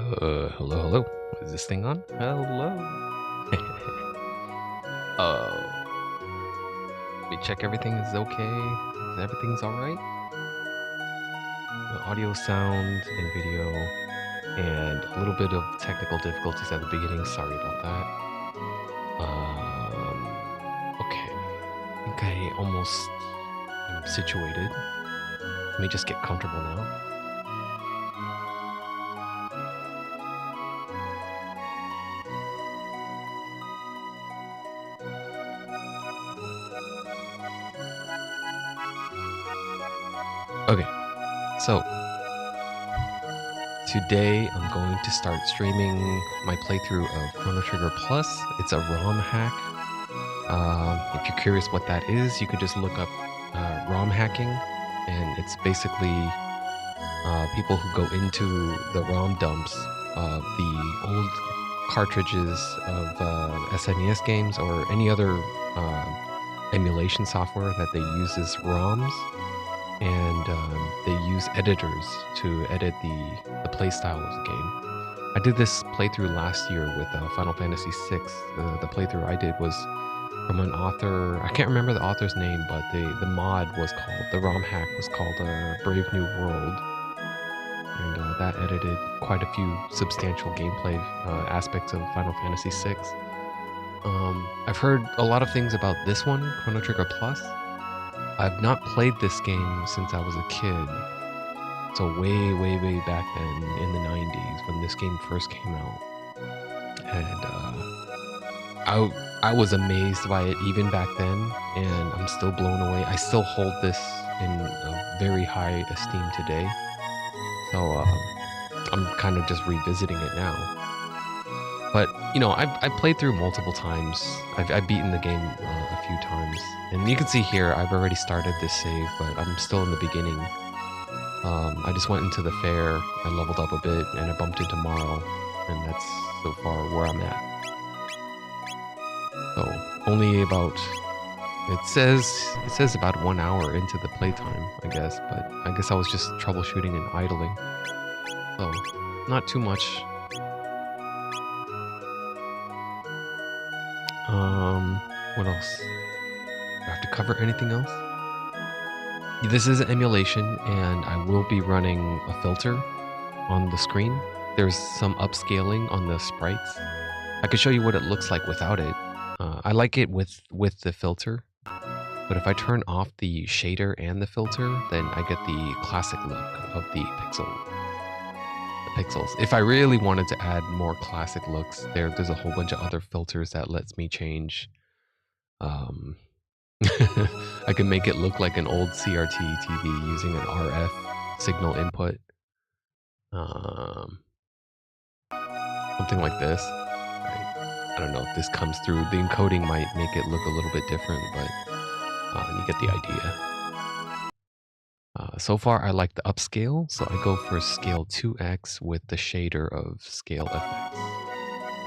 Hello, hello. Is this thing on? Hello. Let me check everything is okay. Everything's all right. The audio, sound, and video, and a little bit of technical difficulties at the beginning. Sorry about that. Okay. I think I almost am situated. Let me just get comfortable now. Okay, so today I'm going to start streaming my playthrough of Chrono Trigger Plus. It's a ROM hack. If you're curious what that is, you could just look up ROM hacking, and it's basically people who go into the ROM dumps of the old cartridges of SNES games or any other emulation software that they use as ROMs, and they use editors to edit the playstyle of the game. I did this playthrough last year with Final Fantasy VI. The playthrough I did was from an author. I can't remember the author's name, but the mod was called, the ROM hack was called Brave New World. And that edited quite a few substantial gameplay aspects of Final Fantasy VI. I've heard a lot of things about this one, Chrono Trigger Plus. I've not played this game since I was a kid. So way back then in the 90s when this game first came out. And I was amazed by it even back then, and I'm still blown away. I still hold this in a very high esteem today. So I'm kind of just revisiting it now. But, you know, I've played through multiple times. I've beaten the game a few times. And you can see here, I've already started this save, but I'm still in the beginning. I just went into the fair, I leveled up a bit, and I bumped into Marl. And that's so far where I'm at. So, only about... It says about 1 hour into the playtime, I guess. But I guess I was just troubleshooting and idling. So, not too much. What else? Do I have to cover anything else? This is an emulation, and I will be running a filter on the screen. There's some upscaling on the sprites. I could show you what it looks like without it. I like it with the filter, but if I turn off the shader and the filter, then I get the classic look of the pixels. If I really wanted to add more classic looks, there's a whole bunch of other filters that lets me change. I can make it look like an old CRT TV using an RF signal input. Something like this. I don't know if this comes through. The encoding might make it look a little bit different, but you get the idea. So far, I like the upscale, so I go for scale 2x with the shader of scale FX.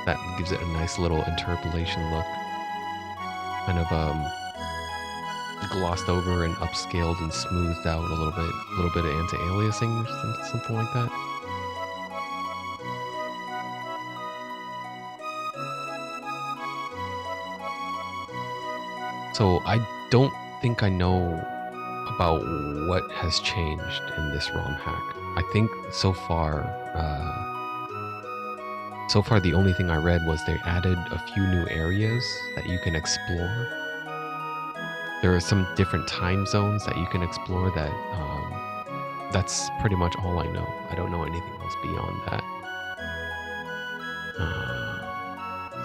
That gives it a nice little interpolation look. Kind of glossed over and upscaled and smoothed out a little bit of anti-aliasing or something like that. So I don't think I know about what has changed in this ROM hack. I think so far the only thing I read was they added a few new areas that you can explore. There are some different time zones that you can explore that's pretty much all I know. I don't know anything else beyond that.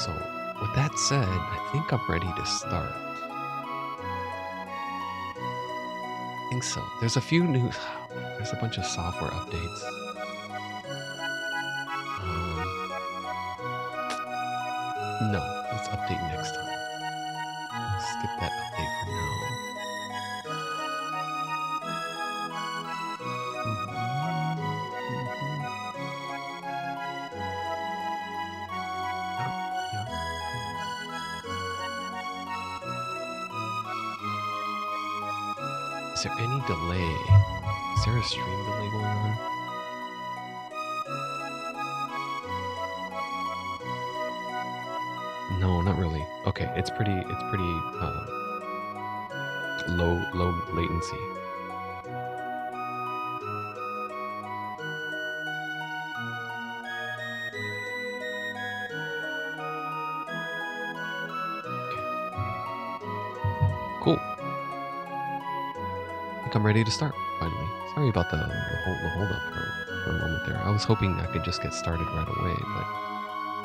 So with that said, I think I'm ready to start. I think so. There's a few new... there's a bunch of software updates. No, let's update next time. Skip that update for now. Is there any delay? Is there a stream delay going on? No, not really. Okay, it's pretty low latency. Cool. I think I'm ready to start, finally. Sorry about the hold up for a moment there. I was hoping I could just get started right away, but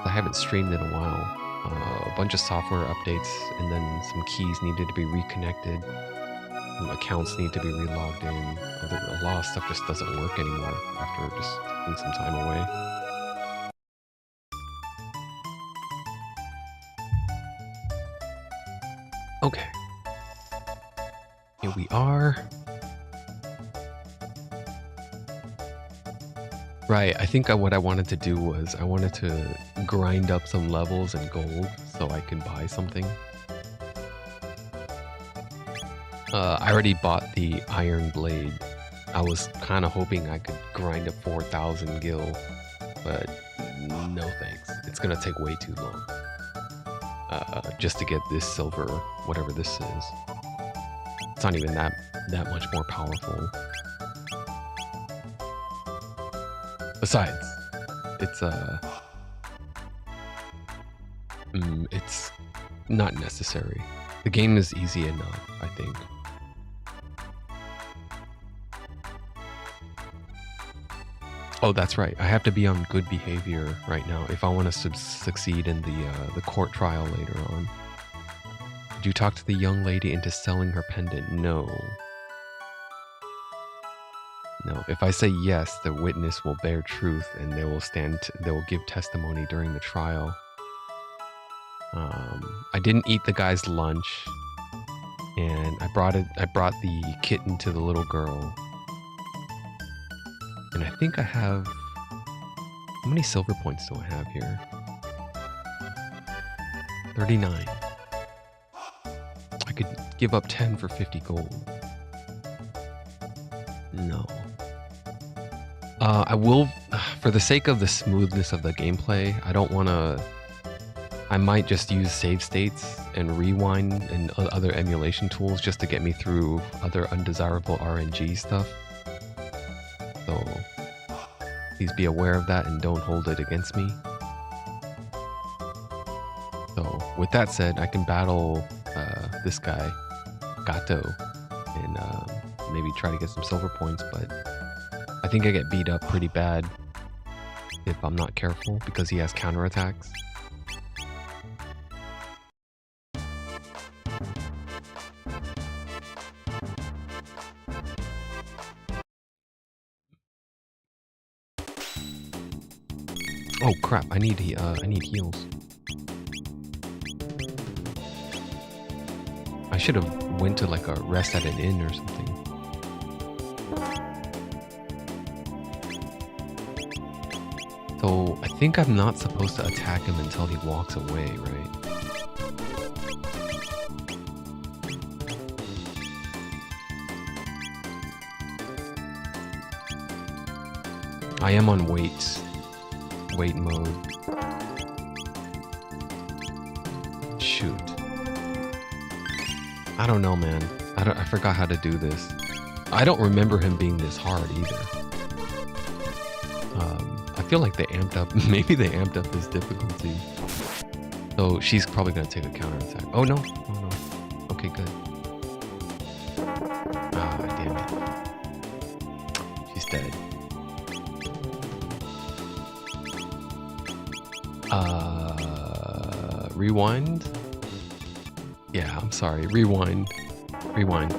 I haven't streamed in a while. A bunch of software updates, and then some keys needed to be reconnected. Accounts need to be relogged in. A lot of stuff just doesn't work anymore after just taking some time away. Okay. Here we are. Right, I think what I wanted to do was I wanted to grind up some levels in gold so I can buy something. I already bought the iron blade. I was kind of hoping I could grind up 4,000 gil, but no thanks. It's gonna take way too long. Just to get this silver, whatever this is. It's not even that much more powerful. Besides, it's not necessary. The game is easy enough, I think. Oh, that's right. I have to be on good behavior right now if I want to succeed in the court trial later on. Did you talk to the young lady into selling her pendant? No. No. If I say yes, the witness will bear truth and they will give testimony during the trial. I didn't eat the guy's lunch, and I brought the kitten to the little girl. And I think I have... How many silver points do I have here? 39. I could give up 10 for 50 gold. No. I will... For the sake of the smoothness of the gameplay, I don't want to... I might just use save states and rewind and other emulation tools just to get me through other undesirable RNG stuff. So please be aware of that and don't hold it against me. So with that said, I can battle this guy, Gato, and maybe try to get some silver points, but I think I get beat up pretty bad if I'm not careful because he has counterattacks. Oh crap! I need heals. I should have went to like a rest at an inn or something. So I think I'm not supposed to attack him until he walks away, right? I am on wait mode. Shoot. I don't know, man. I forgot how to do this. I don't remember him being this hard either. I feel like they amped up, maybe they amped up his difficulty. So she's probably gonna take a counterattack. Oh no, oh no. Okay, good. Ah, damn it. She's dead. Rewind? Yeah, I'm sorry. Rewind. Rewind.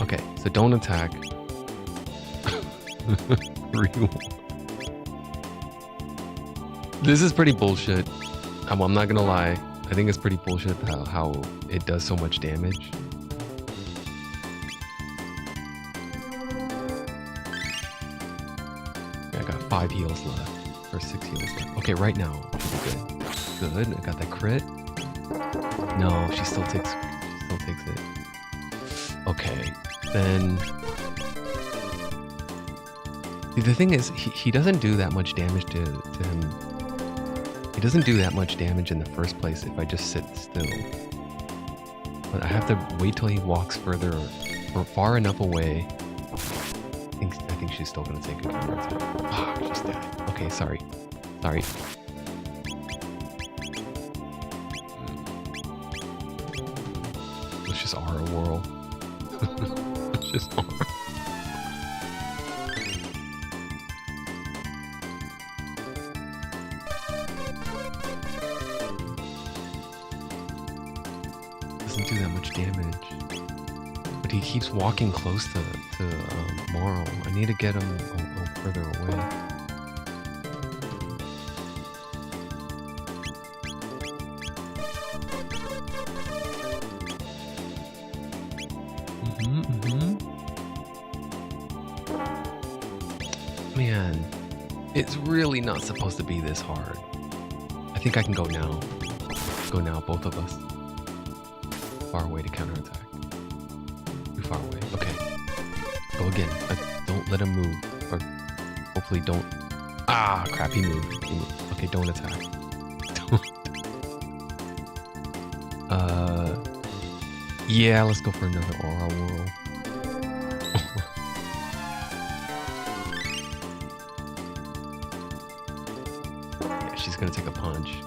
Okay, so don't attack. Rewind. This is pretty bullshit. I'm not gonna lie. I think it's pretty bullshit how it does so much damage. Yeah, I got 5 heals left. Or 6 heals left. Okay, right now. Good. Good. I got that crit. No, she still takes it. Okay. Then the thing is he doesn't do that much damage to him He doesn't do that much damage in the first place if I just sit still. But I have to wait till he walks further or far enough away. I think she's still gonna take a counter attack. Ah, she's dead. Okay, sorry. Sorry. Let's just aura whirl. Let's just aura. Doesn't do that much damage. But he keeps walking close to Morrow. I need to get him a further away. Man, it's really not supposed to be this hard. I think I can go now. Go now, both of us. Far away to counterattack. Too far away. Okay. Go again. Don't let him move. Or hopefully don't. Ah, crap. He moved. He moved. Okay, don't attack. Don't. Yeah, let's go for another aura whirl. Yeah, she's gonna take a punch.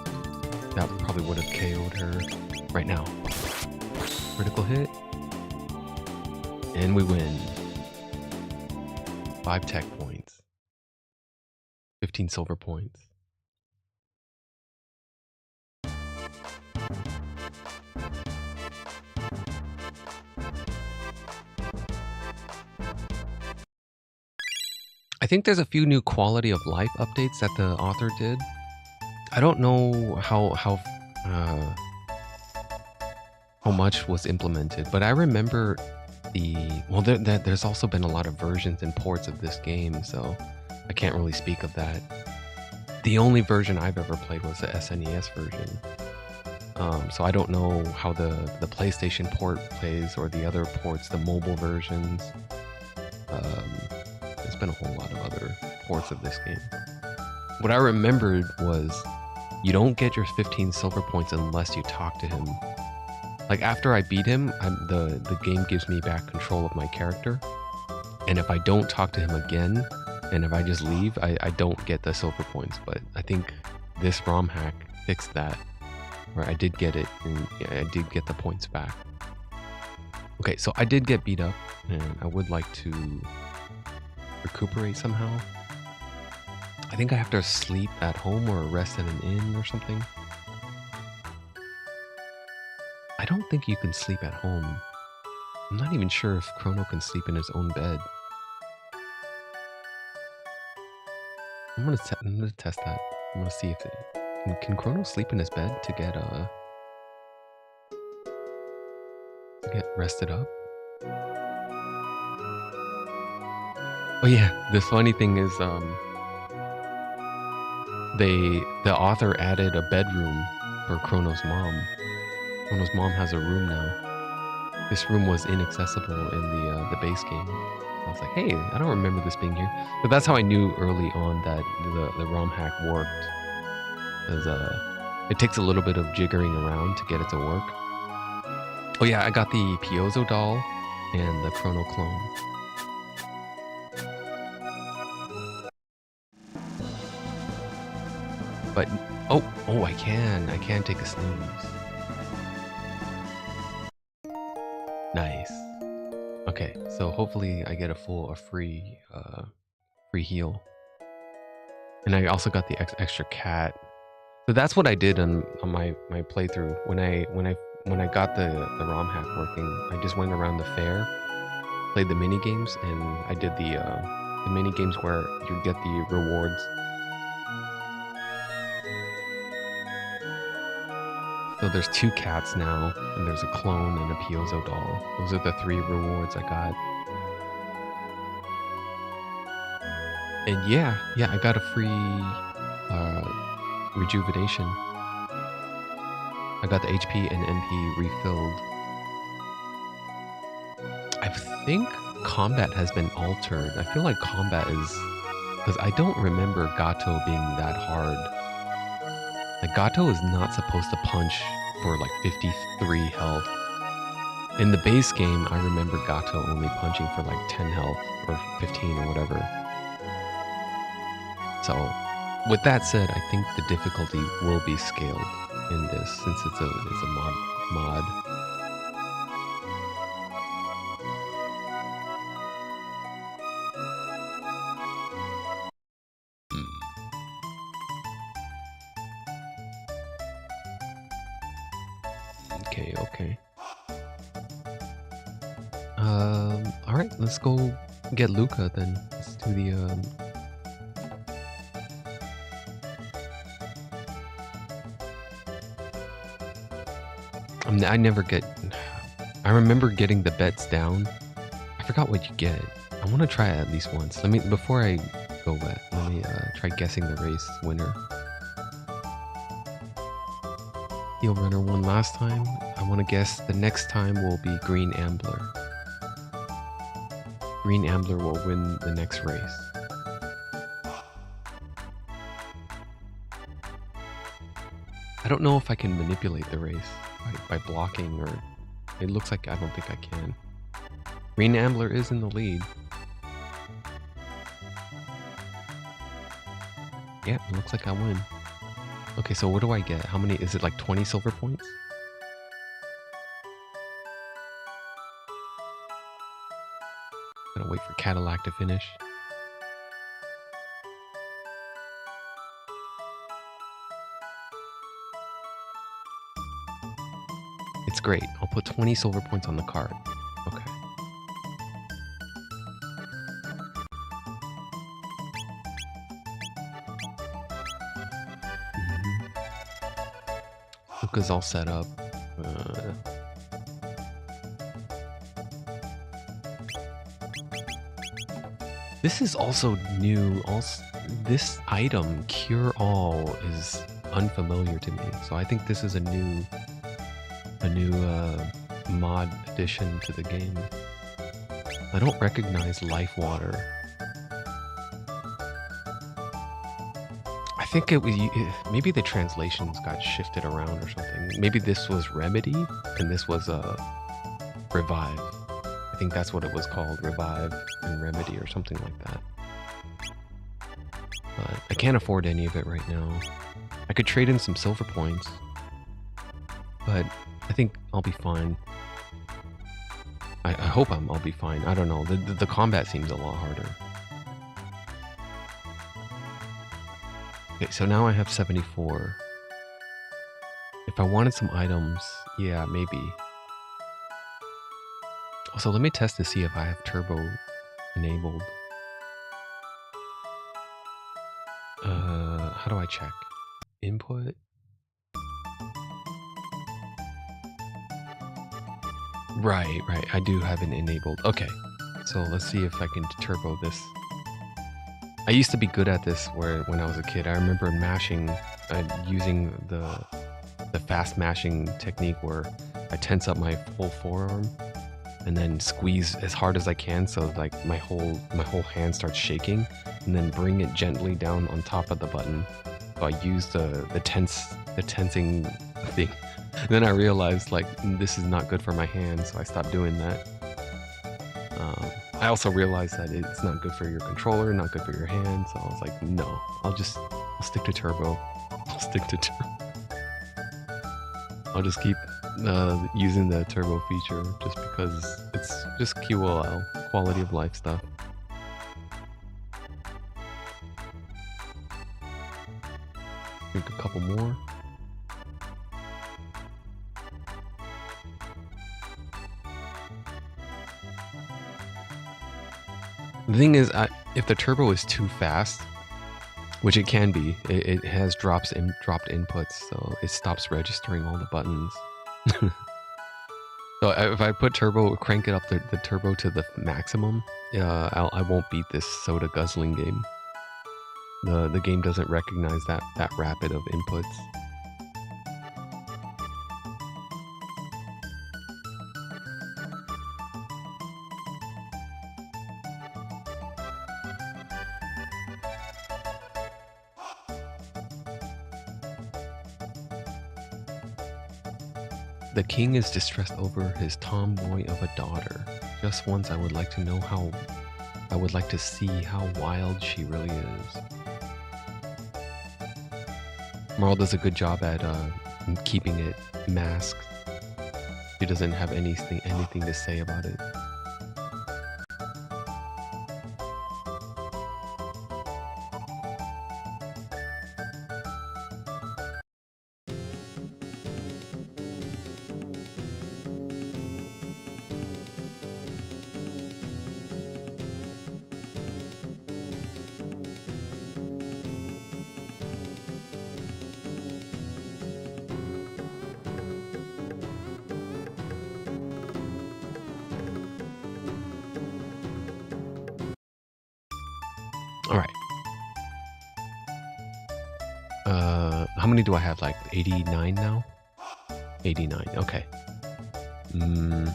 That probably would have KO'd her right now. Critical hit. And we win. 5 tech points. 15 silver points. I think there's a few new quality of life updates that the author did. I don't know how much was implemented, but I remember there's also been a lot of versions and ports of this game, so I can't really speak of that. The only version I've ever played was the SNES version. So I don't know how the PlayStation port plays or the other ports, the mobile versions. There's been a whole lot of other ports of this game. What I remembered was you don't get your 15 silver points unless you talk to him. Like after I beat him, the game gives me back control of my character. And if I don't talk to him again, and if I just leave, I don't get the silver points. But I think this Romhack fixed that, where I did get it, and yeah, I did get the points back. Okay, so I did get beat up, and I would like to recuperate somehow. I think I have to sleep at home or rest at an inn or something. I don't think you can sleep at home. I'm not even sure if Chrono can sleep in his own bed. I'm gonna test that. I'm gonna see if can Chrono sleep in his bed to get rested up. Oh yeah, the funny thing is the author added a bedroom for Chrono's mom. Chrono's mom has a room now. This room was inaccessible in the base game. I was like, hey, I don't remember this being here. But that's how I knew early on that the Romhack worked. It takes a little bit of jiggering around to get it to work. Oh yeah, I got the Piezo doll and the Chrono clone. But oh, I can take a snooze. Nice. Okay, so hopefully I get a free heal. And I also got the extra cat. So that's what I did on my playthrough. When I got the Romhack working, I just went around the fair, played the mini games, and I did the mini games where you get the rewards. So there's 2 cats now, and there's a clone and a Piezo doll. Those are the 3 rewards I got. And yeah, I got a free rejuvenation. I got the HP and MP refilled. I think combat has been altered. I feel like combat is... because I don't remember Gato being that hard. Like, Gato is not supposed to punch for like 53 health. In the base game, I remember Gato only punching for like 10 health or 15 or whatever. So, with that said, I think the difficulty will be scaled in this since it's a mod. Okay. All right, let's go get Luca then. Let's do the I never get. I remember getting the bets down. I forgot what you get. I want to try it at least once. Before I go wet, let me try guessing the race winner. Steel Runner won last time. I want to guess the next time will be Green Ambler. Green Ambler will win the next race. I don't know if I can manipulate the race by blocking, or it looks like I don't think I can. Green Ambler is in the lead. Yeah, it looks like I win. Okay, so what do I get? How many? Is it like 20 silver points? Gotta wait for Cadillac to finish. It's great. I'll put 20 silver points on the card. Okay. Luca's all set up. This is also new. This item, Cure All, is unfamiliar to me. So I think this is a new mod addition to the game. I don't recognize Life Water. I think it was maybe the translations got shifted around or something. Maybe this was Remedy and this was Revive. I think that's what it was called, Revive and Remedy or something like that. But I can't afford any of it right now. I could trade in some silver points, but I think I'll be fine. I hope I'll be fine. I don't know. The combat seems a lot harder. Okay, so now I have 74. If I wanted some items, yeah, maybe. Also, let me test to see if I have turbo enabled. How do I check? Input? Right. I do have it enabled. Okay, so let's see if I can turbo this. I used to be good at this when I was a kid. I remember mashing, using the fast mashing technique where I tense up my whole forearm and then squeeze as hard as I can so like my whole hand starts shaking, and then bring it gently down on top of the button. So I use the tensing thing. And then I realized like this is not good for my hands, so I stopped doing that. I also realized that it's not good for your controller, not good for your hands. So I was like, no, I'll stick to turbo. I'll just keep using the turbo feature just because it's just QOL, quality of life stuff. Drink a couple more. The thing is, if the turbo is too fast, which it can be, it has dropped inputs, so it stops registering all the buttons. So if I put turbo, crank it up the turbo to the maximum, I won't beat this soda guzzling game. The game doesn't recognize that rapid of inputs. The king is distressed over his tomboy of a daughter. Just once I would like to know how... I would like to see how wild she really is. Marl does a good job at keeping it masked. She doesn't have anything to say about it. All right. How many do I have? Like 89 now? 89. Okay. And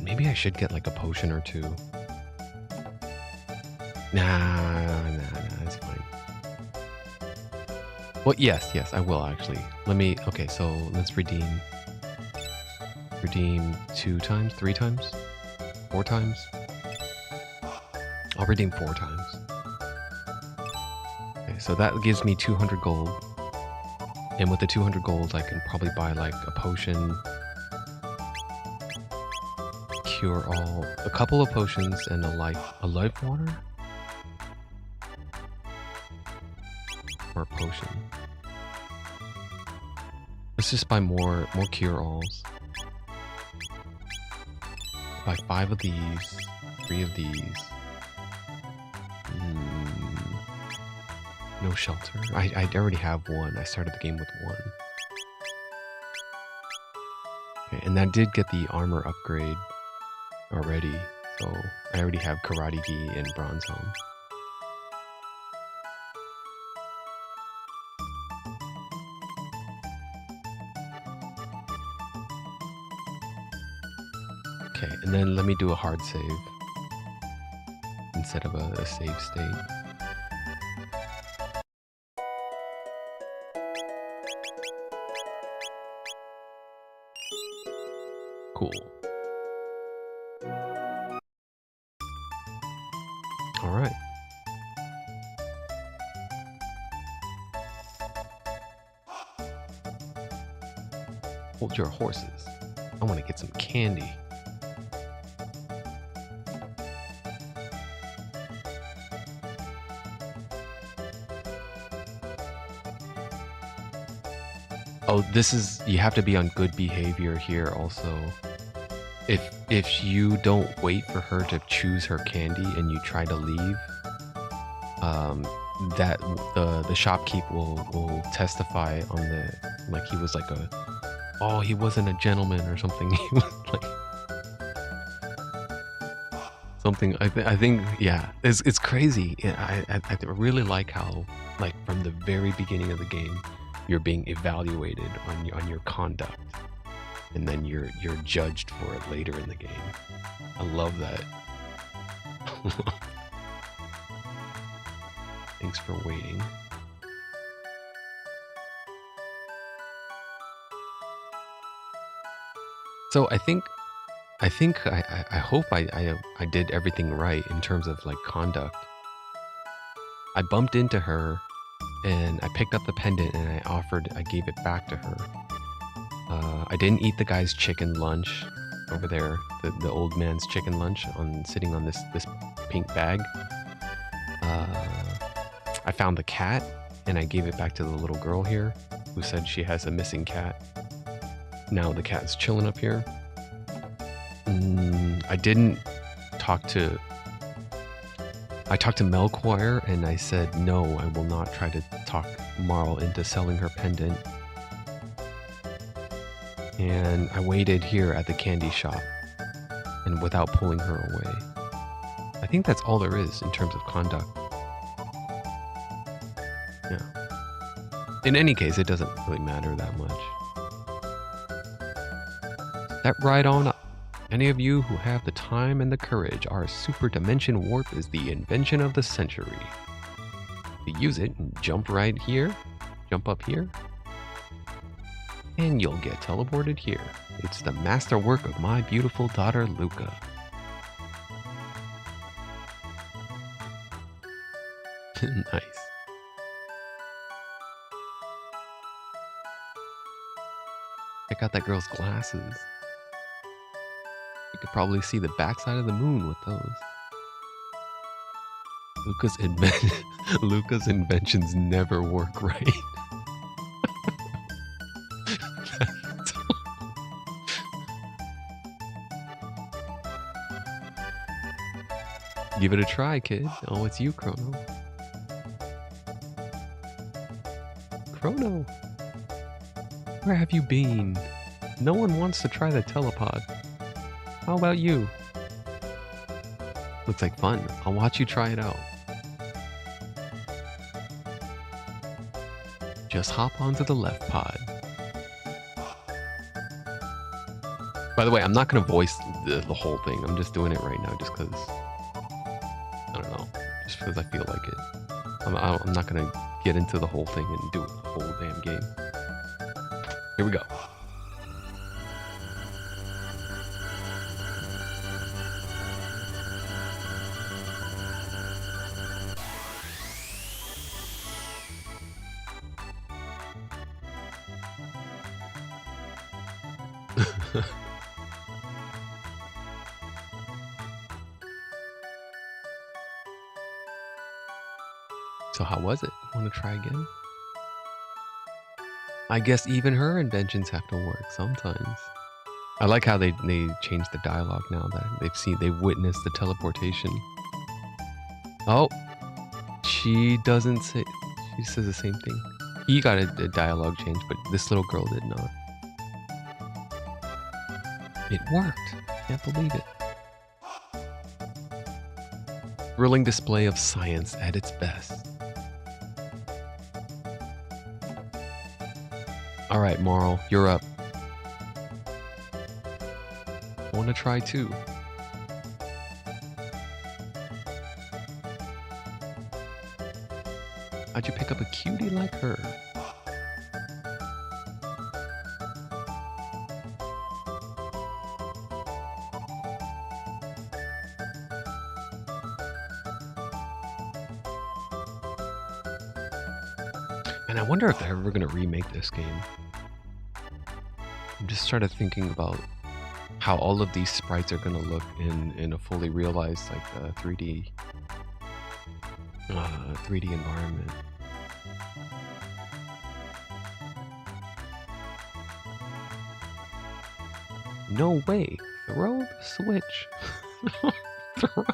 maybe I should get like a potion or two. Nah, it's fine. Well, yes, I will actually. Let me. Okay, so let's redeem 2 times, 3 times, 4 times. I'll redeem 4 times. Okay, so that gives me 200 gold. And with the 200 gold, I can probably buy like a potion, cure all, a couple of potions, and a life water, or a potion. Let's just buy more cure alls. Buy 5 of these, 3 of these. No shelter. I already have 1. I started the game with 1. Okay, and that did get the armor upgrade already, so I already have Karate Gi and Bronze Helm. Okay, and then let me do a hard save instead of a save state. Cool. All right. Hold your horses. I want to get some candy. Oh, this is, you have to be on good behavior here also. If you don't wait for her to choose her candy and you try to leave, that the shopkeep will testify on the, like he was like oh, he wasn't a gentleman or something. He was like something. I think yeah, it's crazy. I really like how, like, from the very beginning of the game, you're being evaluated on your conduct, and then you're judged for it later in the game. I love that. Thanks for waiting. So I hope I did everything right in terms of like conduct. I bumped into her and I picked up the pendant and I gave it back to her. I didn't eat the guy's chicken lunch over there, the old man's chicken lunch sitting on this pink bag. I found the cat and I gave it back to the little girl here who said she has a missing cat. Now the cat's chilling up here. I didn't talk to... I talked to Melchior and I said, no, I will not try to talk Marl into selling her pendant. And I waited here at the candy shop and without pulling her away. I think that's all there is in terms of conduct. Yeah. In any case, it doesn't really matter that much. That right on up. Any of you who have the time and the courage, our super dimension warp is the invention of the century. To use it, jump right here, jump up here. and you'll get teleported here. It's the masterwork of my beautiful daughter, Luca. Nice. Check out that girl's glasses. You could probably see the backside of the moon with those. Luca's inventions never work right. Give it a try, kid. Oh, it's you, Chrono. Chrono! Where have you been? No one wants to try the telepod. How about you? Looks like fun. I'll watch you try it out. Just hop onto the left pod. By the way, I'm not going to voice the whole thing. I'm just doing it right now just because... I don't know. Just because I feel like it. I'm not going to get into the whole thing and do it the whole damn game. Here we go. So how was it? Want to try again? I guess even her inventions have to work sometimes. I like how they changed the dialogue now that they've witnessed the teleportation. Oh, she doesn't say. She says the same thing. He got a dialogue change, but this little girl did not. It worked. Can't believe it. Thrilling display of science at its best. All right, Marl, you're up. I want to try too. How'd you pick up a cutie like her? And I wonder if they're ever going to remake this game. I'm just started thinking about how all of these sprites are going to look in a fully realized, like, 3D environment. No way! Throw the switch. Throw.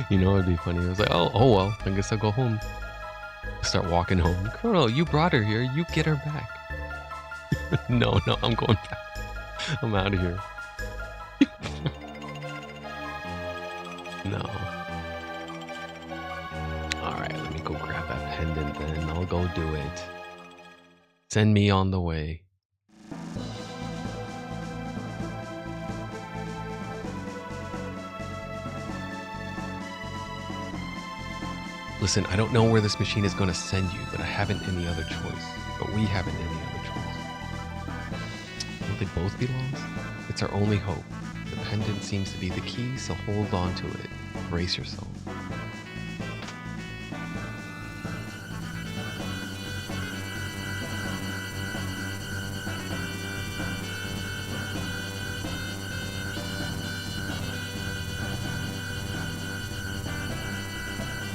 You know, it'd be funny. I was like, oh well, I guess I'll go home. Start walking home. Chrono, you brought her here. You get her back. No, no, I'm going back. I'm out of here. No. Alright, let me go grab that pendant then. I'll go do it. Send me on the way. Listen, I don't know where this machine is going to send you, but I haven't any other choice. But we haven't any other choice. Don't they both be lost? It's our only hope. The pendant seems to be the key, so hold on to it. Brace yourself.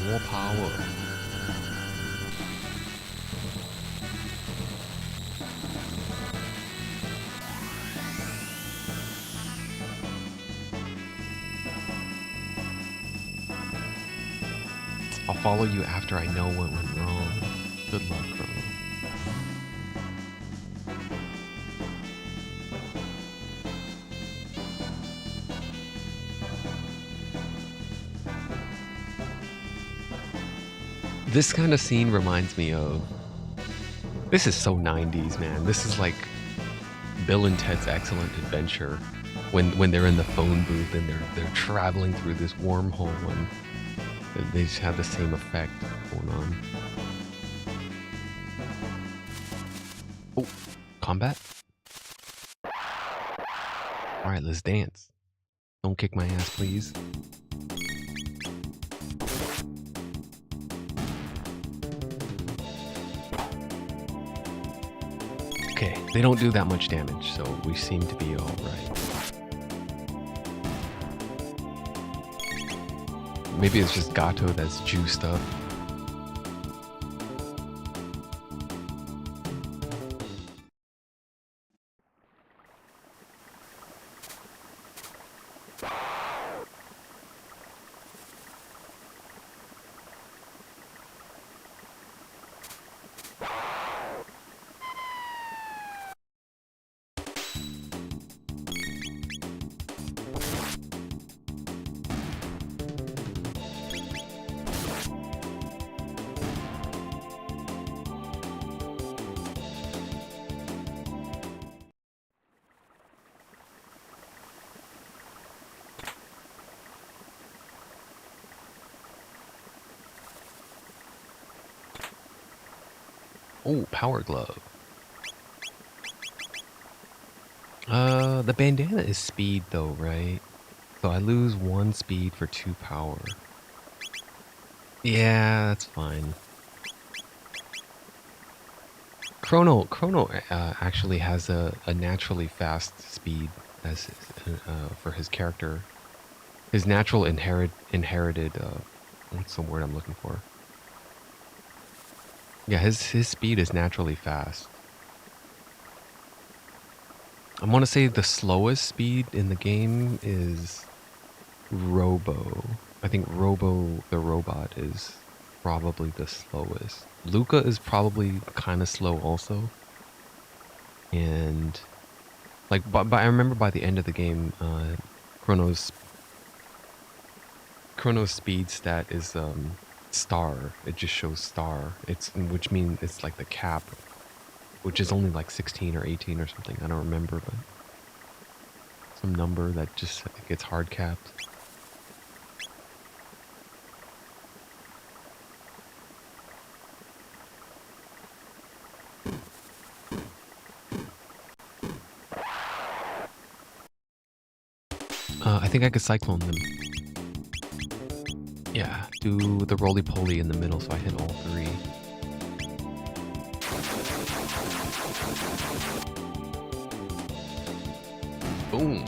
More power. I'll follow you after I know what went wrong. Good luck, Chrono. This kind of scene reminds me of... This is so 90s, man. This is like Bill and Ted's Excellent Adventure when they're in the phone booth and they're traveling through this wormhole and they just have the same effect going on. Oh, combat? Alright, let's dance. Don't kick my ass, please. Okay, they don't do that much damage, so we seem to be alright. Maybe it's just Gato that's juiced up. Oh, power glove. The bandana is speed though, right? So I lose 1 speed for 2 power. Yeah, that's fine. Chrono actually has a naturally fast speed as for his character. His natural inherited what's the word I'm looking for? Yeah, his speed is naturally fast. I want to say the slowest speed in the game is Robo. I think Robo the robot is probably the slowest. Luca is probably kind of slow also. And like, but I remember by the end of the game, Chrono's speed stat is star. It just shows star. Which means it's like the cap, which is only like 16 or 18 or something. I don't remember, but some number that just gets hard capped. I think I could cyclone them. Yeah, do the roly-poly in the middle so I hit all 3. Boom.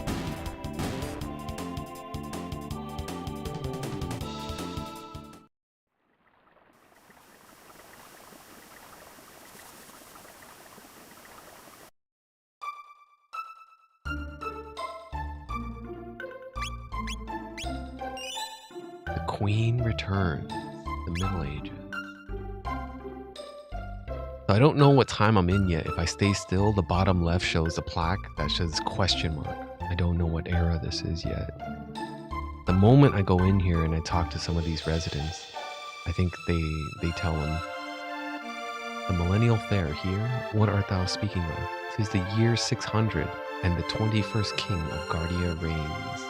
The Queen returns. The Middle Ages. So I don't know what time I'm in yet. If I stay still, the bottom left shows a plaque that says question mark. I don't know what era this is yet. The moment I go in here and I talk to some of these residents, I think they tell them, the millennial fair here, what art thou speaking of? 'Tis the year 600, and the 21st king of Guardia reigns.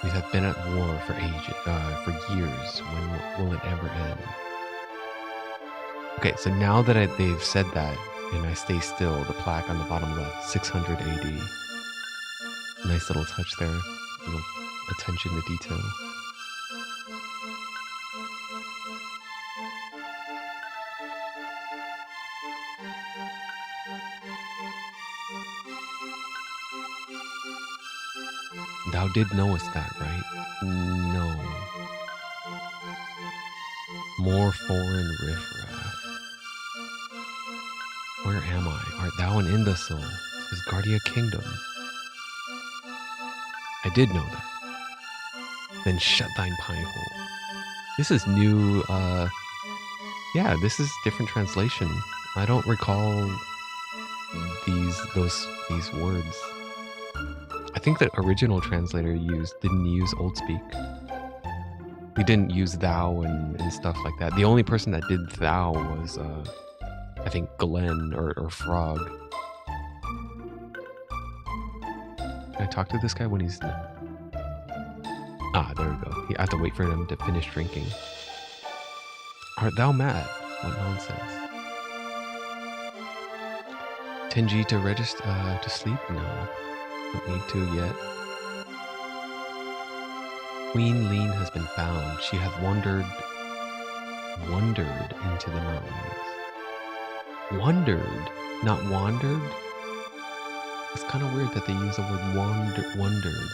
We have been at war for years. When will it ever end? Okay, so now that they've said that, and I stay still, the plaque on the bottom left, 600 AD. Nice little touch there, little attention to detail. Thou did knowest that, right? No. More foreign riffraff. Where am I? Art thou an imbecile? 'Tis Guardia Kingdom. I did know that. Then shut thine pie hole. This is new, yeah, this is different translation. I don't recall these words. I think the original translator didn't use Old Speak. He didn't use thou and stuff like that. The only person that did thou was, I think Glenn or Frog. Can I talk to this guy when he's... Ah, there we go. I have to wait for him to finish drinking. Art thou mad? What nonsense. 10G to register to sleep? No. Don't need to yet. Queen Lean has been found. She hath wandered into the mountains. Wandered, not wandered? It's kind of weird that they use the word wandered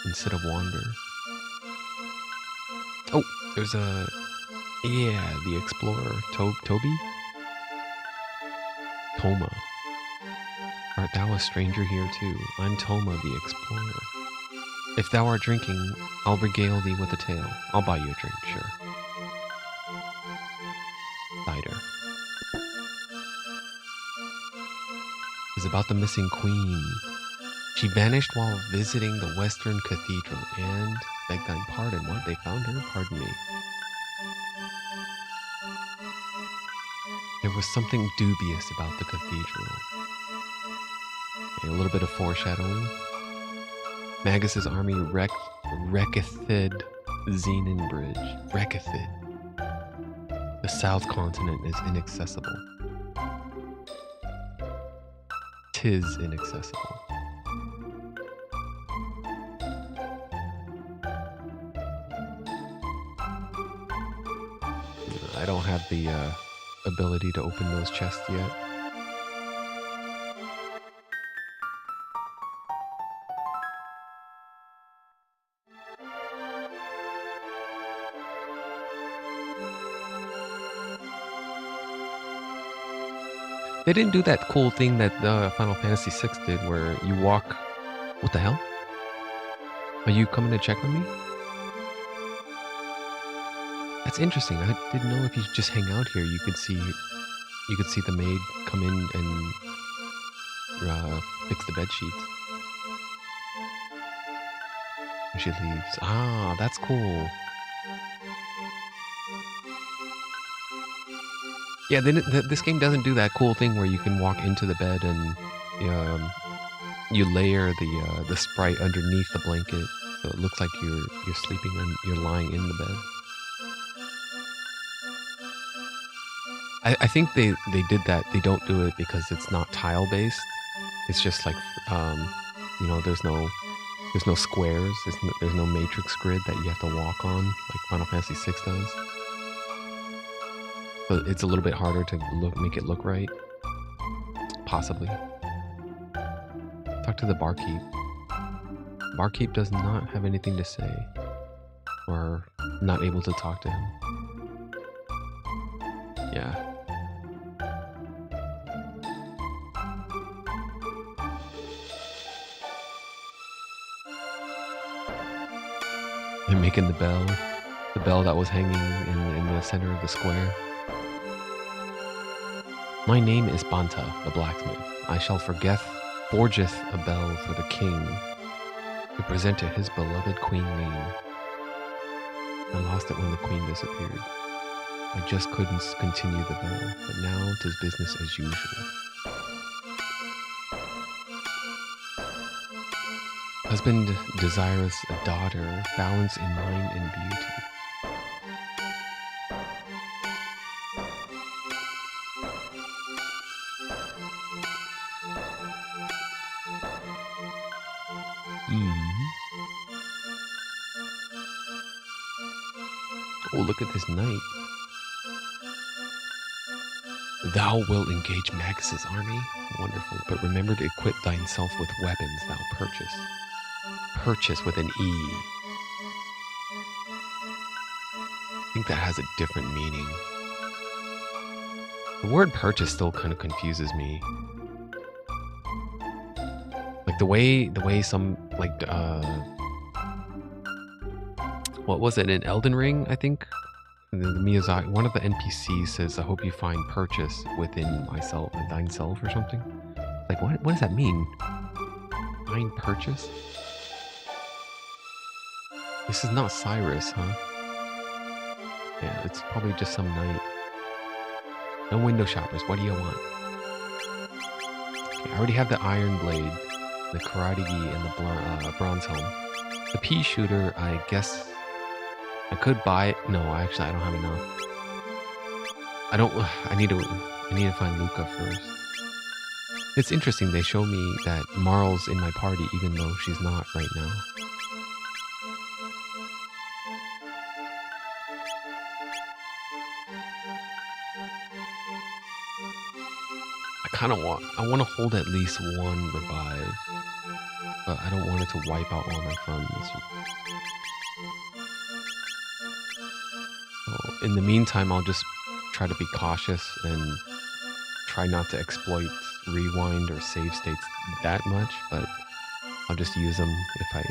instead of wander. Oh, there's a... Yeah, the explorer. Toby? Toma. Art thou a stranger here too? I'm Toma the explorer. If thou art drinking, I'll regale thee with a tale. I'll buy you a drink, sure. Cider. It's about the missing queen. She vanished while visiting the Western Cathedral and, beg thine pardon, what? They found her? Pardon me. There was something dubious about the cathedral. Okay, a little bit of foreshadowing. Magus's army wrecketh Xenon Bridge. Wrecketh. The South Continent is inaccessible. 'Tis inaccessible. I don't have the ability to open those chests yet. They didn't do that cool thing that Final Fantasy VI did where you walk... What the hell? Are you coming to check on me? That's interesting. I didn't know if you just hang out here, you could see the maid come in and fix the bed sheets. And she leaves. Ah, that's cool. Yeah, this game doesn't do that cool thing where you can walk into the bed and you layer the sprite underneath the blanket, so it looks like you're sleeping and you're lying in the bed. I think they did that. They don't do it because it's not tile based. It's just like you know, there's no squares. There's no matrix grid that you have to walk on like Final Fantasy VI does. So it's a little bit harder to make it look right. Possibly. Talk to the barkeep. Barkeep does not have anything to say. Or not able to talk to him. Yeah. And making the bell that was hanging in the center of the square. My name is Banta, the blacksmith. I shall forgeth a bell for the king to present to his beloved Queen Lean. I lost it when the queen disappeared. I just couldn't continue the bell, but now 'tis business as usual. Husband desires a daughter, balance in mind and beauty. Oh, look at this knight. Thou wilt engage Magus' army? Wonderful, but remember to equip thyself with weapons thou purchase. Purchase with an E. I think that has a different meaning. The word purchase still kind of confuses me. Like the way some, like, what was it, in Elden Ring, I think? The Miyazaki, one of the NPCs says, I hope you find purchase within myself, thine self or something. Like, what does that mean? Find purchase? This is not Cyrus, huh? Yeah, it's probably just some knight. No window shoppers, what do you want? Okay, I already have the iron blade, the karate gi, and the bronze helm. The pea shooter, I guess I could buy it. No, actually I don't have enough. I need to find Luca first. It's interesting, they show me that Marl's in my party even though she's not right now. I want to hold at least one revive, but I don't want it to wipe out all my funds. So in the meantime, I'll just try to be cautious and try not to exploit rewind or save states that much, but I'll just use them if I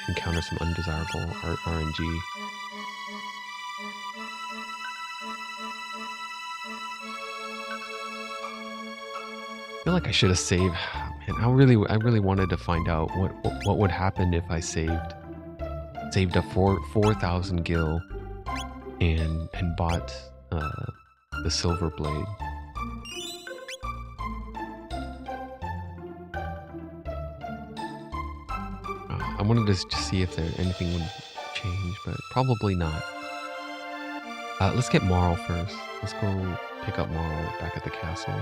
encounter some undesirable RNG. I feel like I should have saved. Man, I really wanted to find out what would happen if I saved up 4,000 gil and bought the silver blade. I wanted to just see if anything would change, but probably not. Let's get Marl first. Let's go pick up Marl back at the castle.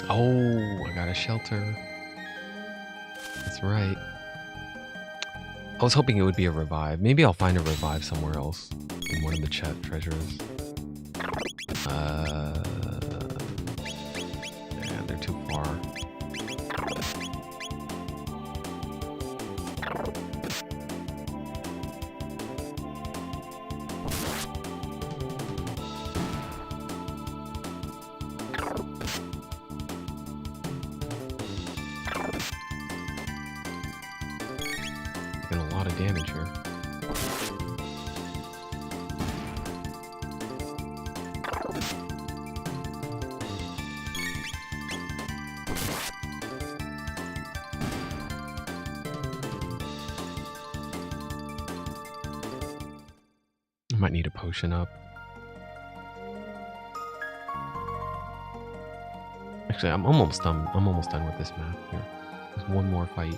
Oh, I got a shelter. That's right. I was hoping it would be a revive. Maybe I'll find a revive somewhere else in one of the treasures. Yeah, they're too far. taking a lot of damage here. I might need a potion up. Actually, I'm almost done. I'm almost done with this map here. There's one more fight.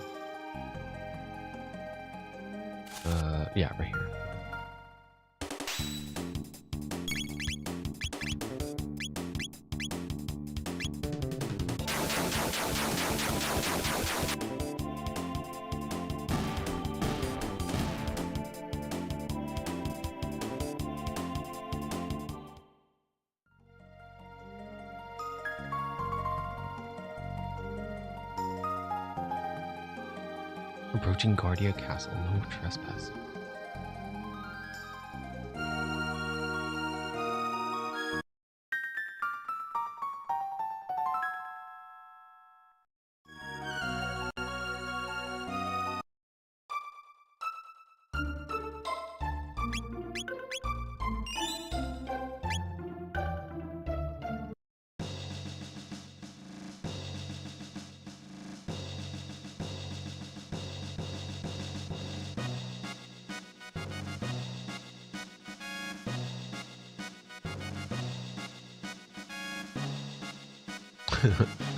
Yeah, right here. Approaching Guardia Castle, no trespass.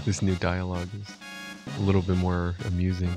This new dialogue is a little bit more amusing.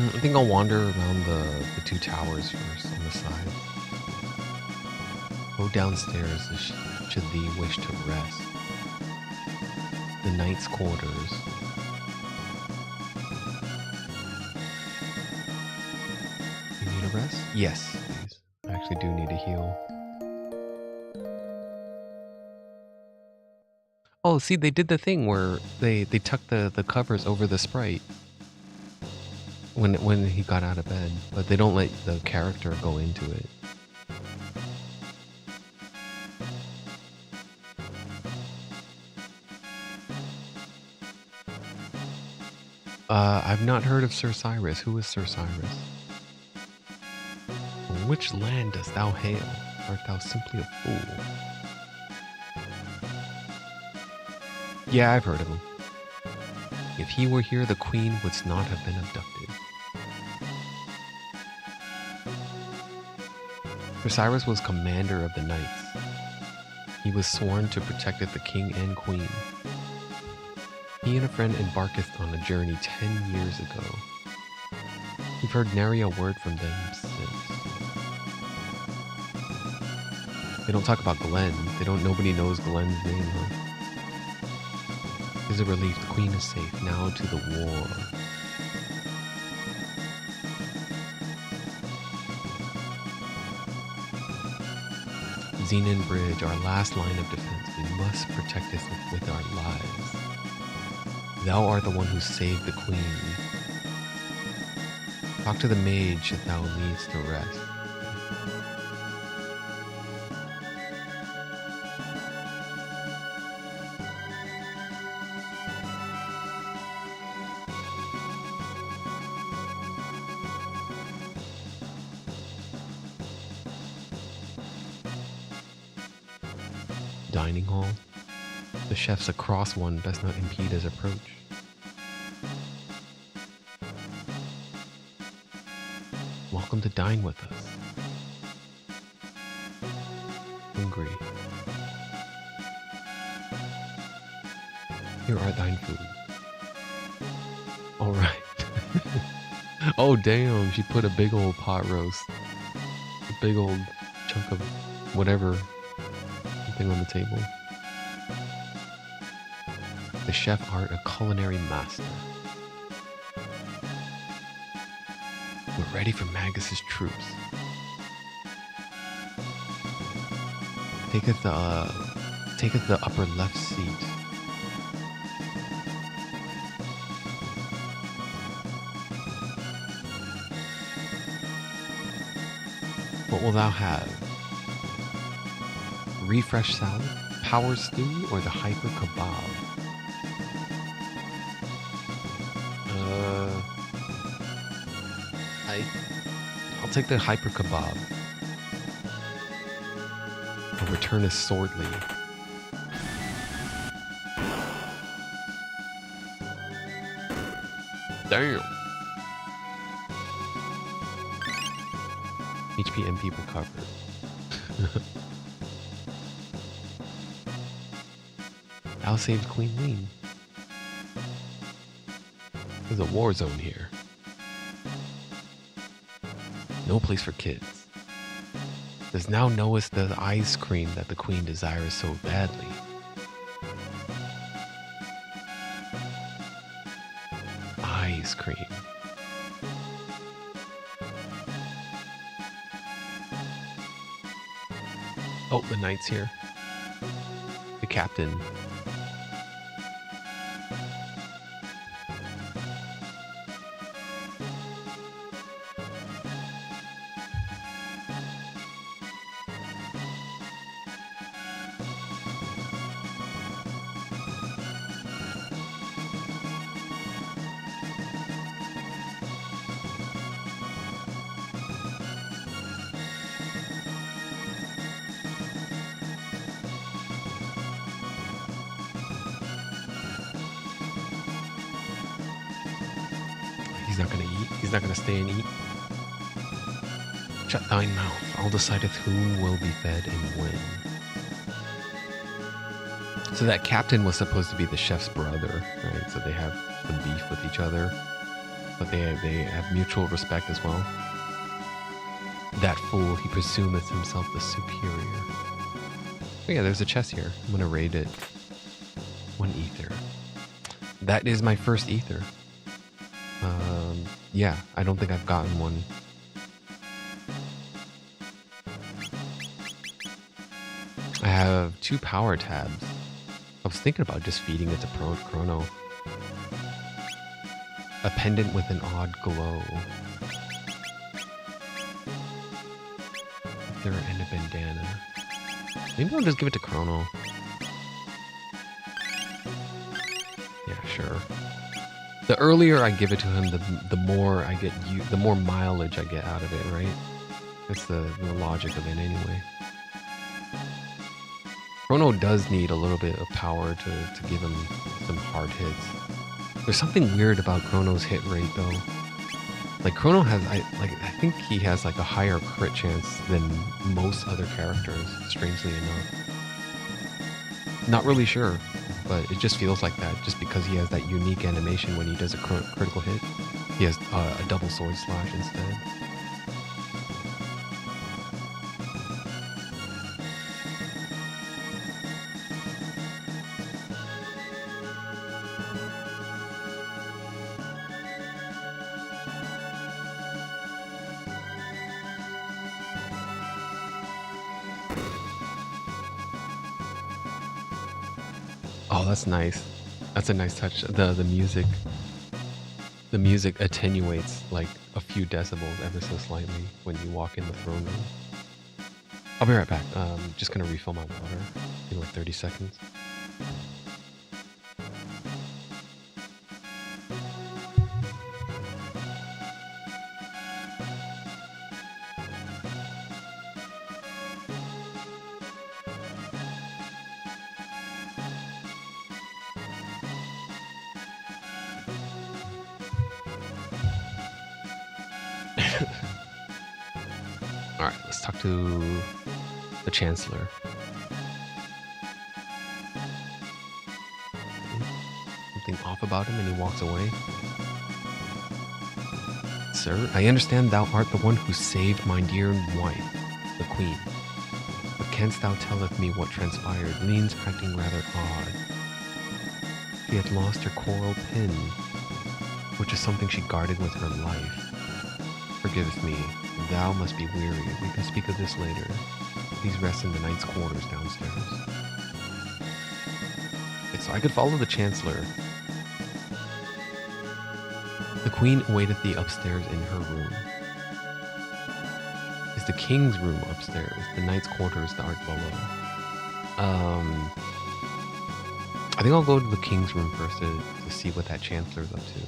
I think I'll wander around the two towers first on the side. Go downstairs should thee wish to rest. The knight's quarters. You need a rest? Yes, please. I actually do need a heal. Oh, see, they did the thing where they tucked the covers over the sprite. When he got out of bed, but they don't let the character go into it. I've not heard of Sir Cyrus. Who is Sir Cyrus? Which land dost thou hail? Art thou simply a fool? Yeah, I've heard of him. If he were here, the queen would not have been abducted. Sir Cyrus was commander of the knights. He was sworn to protect the king and queen. He and a friend embarketh on a journey 10 years ago. We've heard nary a word from them since. They don't talk about Glenn. Nobody knows Glenn's name, huh? Is a relief, the queen is safe. Now to the war. Zenon Bridge, our last line of defense. We must protect this with our lives. Thou art the one who saved the queen. Talk to the mage if thou needs to rest. Dining hall. The chef's across one, best not impede his approach. Welcome to dine with us. Hungry. Here are thine food. Alright. Oh damn, she put a big old pot roast. A big old chunk of whatever thing on the table. The chef art a culinary master. We're ready for Magus's troops. Taketh the upper left seat. What will thou have? Refresh salad, power stew, or the hyper kebab? I'll take the hyper kebab. I'll return a swordly. Damn. HP MP recovered. Al saves Queen Lean. There's a war zone here. No place for kids. Does now knowest the ice cream that the queen desires so badly. Ice cream. Oh, the knight's here. The captain. He's not gonna eat. He's not gonna stay and eat. Shut thine mouth. All decideth who will be fed and when. So that captain was supposed to be the chef's brother, right? So they have some beef with each other, but they have mutual respect as well. That fool, he presumeth himself the superior. Oh yeah, there's a chest here. I'm gonna raid it. 1 ether. That is my first ether. Yeah, I don't think I've gotten one. I have 2 power tabs. I was thinking about just feeding it to Chrono. A pendant with an odd glow. There and a bandana. Maybe I'll just give it to Chrono. Yeah, sure. The earlier I give it to him, the more I get the more mileage I get out of it, right? That's the logic of it anyway. Chrono does need a little bit of power to give him some hard hits. There's something weird about Chrono's hit rate though. Like Chrono has, I think he has like a higher crit chance than most other characters, strangely enough. Not really sure, but it just feels like that just because he has that unique animation when he does a critical hit. He has a double sword slash instead. Oh, that's nice. That's a nice touch. The music attenuates like a few decibels ever so slightly when you walk in the throne room. I'll be right back. Just gonna refill my water. Maybe like 30 seconds. Alright, let's talk to the Chancellor. Something off about him and he walks away. Sir, I understand thou art the one who saved my dear wife. The queen. But canst thou telleth me what transpired? Lean's acting rather odd. She had lost her coral pin, which is something she guarded with her life. Forgive me, thou must be weary. We can speak of this later. Please rest in the knight's quarters downstairs. Okay, so I could follow the Chancellor. The queen awaited thee upstairs in her room. Is the king's room upstairs? The knight's quarters that are below. I think I'll go to the king's room first to see what that Chancellor's up to.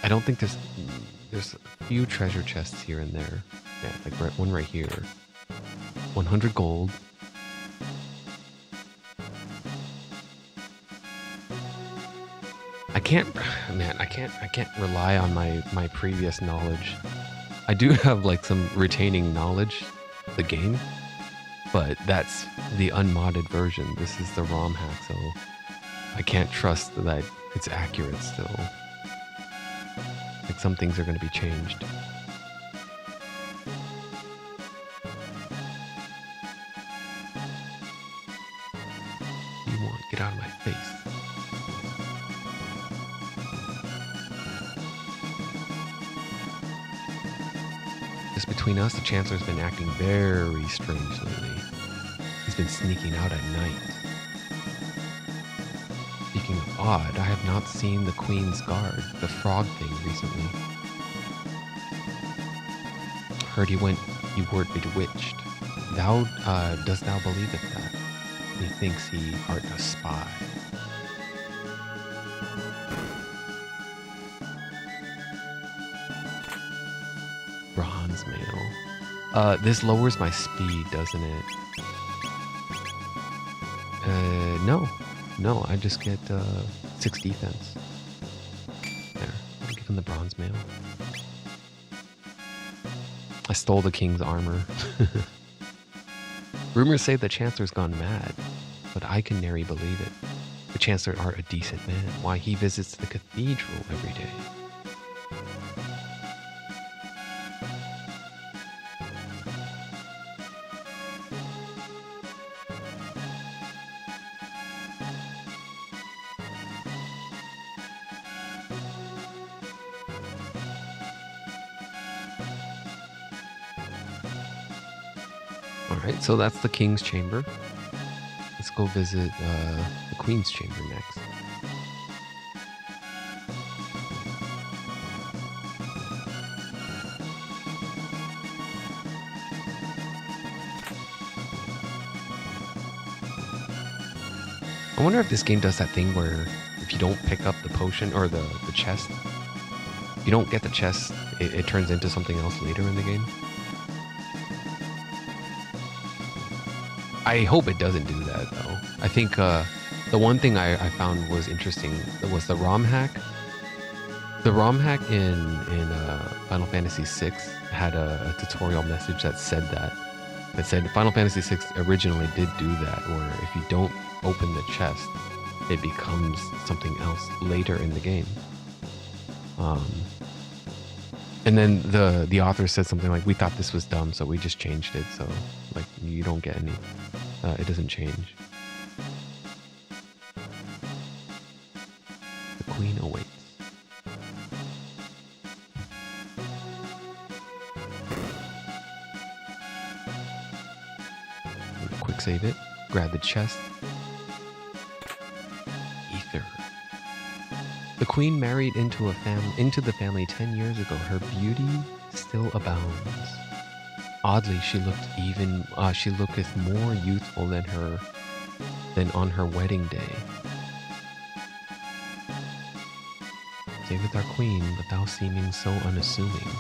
I don't think there's a few treasure chests here and there. Yeah, like one right here. 100 gold. I can't rely on my previous knowledge. I do have like some retaining knowledge of the game, but that's the unmodded version. This is the Romhack, so I can't trust that it's accurate still. Like some things are going to be changed. You want get out of my face. Just between us, the Chancellor's been acting very strange lately. He's been sneaking out at night. Speaking of odd, I have not seen the Queen's Guard, the frog thing, recently. Heard you were bewitched. Dost thou believe it that? Methinks he art a spy. Bronze mail. This lowers my speed, doesn't it? No, I just get 6 defense. There, I'll give him the bronze mail. I stole the king's armor. Rumors say the Chancellor's gone mad, but I can nary believe it. The Chancellor art a decent man. Why, he visits the cathedral every day. Alright, so that's the King's Chamber. Let's go visit the Queen's Chamber next. I wonder if this game does that thing where if you don't pick up the potion or the chest, if you don't get the chest, it turns into something else later in the game. I hope it doesn't do that, though. I think the one thing I found was interesting was the Romhack. The Romhack in Final Fantasy VI had a tutorial message that said that. That said Final Fantasy VI originally did do that, where if you don't open the chest, it becomes something else later in the game. And then the author said something like, "We thought this was dumb, so we just changed it. So like you don't get any. It doesn't change." The Queen awaits. Quick save it. Grab the chest. Ether. The Queen married into the family 10 years ago. Her beauty still abounds. Oddly, she looketh more youthful than on her wedding day. Stay with our queen, but thou seeming so unassuming.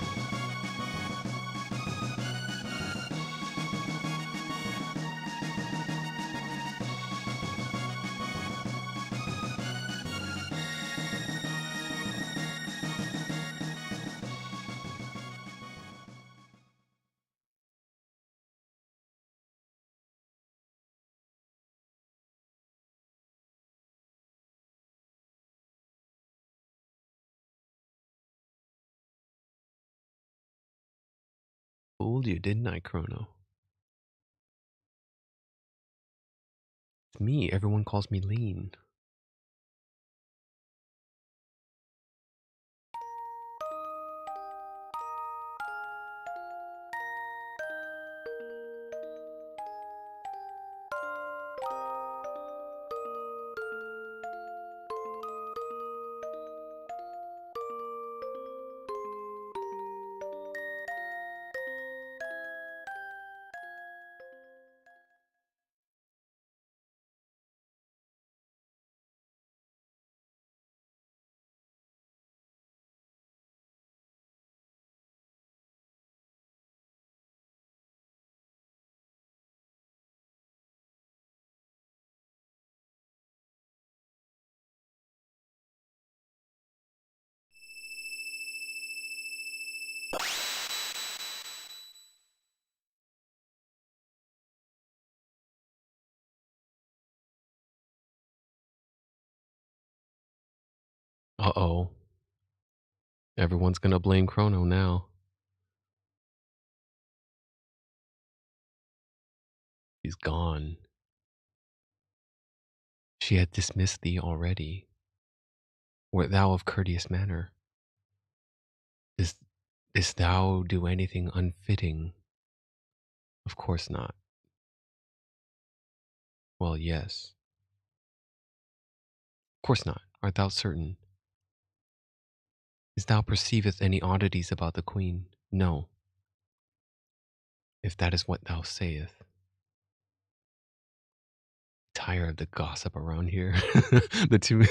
Fooled you, didn't I, Chrono? It's me. Everyone calls me lean. Uh-oh. Everyone's gonna blame Chrono now. He's gone. She had dismissed thee already. Wert thou of courteous manner? Didst thou do anything unfitting? Of course not. Well, yes. Of course not. Art thou certain? Is thou perceiveth any oddities about the queen? No. If that is what thou sayest. Tired of the gossip around here. The two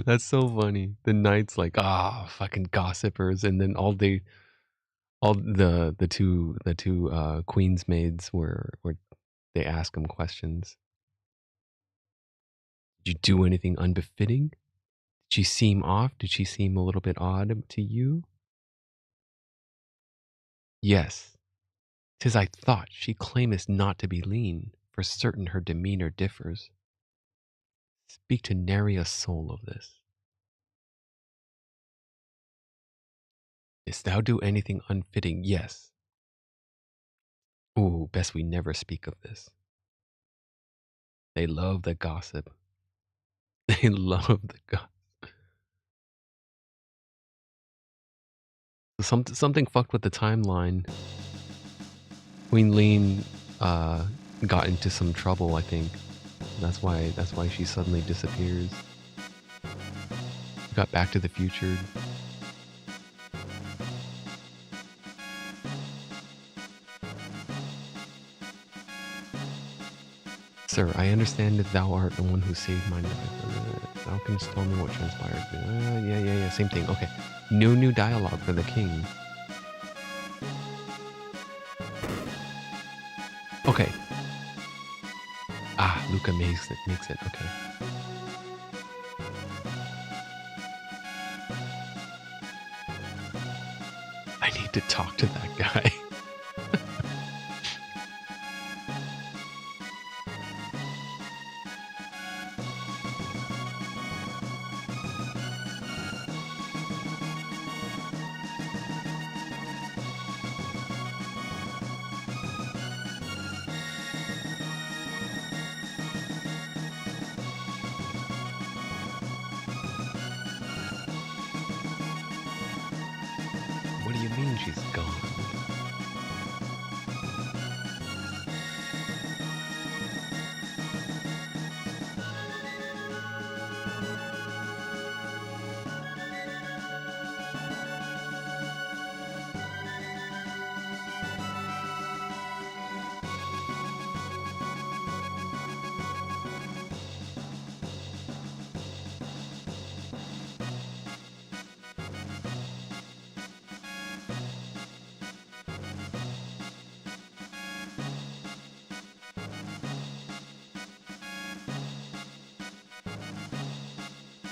That's so funny. The knight's like, fucking gossipers, and then all the two queen's maids were they ask him questions. Did you do anything unbefitting? Did she seem off? Did she seem a little bit odd to you? Yes. 'Tis I thought she claimeth not to be lean, for certain her demeanour differs. Speak to nary a soul of this. Didst thou do anything unfitting? Yes. Ooh, best we never speak of this. They love the gossip. They love the gossip. Something fucked with the timeline. Queen Lean got into some trouble, I think. That's why she suddenly disappears. Got Back to the Future. Sir, I understand that thou art the one who saved my life. Thou canst tell me what transpired. Yeah, same thing. Okay. No new dialogue for the king. Okay. Luca makes it. Okay. I need to talk to that guy. What do you mean she's gone?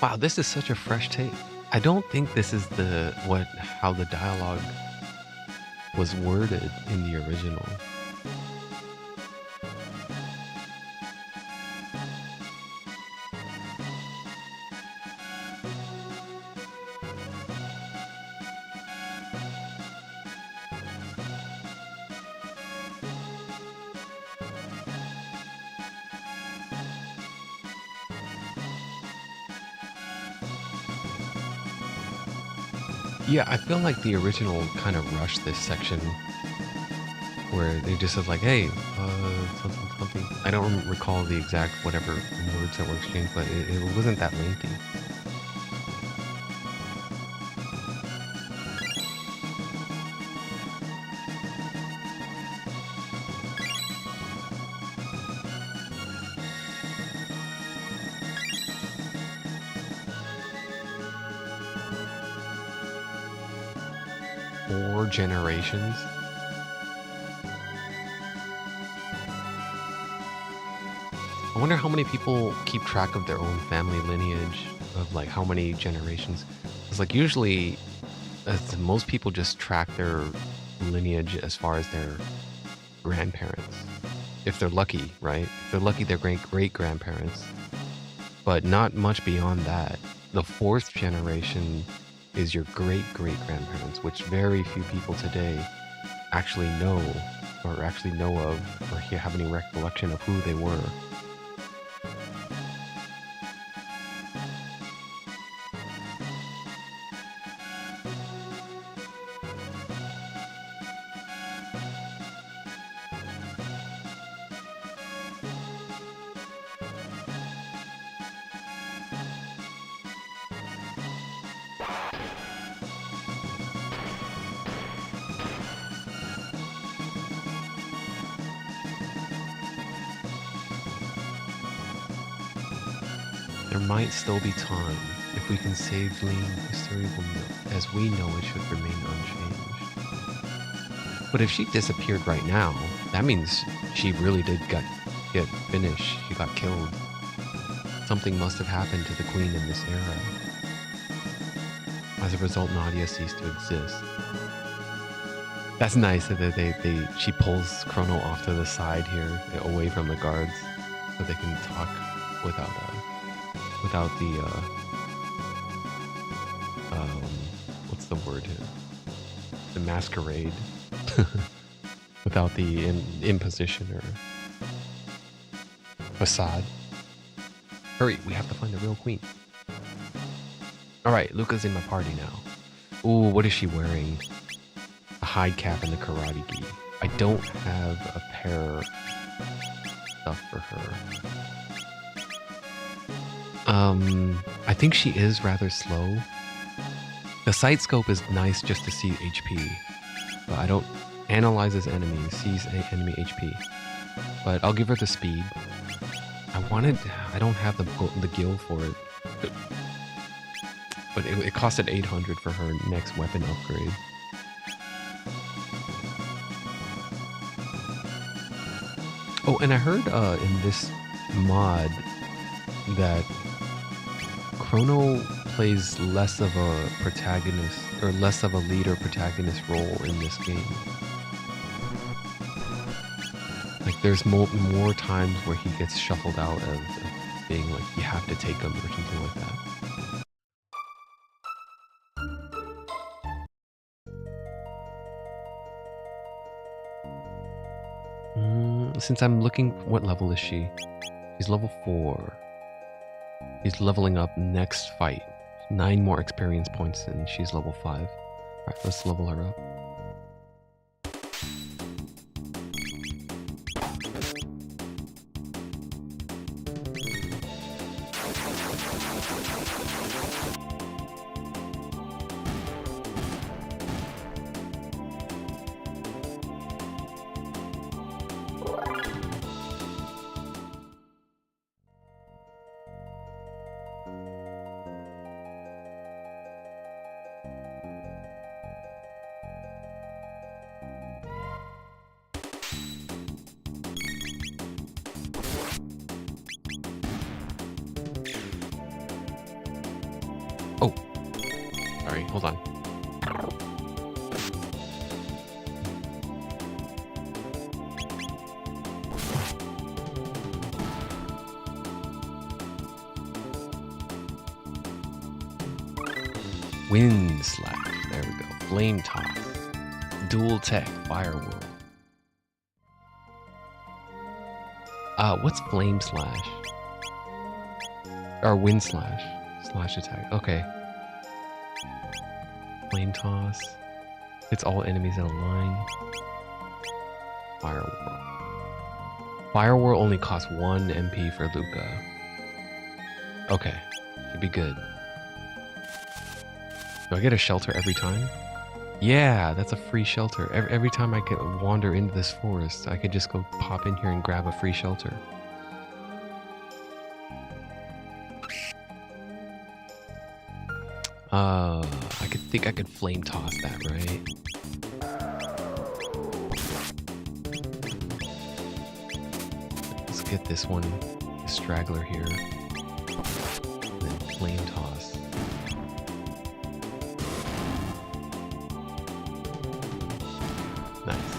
Wow, this is such a fresh take. I don't think this is how the dialogue was worded in the original. Yeah, I feel like the original kind of rushed this section where they just said like, hey, something, something. I don't recall the exact whatever words that were exchanged, but it wasn't that lengthy. Four generations. I wonder how many people keep track of their own family lineage of like how many generations. It's like usually most people just track their lineage as far as their grandparents. If they're lucky, right? If they're lucky, their great grandparents. But not much beyond that. The fourth generation is your great grandparents, which very few people today actually know or actually know of or have any recollection of who they were. There might still be time. If we can save Lean, history will know, as we know it should remain unchanged. But if she disappeared right now, that means she really did get finished. She got killed. Something must have happened to the queen in this era. As a result, Nadia ceased to exist. That's nice that she pulls Chrono off to the side here, away from the guards, so they can talk without the what's the word here? The masquerade, without the imposition or facade. Hurry, we have to find the real queen. All right, Luca's in my party now. Ooh, what is she wearing? A hide cap and the karate gi. I don't have a pair stuff for her. I think she is rather slow. The sight scope is nice just to see HP, but I don't analyzes enemies, sees enemy HP. But I'll give her the speed. I don't have the gil for it, but it costed 800 for her next weapon upgrade. Oh, and I heard in this mod that Chrono plays less of a protagonist or less of a leader protagonist role in this game. Like there's more times where he gets shuffled out of being like you have to take him or something like that. Since I'm looking, what level is she? She's level 4. He's leveling up next fight. 9 more experience points and she's level 5. Alright, let's level her up. Oh, sorry, hold on. Wind Slash, there we go. Flame Toss, Dual Tech, Firewall. What's Flame Slash? Or Wind Slash? Slash attack, okay. flame toss. Hits all enemies in a line. Fire Whirl. Fire Whirl only costs 1 MP for Luca. Okay, should be good. Do I get a shelter every time? Yeah, that's a free shelter. Every time I could wander into this forest, I could just go pop in here and grab a free shelter. I think I could flame toss that, right? Let's get this one, the straggler here. And then flame toss. Nice.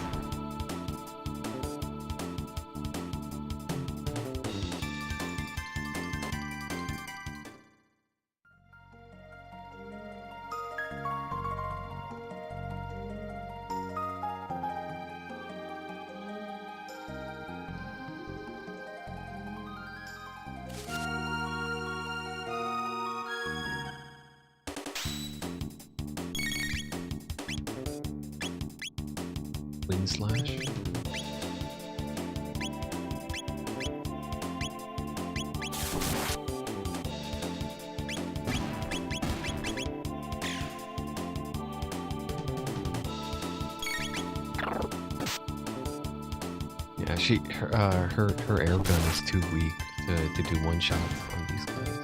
Wind slash. Yeah, her air gun is too weak to do one shots on these guys.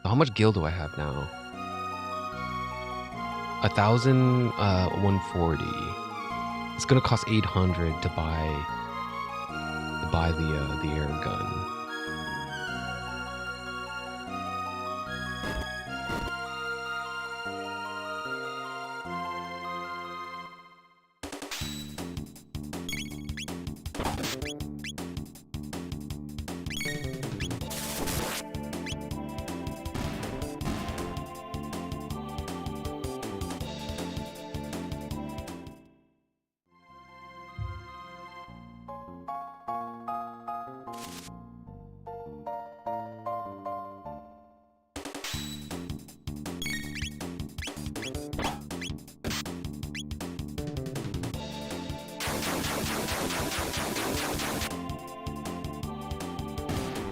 So how much gil do I have now? 1,140. It's gonna cost 800 to buy the air gun.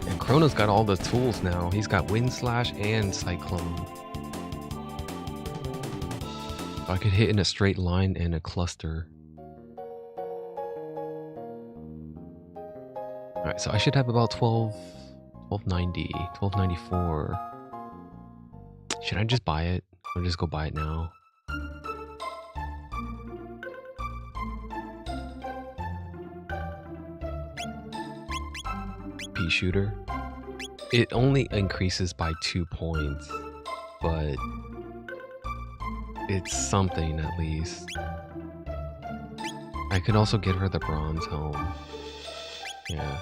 And Chrono's got all the tools now. He's got Wind Slash and Cyclone. So I could hit in a straight line and a cluster. Alright, so I should have about 1290, 1294. Should I just buy it? Or just go buy it now? Pea shooter. It only increases by 2 points, but it's something at least. I could also get her the bronze helm. Yeah.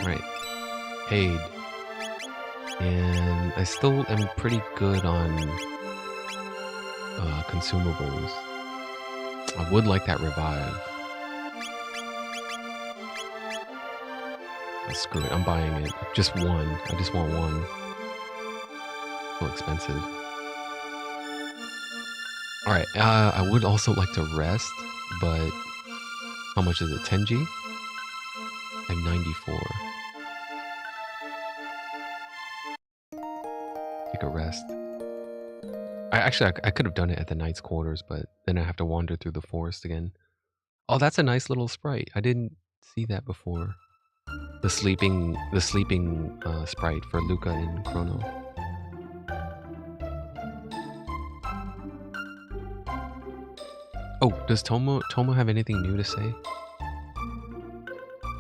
Right. Paid. And I still am pretty good on consumables. I would like that revive. Oh, screw it, I'm buying it. Just one. I just want one. So expensive. Alright, I would also like to rest, but how much is it? 10G? I have 94. Take a rest. I could have done it at the knight's quarters, but then I have to wander through the forest again. Oh, that's a nice little sprite. I didn't see that before. The sleeping sprite for Luca and Chrono. Oh, does Tomo have anything new to say?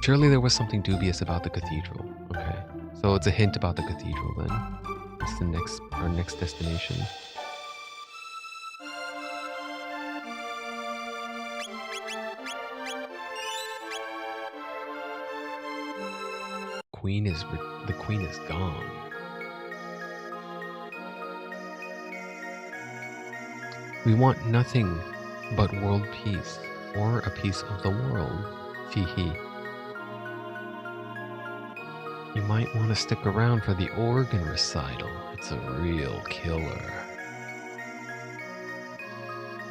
Surely there was something dubious about the cathedral. Okay, so it's a hint about the cathedral then. It's our next destination. The queen is gone. We want nothing but world peace, or a piece of the world. Hee hee. You might want to stick around for the organ recital. It's a real killer.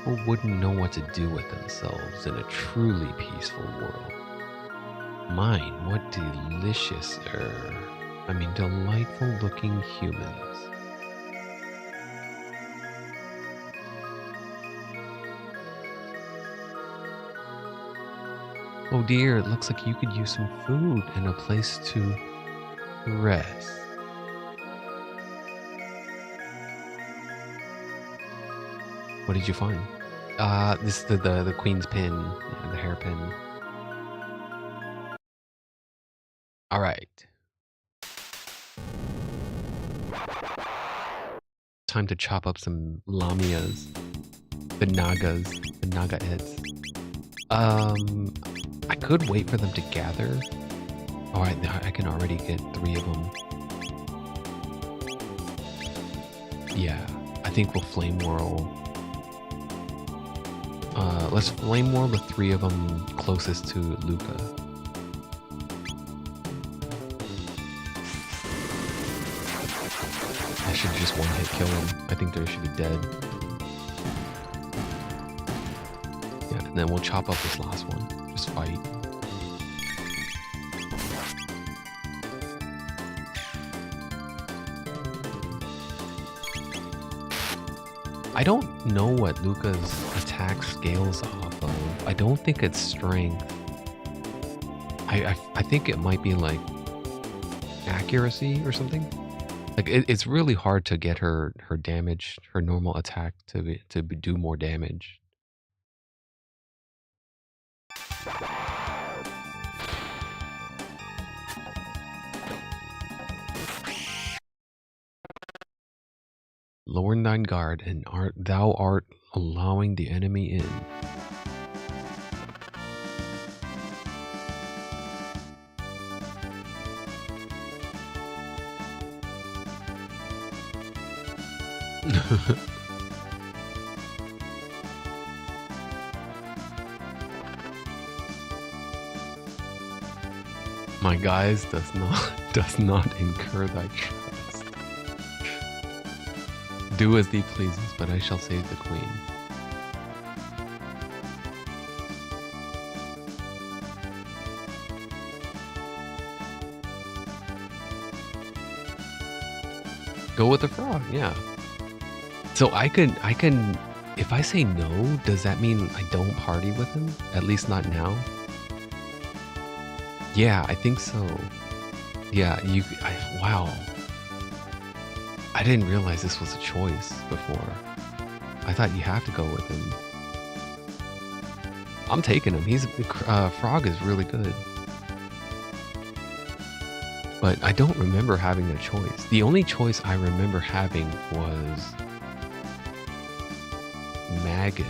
Who wouldn't know what to do with themselves in a truly peaceful world? Mine, what delicious, delightful looking humans. Oh dear, it looks like you could use some food and a place to rest. What did you find? This is the queen's pin, yeah, the hairpin. All right. Time to chop up some lamias, the nagas, the nagaettes. I could wait for them to gather. All right, I can already get 3 of them. Yeah, I think we'll flame whirl. Let's flame whirl the 3 of them closest to Luca. I should just one-hit kill him. I think they should be dead. Yeah, and then we'll chop up this last one. Just fight. I don't know what Luca's attack scales off of. I don't think it's strength. I think it might be like accuracy or something. Like it's really hard to get her damage, her normal attack to do more damage. Lower thine guard, and thou art allowing the enemy in. My guise does not incur thy trust. Do as thee pleases, but I shall save the queen. Go with the frog, yeah. So I can, if I say no, does that mean I don't party with him? At least not now? Yeah, I think so. Yeah, wow. I didn't realize this was a choice before. I thought you have to go with him. I'm taking him. Frog is really good. But I don't remember having a choice. The only choice I remember having was Magus.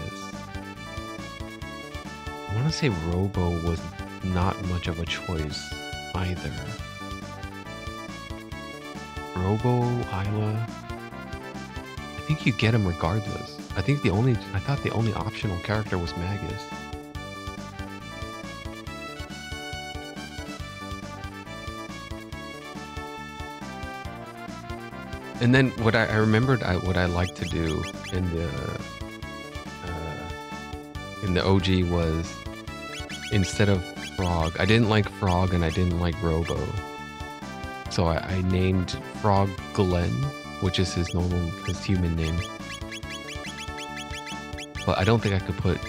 I want to say Robo was not much of a choice either. Robo, Isla. I think you get him regardless. I thought the only optional character was Magus. And then what I remembered, what I liked to do in the OG was, instead of Frog, I didn't like Frog and I didn't like Robo. So I named Frog Glenn, which is his human name. But I don't think I could put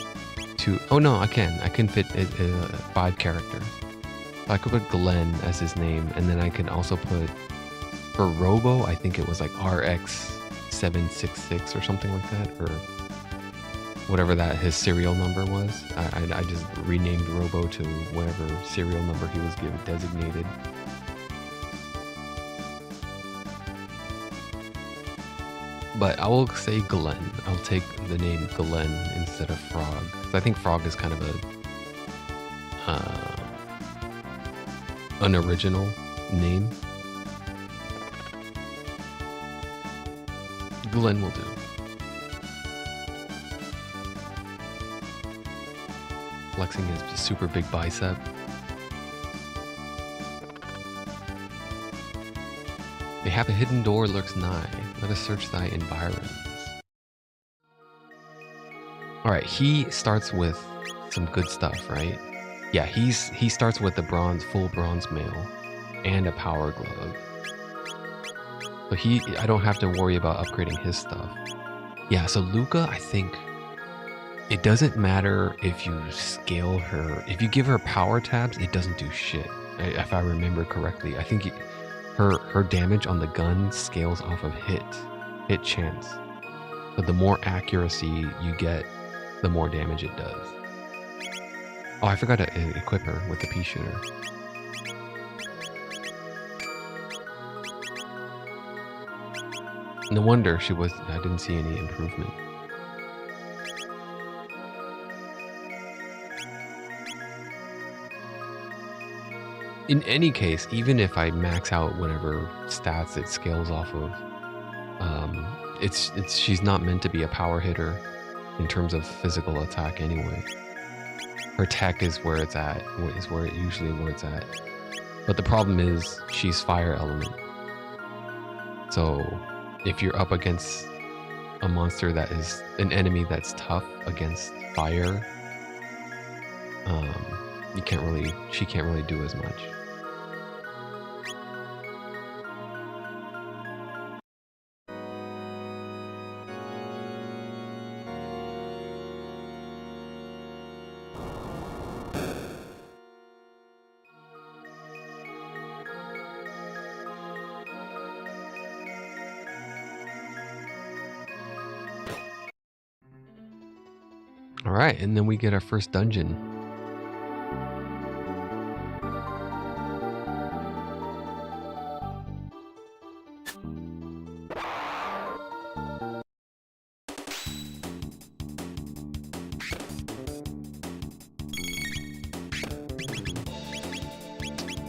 2. Oh no, I can fit 5 characters. I could put Glenn as his name, and then I can also put, for Robo, I think it was like RX766 or something like that, or whatever his serial number was. I just renamed Robo to whatever serial number he was designated. But I will say Glenn. I'll take the name Glenn instead of Frog. I think Frog is kind of an original name. Glenn will do. Flexing his super big bicep. Mayhap a hidden door lurks nigh. Let us search thy environs. Alright, he starts with some good stuff, right? Yeah, he starts with the full bronze mail and a power glove. So I don't have to worry about upgrading his stuff. Yeah, so Luca, I think it doesn't matter if you scale her. If you give her power tabs, it doesn't do shit. If I remember correctly, I think her damage on the gun scales off of hit chance. But the more accuracy you get, the more damage it does. Oh, I forgot to equip her with the pea shooter. No wonder I didn't see any improvement. In any case, even if I max out whatever stats it scales off of, she's not meant to be a power hitter in terms of physical attack anyway. Her tech is where it's at, usually where it's at. But the problem is she's fire element. So if you're up against a monster that is an enemy that's tough against fire, she can't really do as much. All right, and then we get our first dungeon.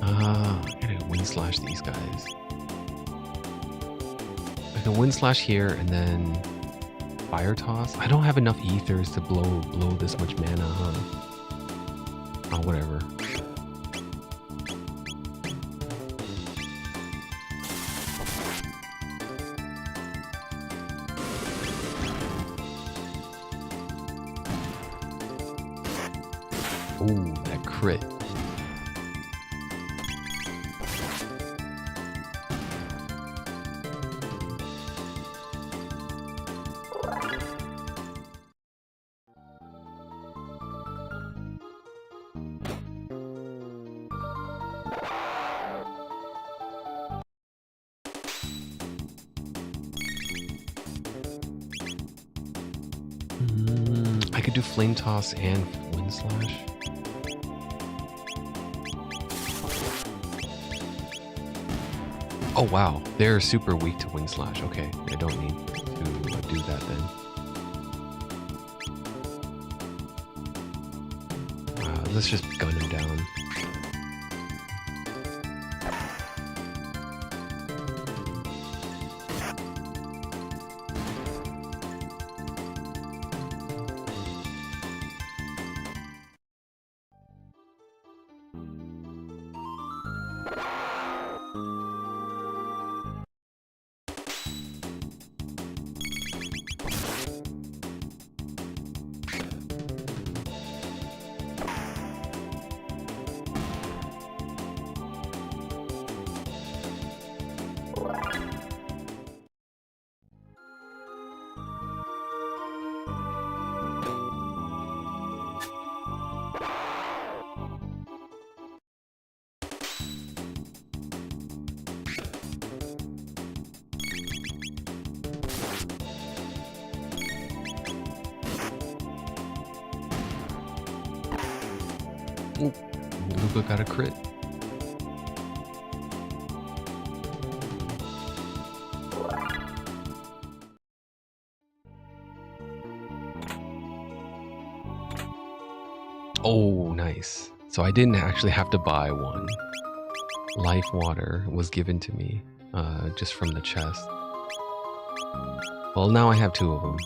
I gotta wind slash these guys. I can wind slash here and then fire toss. I don't have enough ethers to blow this much mana, huh? Oh, whatever. Ooh, that crit. I could do flame toss and wind slash. Oh wow, they're super weak to wind slash. Okay, I don't need to do that then. Let's just gun him down. Ooh, Luca got a crit. Oh, nice. So I didn't actually have to buy one. Life water was given to me just from the chest. Well, now I have 2 of them.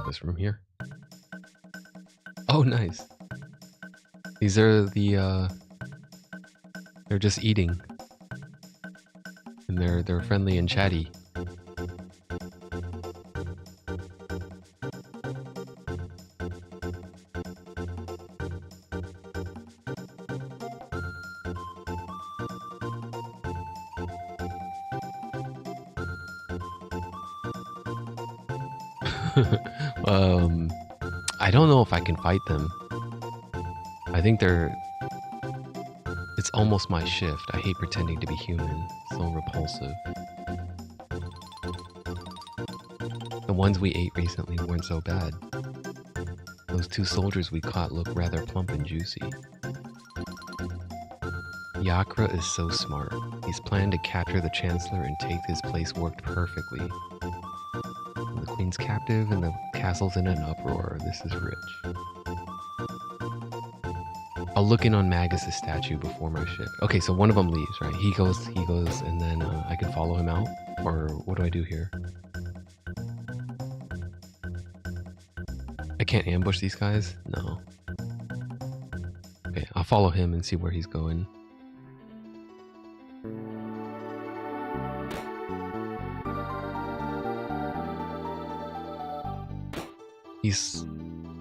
this room here. Oh, nice. These are the, they're just eating. And they're friendly and chatty. I don't know if I can fight them. I think it's almost my shift. I hate pretending to be human. So repulsive. The ones we ate recently weren't so bad. Those 2 soldiers we caught look rather plump and juicy. Yakra is so smart. His plan to capture the Chancellor and take his place worked perfectly. The Queen's captive and the castle's in an uproar. This is rich. I'll look in on Magus' statue before my shift. Okay, so one of them leaves, right? He goes, and then I can follow him out? Or what do I do here? I can't ambush these guys? No. Okay, I'll follow him and see where he's going. He's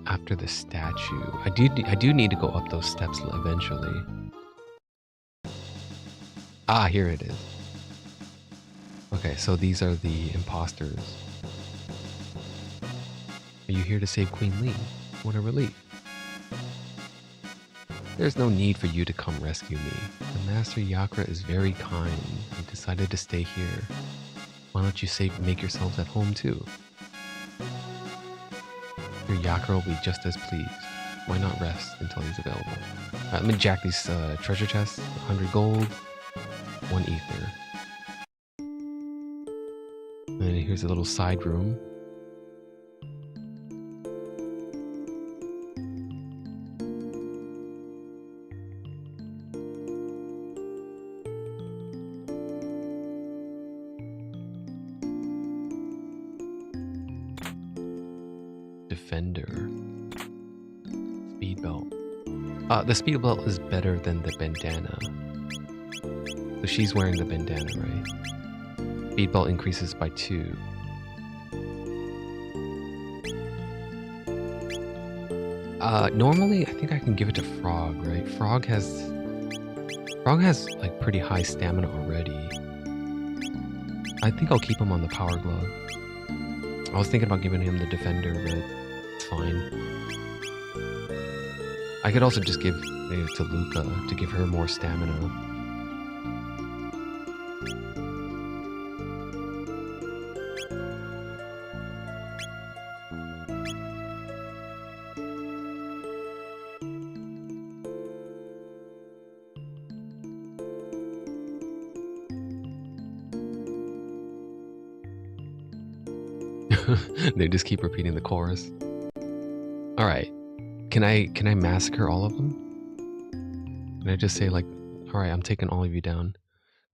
after the statue. I do need to go up those steps eventually. Ah, here it is. Okay, so these are the imposters. Are you here to save Queen Lee? What a relief. There's no need for you to come rescue me. The Master Yakra is very kind. He decided to stay here. Why don't you make yourselves at home too? Your Yakra will be just as pleased. Why not rest until he's available? Let me jack these treasure chests. 100 gold, 1 ether. And here's a little side room. Defender. Speed belt. The speed belt is better than the bandana. So she's wearing the bandana, right? Speed belt increases by 2. Normally I think I can give it to Frog, right? Frog has like pretty high stamina already. I think I'll keep him on the power glove. I was thinking about giving him the defender, but it's fine. I could also just give it to Luca to give her more stamina. They just keep repeating the chorus. All right, can I massacre all of them? Can I just say like, all right, I'm taking all of you down.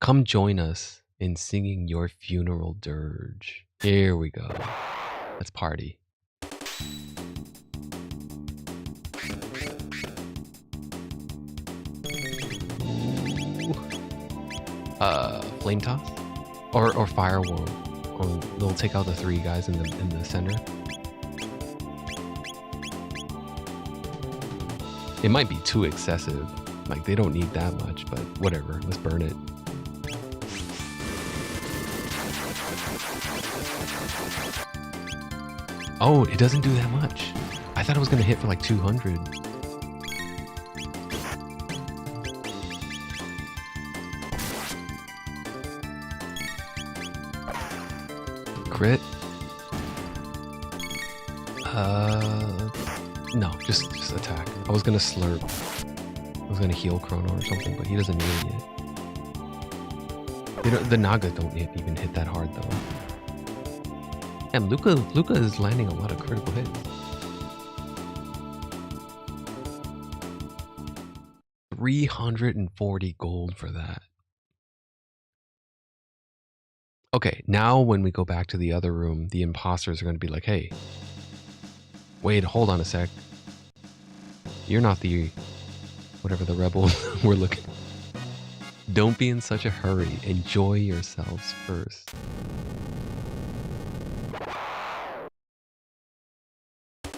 Come join us in singing your funeral dirge. Here we go. Let's party. Flame toss or firewall. They'll take out the 3 guys in the center. It might be too excessive. Like they don't need that much, but whatever. Let's burn it. Oh, it doesn't do that much. I thought it was gonna hit for like 200. Crit? No, just attack. I was gonna slurp. I was gonna heal Chrono or something, but he doesn't need it yet. The Naga don't even hit that hard though. And Luca is landing a lot of critical hits. 340 gold for that. Okay, now when we go back to the other room, the imposters are going to be like, hey, Wait, hold on a sec. You're not the... whatever the rebel we're looking... Don't be in such a hurry. Enjoy yourselves first.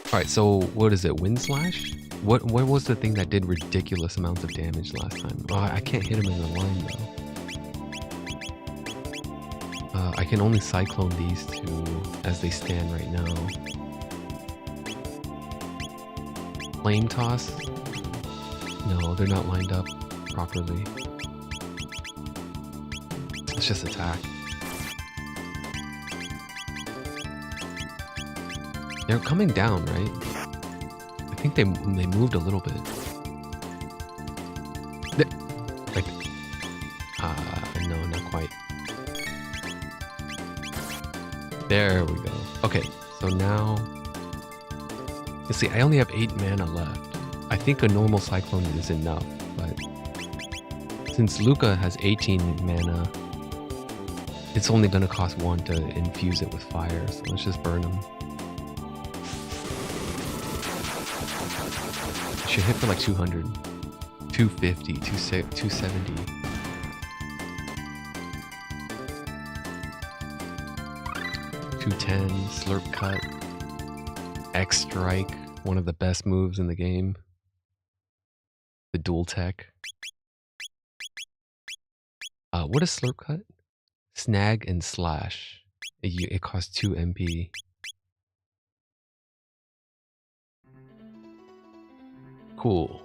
Alright, so what is it? Wind Slash? What was the thing that did ridiculous amounts of damage last time? Oh, I can't hit him in the line though. I can only Cyclone these two as they stand right now. Flame Toss? No, they're not lined up properly. Let's just attack. They're coming down, right? I think they moved a little bit. Like, no, not quite. There we go. Okay, so now... You see, I only have 8 mana left. I think a normal Cyclone is enough, but... Since Luca has 18 mana, it's only gonna cost 1 to infuse it with fire, so let's just burn him. Should hit for like 200, 250, 270. $210, Slurp Cut, X Strike, one of the best moves in the game. The dual tech. What is Slurp Cut? Snag and Slash. It costs 2 MP. Cool.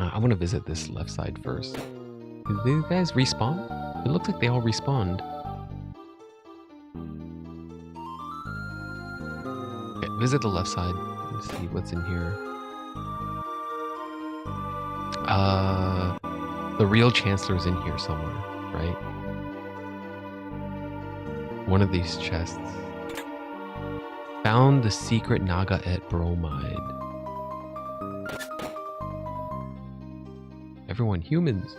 I want to visit this left side first. Did these guys respawn? It looks like they all respawned. Okay, visit the left side. Let's see what's in here. The real Chancellor's in here somewhere, right? One of these chests. Found the secret Naga et bromide. Everyone, humans.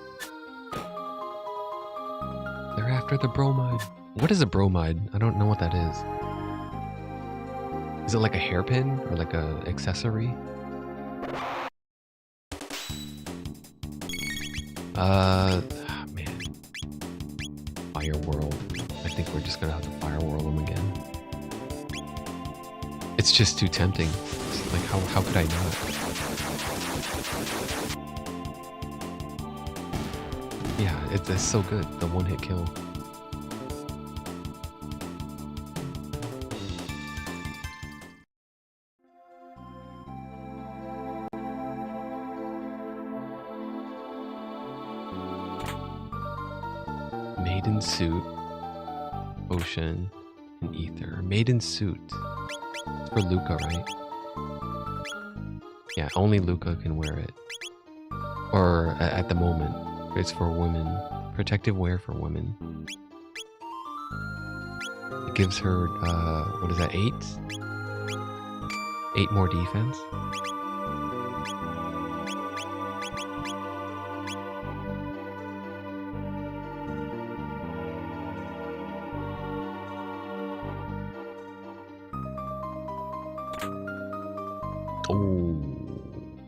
They're after the bromide. What is a bromide? I don't know what that is. Is it like a hairpin or like a accessory? Man. Fire World. I think we're just gonna have to Fire World them again. It's just too tempting. It's like, how could I not? Yeah, it's so good. The one-hit kill. Maiden Suit, Ocean, and Ether. Maiden Suit. It's for Luca, right? Yeah, only Luca can wear it. Or at the moment, it's for women. Protective wear for women. It gives her, what is that, 8? 8 more defense?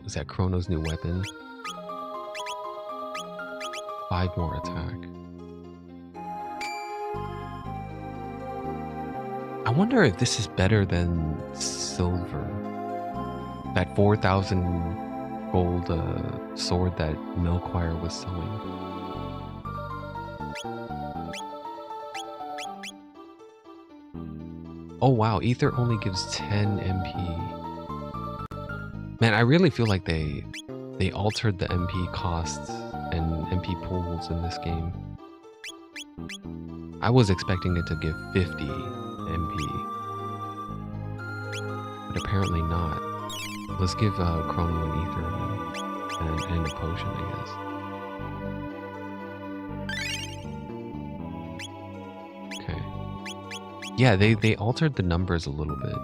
Is that Chrono's new weapon? 5 more attack. I wonder if this is better than silver. That 4,000 gold sword that Melchior was selling. Oh wow, Ether only gives 10 MP. Man, I really feel like they altered the MP costs and MP pools in this game. I was expecting it to give 50 MP, but apparently not. Let's give Chrono an Ether and a potion, I guess. Okay. Yeah, they altered the numbers a little bit.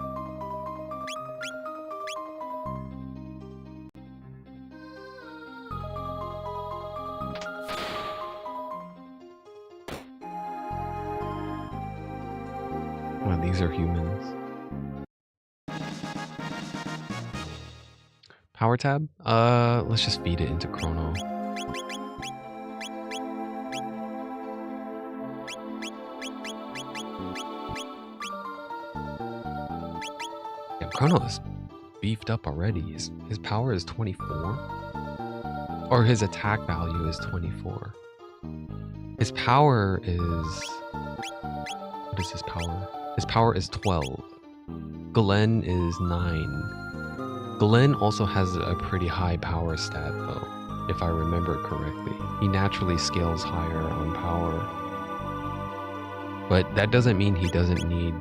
these are humans. Power tab? Let's just feed it into Chrono. Yeah, Chrono is beefed up already. His power is 24. Or his attack value is 24. His power is... What is his power? His power is 12. Glenn is 9. Glenn also has a pretty high power stat, though, if I remember correctly. He naturally scales higher on power. But that doesn't mean he doesn't need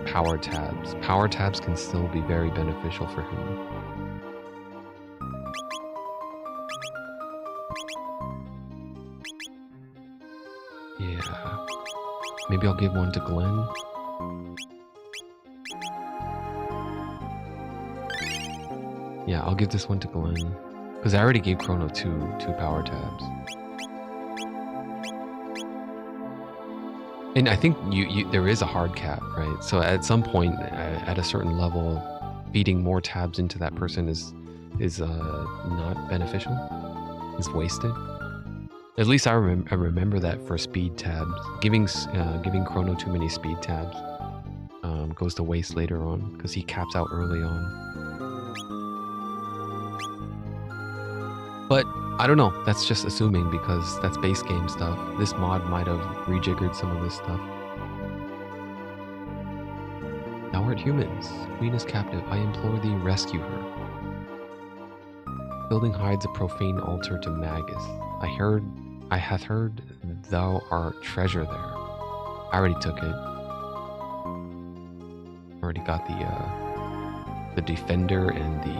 power tabs. Power tabs can still be very beneficial for him. Yeah. Maybe I'll give one to Glenn. Yeah, I'll give this one to Glenn. Because I already gave Chrono two power tabs. And I think there is a hard cap, right? So at some point, at a certain level, feeding more tabs into that person is not beneficial. Is wasted. At least I remember that for speed tabs. Giving Chrono too many speed tabs goes to waste later on because he caps out early on. But I don't know, that's just assuming because that's base game stuff. This mod might have rejiggered some of this stuff. Thou art humans. Queen is captive. I implore thee, rescue her. Building hides a profane altar to Magus. I hath heard thou art treasure there. I already took it. Already got the defender and the...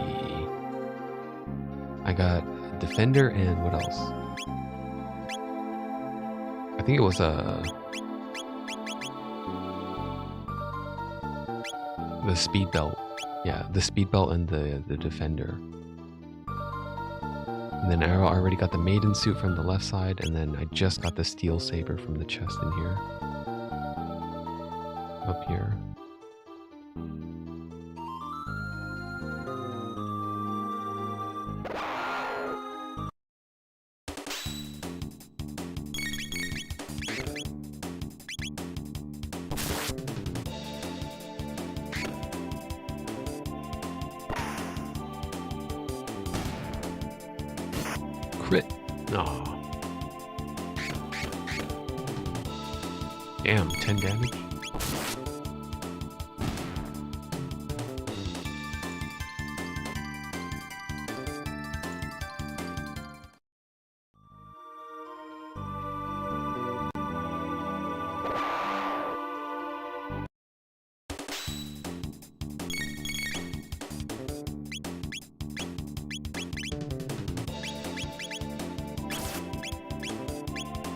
I got defender and what else? I think it was the speed belt. Yeah, the speed belt and the defender. And then I already got the maiden suit from the left side, and then I just got the steel saber from the chest in here. Up here. Crit. Aw. Damn, 10 damage?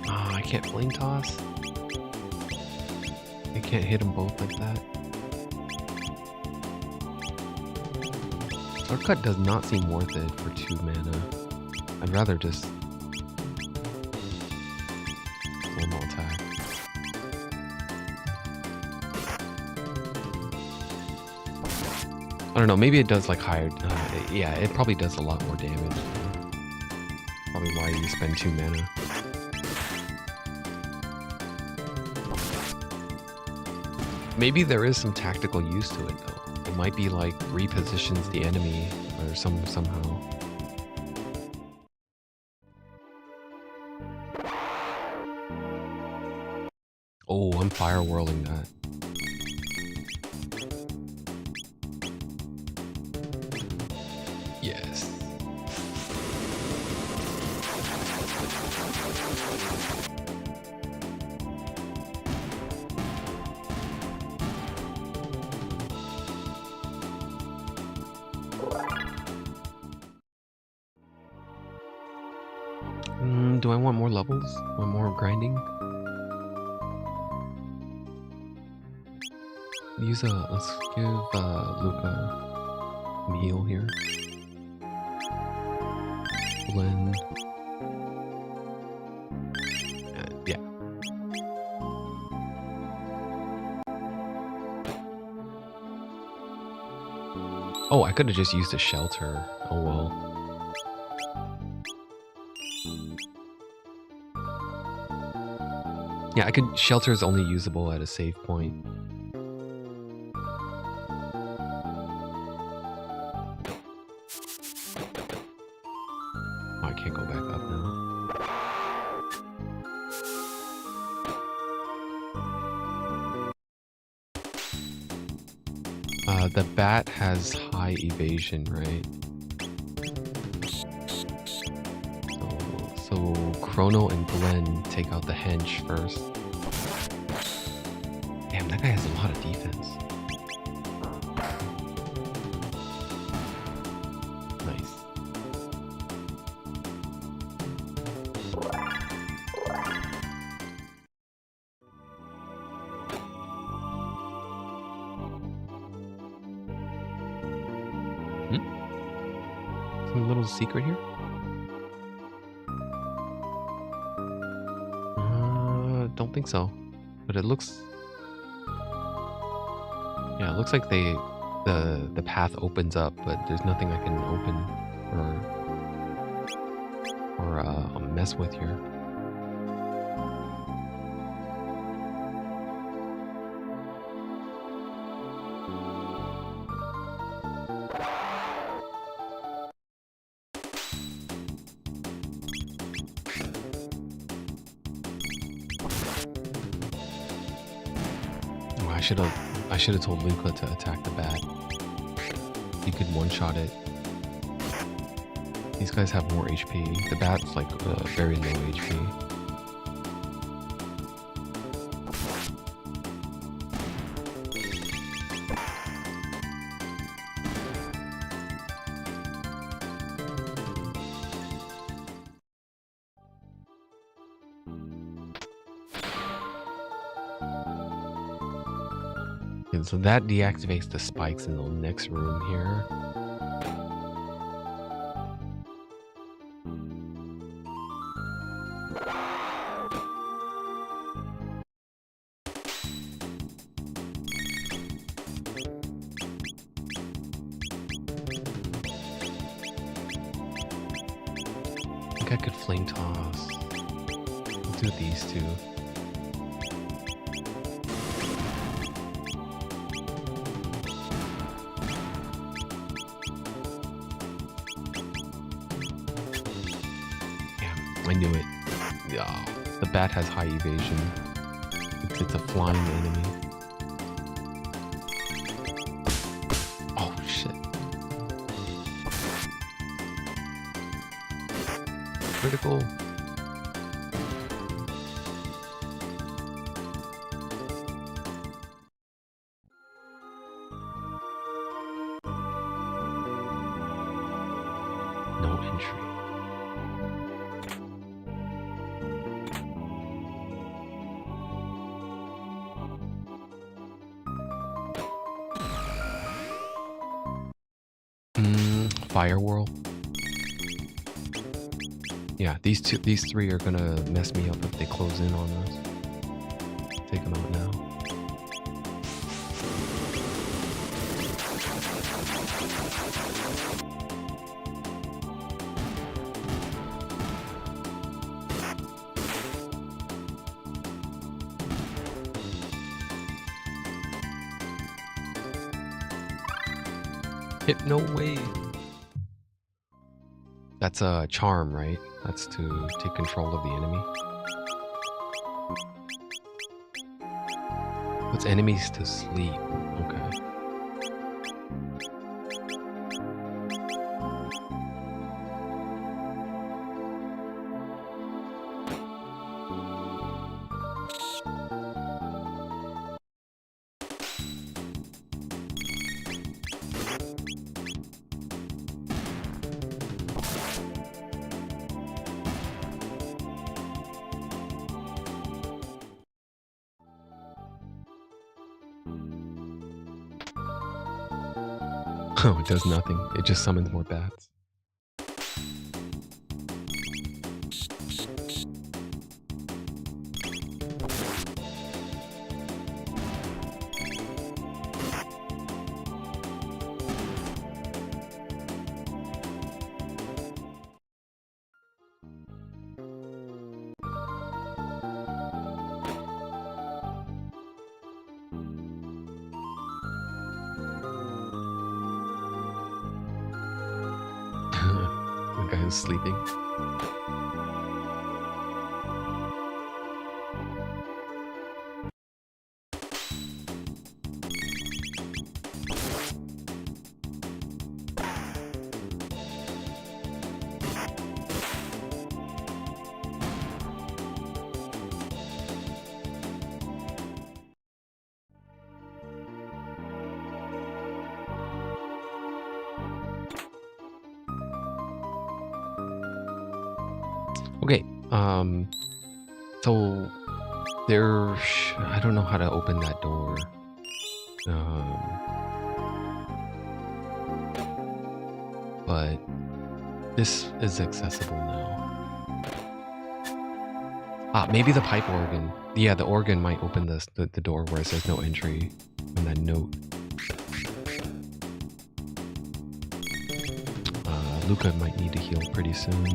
I can't flame toss. I can't hit them both like that. Shortcut does not seem worth it for 2 mana. I'd rather just normal attack. I don't know, maybe it does like higher... yeah, it probably does a lot more damage. Probably why you spend 2 mana. Maybe there is some tactical use to it though. It might be like repositions the enemy or somehow. Oh, I'm fire whirling that. Yes. Do I want more levels? Want more grinding? Let's give Luca some heal here. Blend. Yeah. Oh, I could have just used a shelter. Oh well. Yeah, shelter is only usable at a save point. Oh, I can't go back up now. The bat has high evasion, right? So Chrono and Glenn take out the hench first. Damn, that guy has a lot of defense. Nice. Some little secret here? Don't think so. But it looks... Yeah, it looks like the path opens up, but there's nothing I can open or mess with here. Oh, I should have told Luca to attack the bat. He could one-shot it. These guys have more HP. The bat's like very low HP. And so that deactivates the spikes in the next room here. I think I could flame toss. Let's do these two. I knew it. Yeah, the bat has high evasion. It's a flying enemy. Oh shit. Critical. No entry. Firewhirl. Yeah, these three are gonna mess me up if they close in on us. Take them out now. Hypno wave. That's a charm, right? That's to take control of the enemy. Puts enemies to sleep. Okay. Oh, it does nothing. It just summons more bats. is sleeping. Okay, so I don't know how to open that door. But this is accessible now. Ah, maybe the pipe organ. Yeah, the organ might open the door where it says no entry on that note. Luca might need to heal pretty soon.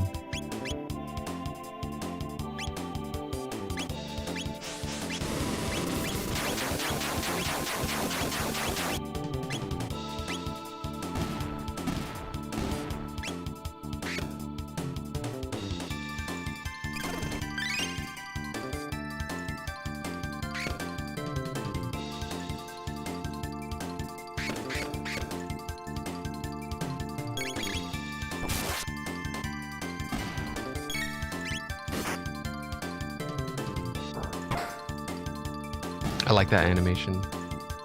I like that animation.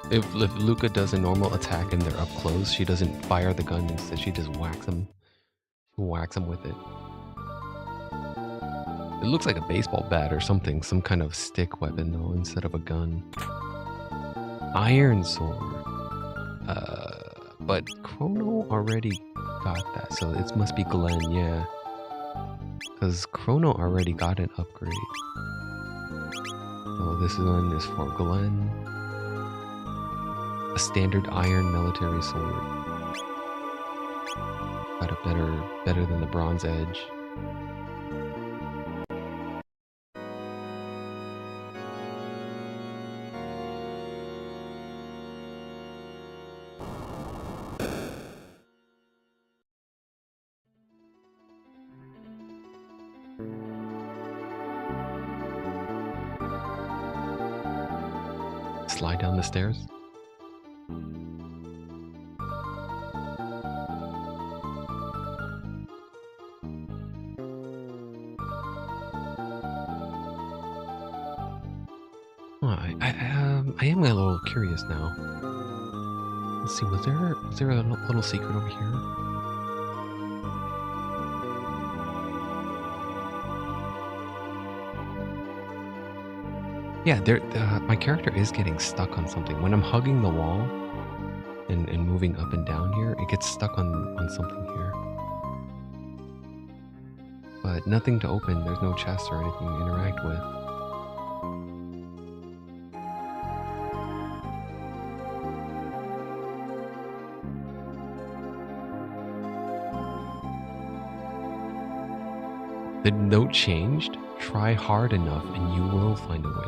If Luca does a normal attack and they're up close, she doesn't fire the gun. Instead, she just whacks them. Whacks them with it. It looks like a baseball bat or something. Some kind of stick weapon, though, instead of a gun. Iron sword. But Chrono already got that, so it must be Glenn, yeah. Because Chrono already got an upgrade. So this one is for Glenn. A standard iron military sword. Got a better than the bronze edge. Slide down the stairs. I am a little curious now. Let's see, was there a little secret over here? Yeah, my character is getting stuck on something. When I'm hugging the wall and moving up and down here, it gets stuck on something here. But nothing to open. There's no chest or anything to interact with. The note changed. Try hard enough and you will find a way in.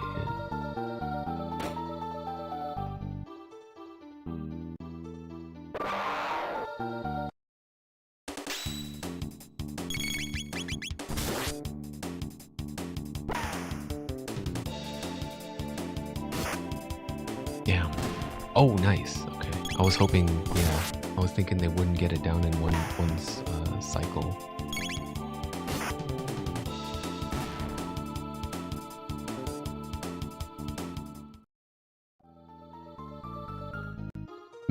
Damn. Oh, nice. Okay. I was hoping, yeah. I was thinking they wouldn't get it down in one cycle.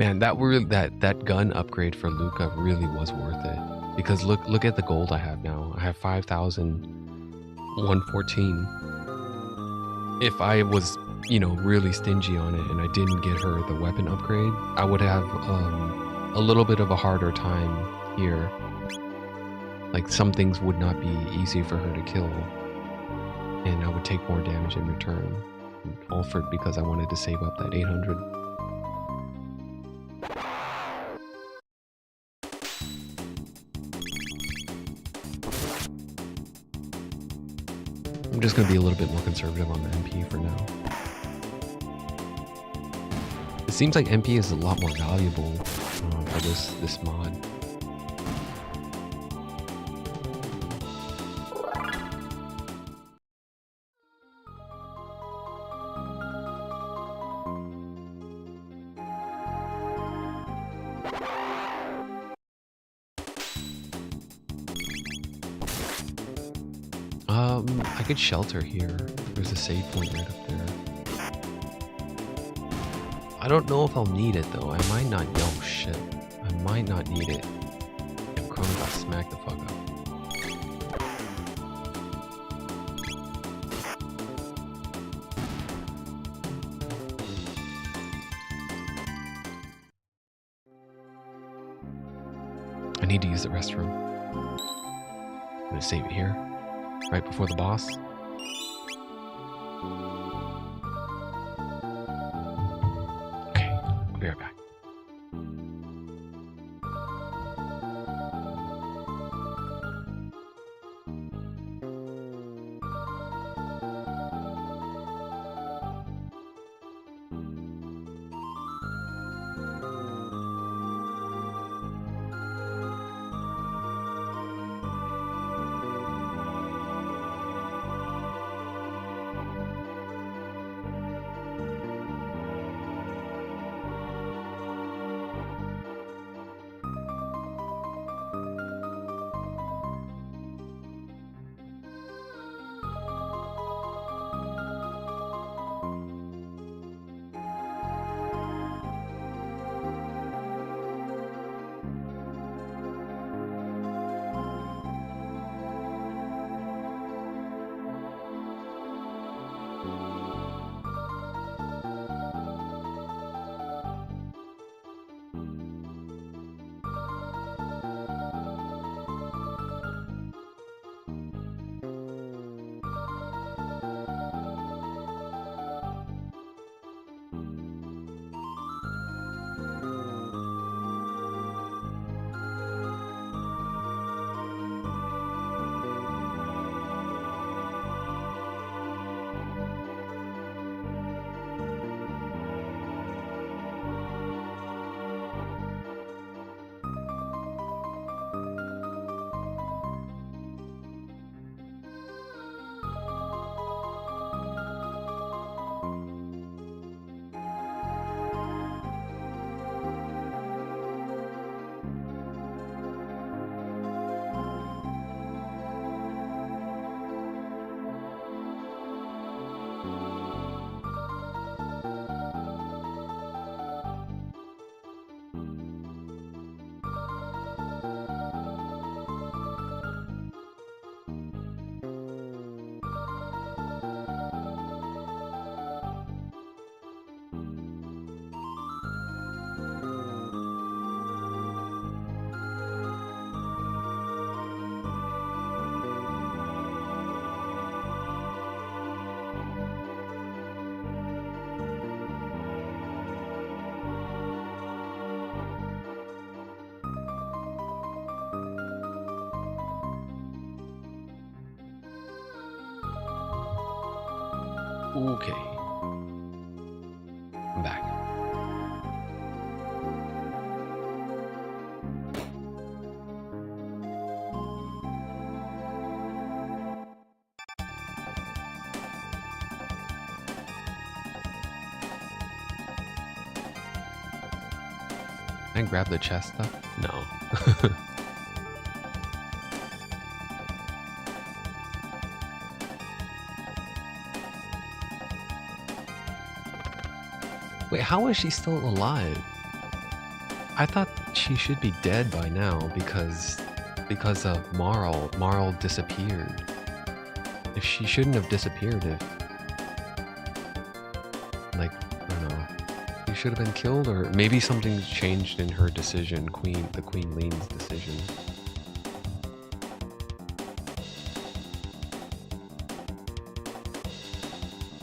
Man, that gun upgrade for Luca really was worth it. Because look at the gold I have now. I have 5,114. If I was, really stingy on it and I didn't get her the weapon upgrade, I would have a little bit of a harder time here. Like some things would not be easy for her to kill. And I would take more damage in return. All for because I wanted to save up that 800. I'm just going to be a little bit more conservative on the MP for now. It seems like MP is a lot more valuable for this mod. I could shelter here. There's a save point right up there. I don't know if I'll need it though. I might not. Oh shit. I might not need it. If Chrono got smacked the fuck up. I need to use the restroom. I'm gonna save it here. Right before the boss. Okay, I'll be right back. Okay. I'm back. Can I grab the chest stuff? No. Wait, how is she still alive? I thought she should be dead by now because of Marl. Marl disappeared. If she shouldn't have disappeared if like, I don't know. She should have been killed, or maybe something's changed in her decision, the Queen Lean's decision.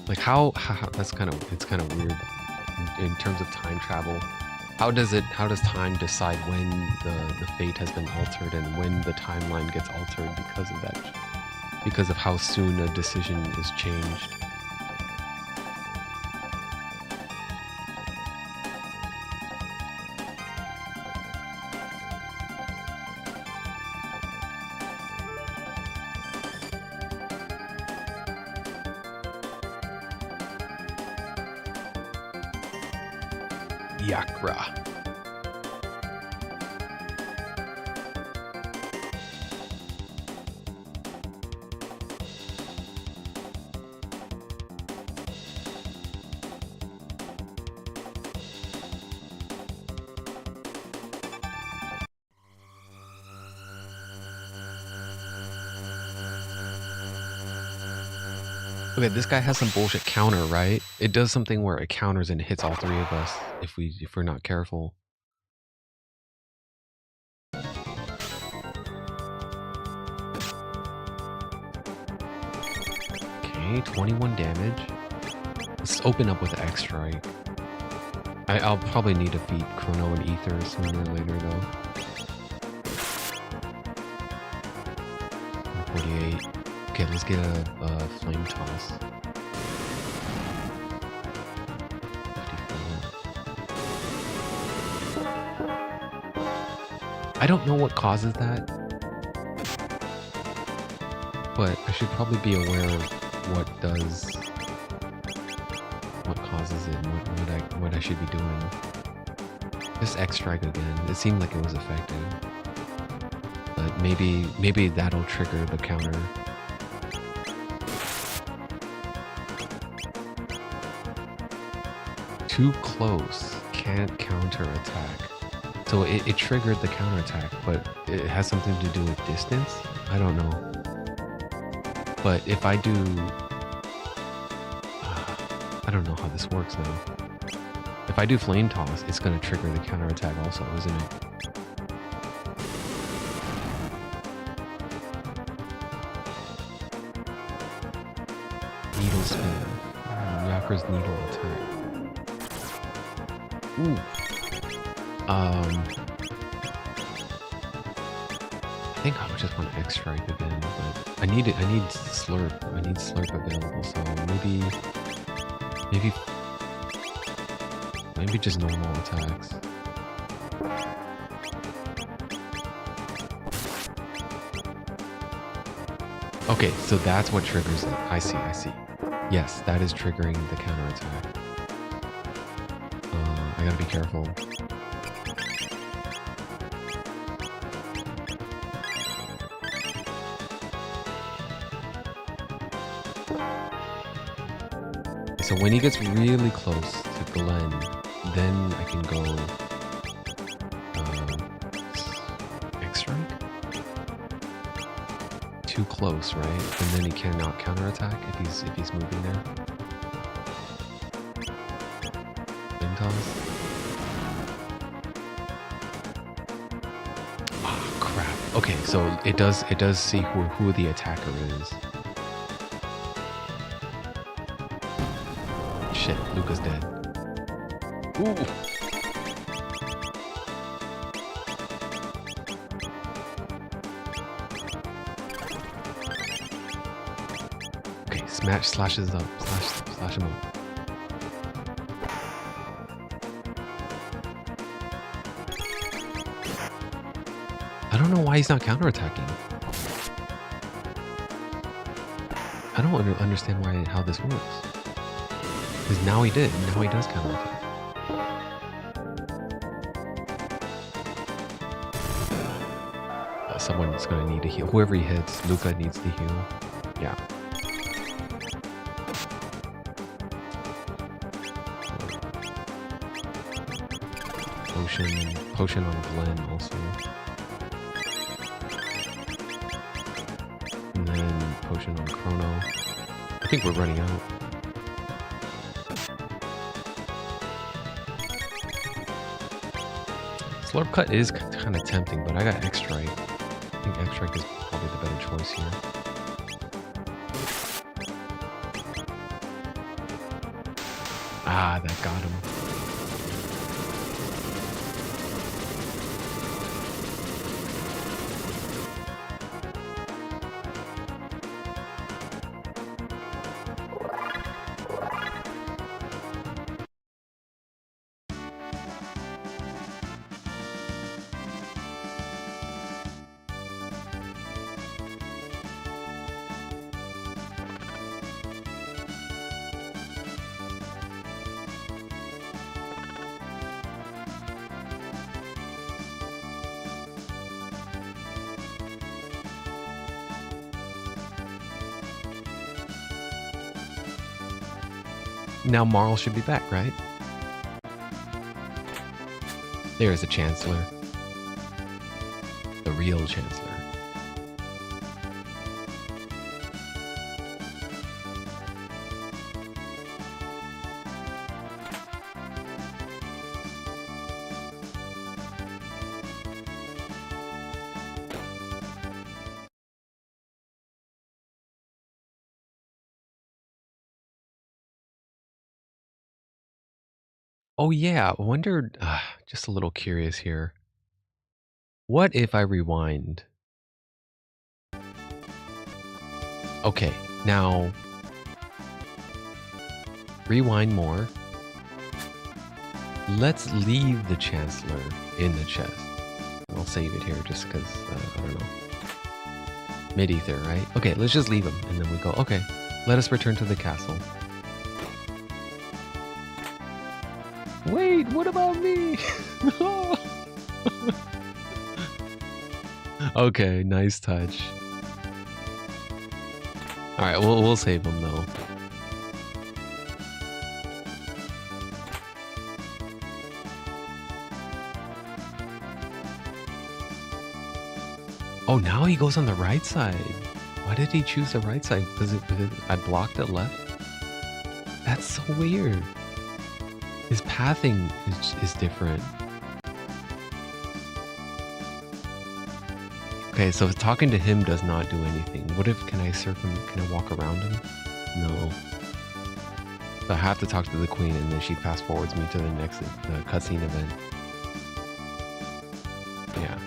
Like how that's it's kind of weird. In terms of time travel, how does time decide when the fate has been altered and when the timeline gets altered because of that, because of how soon a decision is changed? Yakra. Okay, this guy has some bullshit counter, right? It does something where it counters and hits all three of us if we're not careful. Okay, 21 damage. Let's open up with the X-Strike. I'll probably need to feed Chrono and Ether sooner or later, though. 148. Okay, let's get a Flame Toss. 54. I don't know what causes that, but I should probably be aware of what causes it and what I should be doing. Just X-Strike again. It seemed like it was effective. But maybe that'll trigger the counter. Too close. Can't counter attack. So it triggered the counter attack, but it has something to do with distance? I don't know. But if I do... I don't know how this works now. If I do Flame Toss, it's going to trigger the counter attack also, isn't it? Needle Spin. Yakra's Needle Attack. Ooh. I think I would just want X-Strike again, but I need Slurp. I need Slurp available, so maybe just normal attacks. Okay, so that's what triggers it. I see. Yes, that is triggering the counterattack. I gotta be careful. So when he gets really close to Glenn, then I can go X-Strike? Too close, right? And then he cannot counterattack if he's moving there. Toss. Ah, crap. Okay, so it does see who the attacker is. Shit, Luca's dead. Ooh. Okay, slashes up. Slash him up. I don't know why he's not counterattacking. I don't understand how this works. Because now he did. Now he does counterattack. Someone's going to need to heal. Whoever he hits, Luca needs to heal. Yeah. Potion on Glenn also. And then potion on Chrono. I think we're running out. Slurp Cut is kind of tempting, but I got X-Strike. I think X-Strike is probably the better choice here. Ah, that got him. Now Marl should be back, right? There's the Chancellor. The real Chancellor. Oh yeah, I wondered, just a little curious here. What if I rewind? Okay, now rewind more. Let's leave the Chancellor in the chest. I'll save it here just because, I don't know. Mid-ether, right? Okay, let's just leave him. And then we go, okay, let us return to the castle. Wait, what about me? Okay, nice touch. Alright, we'll save him though. Oh, now he goes on the right side. Why did he choose the right side? Because I blocked it left? That's so weird. His pathing is different. Okay, so talking to him does not do anything. What if, can I walk around him? No. So I have to talk to the queen and then she fast forwards me to the next cutscene event. Yeah.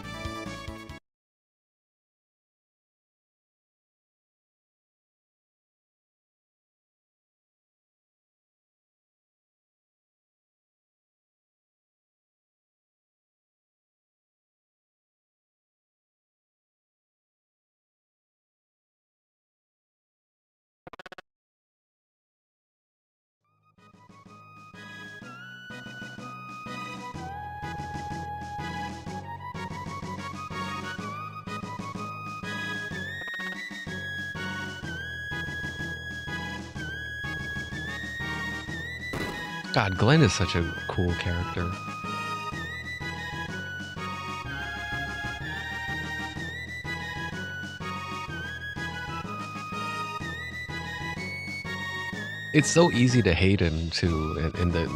God, Glenn is such a cool character. It's so easy to hate him too, in the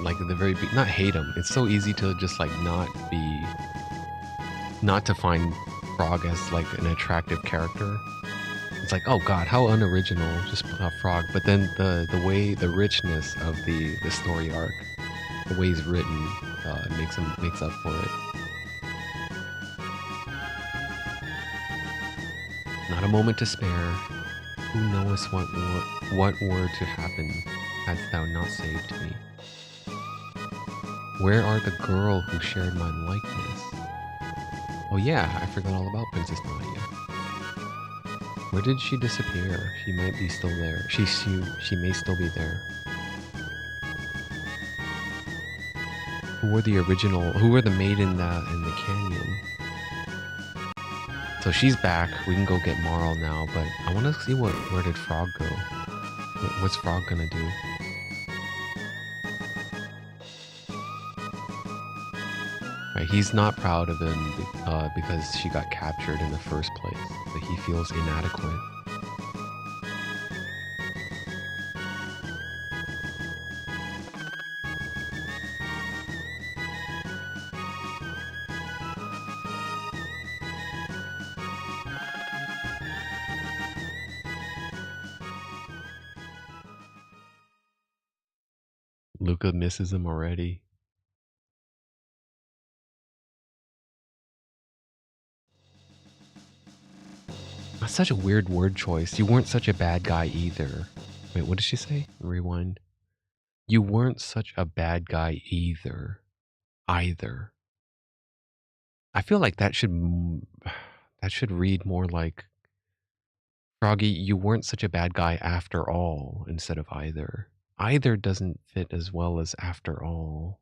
not hate him. It's so easy to just like not to find Frog as like an attractive character. It's like, oh god, how unoriginal, just Frog. But then the richness of the story arc, the way he's written, makes up for it. Not a moment to spare. Who knowest what were to happen hadst thou not saved me? Where are the girl who shared my likeness? Oh yeah, I forgot all about Princess Nadia. Where did she disappear? She might be still there. She may still be there. Who were the maid in the canyon? So she's back. We can go get Marl now, but I want to see where did Frog go? What's Frog gonna do? Right, he's not proud of him because she got captured in the first place. But he feels inadequate. Luca misses him already. That's such a weird word choice. You weren't such a bad guy either. Wait, what did she say? Rewind. You weren't such a bad guy either. Either. I feel like that should read more like, Froggy, you weren't such a bad guy after all, instead of either. Either doesn't fit as well as after all.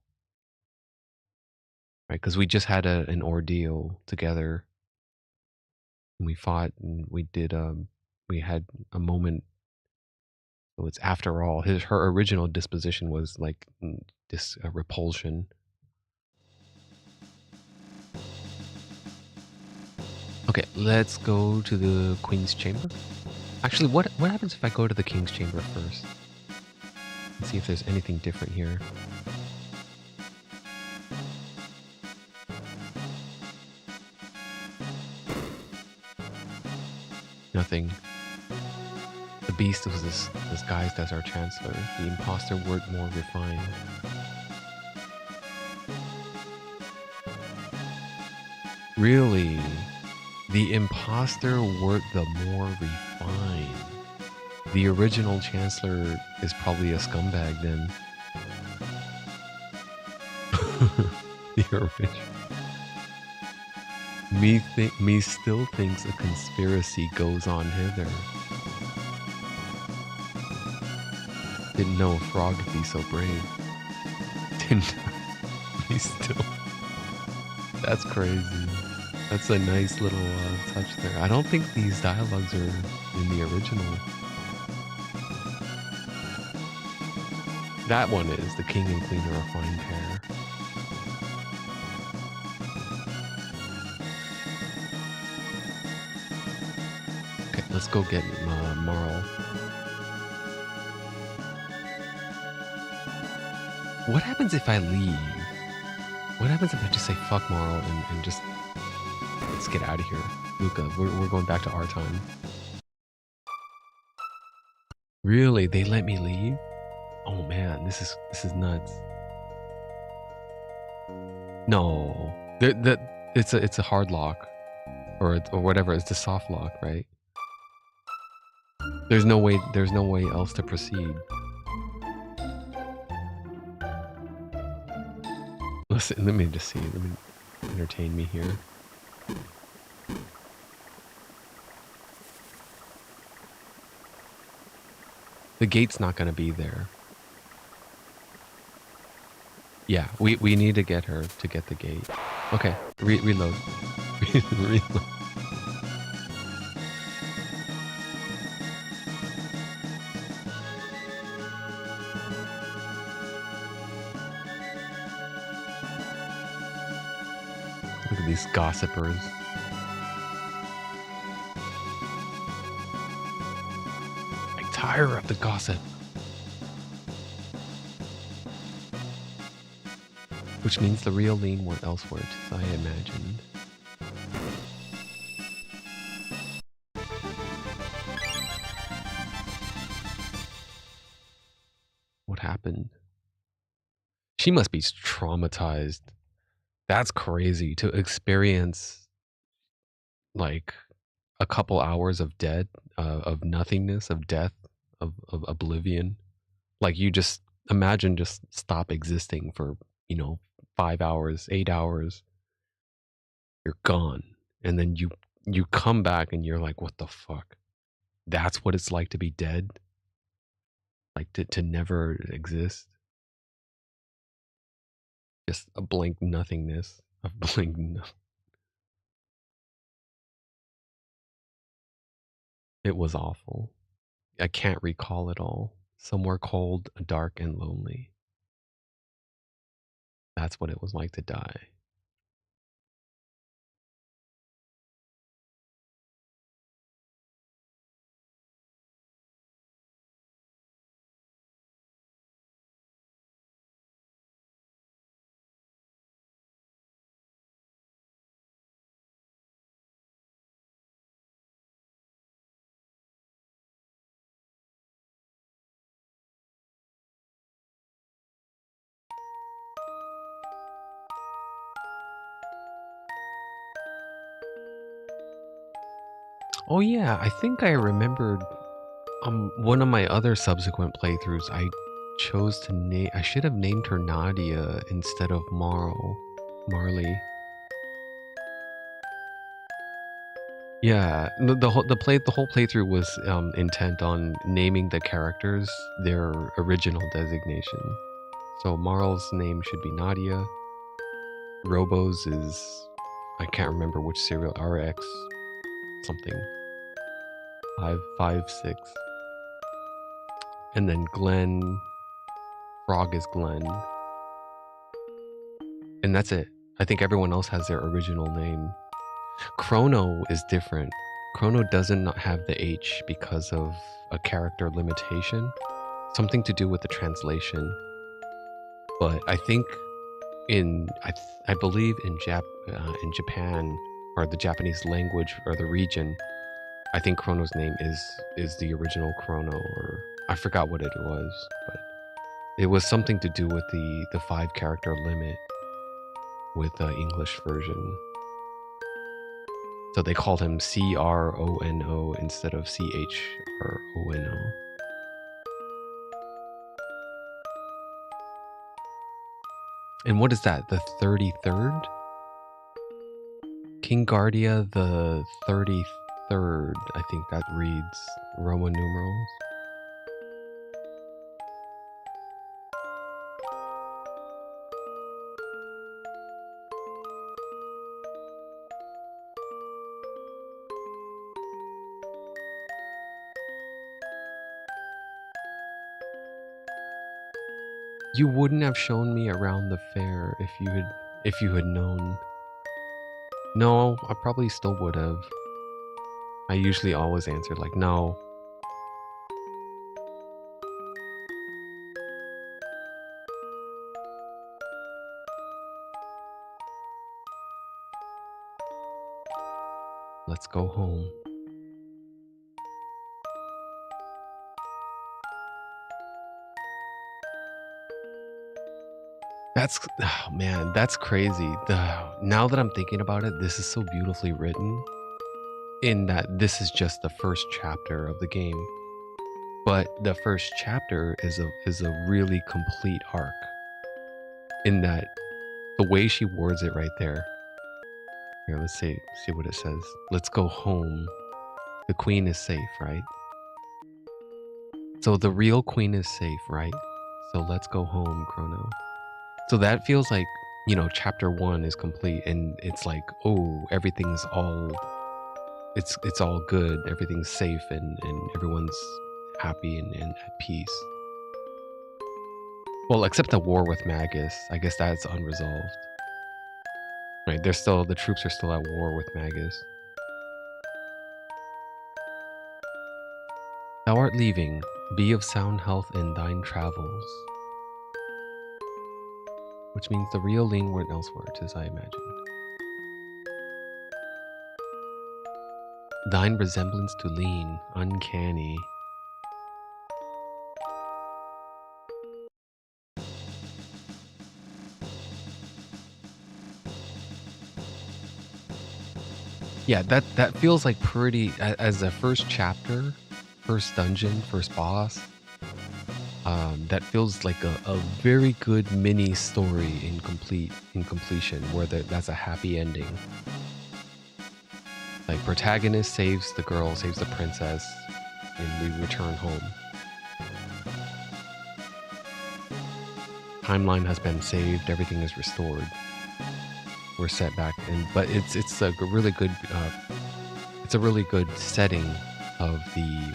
Right? Because we just had an ordeal together. And we fought and we had a moment. So it's after all. Her original disposition was like this repulsion. Okay, let's go to the Queen's Chamber. Actually, what happens if I go to the King's Chamber first? Let's see if there's anything different here. Nothing. The beast was disguised as our chancellor. The imposter were more refined. Really? The imposter were the more refined. The original Chancellor is probably a scumbag then. The original. Me still thinks a conspiracy goes on hither. Didn't know a frog could be so brave. Didn't me still. That's crazy. That's a nice little touch there. I don't think these dialogues are in the original. That one is. The king and queen are a fine pair. Okay, let's go get Marl. What happens if I leave? What happens if I just say fuck Marl and just... Let's get out of here. Luca, we're going back to our time. Really? They let me leave? Oh man, this is nuts. No. It's a hard lock. Or whatever, it's a soft lock, right? There's no way else to proceed. Listen, let me just see. Let me entertain me here. The gate's not gonna be there. Yeah, we need to get her to get the gate. Okay, reload. Reload. Look at these gossipers. I tire of the gossip. Which means the real Lean went elsewhere, as I imagined. What happened? She must be traumatized. That's crazy to experience like a couple hours of of nothingness, of death, of oblivion. Like you just imagine just stop existing for, 5 hours, 8 hours. You're gone. And then you come back and you're like, what the fuck? That's what it's like to be dead? Like to never exist? Just a blank nothingness. A blank It was awful. I can't recall it all. Somewhere cold, dark, and lonely. That's what it was like to die. Oh yeah, I think I remembered one of my other subsequent playthroughs, I chose to name... I should have named her Nadia instead of Marley. Yeah, the whole playthrough was intent on naming the characters their original designation. So Marl's name should be Nadia. Robo's is... I can't remember which serial, RX something. 556. And then Glenn, Frog is Glenn. And that's it. I think everyone else has their original name. Chrono is different. Chrono doesn't have the H because of a character limitation. Something to do with the translation. But I think I believe in Japan, or the Japanese language, or the region, I think Chrono's name is the original Chrono, or I forgot what it was, but it was something to do with the 5-character limit with the English version. So they called him Chrono instead of Chrono. And what is that? The 33rd? King Guardia the 33rd. I think that reads Roman numerals. You wouldn't have shown me around the fair if you had known. No, I probably still would have. I usually always answer like no. Let's go home. Oh man, that's crazy. Now that I'm thinking about it, this is so beautifully written in that this is just the first chapter of the game. But the first chapter is a really complete arc in that the way she words it right there. Here, let's see what it says. Let's go home. The queen is safe, right? So the real queen is safe, right? So let's go home, Chrono. So that feels like, you know, chapter 1 is complete and it's like, oh, everything's all it's all good, everything's safe and everyone's happy and at peace. Well, except the war with Magus. I guess that's unresolved. Right, the troops are still at war with Magus. Thou art leaving, be of sound health in thine travels. Which means the real Ling went elsewhere, as I imagined. Thine resemblance to Lean, uncanny. Yeah, that feels like pretty, as a first chapter, first dungeon, first boss. That feels like a very good mini story in completion, where that's a happy ending. Like protagonist saves the girl, saves the princess, and we return home. Timeline has been saved, everything is restored. We're set back, but it's a really good setting of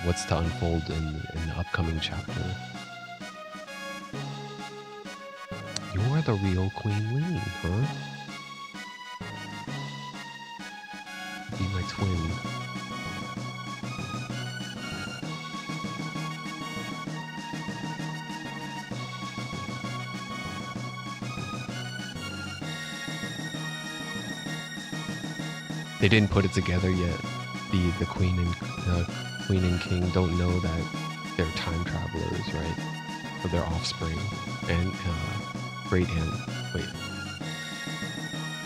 what's to unfold in the upcoming chapter. You're the real Queen Ling, huh? Be my twin. They didn't put it together yet. The queen and king don't know that they're time travelers, right? Or their offspring and great aunt. Wait,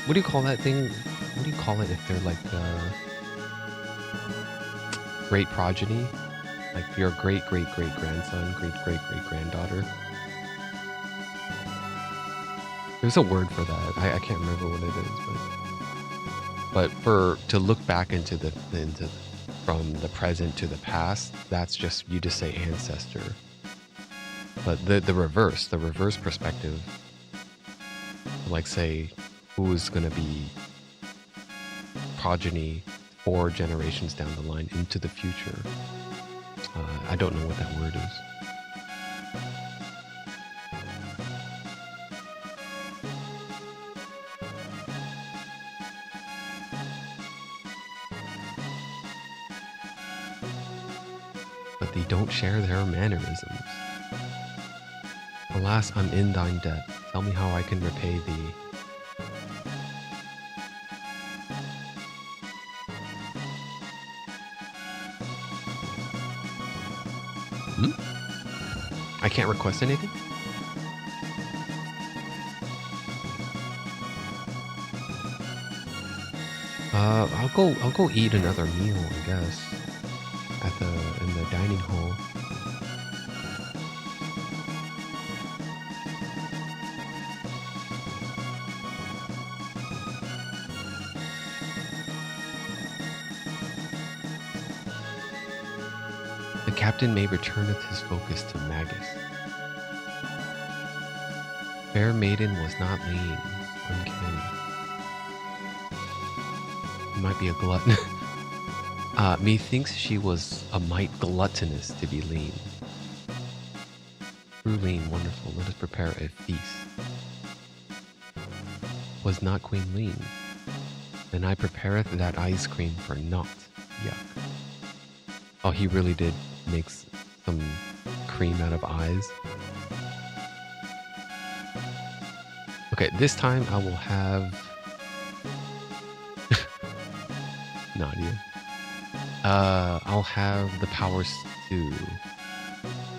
what do you call that thing? What do you call it if they're like great progeny? Like your great grandson, great granddaughter. There's a word for that. I can't remember what it is, but to look back into from the present to the past, that's just, you just say ancestor. But the reverse perspective, like say who's gonna be progeny 4 generations down the line into the future. I don't know what that word is. But they don't share their mannerisms. Alas, I'm in thine debt. Tell me how I can repay thee. I can't request anything? I'll go eat another meal, I guess, at in the dining hall. The captain may returneth his focus to Magus. Fair maiden was not lean, uncanny. He might be a glutton. Methinks she was a mite gluttonous to be lean. True lean, wonderful, let us prepare a feast. Was not queen lean? Then I prepareth that ice cream for naught. Yuck. Oh, he really did make some cream out of eyes. Okay, this time I will have Nadia. I'll have the power stew.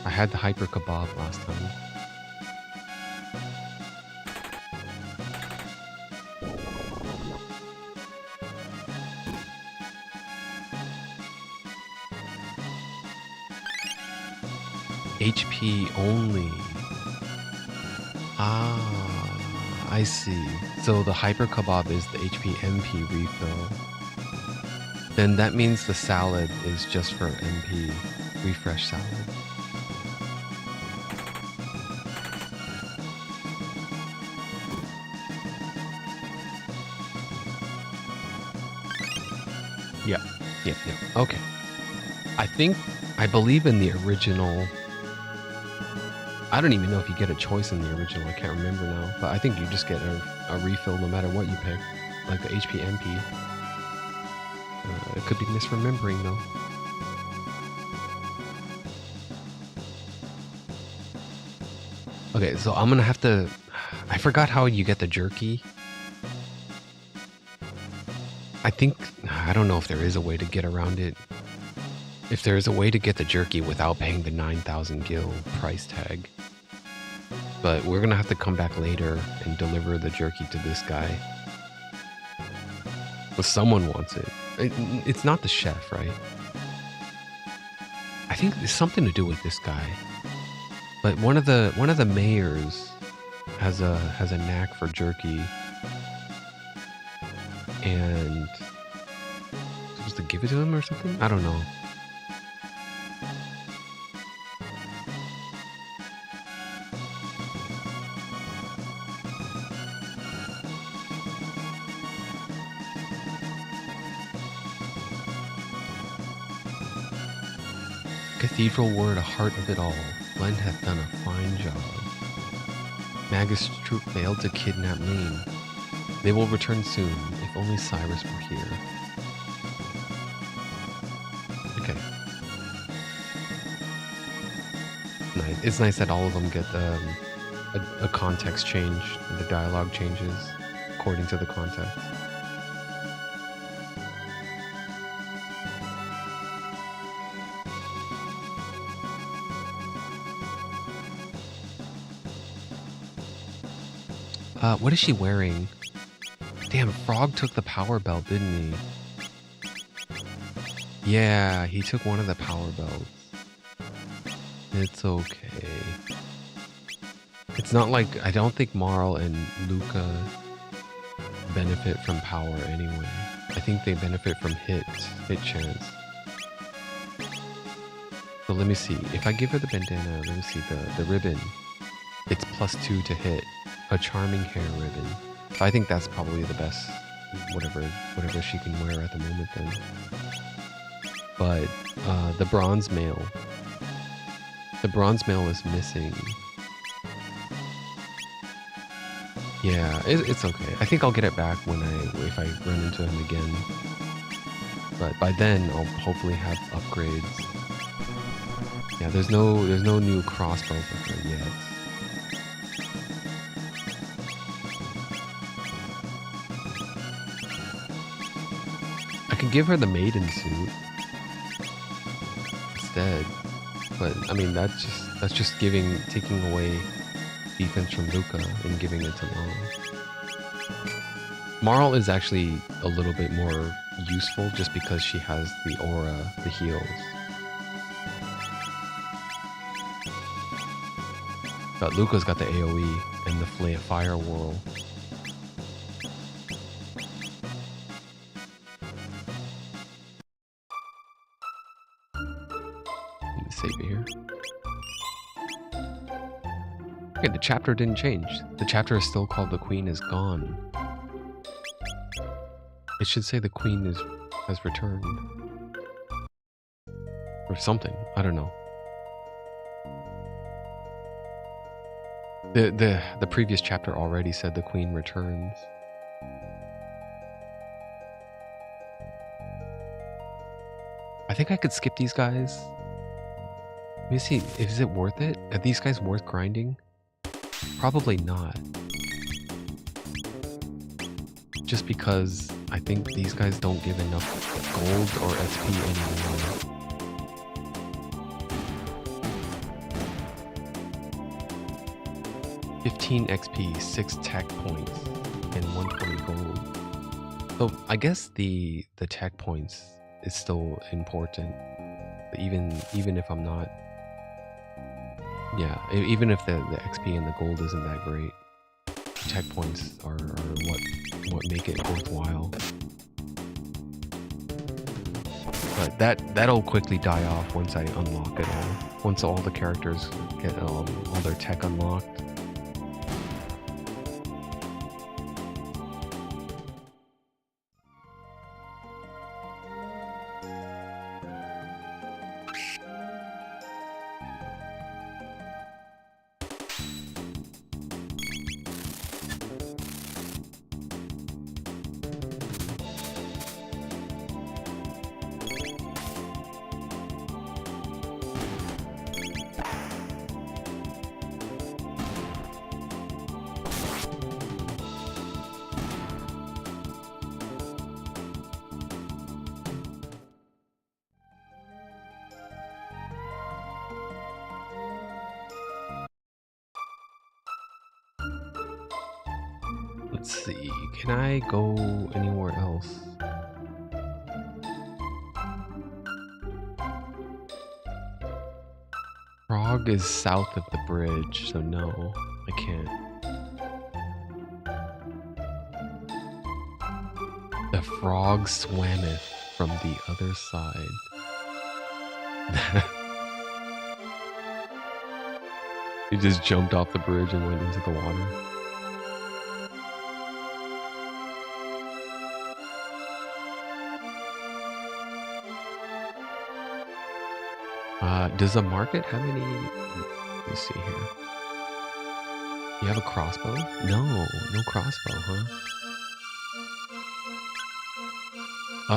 I had the hyper kebab last time. HP only. Ah, I see. So the hyper kebab is the HP MP refill. Then that means the salad is just for MP refresh salad. Yeah. Okay. I believe in the original. I don't even know if you get a choice in the original. I can't remember now. But I think you just get a refill no matter what you pick. Like the HP MP. It could be misremembering though. Okay, so I'm gonna have to... I forgot how you get the jerky. I don't know if there is a way to get around it. If there is a way to get the jerky without paying the 9,000 gil price tag. But we're gonna have to come back later and deliver the jerky to this guy. But someone wants it. It's not the chef, right? I think there's something to do with this guy. But one of the mayors has a knack for jerky. And supposed to give it to him or something? I don't know. Cathedral word, a heart of it all. Glenn hath done a fine job. Magus' troop failed to kidnap Lean. They will return soon, if only Cyrus were here. Okay. Nice. It's nice that all of them get a context change. The dialogue changes according to the context. What is she wearing? Damn, Frog took the power belt, didn't he? Yeah, he took one of the power belts. It's okay. It's not like... I don't think Marl and Luca benefit from power anyway. I think they benefit from hit chance. So let me see. If I give her the bandana, let me see, the ribbon. It's +2 to hit. A charming hair ribbon. So I think that's probably the best whatever she can wear at the moment then. But the bronze mail. The bronze mail is missing. Yeah, it's okay. I think I'll get it back if I run into him again. But by then I'll hopefully have upgrades. Yeah, there's no new crossbow for her yet. I could give her the maiden suit instead, but I mean that's just taking away defense from Luca and giving it to Long. Marl is actually a little bit more useful just because she has the aura, the heals. But Luca's got the AoE and the fire whirl. Need to save it here. Okay, the chapter didn't change. The chapter is still called "The Queen is Gone." It should say "The Queen has returned," or something. I don't know. The previous chapter already said "The Queen returns." I think I could skip these guys. Let me see. Is it worth it? Are these guys worth grinding? Probably not. Just because I think these guys don't give enough gold or XP anymore. 15 XP, 6 tech points, and 120 gold. So I guess the tech points is still important. But even if I'm not, yeah, even if the XP and the gold isn't that great, tech points are what make it worthwhile. But that'll quickly die off once I unlock it all. Once all the characters get all their tech unlocked. Let's see, can I go anywhere else? Frog is south of the bridge, so no, I can't. The frog swammeth from the other side. He just jumped off the bridge and went into the water. Does the market have any? Let me see here. You have a crossbow? No crossbow, huh?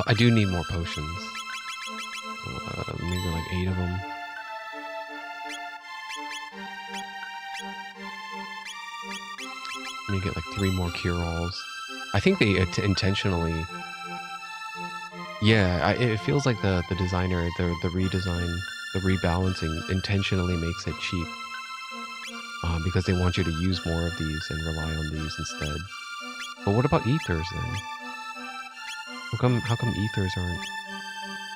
I do need more potions. Maybe like 8 of them. Let me get like 3 more cure-alls. I think they intentionally... Yeah, it feels like the designer, the redesign, the rebalancing intentionally makes it cheap. Because they want you to use more of these and rely on these instead. But what about ethers then? How come ethers aren't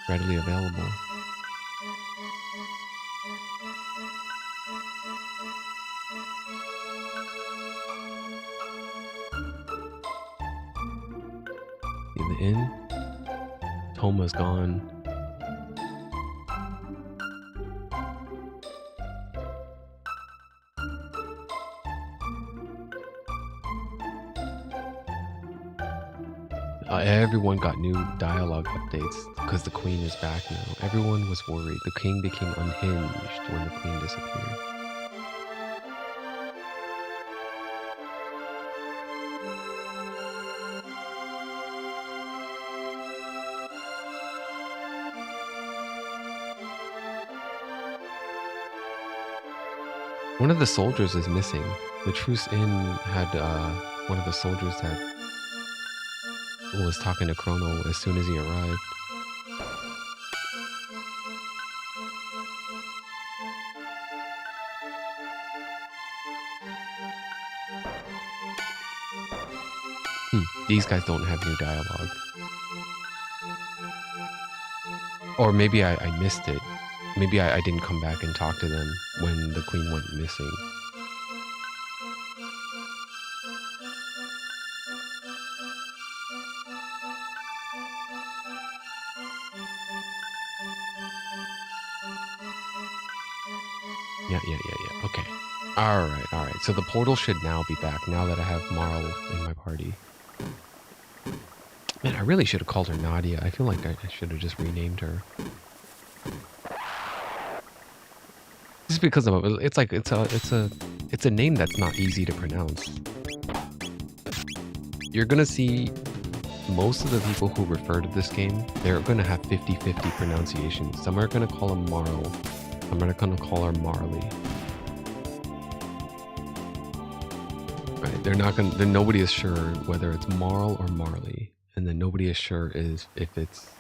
readily available? In the inn? Toma's gone. Everyone got new dialogue updates because the queen is back now. Everyone was worried. The king became unhinged when the queen disappeared. One of the soldiers is missing. The Truce Inn had one of the soldiers that was talking to Chrono as soon as he arrived. These guys don't have new dialogue. Or maybe I missed it. Maybe I didn't come back and talk to them when the queen went missing. Yeah. Okay. Alright. So the portal should now be back, now that I have Marl in my party. Man, I really should have called her Nadia. I feel like I should have just renamed her. Just because of it's a name that's not easy to pronounce. You're gonna see most of the people who refer to this game, they're gonna have 50-50 pronunciations. Some are gonna call him Marl, some are gonna call her Marley. Right? Then nobody is sure whether it's Marl or Marley, and then nobody is sure if it's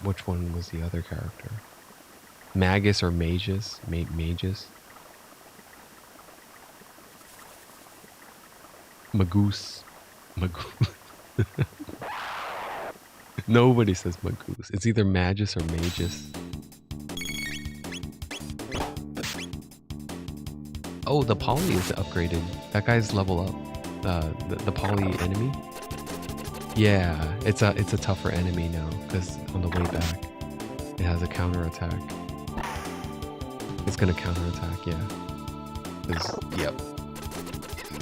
which one was the other character? Magus or Magus? Magus? Magoose. Nobody says Magoose. It's either Magus or Magus. Oh, the Poly is upgraded. That guy's level up. The Poly enemy. Yeah, it's a tougher enemy now because on the way back, it has a counter attack. It's gonna counter attack, yeah. Yep.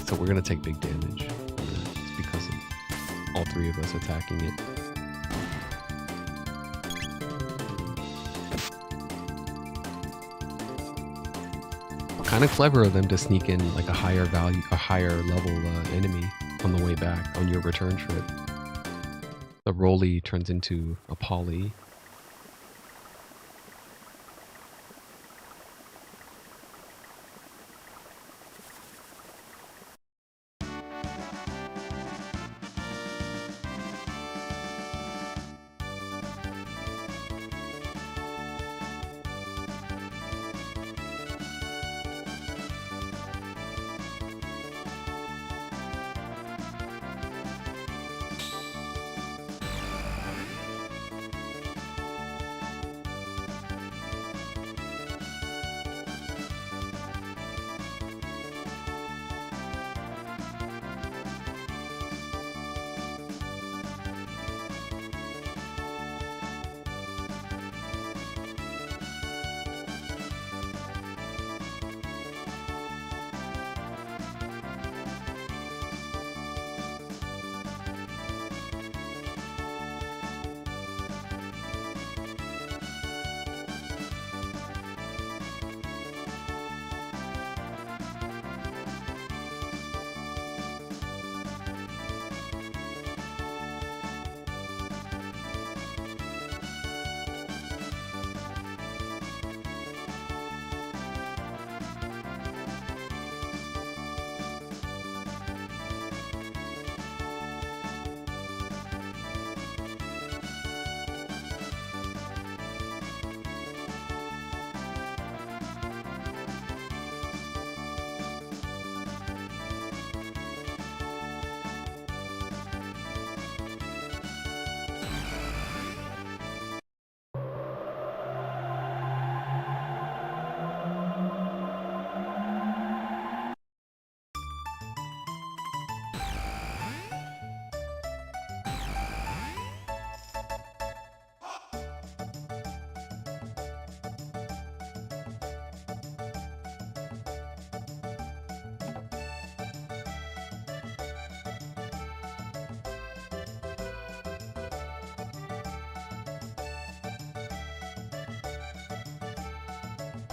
So we're gonna take big damage. It's because of all three of us attacking it. Kind of clever of them to sneak in like a higher level enemy on the way back on your return trip. The Rolly turns into a Poly.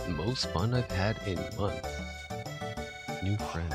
Most fun I've had in months. New friends.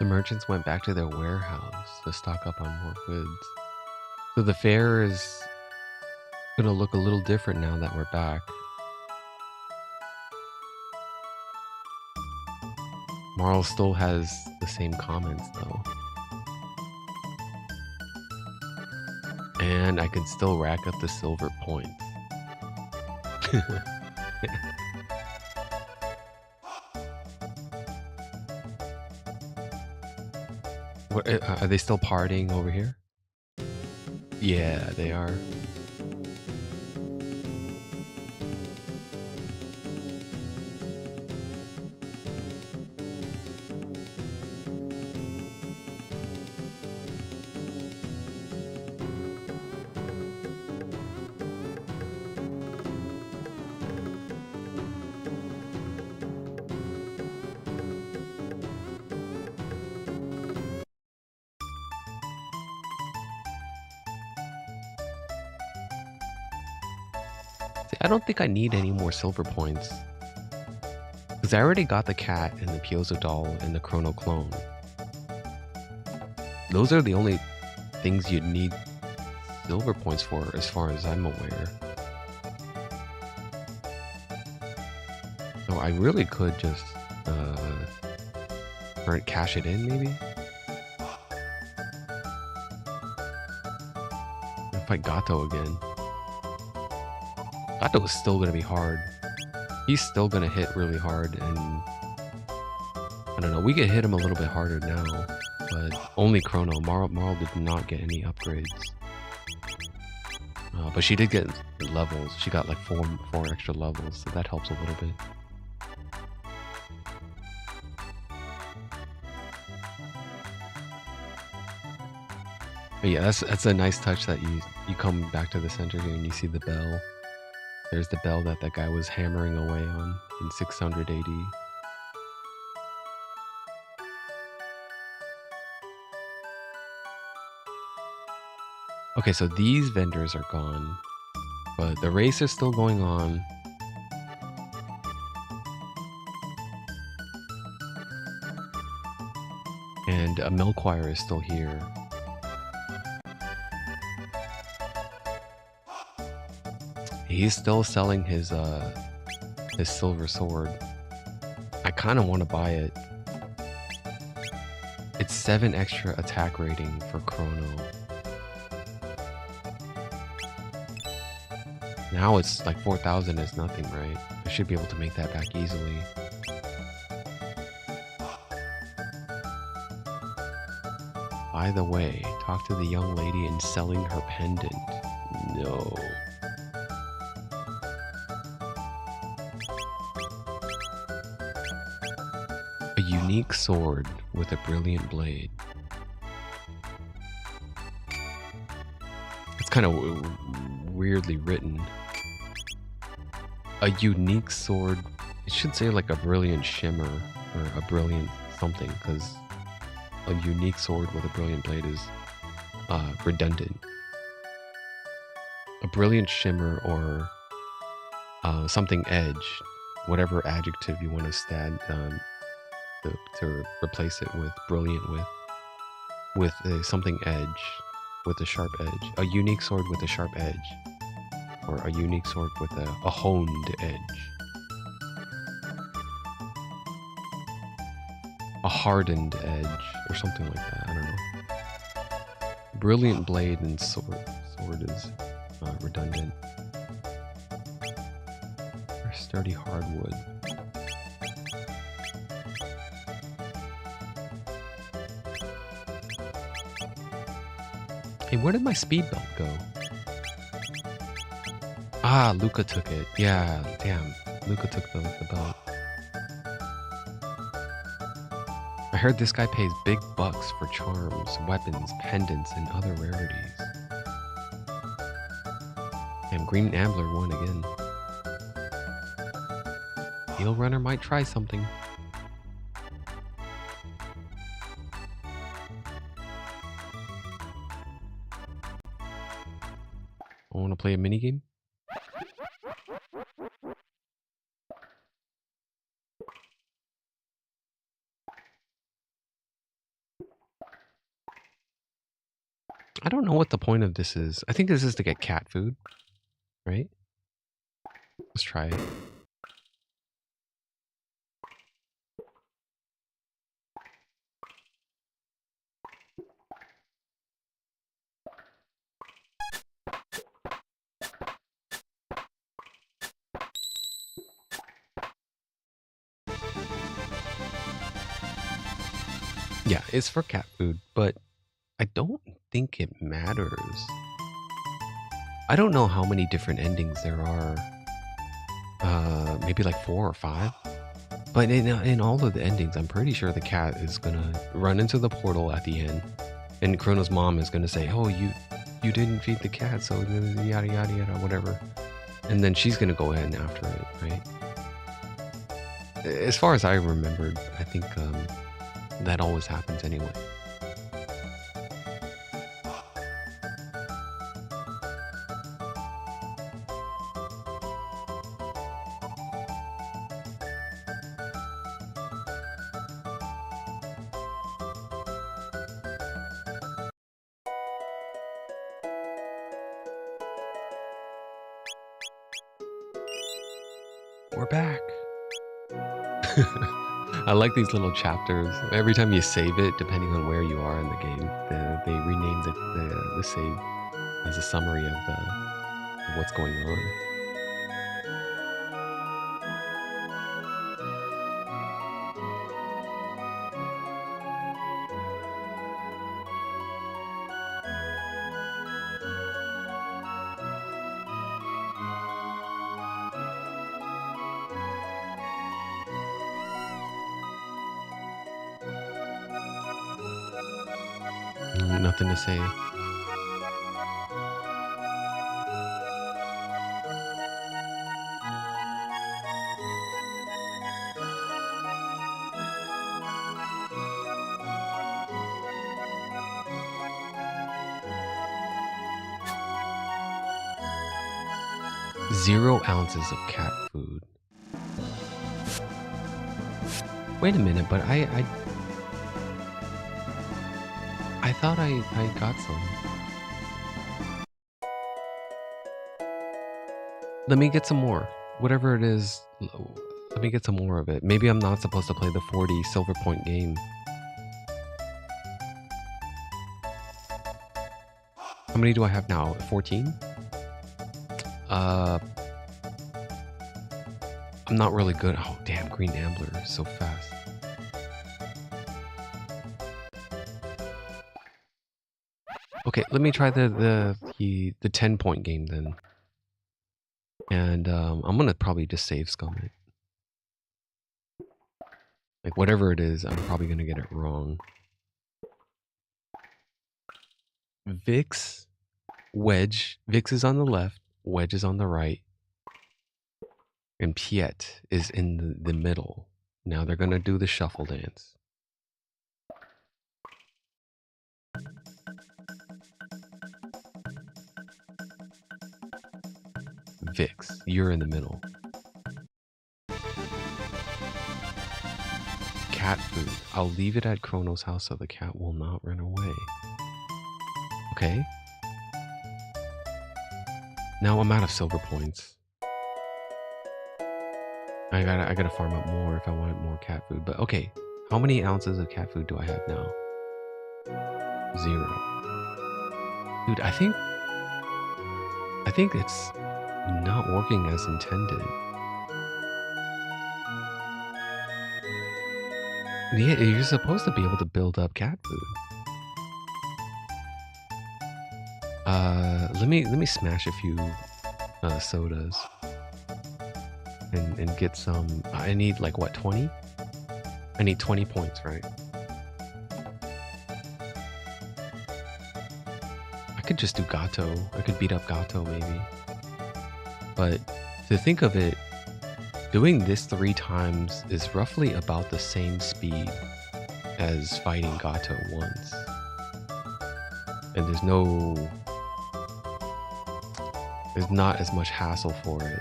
The merchants went back to their warehouse to stock up on more goods. So the fair is gonna look a little different now that we're back. Marl still has the same comments though. And I can still rack up the silver points. What, are they still partying over here? Yeah, they are. See, I don't think I need any more silver points. Because I already got the cat and the Piezo doll and the Chrono clone. Those are the only things you'd need silver points for, as far as I'm aware. So I really could just cash it in, maybe? I'll fight Gato again. Gato is still gonna be hard. He's still gonna hit really hard, and I don't know, we could hit him a little bit harder now, but only Chrono. Marl did not get any upgrades. But she did get levels. She got like four extra levels, so that helps a little bit. But yeah, that's a nice touch that you come back to the center here and you see the bell. There's the bell that guy was hammering away on in 600 AD. Okay, so these vendors are gone, but the race is still going on. And a Milkwire is still here. He's still selling his silver sword. I kind of want to buy it. It's 7 extra attack rating for Chrono. Now it's like 4,000 is nothing, right? I should be able to make that back easily. By the way, talk to the young lady in selling her pendant. No. A unique sword with a brilliant blade. It's kind of weirdly written. A unique sword. It should say like a brilliant shimmer or a brilliant something, because a unique sword with a brilliant blade is redundant. A brilliant shimmer or something edge, whatever adjective you want to stand to replace it with brilliant with something edge, with a sharp edge. A unique sword with a sharp edge, or a unique sword with a honed edge. A hardened edge, or something like that, I don't know. Brilliant blade and sword is redundant. Or sturdy hardwood. Hey, where did my speed belt go? Ah, Luca took it. Yeah, damn. Luca took the belt. I heard this guy pays big bucks for charms, weapons, pendants, and other rarities. Damn, Green Ambler won again. Heel Runner might try something. I want to play a minigame? I don't know what the point of this is. I think this is to get cat food, right? Let's try it. Yeah, it's for cat food, but I don't think it matters. I don't know how many different endings there are. Maybe like 4 or 5. But in all of the endings, I'm pretty sure the cat is gonna run into the portal at the end, and Chrono's mom is gonna say, "Oh, you didn't feed the cat, so yada yada yada, whatever," and then she's gonna go ahead and after it, right? As far as I remembered, I think that always happens anyway. We're back. I like these little chapters. Every time you save it, depending on where you are in the game, they rename the save as a summary of what's going on. Nothing to say. Zero ounces of cat food. Wait a minute, but I thought I got some. Let me get some more. Whatever it is, let me get some more of it. Maybe I'm not supposed to play the 40 silver point game. How many do I have now? 14? I'm not really good. Oh, damn, green ambler is so fast. Okay, let me try the 10 point game then. And I'm gonna probably just save scum it. Like whatever it is, I'm probably gonna get it wrong. Vix, Wedge. Vix is on the left, Wedge is on the right, and Piet is in the middle. Now they're gonna do the shuffle dance. Vix, you're in the middle. Cat food. I'll leave it at Chrono's house so the cat will not run away. Okay. Now I'm out of silver points. I gotta farm up more if I want more cat food. But okay, how many ounces of cat food do I have now? 0. Dude, I think it's not working as intended. Yeah, you're supposed to be able to build up cat food. Let me smash a few sodas and get some. I need like what, 20? I need 20 points, right? I could just do Gato. I could beat up Gato maybe. But to think of it, doing this 3 times is roughly about the same speed as fighting Gato once. And there's not as much hassle for it.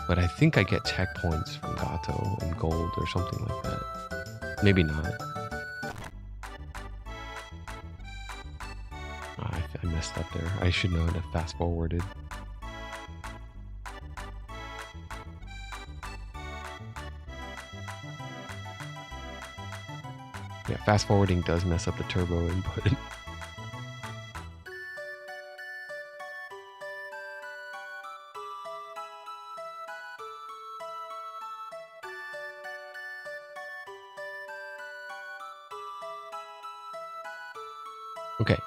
But I think I get tech points from Gato and gold or something like that. Maybe not. I I messed up there. I should not have fast forwarded. Yeah, fast forwarding does mess up the turbo input. Okay,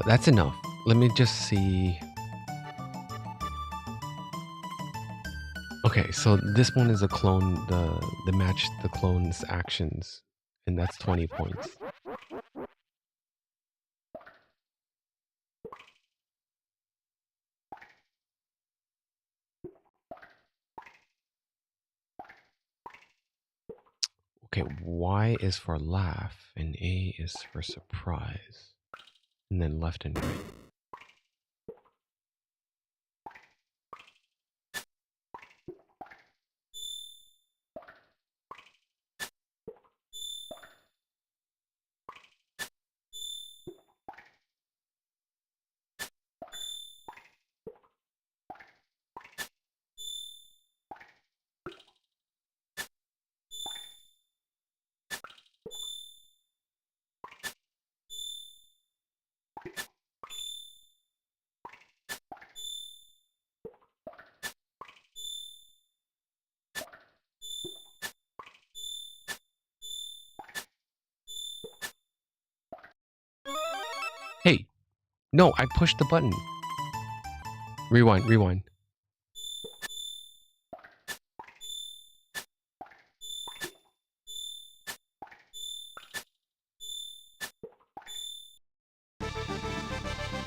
that's enough. Let me just see. Okay, so this one is a clone, the match the clone's actions, and that's 20 points. Okay, Y is for laugh, and A is for surprise, and then left and right. Hey, no, I pushed the button. Rewind, rewind.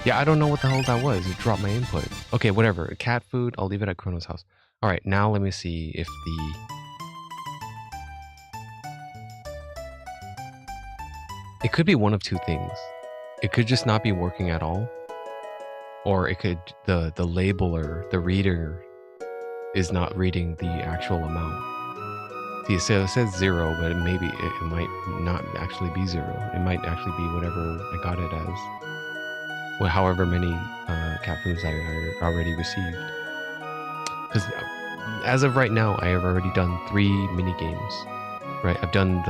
Yeah, I don't know what the hell that was. It dropped my input. Okay, whatever. Cat food, I'll leave it at Chrono's house. All right, now let me see if the... It could be one of two things. It could just not be working at all. Or it could, the labeler, the reader, is not reading the actual amount. See, so it says 0, but maybe it might not actually be 0. It might actually be whatever I got it as. Well, however many cat foods I already received. Because as of right now, I have already done 3 mini games. Right, I've done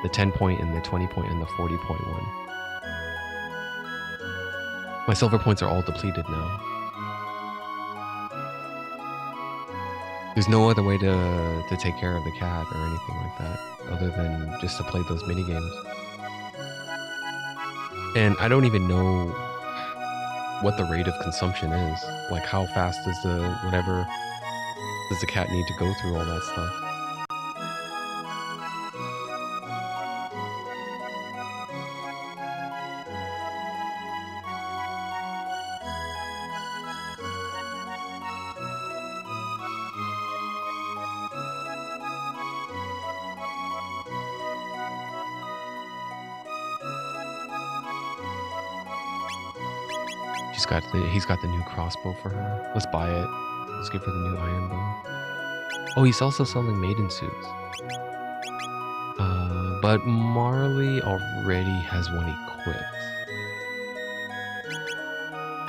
the 10 point and the 20 point and the 40 point one. My silver points are all depleted now. There's no other way to take care of the cat or anything like that, other than just to play those mini games. And I don't even know what the rate of consumption is. Like, how fast does the cat need to go through all that stuff? He's got the new crossbow for her. Let's buy it. Let's give her the new iron bow. Oh, he's also selling maiden suits. But Marley already has one equipped.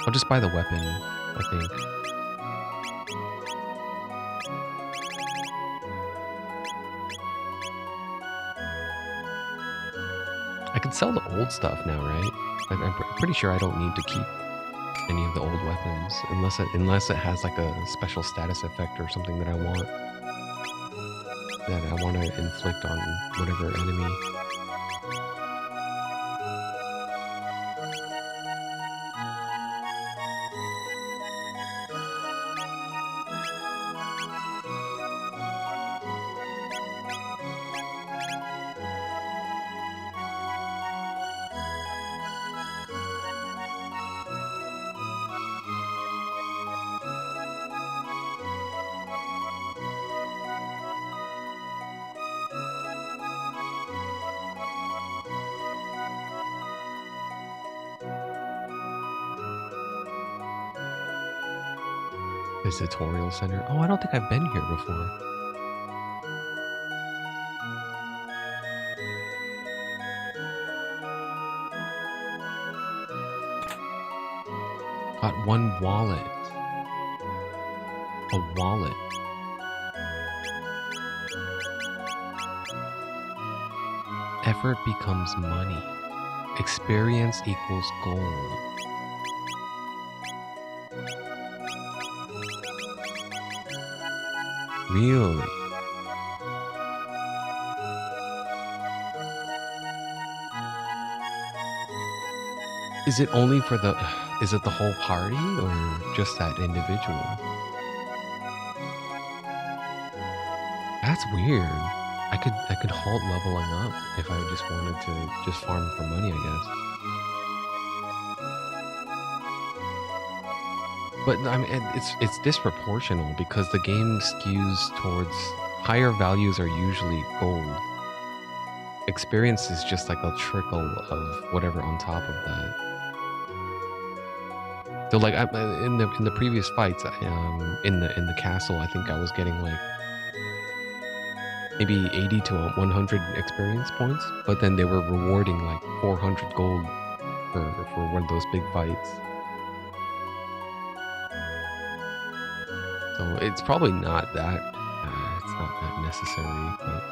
I'll just buy the weapon, I think. I can sell the old stuff now, right? I'm pretty sure I don't need to keep any of the old weapons unless it has like a special status effect or something that I want to inflict on whatever enemy. The tutorial center. Oh, I don't think I've been here before. got one wallet. A wallet. Effort becomes money. Experience equals gold. Really? Is it only for the... Is it the whole party or just that individual? That's weird. I could halt leveling up if I just wanted to just farm for money, I guess. But I mean, it's disproportional because the game skews towards higher values are usually gold. Experience is just like a trickle of whatever on top of that. So like in the previous fights, in the castle, I think I was getting like maybe 80 to 100 experience points, but then they were rewarding like 400 gold for one of those big fights. So it's probably not that it's not that necessary, but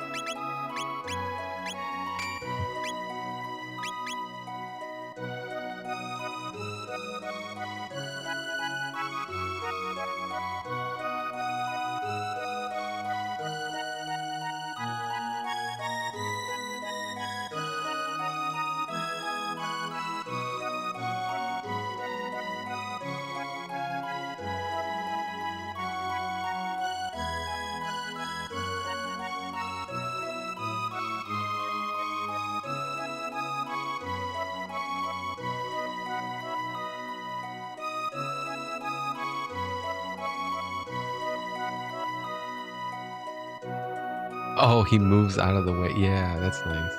oh, he moves out of the way. Yeah, that's nice.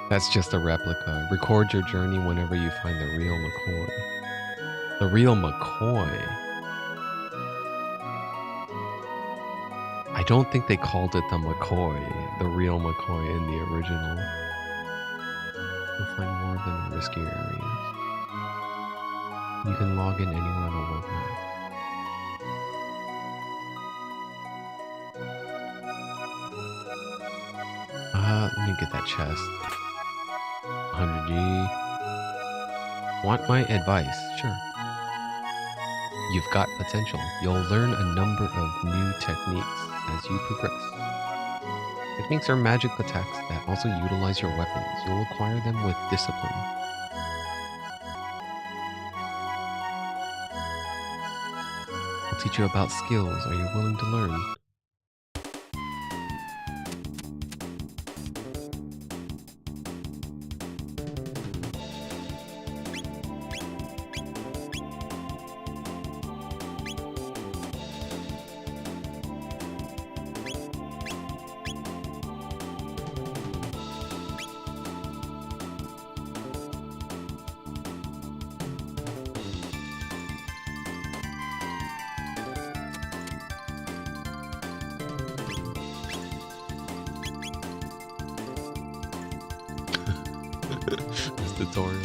That's just a replica. Record your journey whenever you find the real McCoy. The real McCoy. I don't think they called it the McCoy, the real McCoy in the original. You'll find more than riskier areas. You can log in anywhere on the world map. Let me get that chest. 100G. Want my advice? Sure. You've got potential. You'll learn a number of new techniques as you progress. Techniques are magic attacks that also utilize your weapons. You'll acquire them with discipline. I'll teach you about skills. Are you willing to learn? This tutorial.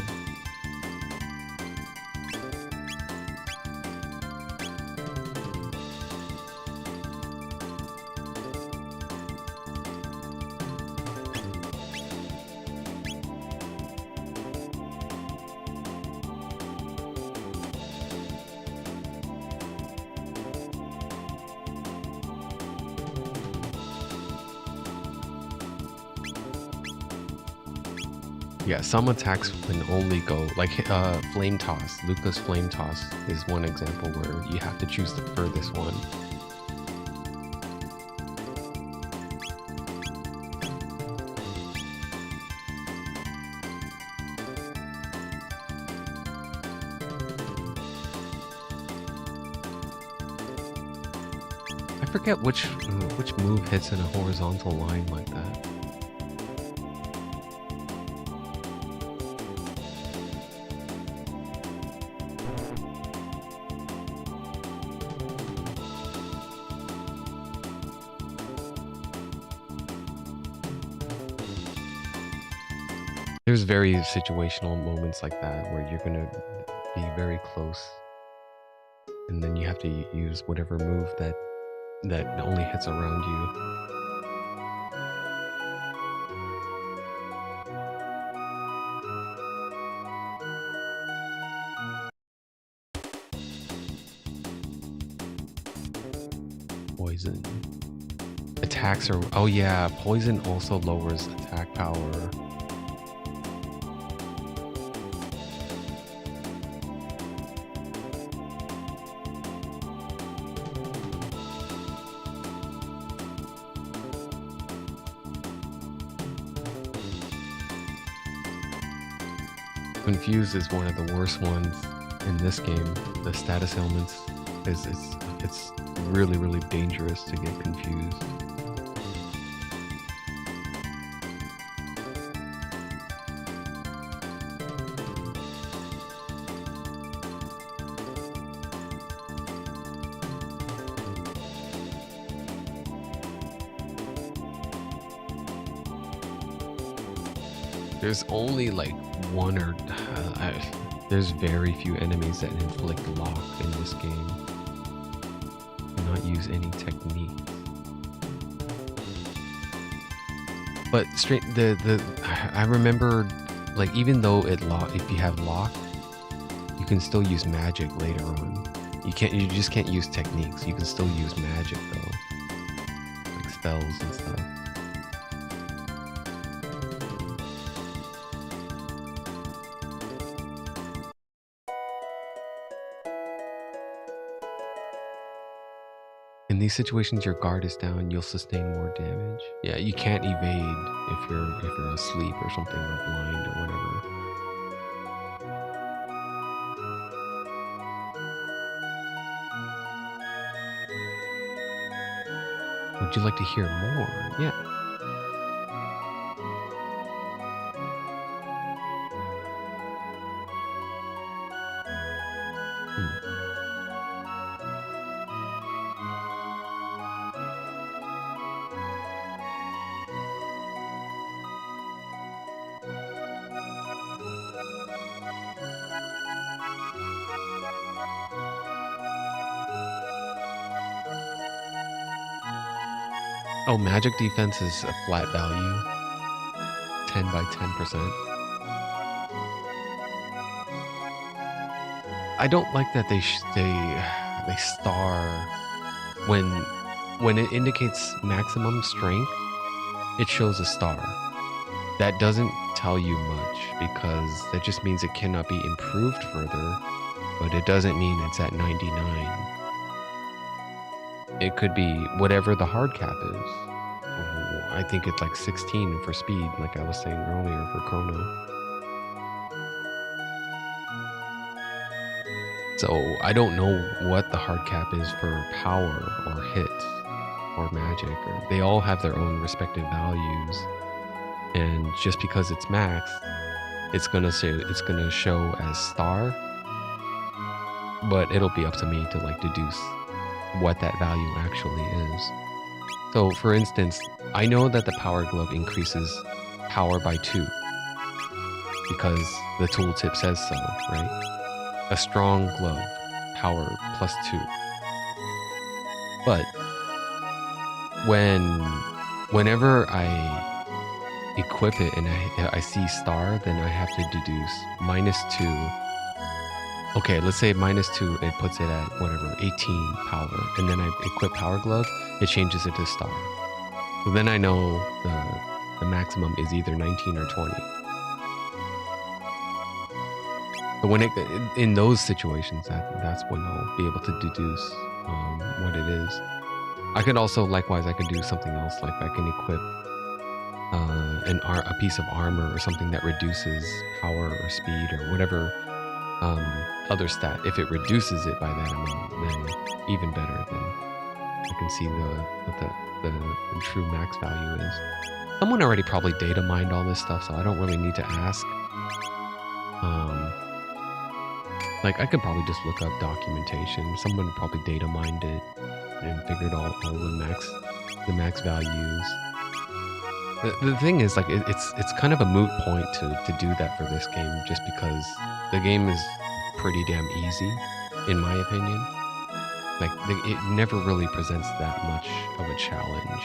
Yeah, some attacks can only go like flame toss. Luca's flame toss is one example where you have to choose the furthest one. I forget which move hits in a horizontal line like that. There's very situational moments like that where you're gonna be very close, and then you have to use whatever move that only hits around you. Poison. Attacks are... Oh yeah, poison also lowers attack power. Confuse is one of the worst ones in this game. The status ailments it's really, really dangerous to get confused. There's only like one or... there's very few enemies that inflict lock in this game. Do not use any techniques. But straight I remember, like, even though if you have lock, you can still use magic later on. You just can't use techniques. You can still use magic though, like spells and stuff. In these situations, your guard is down, you'll sustain more damage. Yeah, you can't evade if you're asleep or something, or blind or whatever. Would you like to hear more? Yeah. Oh, magic defense is a flat value. 10 by 10%. I don't like that they star when it indicates maximum strength, it shows a star. That doesn't tell you much, because that just means it cannot be improved further, but it doesn't mean it's at 99. It could be whatever the hard cap is. I think it's like 16 for speed, like I was saying earlier for Chrono. So I don't know what the hard cap is for power or hits or magic. They all have their own respective values. And just because it's max, it's gonna show as star, but it'll be up to me to like deduce what that value actually is. So for instance, I know that the power glove increases power by 2 because the tooltip says so, right? A strong glove, power plus 2. But whenever I equip it and I see star, then I have to deduce -2. Okay, let's say -2, it puts it at whatever, 18 power. And then I equip power glove, it changes it to star. So then I know the maximum is either 19 or 20. So when in those situations, that's when I'll be able to deduce what it is. I could also, likewise, I could do something else, like I can equip a piece of armor or something that reduces power or speed or whatever other stat. If it reduces it by that amount, then even better. Then I can see what the true max value is. Someone already probably data mined all this stuff, so I don't really need to ask. Like I could probably just look up documentation. Someone probably data mined it and figured all the max values. The thing is, like, it's kind of a moot point to do that for this game, just because the game is pretty damn easy, in my opinion. Like, it never really presents that much of a challenge.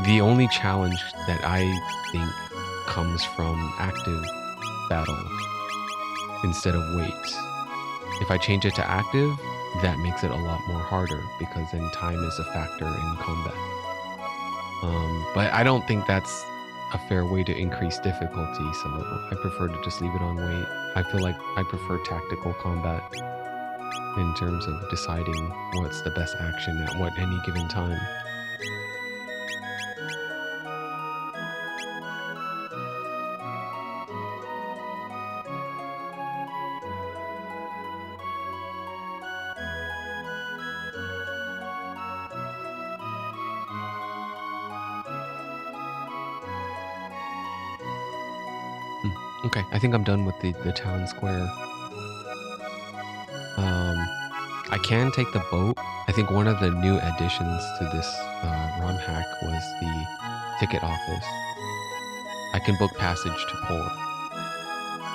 The only challenge that I think comes from active battle instead of wait. If I change it to active, that makes it a lot more harder because then time is a factor in combat. But I don't think that's a fair way to increase difficulty, so I prefer to just leave it on wait. I feel like I prefer tactical combat in terms of deciding what's the best action at what any given time. Okay, I think I'm done with the town square. I can take the boat. I think one of the new additions to this Romhack was the ticket office. I can book passage to Port.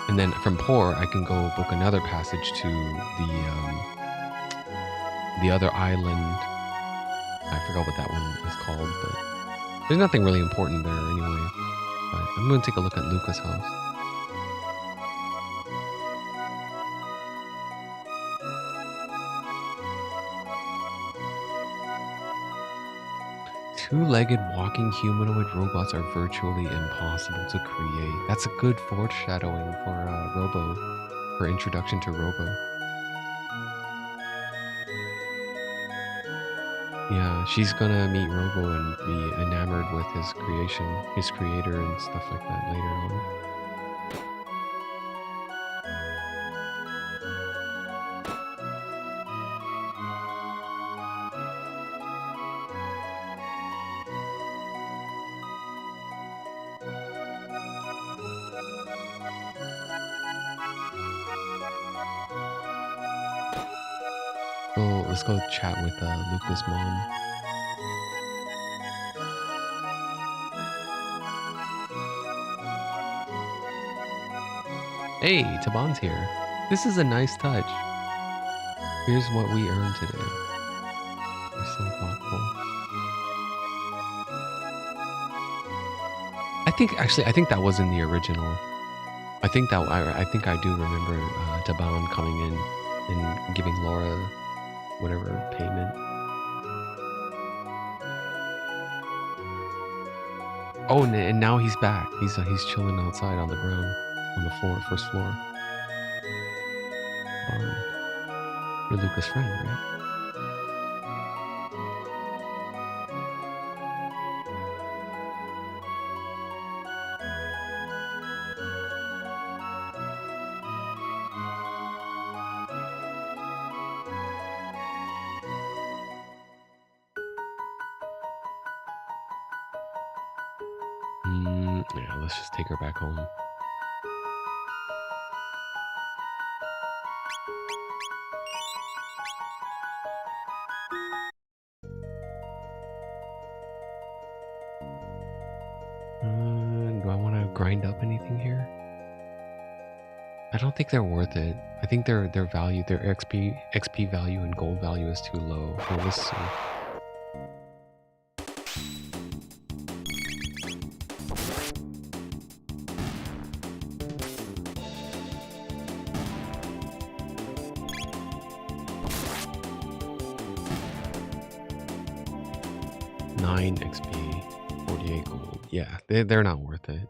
And then from Port, I can go book another passage to the other island. I forgot what that one is called, but there's nothing really important there anyway. But I'm going to take a look at Luca's house. Two-legged walking humanoid robots are virtually impossible to create. That's a good foreshadowing for Robo, for introduction to Robo. Yeah, she's gonna meet Robo and be enamored with his creation, his creator and stuff like that later on. So let's go chat with Luca's mom. Hey, Taban's here. This is a nice touch. Here's what we earned today. We're so thoughtful. I think that was in the original. I think I do remember Taban coming in and giving Laura whatever payment. Oh, and now he's back. He's chilling outside on the ground, on the floor, first floor. You're Luca's friend, right? Yeah, let's just take her back home. Do I want to grind up anything here? I don't think they're worth it. I think their value, their XP value and gold value is too low. Well, let's see. XP, 48 gold. Yeah, they're not worth it.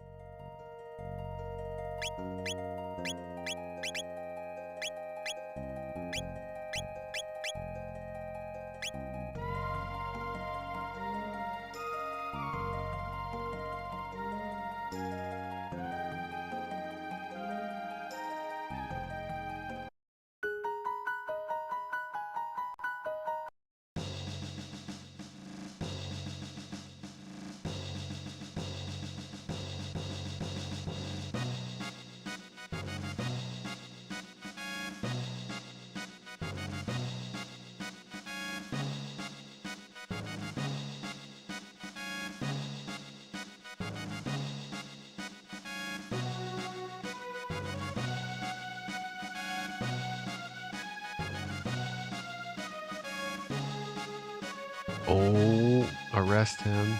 Oh, arrest him.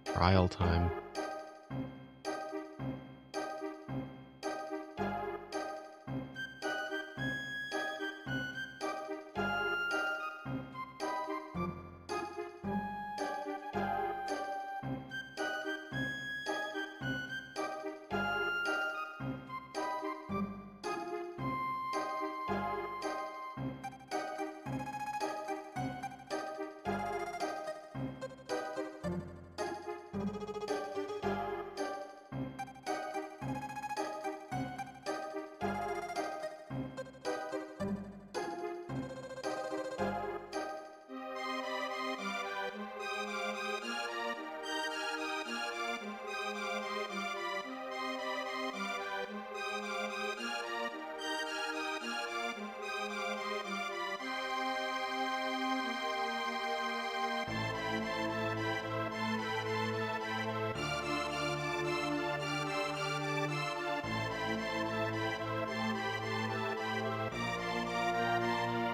Trial time.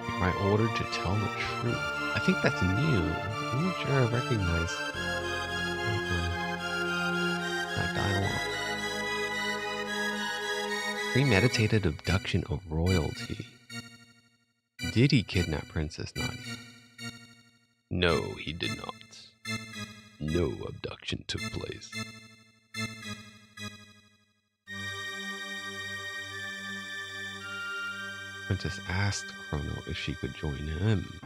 Am I ordered to tell the truth? I think that's new. I'm not sure I recognize that dialogue. Premeditated abduction of royalty. Did he kidnap Princess Nadi? No, he did not. No abduction took place. Princess asked Chrono if she could join him.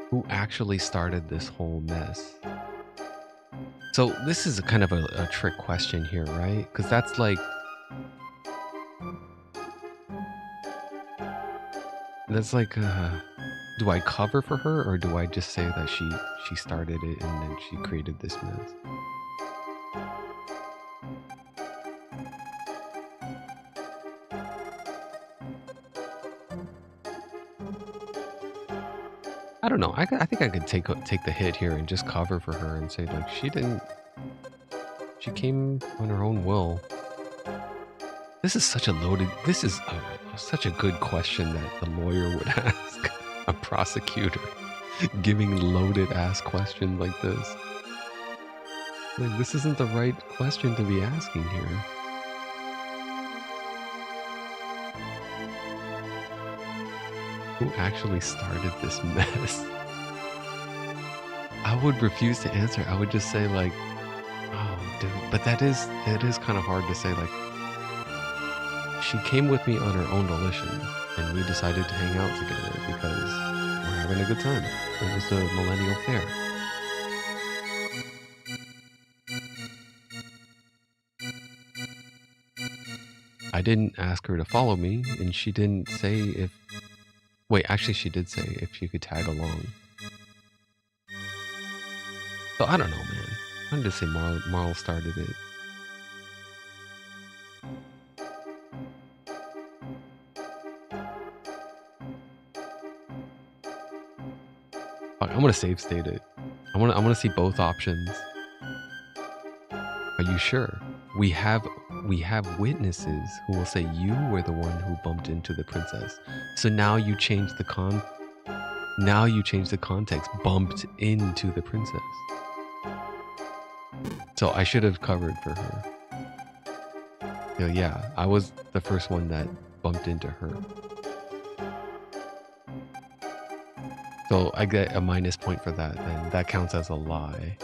Who actually started this whole mess? So this is a kind of a trick question here, right? Because that's like... do I cover for her, or do I just say that she started it and then she created this mess? I don't know. I think I could take the hit here and just cover for her and say, like, she came on her own will. This is such a loaded... This is such a good question that the lawyer would ask a prosecutor, giving loaded ass questions like this. Like, this isn't the right question to be asking here. Who actually started this mess? I would refuse to answer. I would just say, like, oh, dude. But it is kind of hard to say, like, she came with me on her own volition, and we decided to hang out together because we're having a good time. It was the millennial fair. I didn't ask her to follow me, and she didn't say if... Wait, actually she did say if she could tag along. So I don't know, man. I'm just saying Marl started it. I'm gonna save state it. I wanna see both options. Are you sure? We have witnesses who will say you were the one who bumped into the princess. So now you change the context. Bumped into the princess. So I should have covered for her. Yeah, I was the first one that bumped into her. So I get a minus point for that, and that counts as a lie,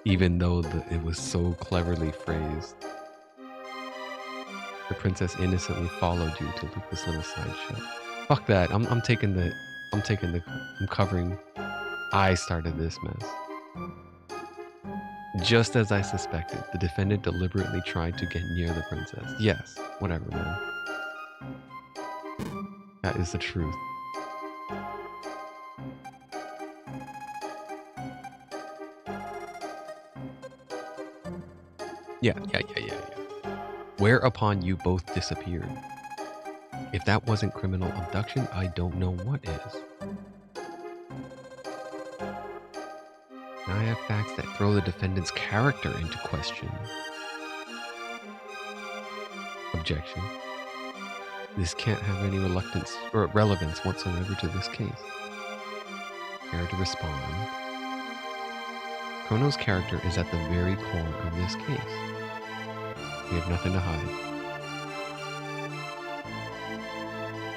even though it was so cleverly phrased. The princess innocently followed you to loop this little sideshow. Fuck that. I'm covering. I started this mess. Just as I suspected, the defendant deliberately tried to get near the princess. Yes, whatever, man. That is the truth. Yeah. Whereupon you both disappeared. If that wasn't criminal abduction, I don't know what is. Now I have facts that throw the defendant's character into question. Objection. This can't have any reluctance or relevance whatsoever to this case. Care to respond? Chrono's character is at the very core of this case. We have nothing to hide.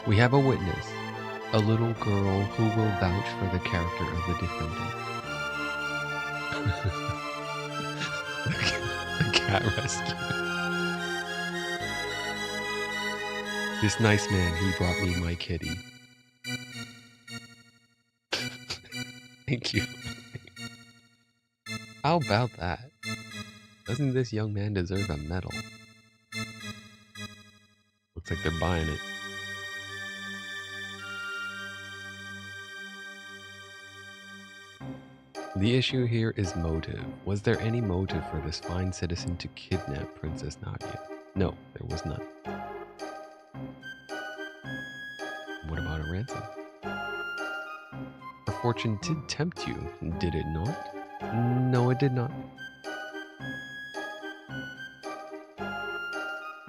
We have a witness, a little girl who will vouch for the character of the defendant. The cat rescue. This nice man, he brought me my kitty. Thank you. How about that? Doesn't this young man deserve a medal? Looks like they're buying it. The issue here is motive. Was there any motive for this fine citizen to kidnap Princess Nadia? No, there was none. What about a ransom? Her fortune did tempt you, did it not? No, it did not.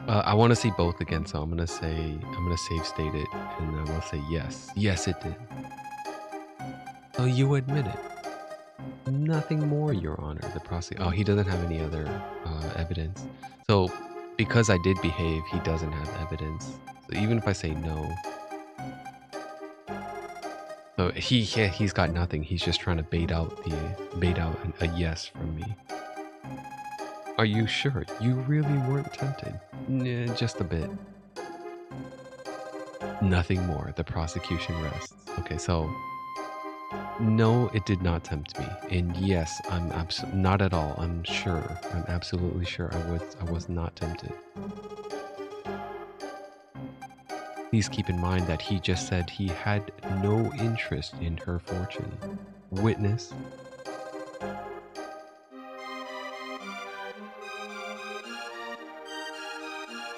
I want to see both again, so I'm gonna save state it, and I'm gonna say yes. Yes, it did. Oh, you admit it. Nothing more, Your Honor. The prosecutor. Oh, he doesn't have any other evidence. So, because I did behave, he doesn't have evidence. So even if I say no, so he's got nothing. He's just trying to bait out a yes from me. Are you sure you really weren't tempted? Nah, just a bit. Nothing more. The prosecution rests. Okay, so no, it did not tempt me. And yes, I'm not at all. I'm sure. I'm absolutely sure I was not tempted. Please keep in mind that he just said he had no interest in her fortune. Witness.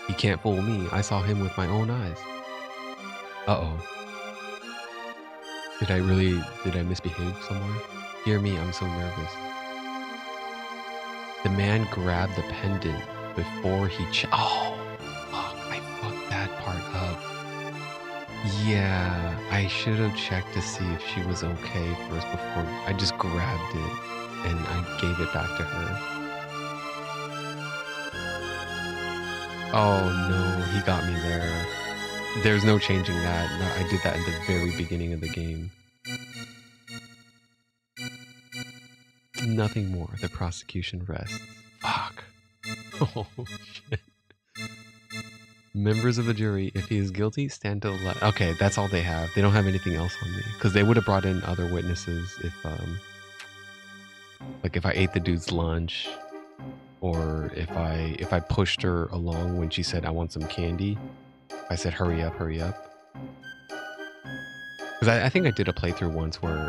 He can't fool me. I saw him with my own eyes. Uh-oh. Did I misbehave somewhere? Hear me, I'm so nervous. The man grabbed the pendant before he oh, fuck, I fucked that part up. Yeah, I should have checked to see if she was okay first before I just grabbed it and I gave it back to her. Oh no, he got me there. There's no changing that. No, I did that in the very beginning of the game. Nothing more. The prosecution rests. Fuck. Oh, shit. Members of the jury, if he is guilty, stand to the left. Okay, that's all they have. They don't have anything else on me. Because they would have brought in other witnesses if, like if I ate the dude's lunch, or if I pushed her along when she said, I want some candy. I said, hurry up, hurry up. Because I think I did a playthrough once where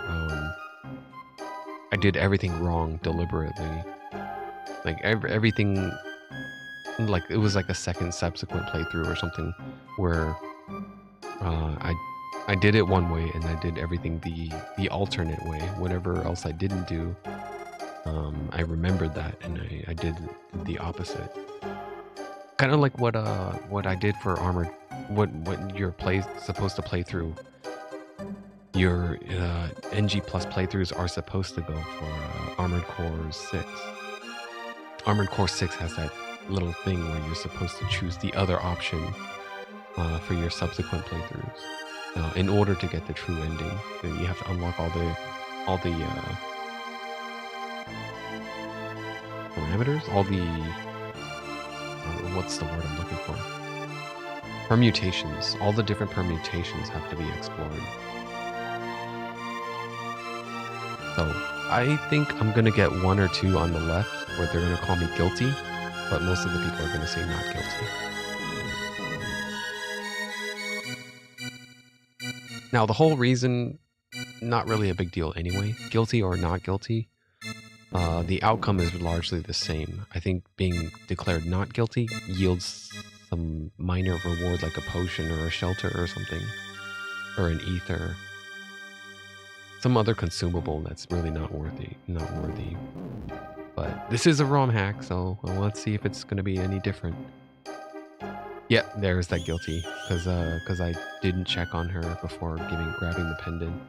I did everything wrong deliberately. Like everything, like it was like a second subsequent playthrough or something where I did it one way and I did everything the alternate way. Whatever else I didn't do, I remembered that and I did the opposite. Kind of like what I did for Armored. What you're supposed to play through. Your NG Plus playthroughs are supposed to go for Armored Core 6. Armored Core 6 has that little thing where you're supposed to choose the other option for your subsequent playthroughs. In order to get the true ending, then you have to unlock all the parameters, all the what's the word I'm looking for? Permutations. All the different permutations have to be explored. So I think I'm gonna get one or two on the left where they're gonna call me guilty, but most of the people are gonna say not guilty. Now the whole reason, not really a big deal anyway. Guilty or not guilty, the outcome is largely the same. I think being declared not guilty yields some minor reward like a potion or a shelter or something, or an ether. Some other consumable that's really not worthy. But this is a ROM hack, so let's see if it's going to be any different. Yeah, there's that guilty, because I didn't check on her before grabbing the pendant.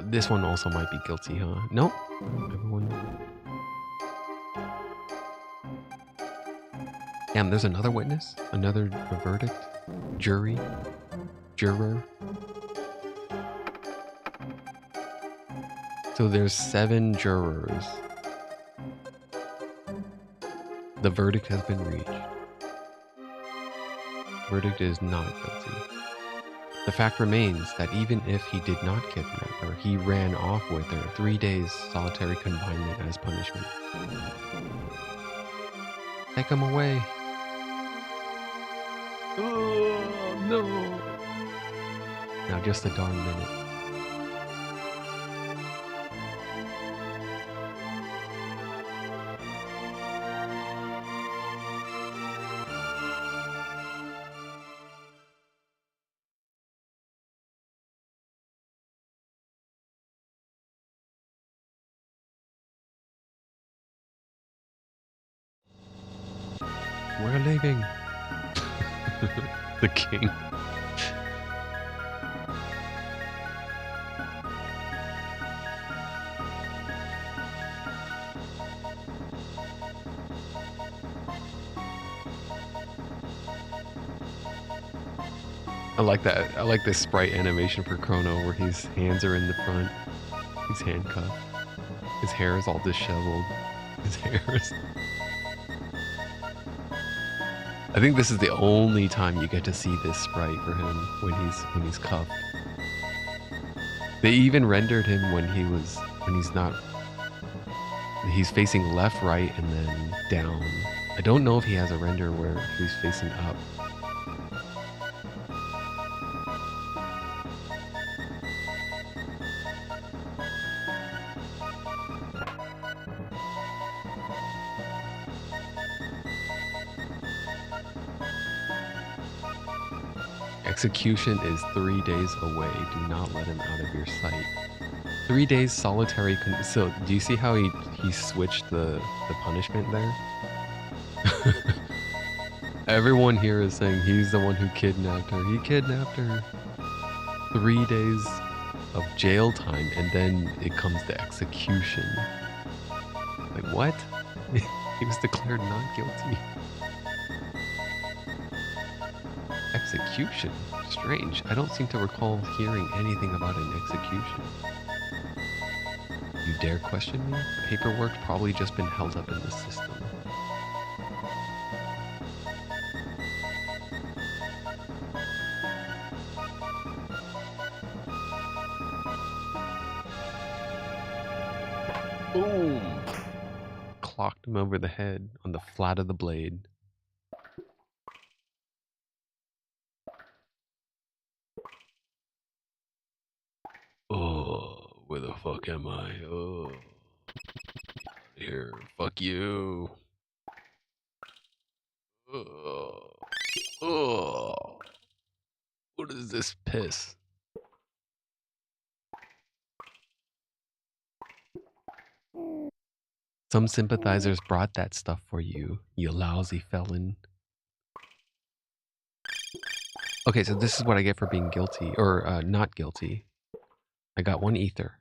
This one also might be guilty, huh? Nope. Everyone. Damn, there's another witness? Another verdict? Jury? Juror? So there's 7 jurors. The verdict has been reached. Verdict is not guilty. The fact remains that even if he did not kidnap her, he ran off with her. 3 days solitary confinement as punishment. Take him away. Oh, no. Now just a darn minute. We're leaving. The king. I like that. I like this sprite animation for Chrono where his hands are in the front. He's handcuffed. His hair is all disheveled. His hair is... I think this is the only time you get to see this sprite for him when he's cuffed. They even rendered him when he's facing left, right, and then down. I don't know if he has a render where he's facing up. Execution is 3 days away. Do not let him out of your sight. 3 days solitary. So, do you see how he switched the punishment there? Everyone here is saying he's the one who kidnapped her. He kidnapped her. 3 days of jail time, and then it comes to execution. Like, what? He was declared not guilty. Execution? Strange. I don't seem to recall hearing anything about an execution. You dare question me? Paperwork's probably just been held up in the system. Boom! Clocked him over the head on the flat of the blade. Oh, where the fuck am I? Oh, here, fuck you. Oh, what is this piss? Some sympathizers brought that stuff for you, you lousy felon. Okay, so this is what I get for being guilty, or not guilty. I got 1 ether.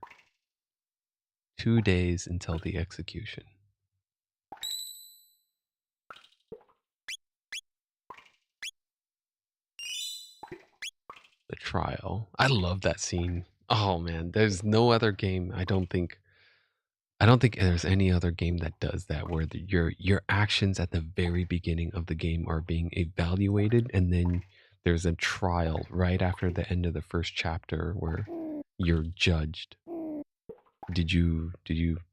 2 days until the execution. The trial. I love that scene. Oh man, there's no other game. I don't think there's any other game that does that, where your actions at the very beginning of the game are being evaluated, and then there's a trial right after the end of the first chapter where you're judged. Did you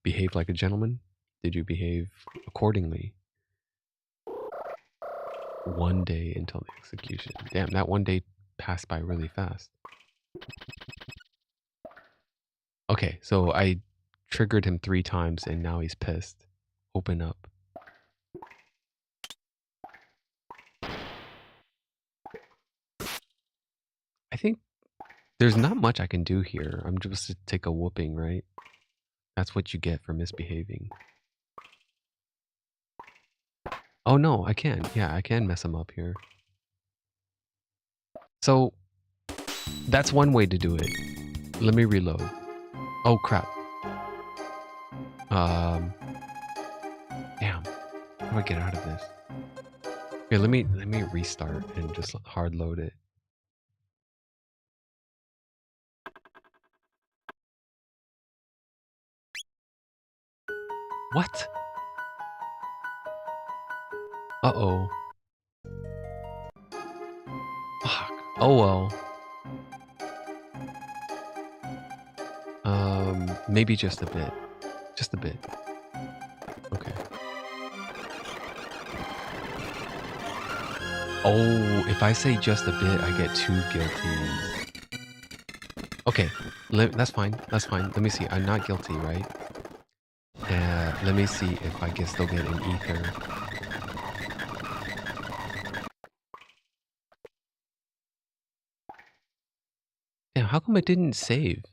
behave like a gentleman? Did you behave accordingly? 1 day until the execution. Damn, that 1 day passed by really fast. Okay, so I triggered him 3 times and now he's pissed. Open up. I think there's not much I can do here. I'm just to take a whooping, right? That's what you get for misbehaving. Oh no, I can. Yeah, I can mess him up here. So that's one way to do it. Let me reload. Oh crap. Damn. How do I get out of this? Here, let me restart and just hard load it. What? Uh-oh. Fuck. Oh well. Maybe just a bit. Just a bit. Okay. Oh, if I say just a bit, I get 2 guilties. Okay, that's fine. That's fine. Let me see. I'm not guilty, right? Let me see if I can still get an ether. Damn, how come it didn't save?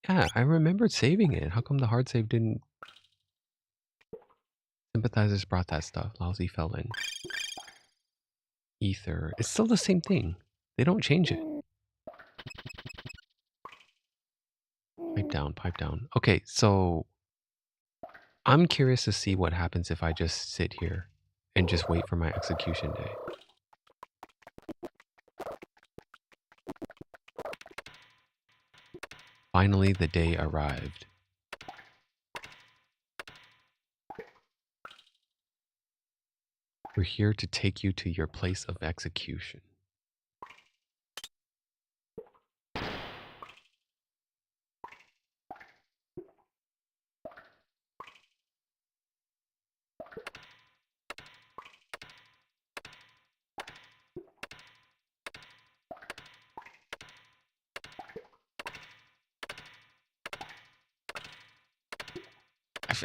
Yeah, I remembered saving it. How come the hard save didn't? Sympathizers brought that stuff. Lousy felon. Ether. It's still the same thing. They don't change it. Pipe down, pipe down. Okay, so I'm curious to see what happens if I just sit here and just wait for my execution day. Finally, the day arrived. We're here to take you to your place of execution.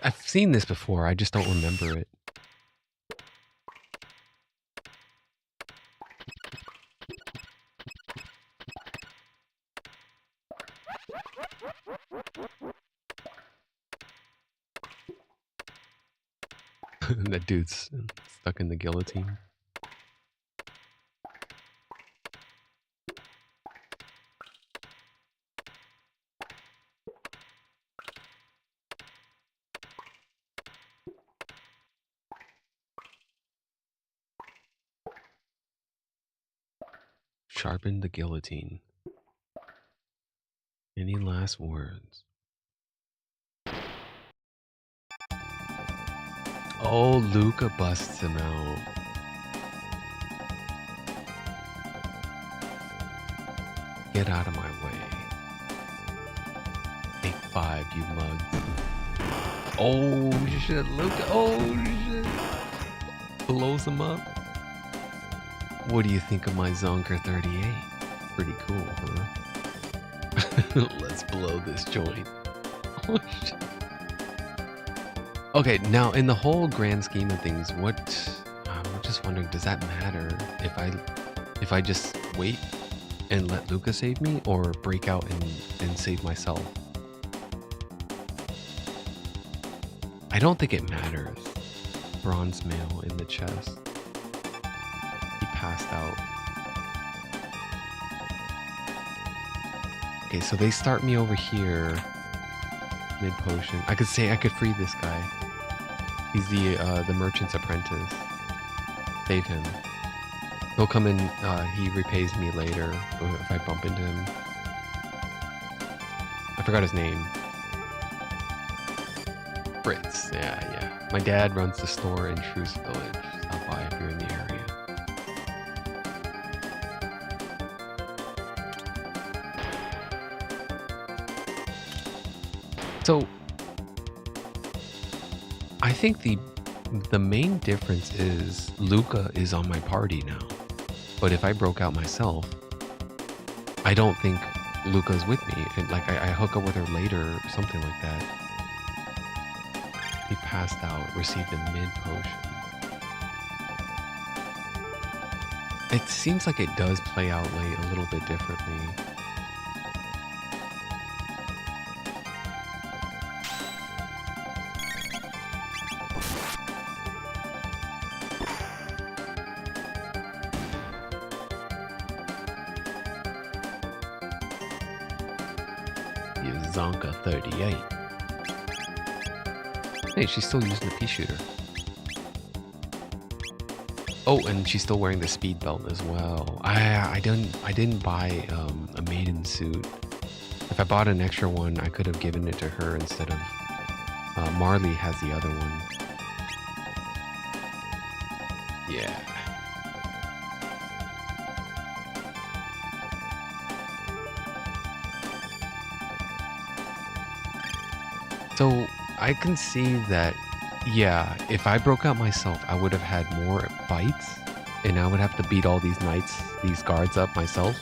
I've seen this before, I just don't remember it. That dude's stuck in the guillotine. Sharpen the guillotine. Any last words? Oh, Luca busts him out. Get out of my way. Take 5, you mug. Oh shit, Luca. Oh shit. Blows him up. What do you think of my Zonker 38? Pretty cool, huh? Let's blow this joint. Oh shit. Okay, now in the whole grand scheme of things, I'm just wondering, does that matter if I just wait and let Luca save me, or break out and save myself? I don't think it matters. Bronze mail in the chest. He passed out. Okay, so they start me over here. Mid potion. I could say I could free this guy. He's the merchant's apprentice. Save him. He'll come in. He repays me later if I bump into him. I forgot his name. Fritz. Yeah. My dad runs the store in Truce Village. Stop by if you're in the area. So, I think the The main difference is Luca is on my party now. But if I broke out myself, I don't think Luca's with me. And like I hook up with her later or something like that. He passed out, received a mid potion. It seems like it does play out late a little bit differently. Zonka 38. Hey, she's still using the pea shooter. Oh, and she's still wearing the speed belt as well. I didn't buy a maiden suit. If I bought an extra one, I could have given it to her instead of Marley has the other one. Yeah. So I can see that, yeah, if I broke out myself, I would have had more fights and I would have to beat all these knights, these guards up myself.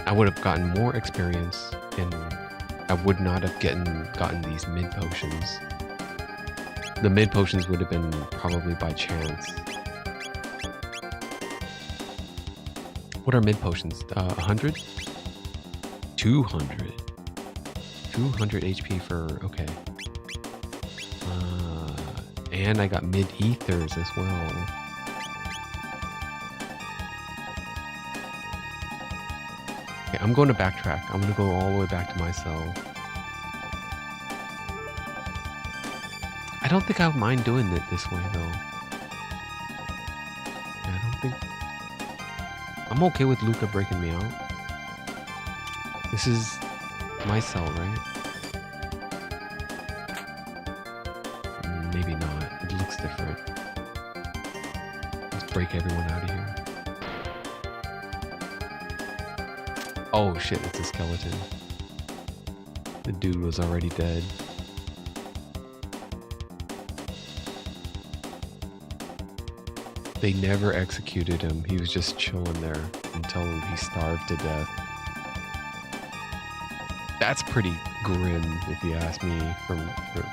I would have gotten more experience and I would not have gotten these mid potions. The mid potions would have been probably by chance. What are mid potions? 100? 200. 200 HP for, okay. And I got mid ethers as well. Okay, I'm going to backtrack. I'm going to go all the way back to my cell. I don't think I would mind doing it this way though. Yeah, I don't think... I'm okay with Luca breaking me out. This is my cell, right? Maybe not. It looks different. Let's break everyone out of here. Oh shit, it's a skeleton. The dude was already dead. They never executed him. He was just chilling there until he starved to death. That's pretty grim, if you ask me,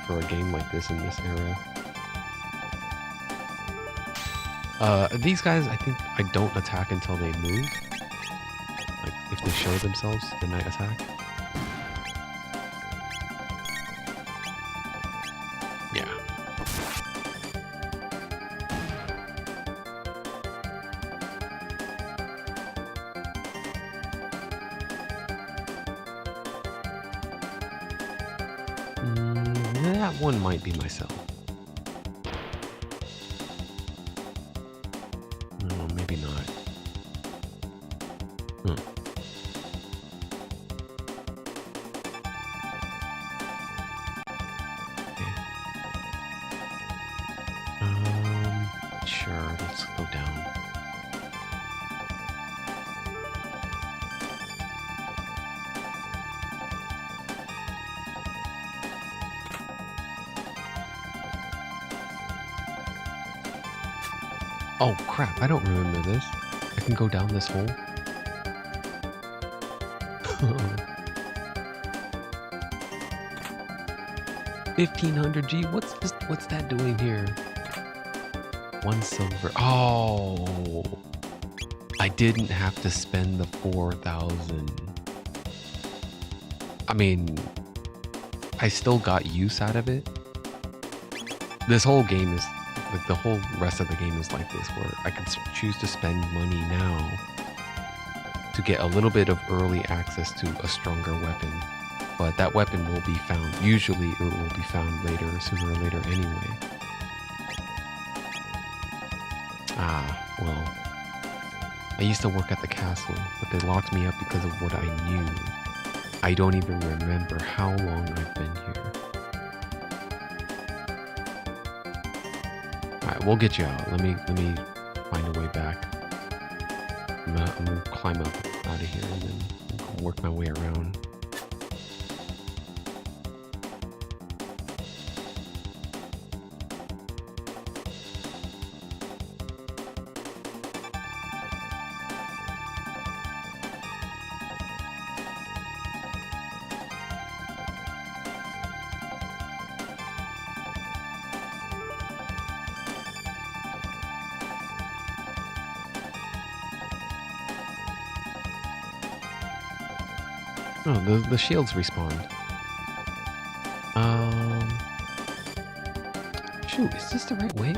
for a game like this in this era. These guys, I think I don't attack until they move. Like, if they show themselves, then I attack. Yeah. That one might be myself. No, maybe not. Okay. Sure, let's go down. Oh crap, I don't remember this. I can go down this hole. 1500 G, what's that doing here? 1 silver. Oh, I didn't have to spend the 4,000. I mean, I still got use out of it. This whole game is like, the whole rest of the game is like this, where I can choose to spend money now to get a little bit of early access to a stronger weapon. But that weapon will be found, usually it will be found later, sooner or later anyway. Ah, well. I used to work at the castle, but they locked me up because of what I knew. I don't even remember how long I've been here. Alright, we'll get you out. Let me find a way back. I'm gonna climb up out of here and then work my way around. Oh, the shields respawned. Shoot, is this the right way?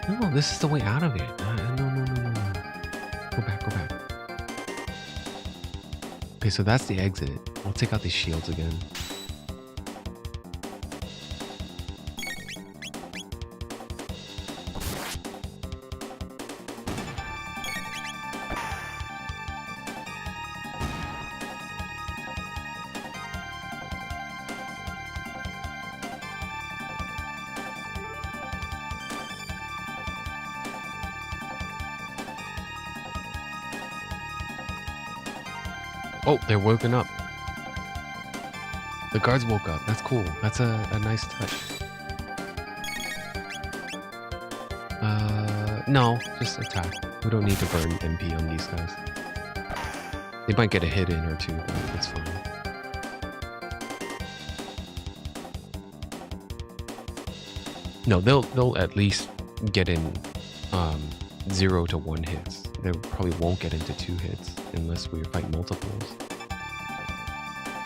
No, this is the way out of it. No. Go back. Okay, so that's the exit. I'll take out these shields again. Oh, they're woken up. The guards woke up. That's cool. That's a nice touch. No, just attack. We don't need to burn MP on these guys. They might get a hit in or two, but it's fine. No, they'll at least get in 0 to 1 hits. They probably won't get into 2 hits unless we fight multiples.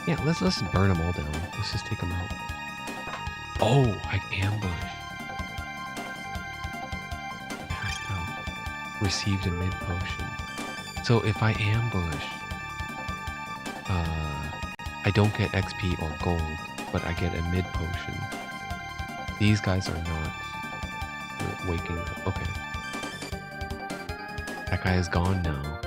Yeah, let's burn them all down. Let's just take them out. Oh, I ambush. Passed out. Received a mid potion. So if I ambush, I don't get XP or gold, but I get a mid potion. These guys are not waking up. Okay. That guy is gone now.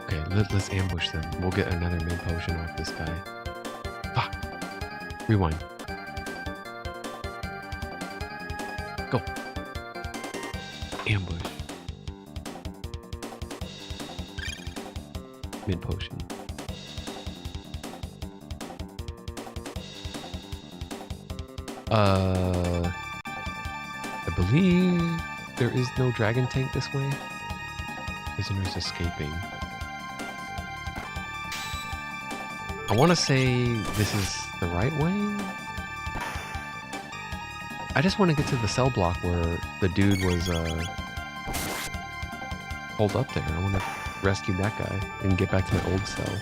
Okay, let's ambush them. We'll get another mid potion off this guy. Fuck. Rewind. Go. Ambush. Mid potion. I believe there is no dragon tank this way. Prisoners escaping. I want to say this is the right way. I just want to get to the cell block where the dude was holed up there. I want to rescue that guy and get back to my old cell.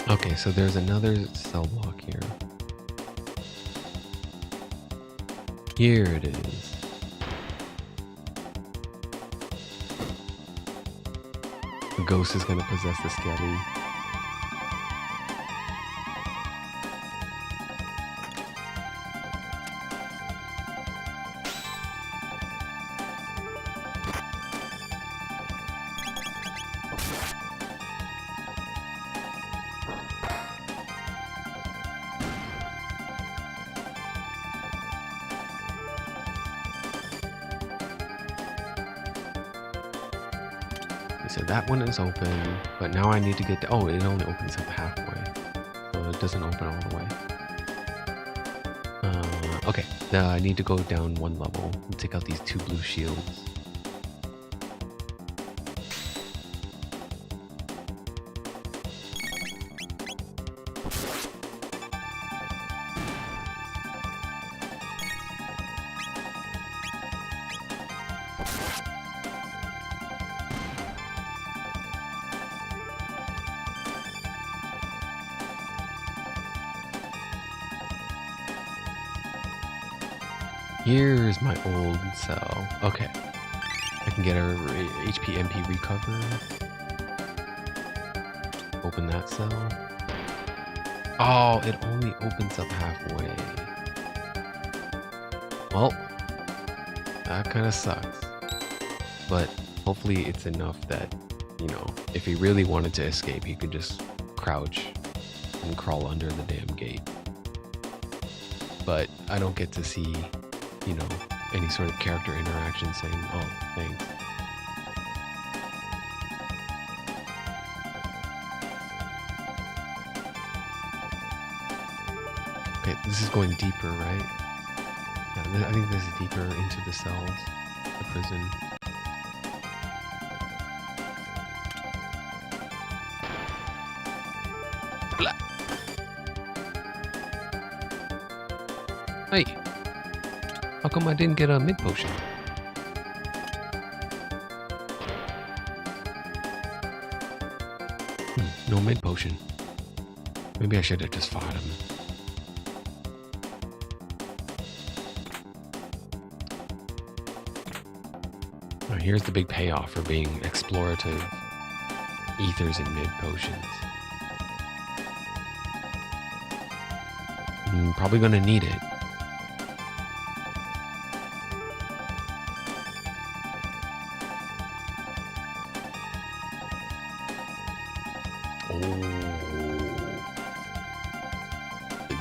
Okay, so there's another cell block here. Here it is. The ghost is gonna possess the skelly. So that one is open, but now I need to get to, oh, it only opens up halfway. So it doesn't open all the way. Okay, now I need to go down 1 level and take out these 2 blue shields. Here's my old cell. Okay. I can get a HP MP recover. Open that cell. Oh, it only opens up halfway. Well, that kind of sucks. But hopefully it's enough that, you know, if he really wanted to escape, he could just crouch and crawl under the damn gate. But I don't get to see, you know, any sort of character interaction saying, oh, thanks. Okay, this is going deeper, right? Yeah, I think this is deeper into the cells, the prison. Blah. Hey, how come I didn't get a mid potion? No mid potion. Maybe I should have just fought him. Oh, here's the big payoff for being explorative ethers and mid potions. I'm probably gonna need it.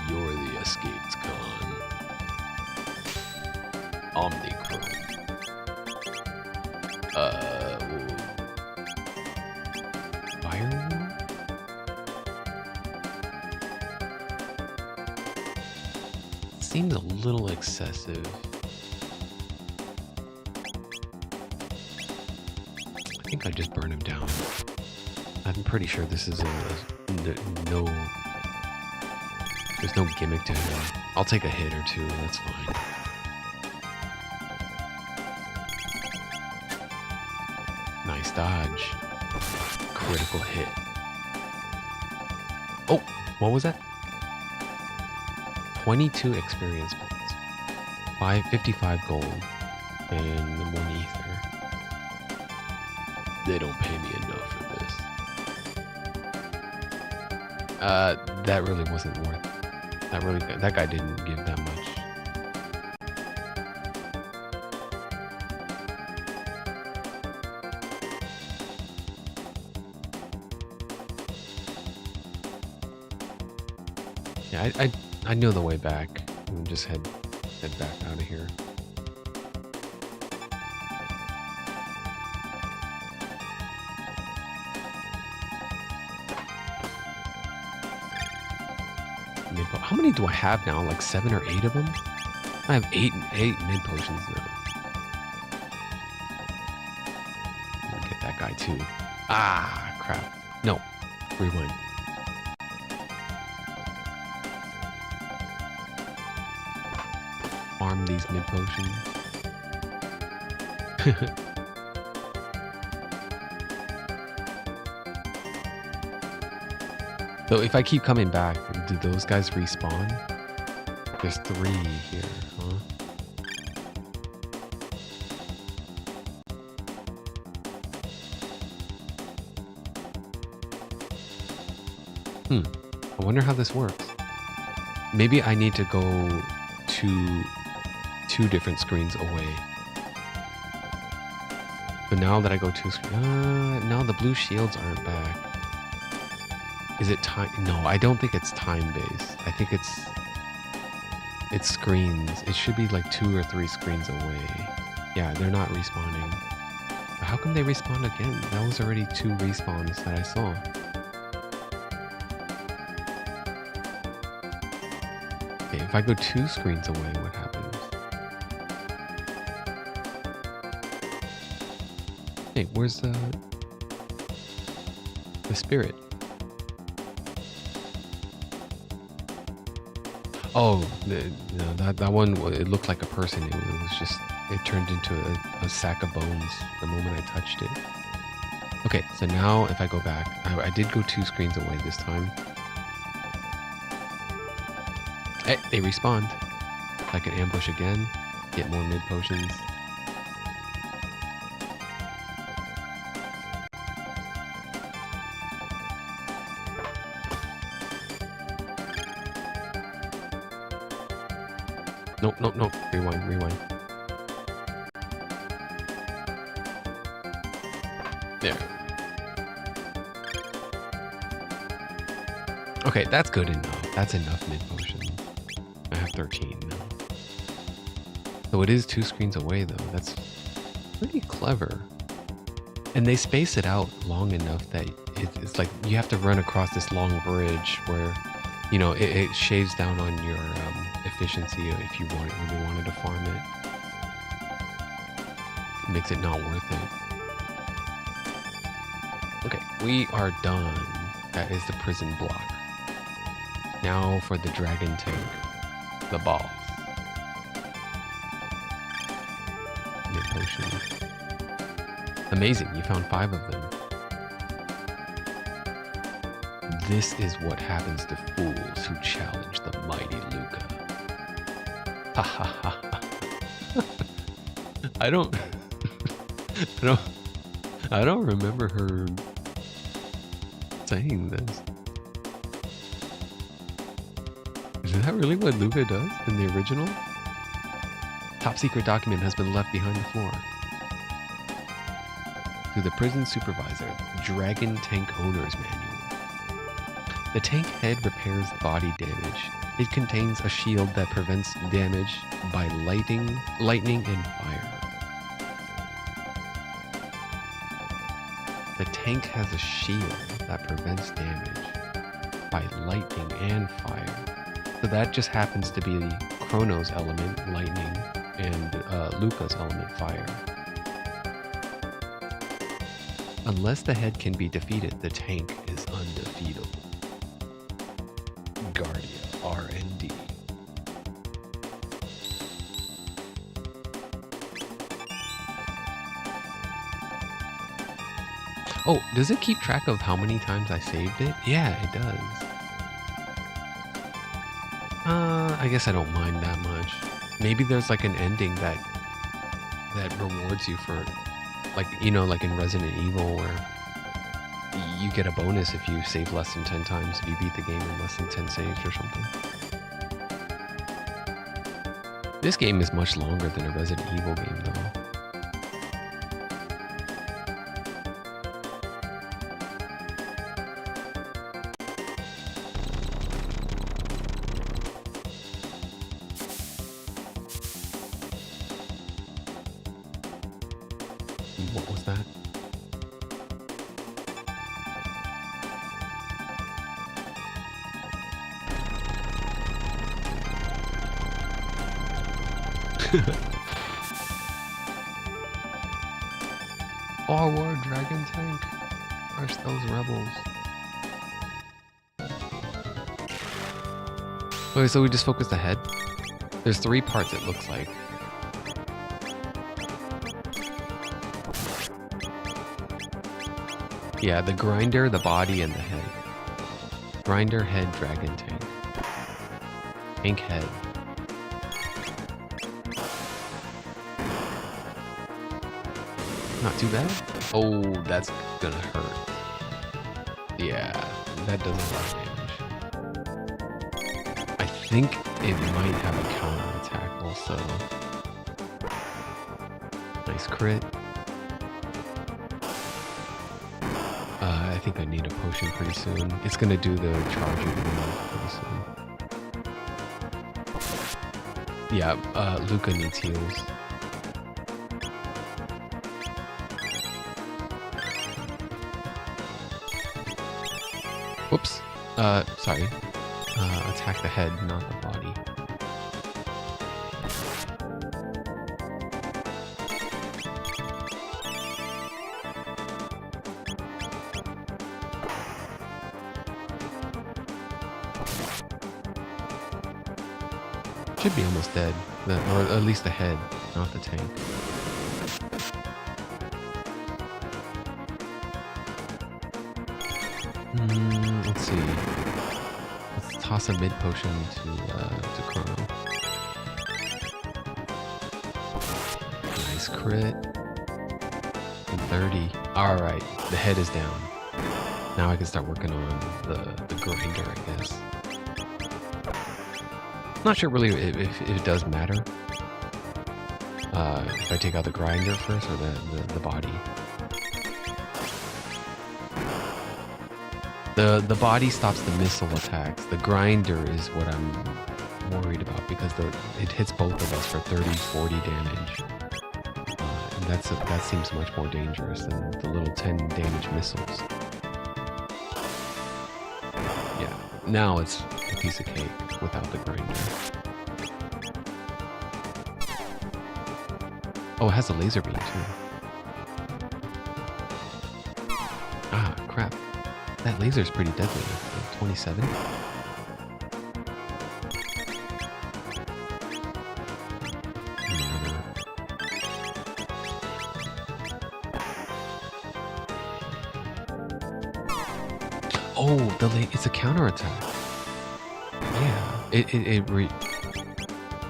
You're the escaped con. Omnichrome. Fire? Seems a little excessive. I think I just burn him down. I'm pretty sure this is no. There's no gimmick to him. I'll take a hit or two. That's fine. Nice dodge. Critical hit. Oh, what was that? 22 experience points. 55 gold. And 1 ether. They don't pay me enough for this. That really wasn't worth it. That guy didn't give that much. Yeah, I know the way back. We'll just head back out of here. How many do I have now? Like 7 or 8 of them? I have 8 mid potions now. Let me get that guy too. Ah, crap. No, rewind. Farm these mid potions. So if I keep coming back, do those guys respawn? There's 3 here, huh? I wonder how this works. Maybe I need to go to 2 different screens away. But now that I go 2 screens, now the blue shields aren't back. Is it time? No, I don't think it's time-based. I think it's screens. It should be like 2 or 3 screens away. Yeah, they're not respawning. But how come they respawn again? That was already 2 respawns that I saw. Okay, if I go 2 screens away, what happens? Hey, where's the spirit? Oh, that one, it looked like a person. It was just, it turned into a sack of bones the moment I touched it. Okay, so now if I go back, I did go 2 screens away this time. Hey, they respawned. I can ambush again, get more mid potions. Nope. Rewind. There. Okay, that's good enough. That's enough mid potions. I have 13 now. So it is 2 screens away though. That's pretty clever. And they space it out long enough that it's like you have to run across this long bridge where, you know, it shaves down on your efficiency if you really wanted to farm it. It makes it not worth it. Okay, we are done. That is the prison block. Now for the dragon tank, the boss. Mid potion. Amazing, you found 5 of them. This is what happens to fools who challenge the mighty Luca. Ha ha ha. I don't remember her saying this. Is that really what Luca does in the original? Top secret document has been left behind the floor. To the prison supervisor, Dragon Tank Owner's Manual. The tank head repairs body damage. It contains a shield that prevents damage by lightning and fire. The tank has a shield that prevents damage by lightning and fire. So that just happens to be Chrono's element, lightning, and Luca's element, fire. Unless the head can be defeated, the tank is undefeatable. Guardia R&D. Oh, does it keep track of how many times I saved it? Yeah, it does. I guess I don't mind that much. Maybe there's like an ending that rewards you for, like, you know, like in Resident Evil where you get a bonus if you save less than 10 times, if you beat the game in less than 10 saves or something. This game is much longer than a Resident Evil game though. What was that? Forward, Dragon Tank. Crush those rebels. Okay, so we just focus the head. There's 3 parts it looks like. Yeah, the grinder, the body, and the head. Grinder, head, dragon tank. Tank head. Not too bad. Oh, that's gonna hurt. Yeah, that does a lot of damage. I think it might have a counter attack also. Nice crit. I think I need a potion pretty soon. It's gonna do the charging pretty soon. Yeah, Luca needs heals. Whoops. Sorry. Attack the head, not the body. Should be almost dead, or at least the head, not the tank. Let's see. Let's toss a mid potion to Chrono. Nice crit. And 30. All right, the head is down. Now I can start working on the grinder, I guess. Not sure really if it does matter. If I take out the grinder first or the body. The body stops the missile attacks. The grinder is what I'm worried about because it hits both of us for 30, 40 damage. And that seems much more dangerous than the little 10 damage missiles. Yeah, now it's a piece of cake without the grinder. Oh, it has a laser beam too. Ah, crap. That laser's pretty deadly. 27. it's a counterattack. Yeah,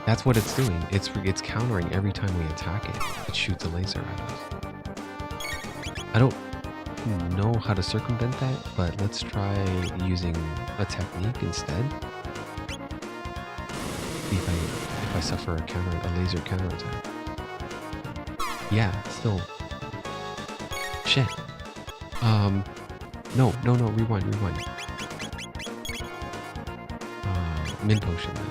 that's what it's doing. It's countering every time we attack it. It shoots a laser at us. I don't know how to circumvent that, but let's try using a technique instead. See if I suffer a laser counterattack. Yeah, still. Shit. No, rewind. Min potion then.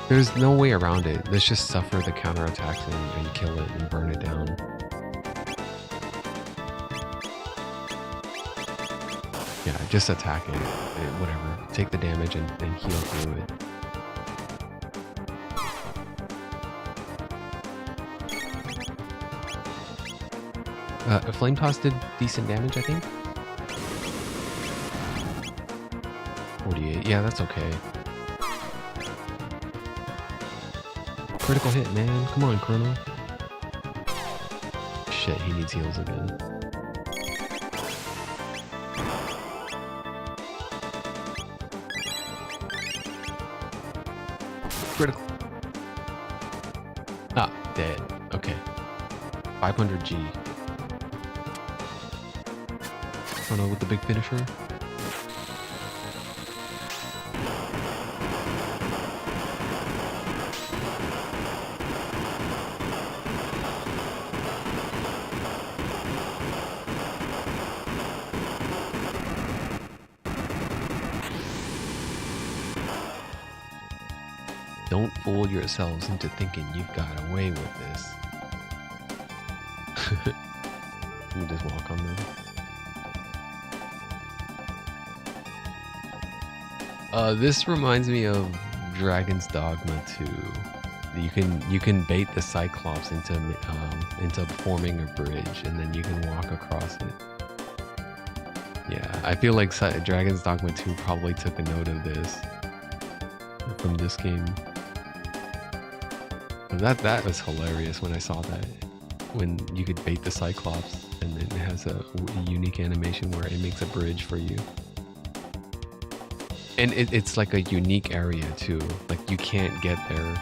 There's no way around it. Let's just suffer the counterattacks and kill it and burn it down. Yeah, just attack it. Whatever. Take the damage and heal through it. Flame Toss did decent damage, I think. 48. Yeah, that's okay. Critical hit, man. Come on, Chrono. Shit, he needs heals again. Critical. Ah, dead. Okay. 500 G. Chrono with the big finisher. Don't fool yourselves into thinking you've got away with this. Let me just walk on them. This reminds me of Dragon's Dogma 2. You can bait the Cyclops into forming a bridge, and then you can walk across it. Yeah, I feel like Dragon's Dogma 2 probably took a note of this from this game. That was hilarious when I saw that. When you could bait the Cyclops, and then it has a unique animation where it makes a bridge for you. And it's like a unique area too. Like you can't get there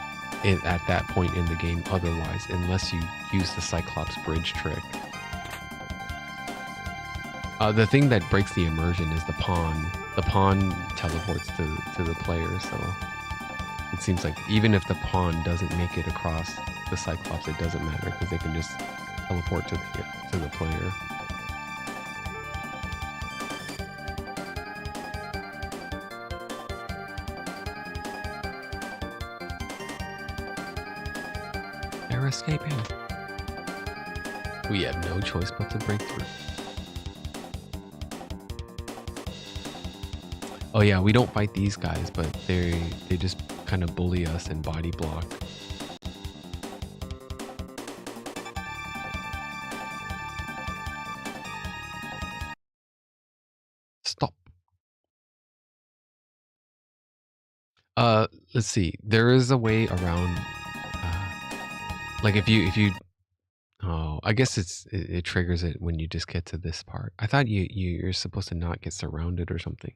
at that point in the game otherwise, unless you use the Cyclops bridge trick. The thing that breaks the immersion is the pawn. The pawn teleports to the player, so it seems like even if the pawn doesn't make it across the Cyclops, it doesn't matter because they can just teleport to the player. They're escaping. We have no choice but to break through. Oh yeah, we don't fight these guys, but they just kind of bully us and body block. Stop. Let's see. There is a way around. Like if you. Oh, I guess it triggers it when you just get to this part. I thought you're supposed to not get surrounded or something,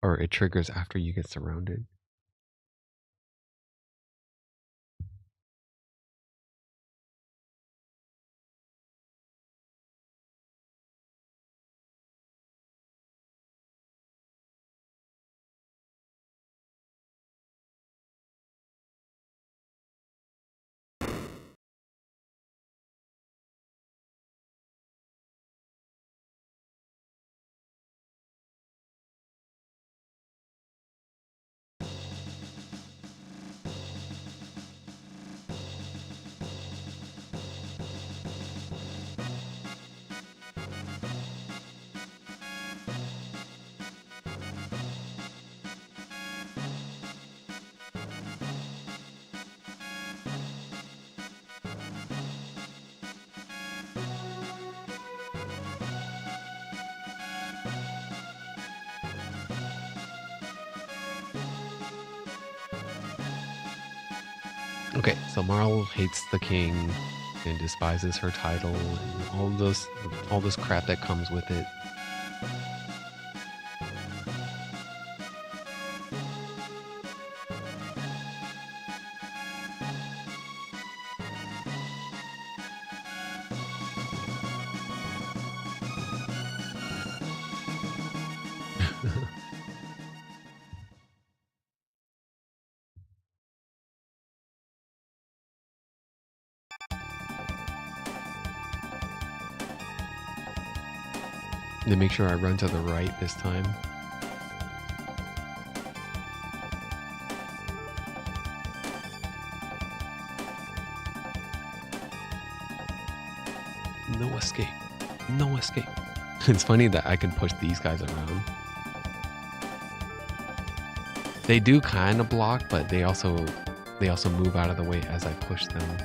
or it triggers after you get surrounded. Okay, so Marl hates the king. and despises her title and all this crap that comes with it. To make sure I run to the right this time. No escape. No escape. It's funny that I can push these guys around. They do kind of block, but they also move out of the way as I push them.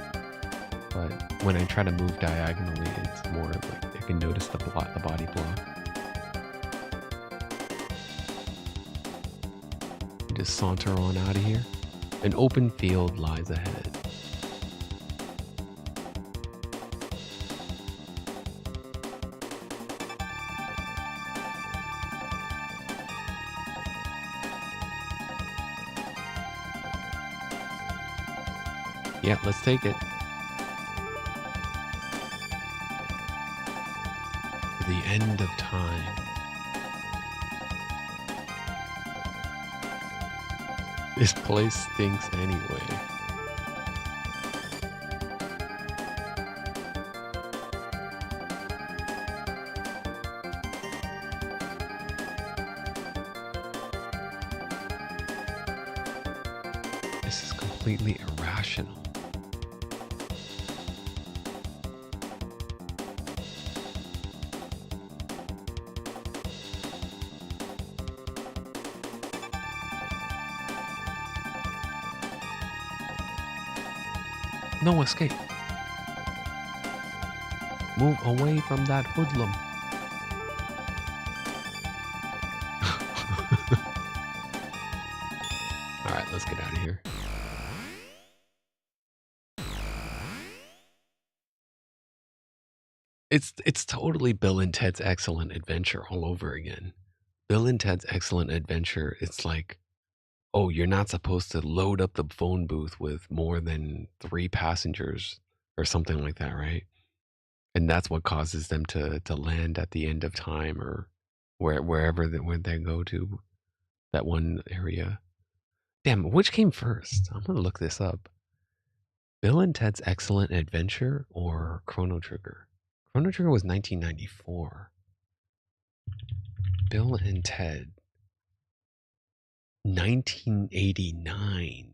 But when I try to move diagonally, it's more like I can notice the body block. Just saunter on out of here. An open field lies ahead. Yeah, let's take it. The end of time. This place stinks anyway. This is completely irrational. No escape. Move away from that hoodlum. All right, let's get out of here. It's totally Bill and Ted's Excellent Adventure all over again. Bill and Ted's Excellent Adventure, it's like, oh, you're not supposed to load up the phone booth with more than 3 passengers or something like that, right? And that's what causes them to land at the end of time or wherever when they go to that one area. Damn, which came first? I'm gonna look this up. Bill and Ted's Excellent Adventure or Chrono Trigger? Chrono Trigger was 1994. Bill and Ted, 1989.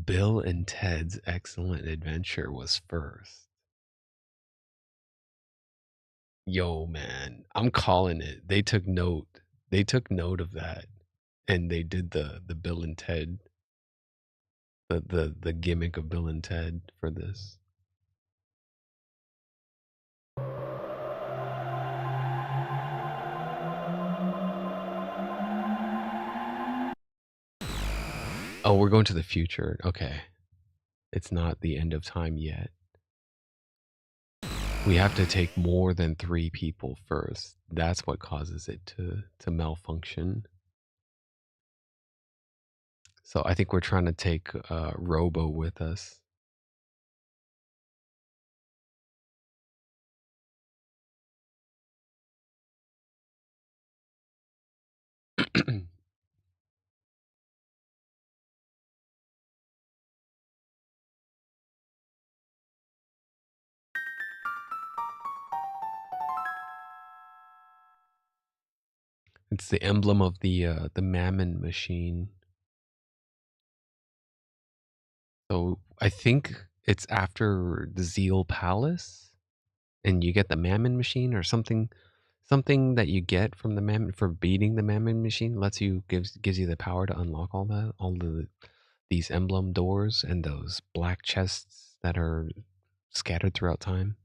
Bill and Ted's Excellent Adventure was first. Yo, man, I'm calling it. They took note. They took note of that, and they did the Bill and Ted, the gimmick of Bill and Ted for this. Oh, we're going to the future. Okay, it's not the end of time yet. We have to take more than 3 people first. That's what causes it to malfunction. So I think we're trying to take Robo with us. It's the emblem of the Mammon machine. So I think it's after the Zeal Palace, and you get the Mammon machine or something. Something that you get from the Mammon for beating the Mammon machine gives you the power to unlock all these emblem doors and those black chests that are scattered throughout time.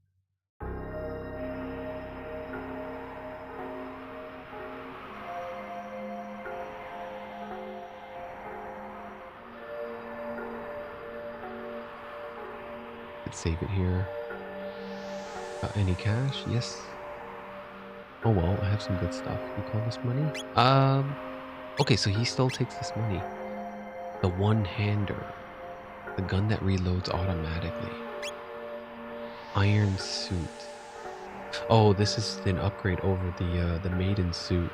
could save it here. Any cash? Yes. Oh well, I have some good stuff. You call this money? Okay, so he still takes this money. The one-hander. The gun that reloads automatically. Iron suit. Oh, this is an upgrade over the maiden suit.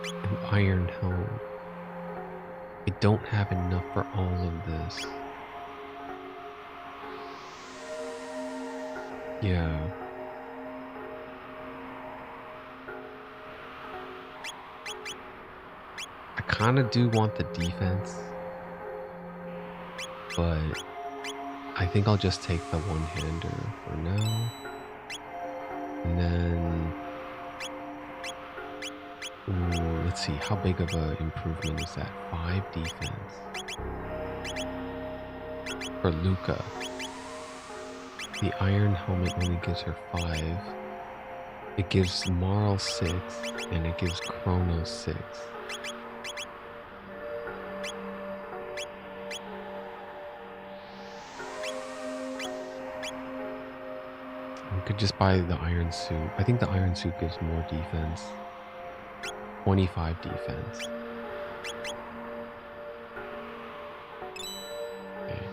An iron helm. I don't have enough for all of this. Yeah. I kind of do want the defense, but I think I'll just take the one-hander for now. And then, ooh, let's see, how big of an improvement is that? 5 defense. For Luca. The iron helmet only gives her 5. It gives Marl 6, and it gives Chrono 6. We could just buy the iron suit. I think the iron suit gives more defense. 25 defense. Okay.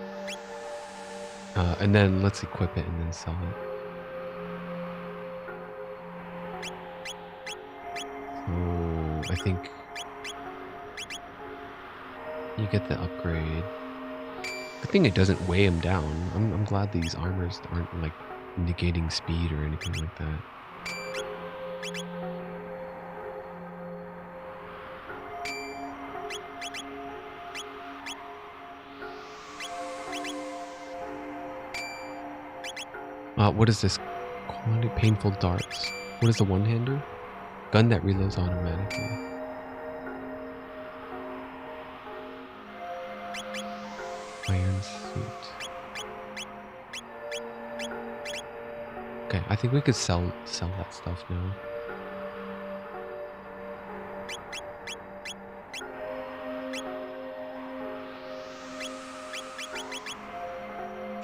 And then let's equip it and then sell it. So I think you get the upgrade. Good thing it doesn't weigh him down. I'm glad these armors aren't like negating speed or anything like that. What is this? Quantity painful darts. What is the one-hander? Gun that reloads automatically. Iron suit. Okay, I think we could sell that stuff now.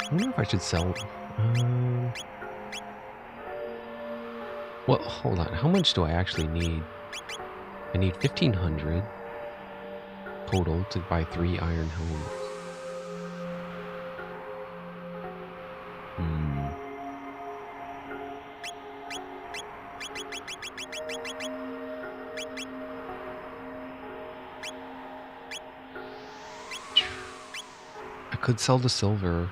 I wonder if I should sell. Well, hold on. How much do I actually need? I need 1,500 total to buy 3 iron helmets. I could sell the silver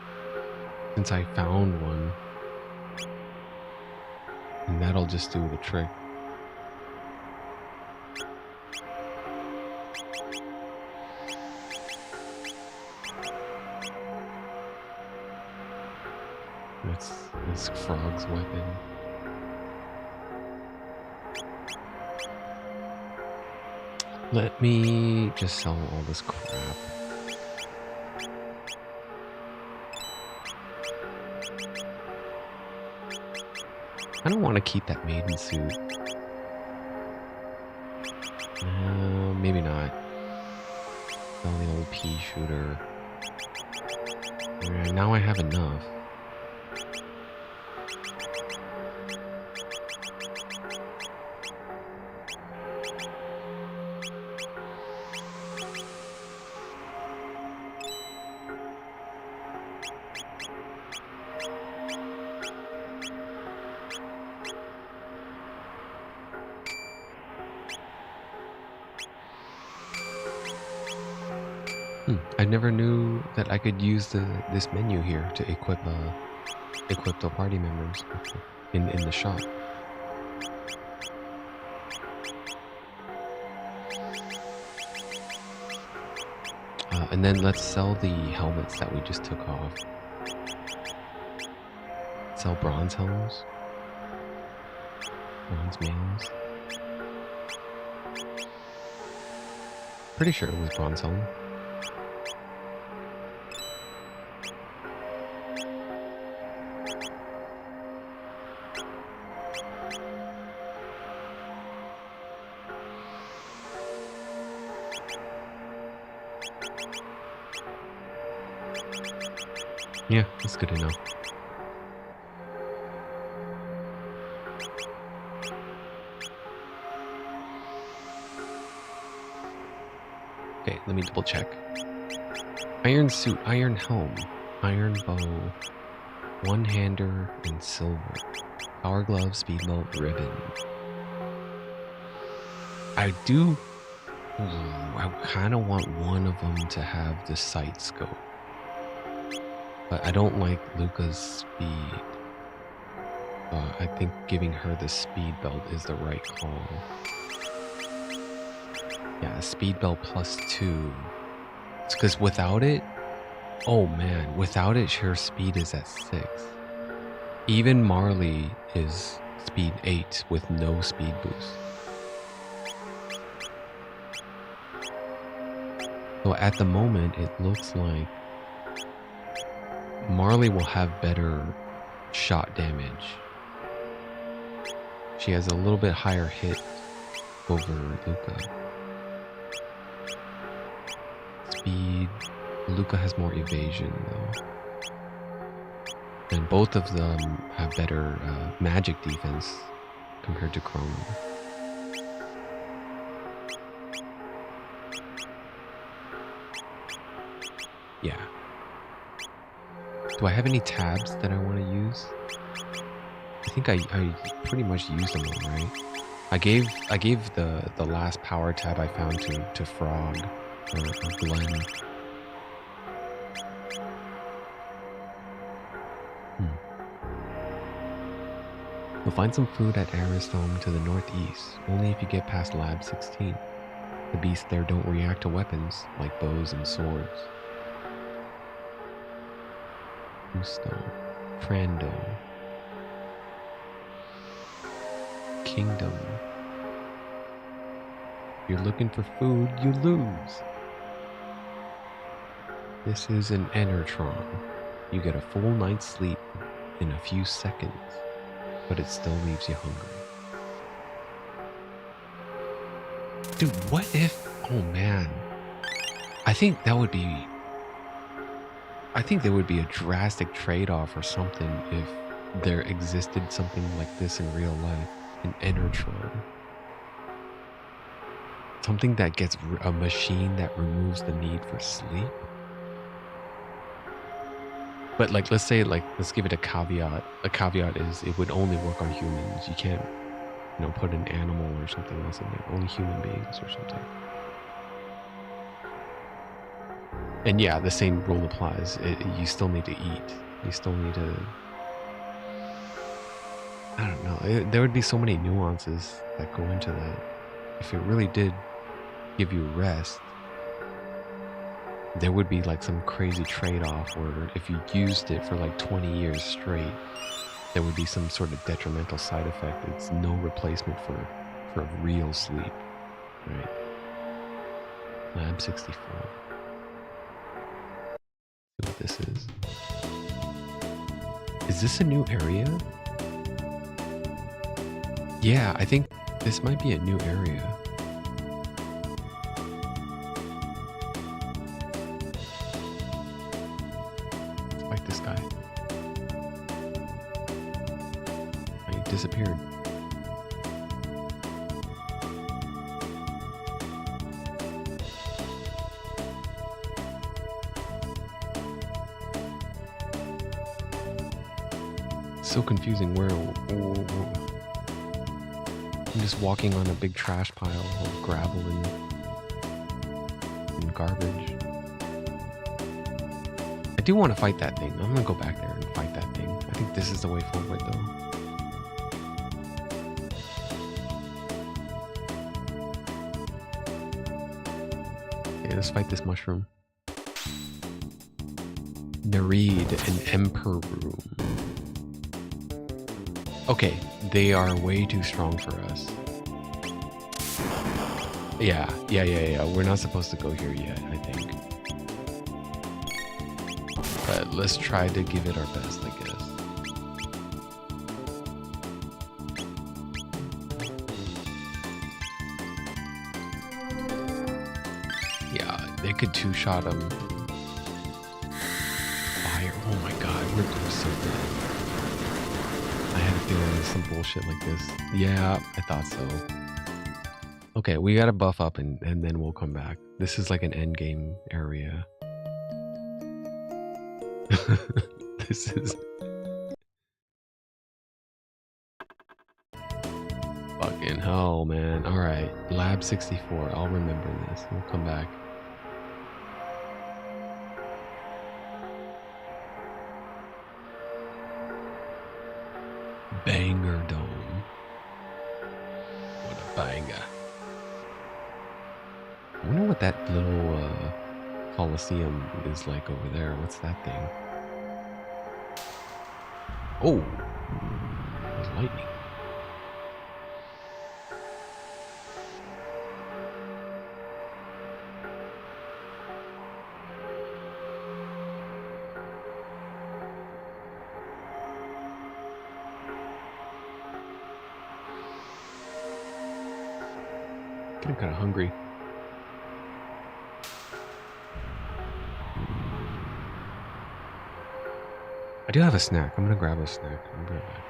since I found one. And that'll just do the trick. That's this frog's weapon. Let me just sell all this crap. I don't want to keep that maiden suit. Maybe not. Sell the old pea shooter. Yeah, now I have enough. I never knew that I could use this menu here to equip the party members in the shop. And then let's sell the helmets that we just took off. Sell bronze helms. Bronze mails. Pretty sure it was bronze helm. Yeah, that's good to know. Okay, let me double check. Iron suit, iron helm, iron bow, one-hander, and silver. Power glove, speed belt, ribbon. I do... I kind of want one of them to have the sight scope. But I don't like Luca's speed. I think giving her the speed belt is the right call. Yeah, speed belt +2. It's because without it... Oh man, without it, her speed is at 6. Even Marley is speed 8 with no speed boost. So at the moment, it looks like Marley will have better shot damage. She has a little bit higher hit over Luca. Speed. Luca has more evasion though. And both of them have better magic defense compared to Chrono. Yeah. Do I have any tabs that I want to use? I think I pretty much used them all, right? I gave the last power tab I found to Frog or Glenn. You'll find some food at Aristome to the northeast, only if you get past Lab 16. The beasts there don't react to weapons like bows and swords. Tombstone, Frando, Kingdom. If you're looking for food, you lose. This is an Enertron. You get a full night's sleep in a few seconds, but it still leaves you hungry. Dude, what if... Oh man. I think there would be a drastic trade-off or something if there existed something like this in real life. An Enertron. Something that gets a machine that removes the need for sleep. But like, let's say, like, let's give it a caveat. A caveat is it would only work on humans. You can't, you know, put an animal or something else in there. Only human beings or something. And yeah, the same rule applies. You still need to eat. You still need to... I don't know. There would be so many nuances that go into that. If it really did give you rest, there would be like some crazy trade-off, or if you used it for like 20 years straight, there would be some sort of detrimental side effect. It's no replacement for real sleep, right? Lab 64. See what this is. Is this a new area? Yeah, I think this might be a new area. This guy. He disappeared. So confusing. Where? I'm just walking on a big trash pile of gravel and garbage. I do want to fight that thing. I'm gonna go back there and fight that thing. I think this is the way forward though. Okay, let's fight this mushroom. Nereid, an emperor room. Okay, they are way too strong for us. Yeah. We're not supposed to go here yet, I think. But let's try to give it our best, I guess. Yeah, they could two-shot him. Fire. Oh my script was so good. I had a feeling it was some bullshit like this. Yeah, I thought so. Okay, we gotta buff up and then we'll come back. This is like an end game area. This is... fucking hell, man. Alright, Lab 64. I'll remember this. We'll come back. Banger Dome. What a banger. I wonder what that little Coliseum is like over there. What's that thing? Oh! There's lightning. Getting kind of hungry. I do have a snack. I'm gonna grab a snack. I'll be right back.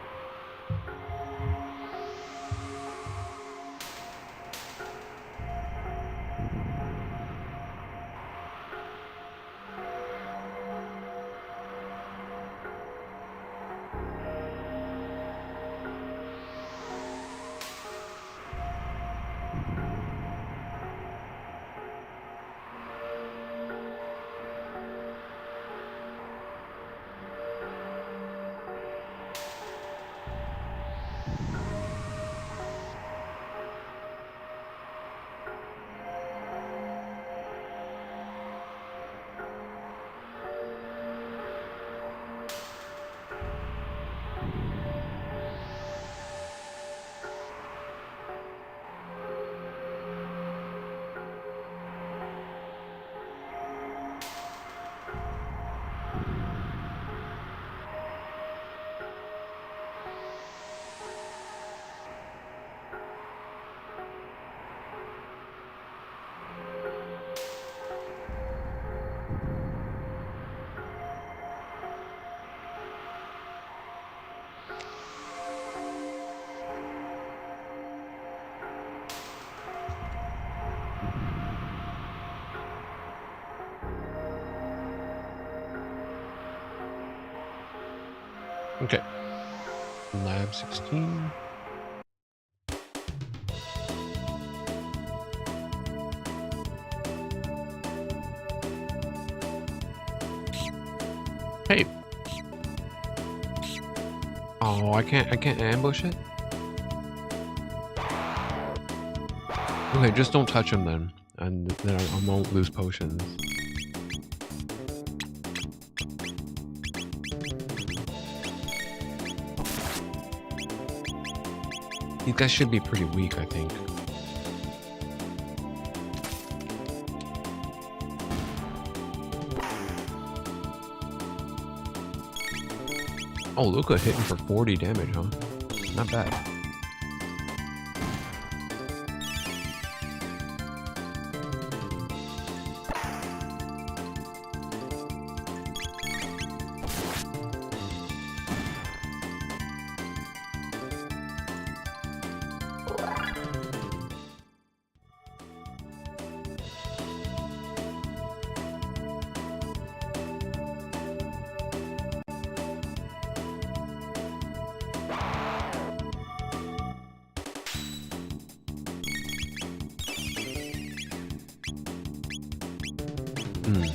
Okay. Lab 16. Hey. Oh, I can't ambush it? Okay, just don't touch him then. And then I won't lose potions. These guys should be pretty weak, I think. Oh, Luca hitting for 40 damage, huh? Not bad.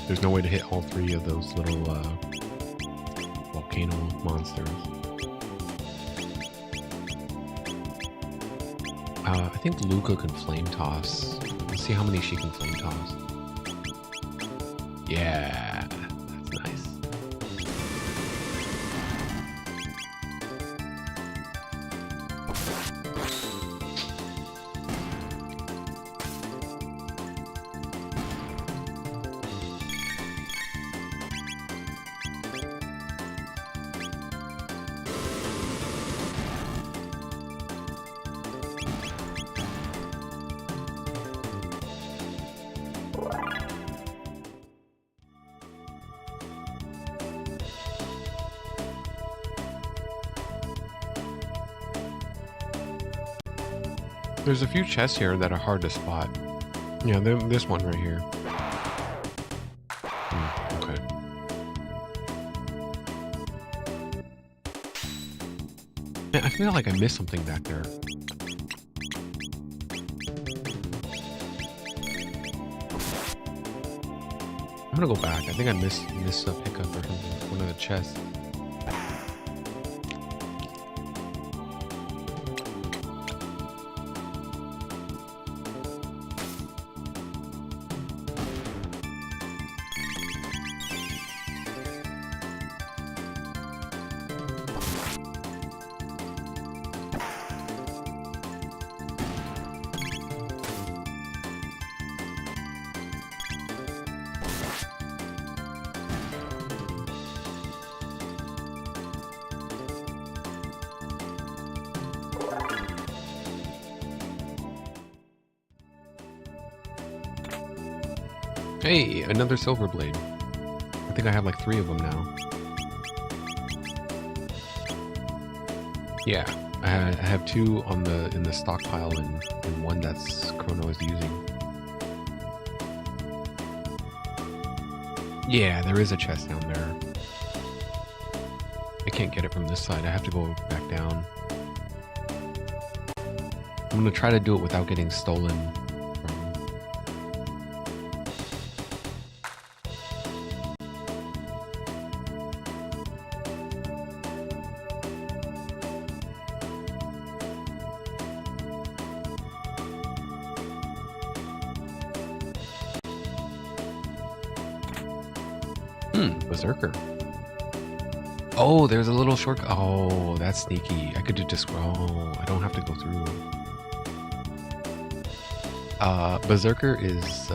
There's no way to hit all three of those little volcano monsters. I think Luca can flame toss. Let's see how many she can flame toss. Yeah, that's nice. There's a few chests here that are hard to spot. Yeah, this one right here. Okay. Man, I feel like I missed something back there. I'm gonna go back. I think I missed a pickup or something. One of the chests. Hey, another silver blade. I think I have like 3 of them now. Yeah, I have 2 in the stockpile and 1 that's Chrono is using. Yeah, there is a chest down there. I can't get it from this side. I have to go back down. I'm gonna try to do it without getting stolen. Berserker. Oh, there's a little shortcut. Oh, that's sneaky. I could just... Oh, I don't have to go through. Berserker is...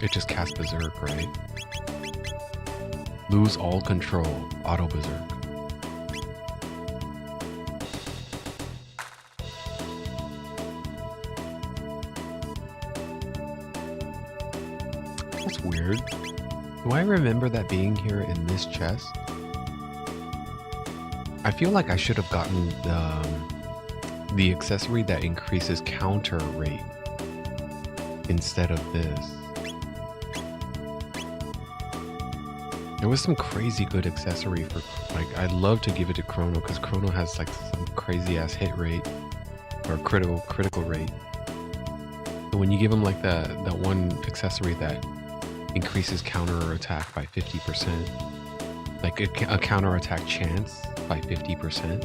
it just casts Berserk, right? Lose all control. Auto Berserk. That's weird. Do I remember that being here in this chest? I feel like I should have gotten the accessory that increases counter rate instead of this. There was some crazy good accessory for, like, I'd love to give it to Chrono because Chrono has like some crazy ass hit rate or critical rate. So when you give him like that one accessory that increases counter attack by 50%, like a counter attack chance by 50%,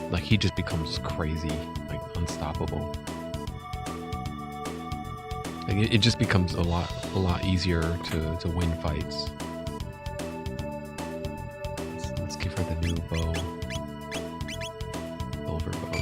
like he just becomes crazy, like unstoppable. Like it just becomes a lot easier to win fights. Let's give her the new bow, silver bow.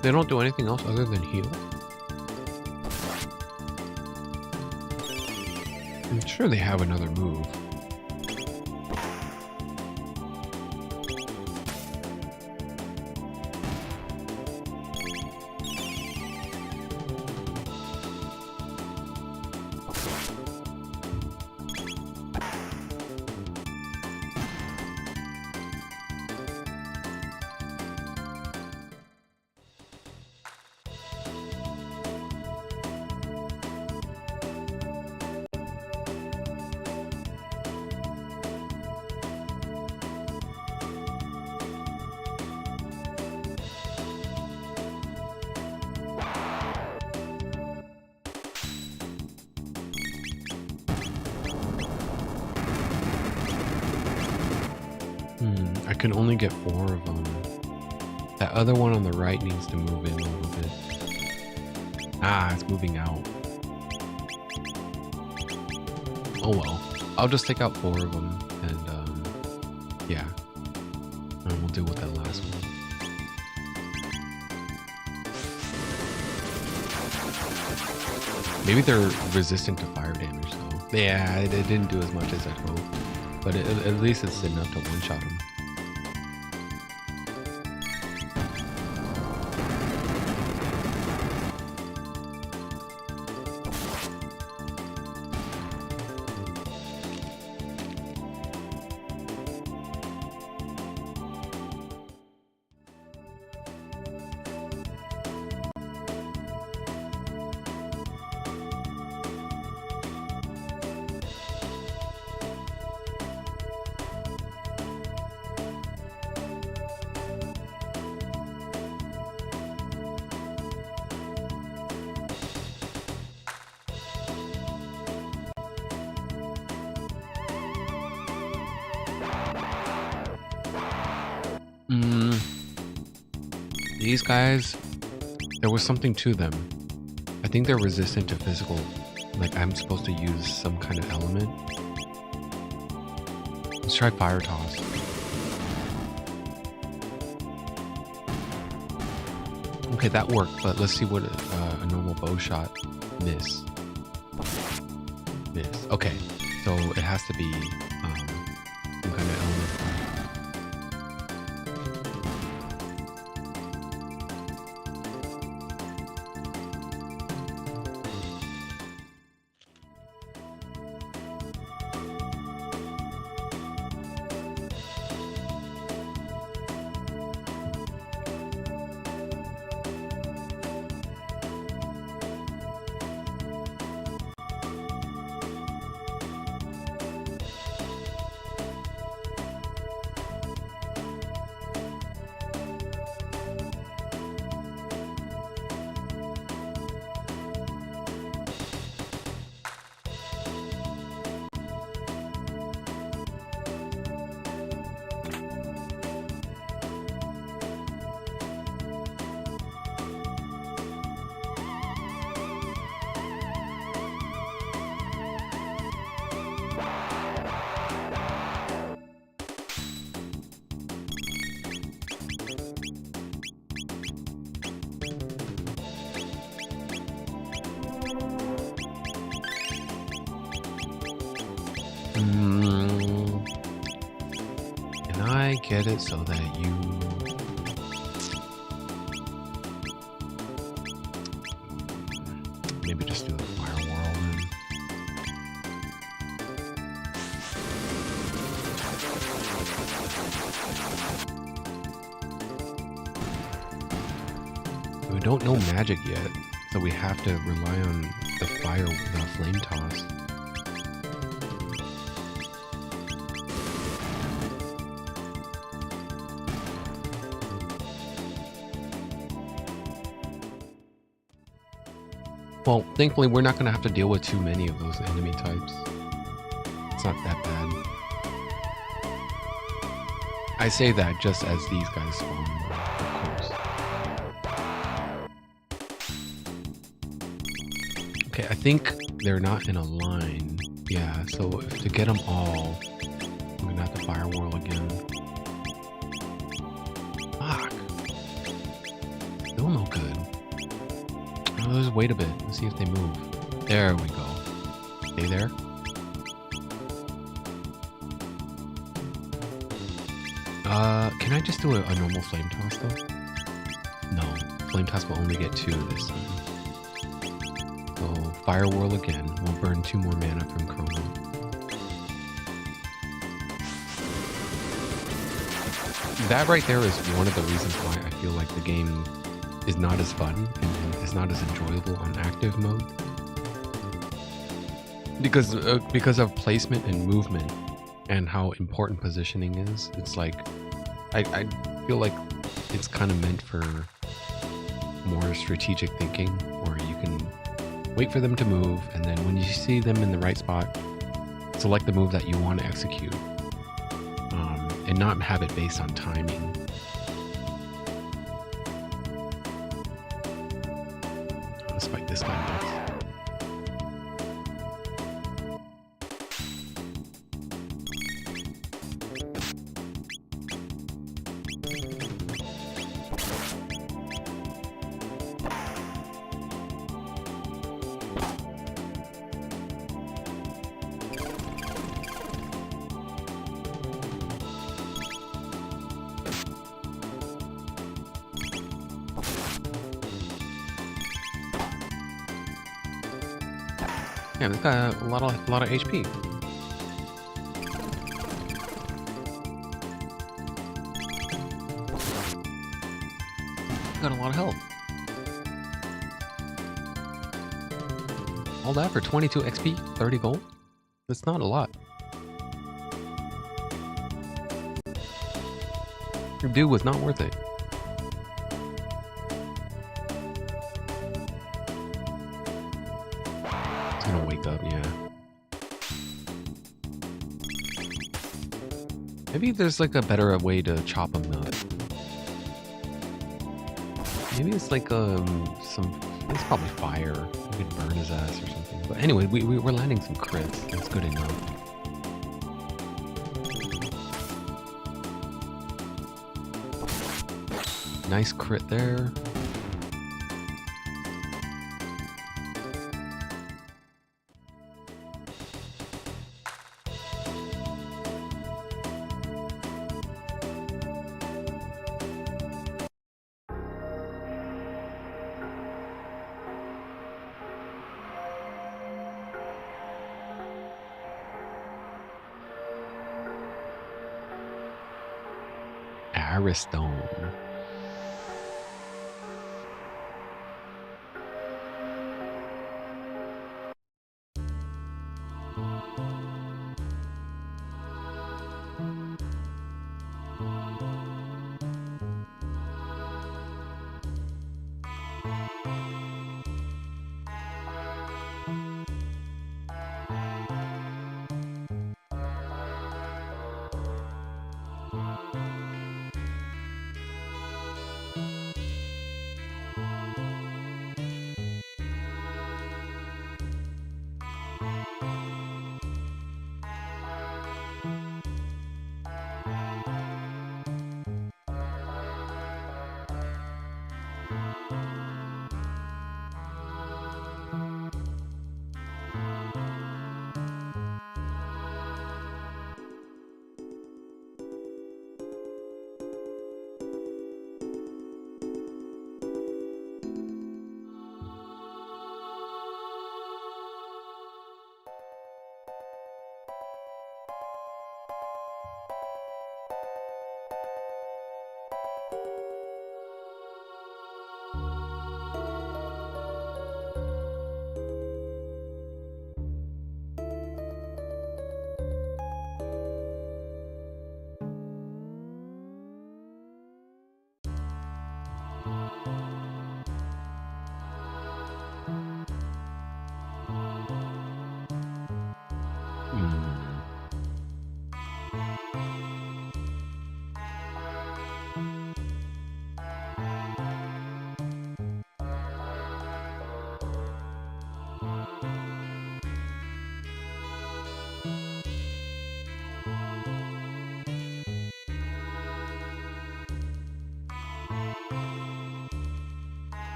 They don't do anything else other than heal. I'm sure they have another move. I can only get 4 of them. That other one on the right needs to move in a little bit. Ah, it's moving out. Oh well. I'll just take out 4 of them and yeah. And we'll deal with that last one. Maybe they're resistant to fire damage though. Yeah, it didn't do as much as I'd hoped. But at least it's enough to one-shot him. These guys, there was something to them. I think they're resistant to physical. Like I'm supposed to use some kind of element. Let's try fire toss. Okay, that worked, but let's see what a normal bow shot miss. Miss. Okay, so it has to be some kind of element. Can I get it so that you... Maybe just do a fire whirlwind. We don't know magic yet, so we have to rely on the fire, the flame toss. Well, thankfully, we're not going to have to deal with too many of those enemy types. It's not that bad. I say that just as these guys spawn, of course. Okay, I think they're not in a line. Yeah, so if to get them all, I'm going to have to fire whirl again. Fuck. Still no good. Let's wait a bit and see if they move. There we go. Stay there. Can I just do a normal flame toss though? No, flame toss will only get 2 this time. So fire whirl again. We'll burn 2 more mana from Chrono. That right there is one of the reasons why I feel like the game is not as fun and is not as enjoyable on active mode, because of placement and movement and how important positioning is. It's like I feel like it's kind of meant for more strategic thinking, where you can wait for them to move, and then when you see them in the right spot, select the move that you want to execute. and not have it based on timing. Let's fight this guy next. Yeah, this got a lot of HP. Got a lot of health. All that for 22 XP, 30 gold? That's not a lot. Your dude was not worth it. It's gonna wake up, yeah. Maybe there's like a better way to chop him up. Maybe it's like it's probably fire. We could burn his ass or something. But anyway, we're landing some crits. That's good enough. Nice crit there. Aristone.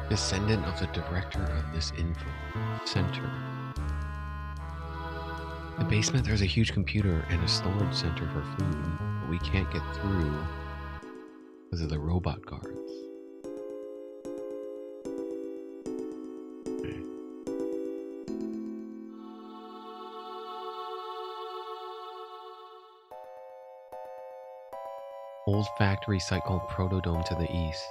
Descendant of the director of this info center. In the basement, there's a huge computer and a storage center for food, but we can't get through because of the robot guards. Okay. Old factory site called Protodome to the east.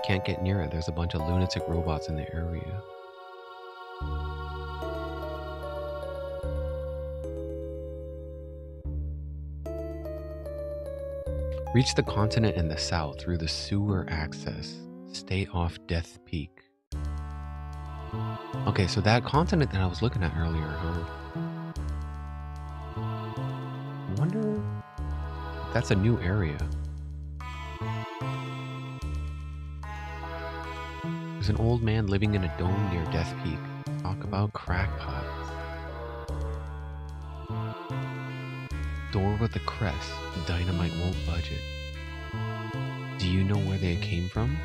Can't get near it. There's a bunch of lunatic robots in the area. Reach the continent in the south through the sewer access. Stay off Death Peak. Okay, so that continent that I was looking at earlier, huh? I wonder if that's a new area. There's an old man living in a dome near Death Peak. Talk about crackpots. Door with a crest. Dynamite won't budge it. Do you know where they came from?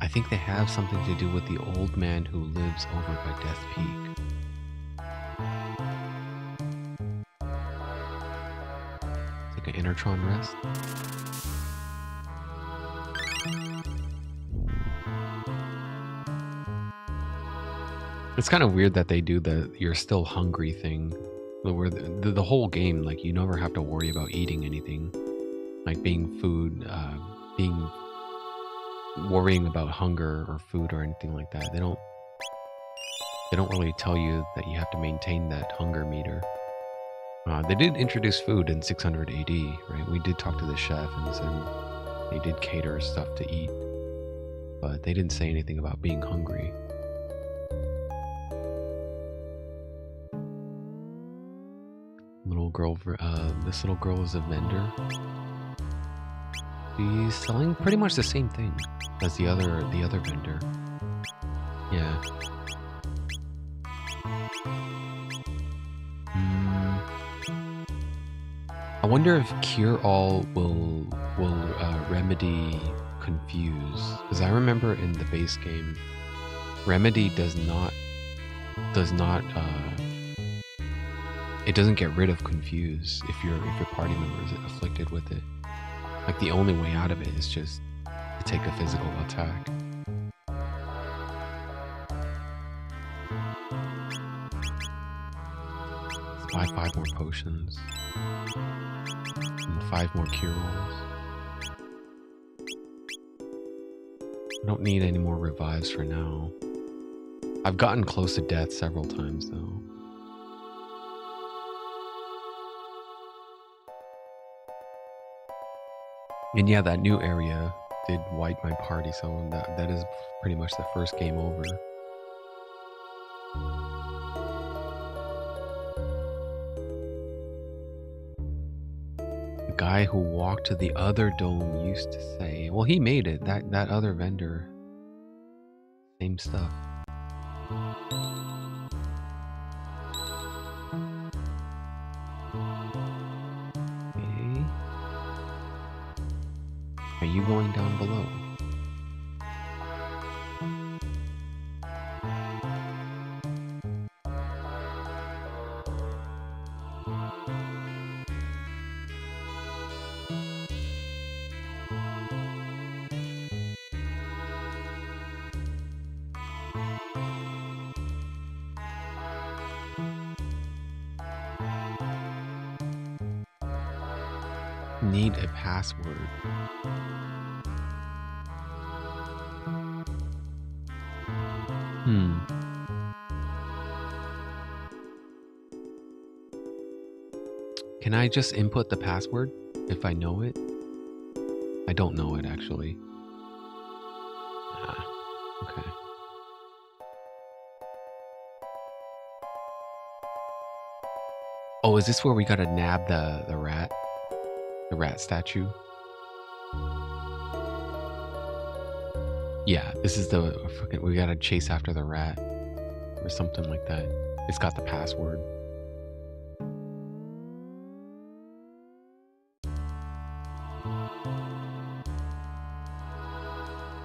I think they have something to do with the old man who lives over by Death Peak. It's like an Enertron rest. It's kind of weird that they do the "you're still hungry" thing, where the whole game, like, you never have to worry about eating anything, like worrying about hunger or food or anything like that. They don't really tell you that you have to maintain that hunger meter. They did introduce food in 600 AD, right? We did talk to the chef and said they did cater stuff to eat, but they didn't say anything about being hungry. This little girl is a vendor. She's selling pretty much the same thing as the other vendor. Yeah. I wonder if Cure All will remedy Confuse, because I remember in the base game, Remedy does not it doesn't get rid of Confuse if your party member is afflicted with it. Like, the only way out of it is just to take a physical attack. Let's buy 5 more potions and 5 more cure rolls. I don't need any more revives for now. I've gotten close to death several times though. And yeah, that new area did wipe my party, so that is pretty much the first game over. The guy who walked to the other dome used to say, well, he made it, that other vendor. Same stuff. Are you going down below? Need a password. Can I just input the password if I know it? I don't know it, actually. Okay. Oh, is this where we gotta nab the rat? The rat statue? Yeah, this is the fucking... We gotta chase after the rat. Or something like that. It's got the password.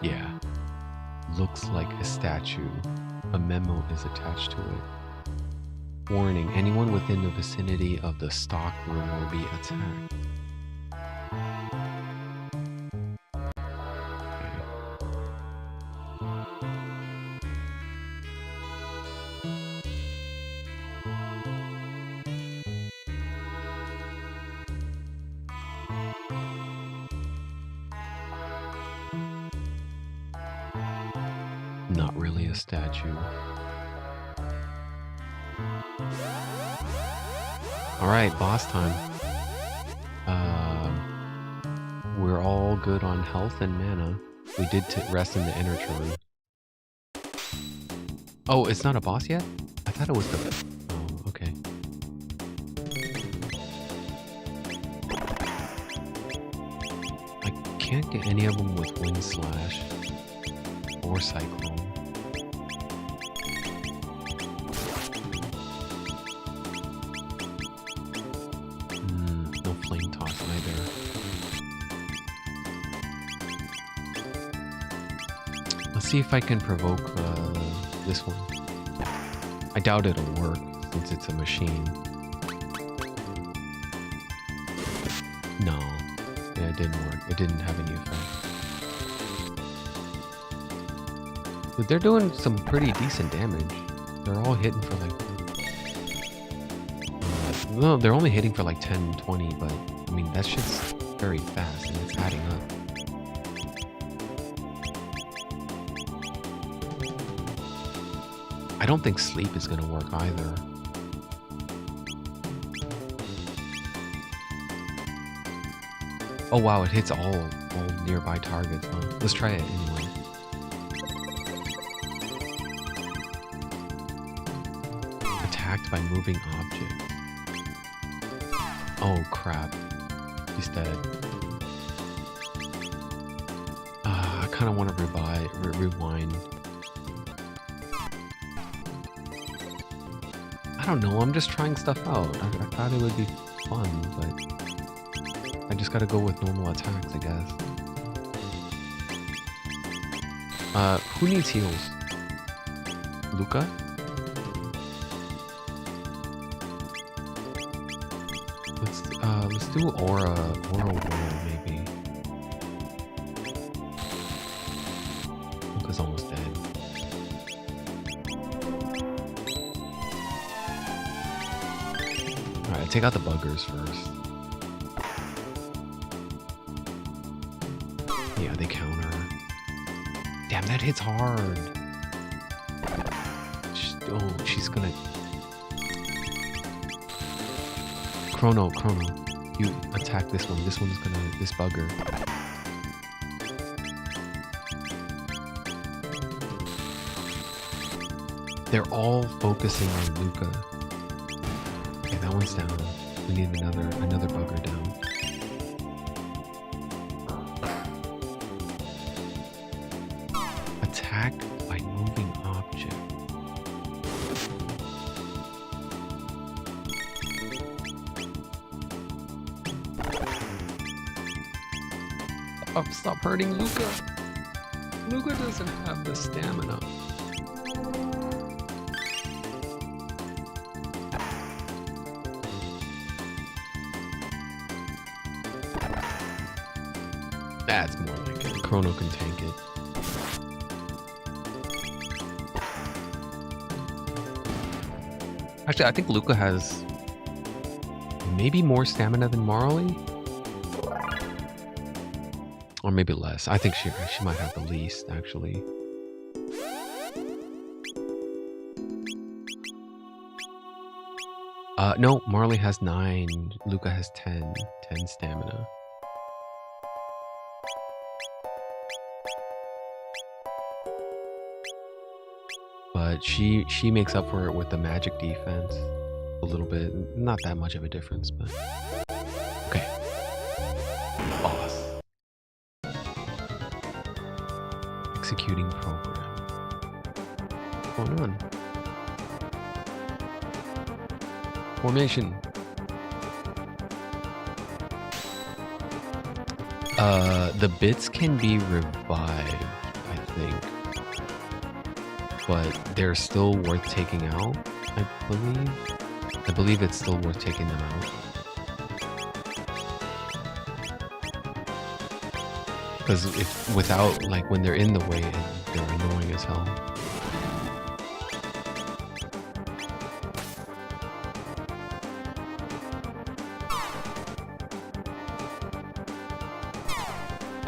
Yeah. Looks like a statue. A memo is attached to it. Warning, anyone within the vicinity of the stock room will be attacked. Not really a statue. Alright, boss time. We're all good on health and mana. We did rest in the Enertron. Oh, it's not a boss yet? I thought it was the... Oh, okay. I can't get any of them with Wind Slash or Cyclone. No Flame Toss either. Let's see if I can provoke this one. I doubt it'll work since it's a machine. No, yeah, it didn't work. It didn't have any effect. But they're doing some pretty decent damage. They're all hitting for like... no, they're only hitting for like 10, 20, but I mean, that shit's very fast and it's adding up. I don't think sleep is gonna work either. Oh wow, it hits all nearby targets, huh? Let's try it anyway. Attacked by moving objects. Oh crap. He's dead. I kinda wanna rewind. I don't know, I'm just trying stuff out. I thought it would be fun, but I just gotta go with normal attacks, I guess. Who needs heals? Luca? Let's do Aura Whirl maybe. Luca's almost dead. Alright, take out the buggers first. Yeah, they counter. Damn, that hits hard. She's gonna... Chrono, you attack this one. This one's gonna... this bugger. They're all focusing on Luca. Okay, that one's down. We need another bugger down. Attack by moving object. Stop hurting Luca. Luca doesn't have the stamina. That's more like it. Chrono can tank it. Actually, I think Luca has maybe more stamina than Marley. Or maybe less. I think she might have the least, actually. No, Marley has 9. Luca has 10. 10 stamina. But she makes up for it with the magic defense. A little bit. Not that much of a difference, but... Okay. Boss. Executing program. What's going on? Formation. The bits can be revived, I think. But they're still worth taking out, I believe. I believe it's still worth taking them out. Because if without, like, when they're in the way, they're annoying as hell.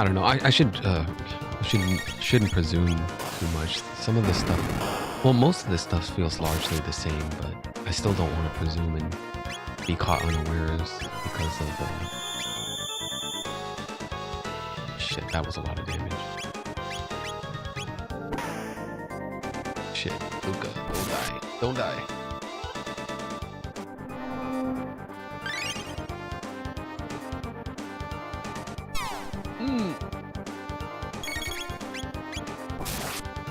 I don't know. I shouldn't presume too much. Some of this stuff, well, most of this stuff feels largely the same, but I still don't want to presume and be caught unawares because of shit. That was a lot of damage. Shit. Luca, don't die. Don't die.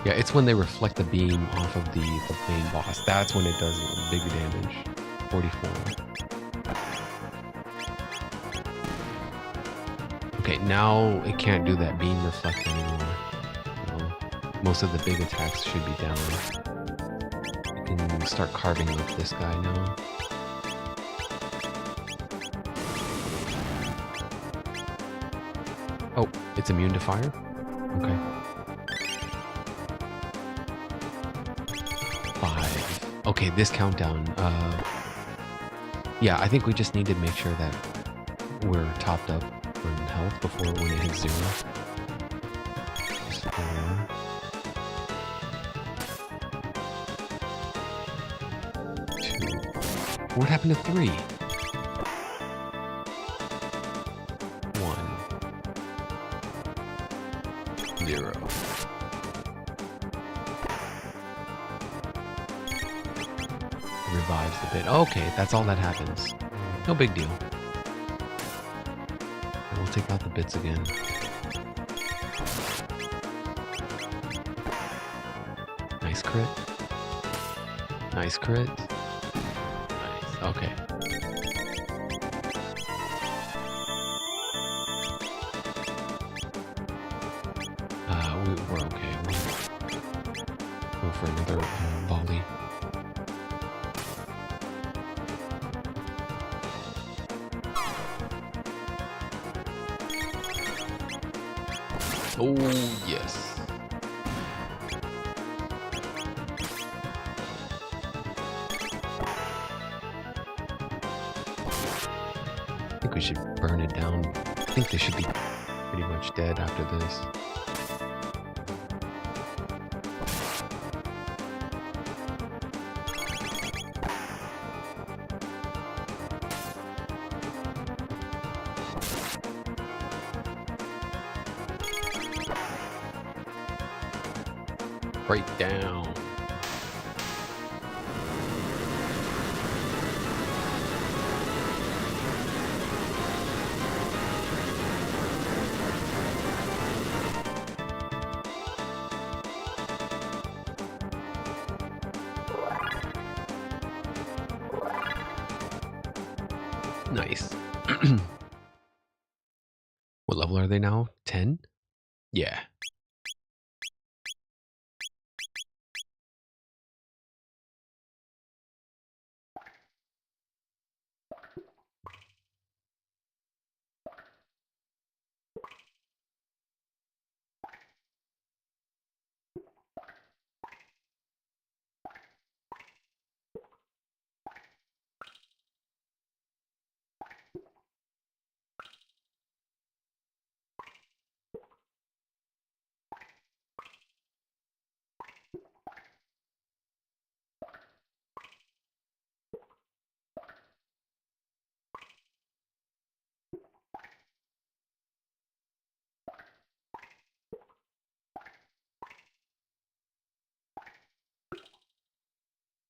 Yeah, it's when they reflect the beam off of the main boss. That's when it does big damage. 44. Okay, now it can't do that beam reflect anymore. So most of the big attacks should be down. You can start carving up this guy now. Oh, it's immune to fire? Okay. 5. Okay, this countdown. Yeah, I think we just need to make sure that we're topped up on health before when it hits 0. 4. What happened to 3? 1. Zero. Revives a bit. Okay, that's all that happens. No big deal. And we'll take out the bits again. Nice crit. Nice crit. Nice. Okay. We're okay. We'll go for another volley. Oh, yes. I think we should burn it down. I think they should be pretty much dead after this. Break down. Nice. What level are they now? 10? Yeah.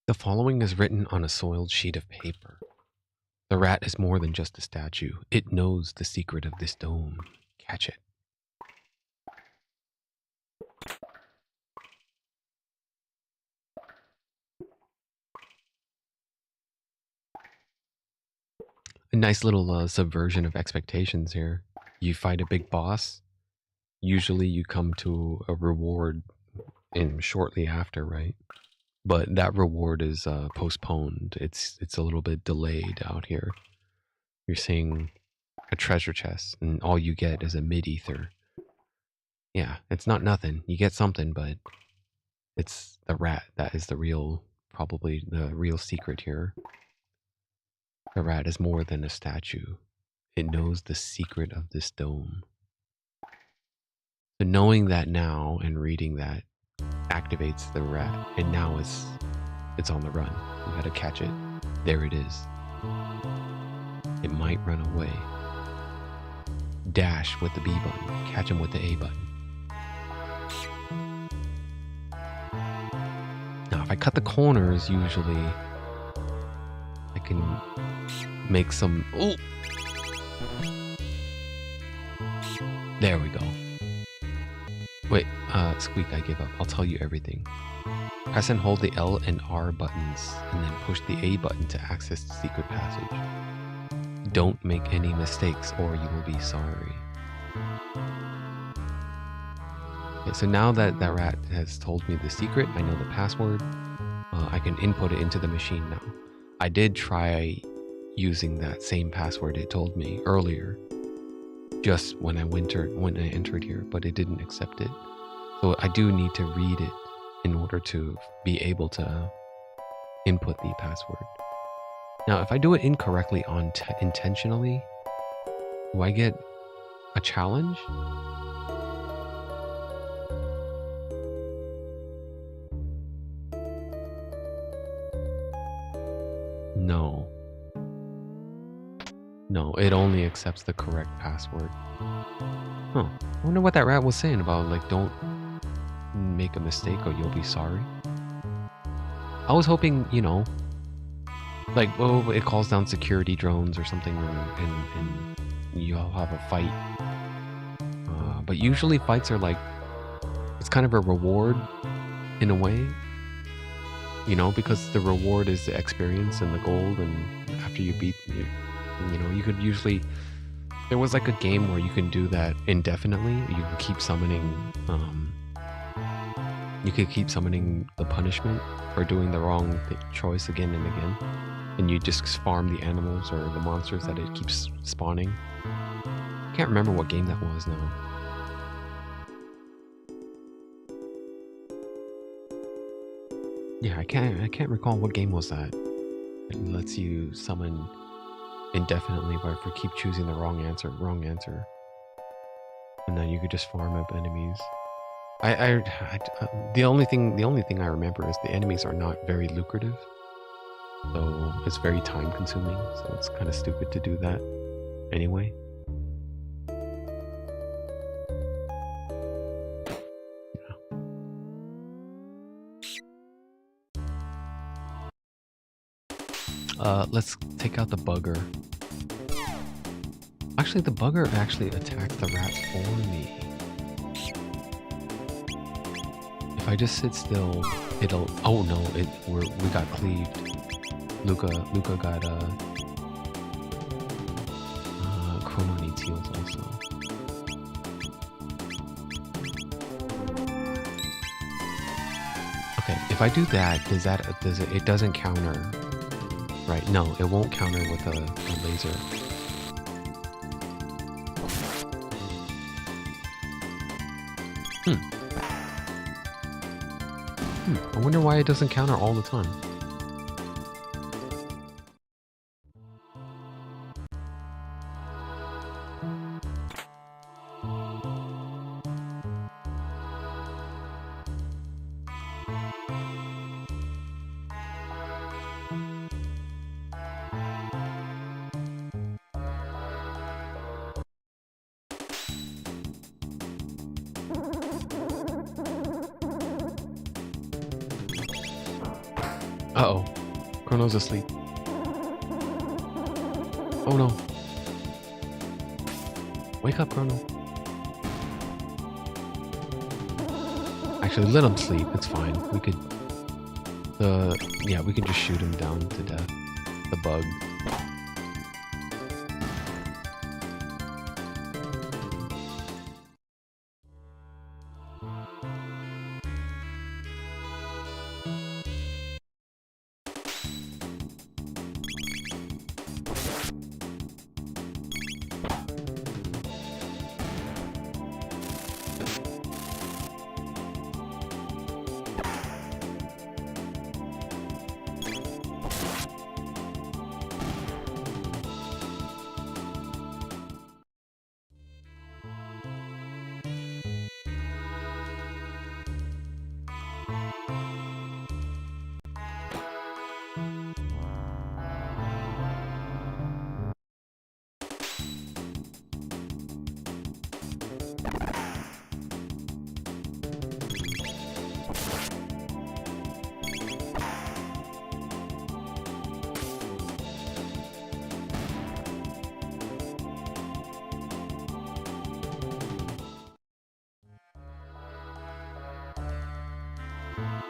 The following is written on a soiled sheet of paper. The rat is more than just a statue. It knows the secret of this dome. Catch it. A nice little subversion of expectations here. You fight a big boss. Usually you come to a reward in shortly after, right? But that reward is postponed. It's a little bit delayed out here. You're seeing a treasure chest, and all you get is a mid-ether. Yeah, it's not nothing. You get something, but it's the rat that is probably the real secret here. The rat is more than a statue. It knows the secret of this dome. So knowing that now and reading that activates the rat, and now it's on the run. You gotta catch it. There it is. It might run away. Dash with the B button. Catch him with the A button. Now if I cut the corners, usually I can make some... Oh! There we go. Wait, Squeak, I give up. I'll tell you everything. Press and hold the L and R buttons, and then push the A button to access the secret passage. Don't make any mistakes, or you will be sorry. Okay, so now that that rat has told me the secret, I know the password. I can input it into the machine now. I did try using that same password it told me earlier, just when I entered here, but it didn't accept it. So I do need to read it in order to be able to input the password. Now, if I do it incorrectly intentionally, do I get a challenge? No. No, it only accepts the correct password. Huh. I wonder what that rat was saying about, like, don't make a mistake or you'll be sorry. I was hoping, you know, like, oh, it calls down security drones or something, and you'll have a fight. But usually fights are like, it's kind of a reward in a way, you know, because the reward is the experience and the gold, and after you beat, you know, you could usually, there was like a game where you can do that indefinitely. You can keep summoning, you could keep summoning the punishment for doing the wrong choice again and again. And you just farm the animals or the monsters that it keeps spawning. I can't remember what game that was now. Yeah, I can't recall what game was that. It lets you summon indefinitely but for keep choosing the wrong answer. And then you could just farm up enemies. The only thing I remember is the enemies are not very lucrative. So it's very time consuming, so it's kind of stupid to do that anyway. Yeah. Let's take out the bugger. Actually, the bugger actually attacks the rats for me. If I just sit still, it'll... Oh no, we got cleaved. Luca got Chrono needs heals also. Okay, if I do that, it doesn't counter, right? No, it won't counter with a laser. I wonder why it doesn't counter all the time. Uh-oh. Chrono's asleep. Oh no. Wake up, Chrono. Actually, let him sleep. It's fine. We could... yeah, we can just shoot him down to death. The bug.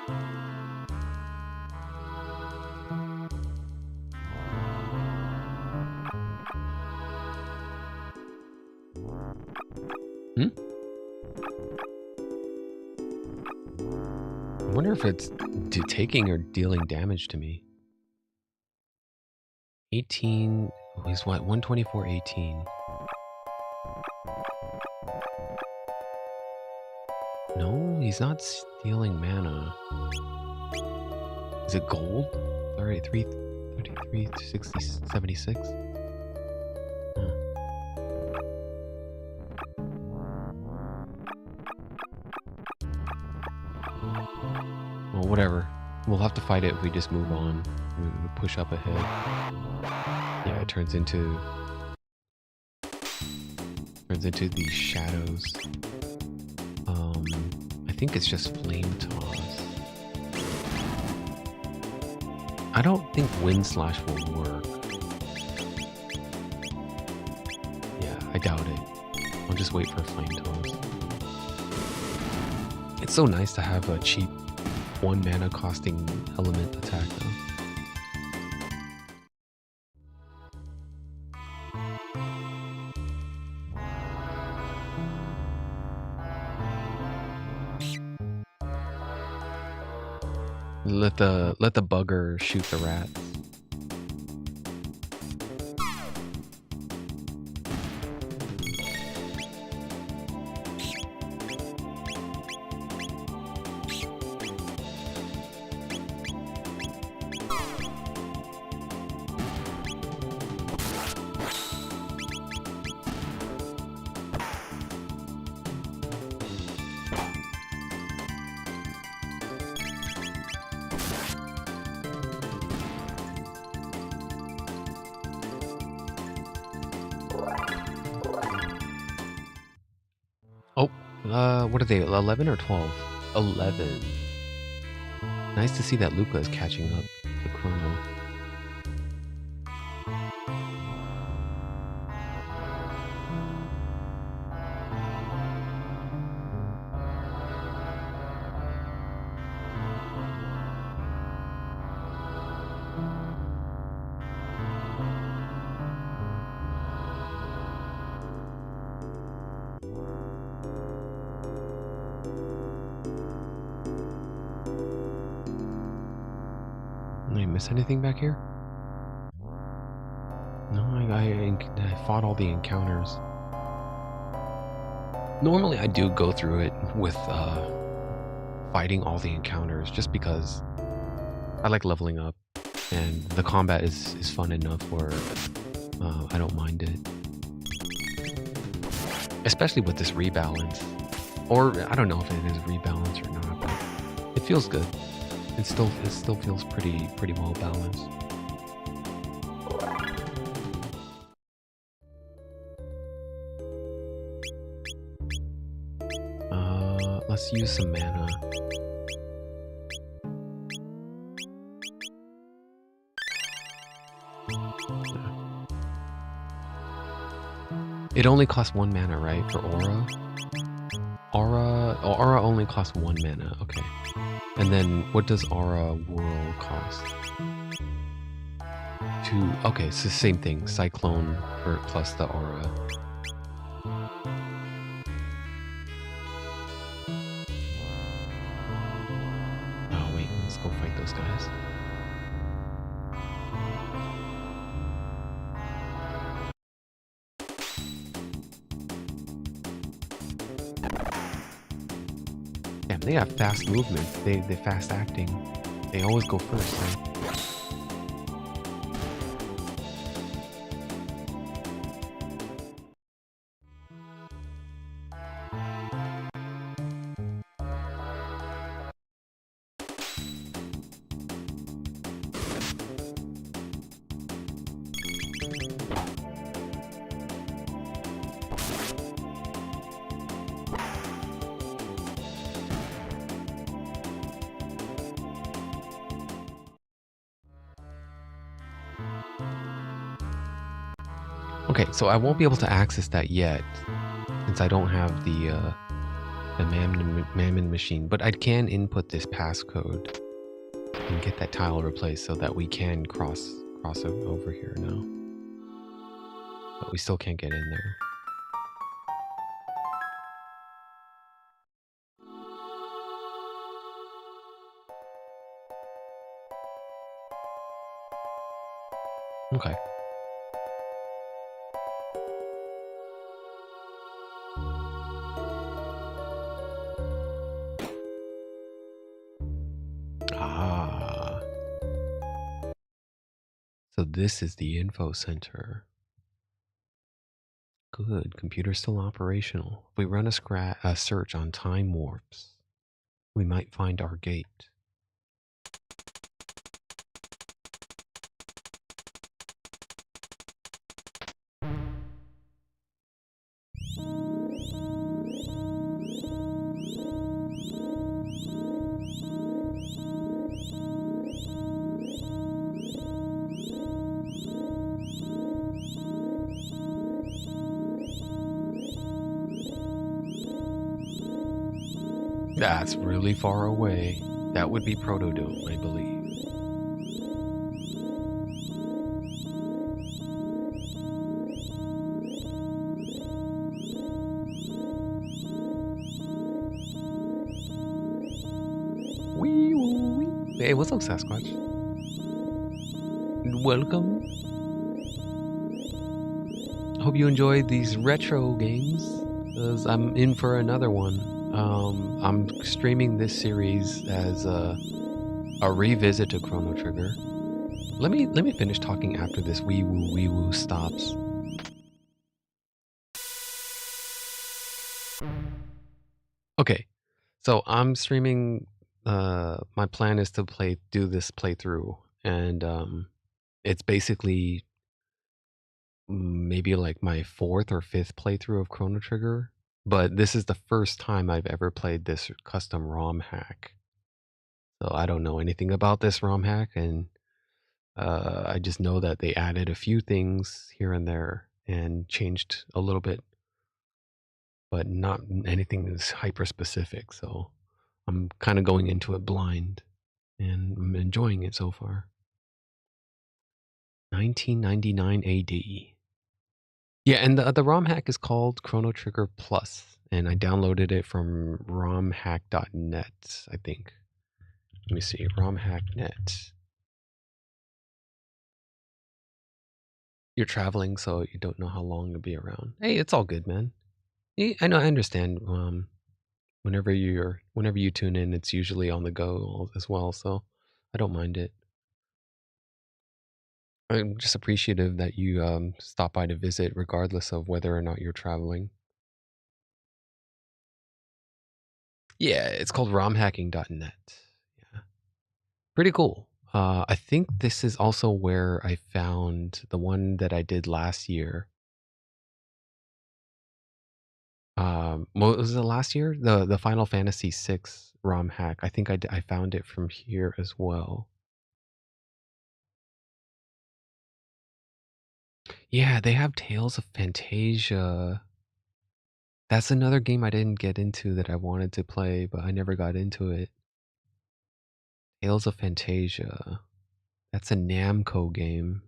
Hmm? I wonder if it's taking or dealing damage to me. 18 is what? 124.18. No, he's not stealing mana. Is it gold? 33, 33, 60, 76? Well, whatever. We'll have to fight it if we just move on. We push up ahead. Yeah, it turns into these shadows. I think it's just flame toss. I don't think wind slash will work. Yeah, I doubt it. I'll just wait for flame toss. It's so nice to have a cheap 1 mana costing element attack though. Let the bugger shoot the rats. What are they, 11 or 12? 11. Nice to see that Luca is catching up to Chrono. Did I miss anything back here? No, I fought all the encounters. Normally I do go through it with fighting all the encounters just because I like leveling up and the combat is fun enough where I don't mind it. Especially with this rebalance. Or I don't know if it is rebalance or not, but it feels good. It still feels pretty well balanced. Let's use some mana. It only costs 1 mana, right, for Aura? Aura only costs 1 mana, okay. And then what does Aura Whirl cost? 2, okay, it's the same thing. Cyclone plus the Aura. Oh wait, let's go fight those guys. Damn, they have fast movement. They're fast acting. They always go first, right? Okay, so I won't be able to access that yet, since I don't have the the Mammon machine, but I can input this passcode and get that tile replaced so that we can cross over here now. But we still can't get in there. Okay. Ah. So this is the info center. Good. Computer's still operational. If we run a search on time warps, we might find our gate. That's really far away. That would be Protodome, I believe. Wee woo wee. Hey, what's up, Sasquatch? Welcome. Hope you enjoyed these retro games, because I'm in for another one. I'm streaming this series as a revisit to Chrono Trigger. Let me finish talking after this wee woo stops. Okay, so I'm streaming. My plan is to do this playthrough, and it's basically maybe like my 4th or 5th playthrough of Chrono Trigger. But this is the first time I've ever played this custom ROM hack. So I don't know anything about this ROM hack, and I just know that they added a few things here and there and changed a little bit, but not anything that's hyper specific. So I'm kind of going into it blind, and I'm enjoying it so far. 1999 AD. Yeah, and the ROM hack is called Chrono Trigger Plus, and I downloaded it from romhack.net, I think. Let me see, romhack.net. You're traveling, so you don't know how long you'll be around. Hey, it's all good, man. I know, I understand. Whenever you tune in, it's usually on the go as well, so I don't mind it. I'm just appreciative that you stop by to visit, regardless of whether or not you're traveling. Yeah, it's called romhacking.net. Yeah, pretty cool. I think this is also where I found the one that I did last year. What was it last year? The Final Fantasy VI ROM hack. I think I found it from here as well. Yeah, they have Tales of Fantasia. That's another game I didn't get into that I wanted to play, but I never got into it. Tales of Fantasia. That's a Namco game.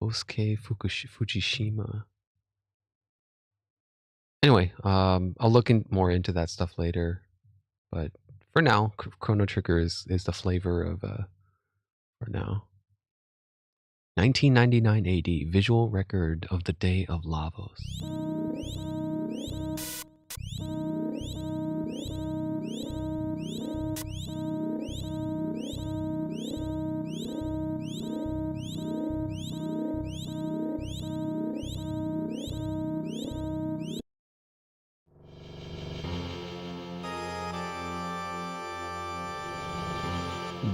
Kosuke Fujishima. Anyway, I'll look more into that stuff later. But for now, Chrono Trigger is the flavor of for now. 1999 AD, visual record of the Day of Lavos.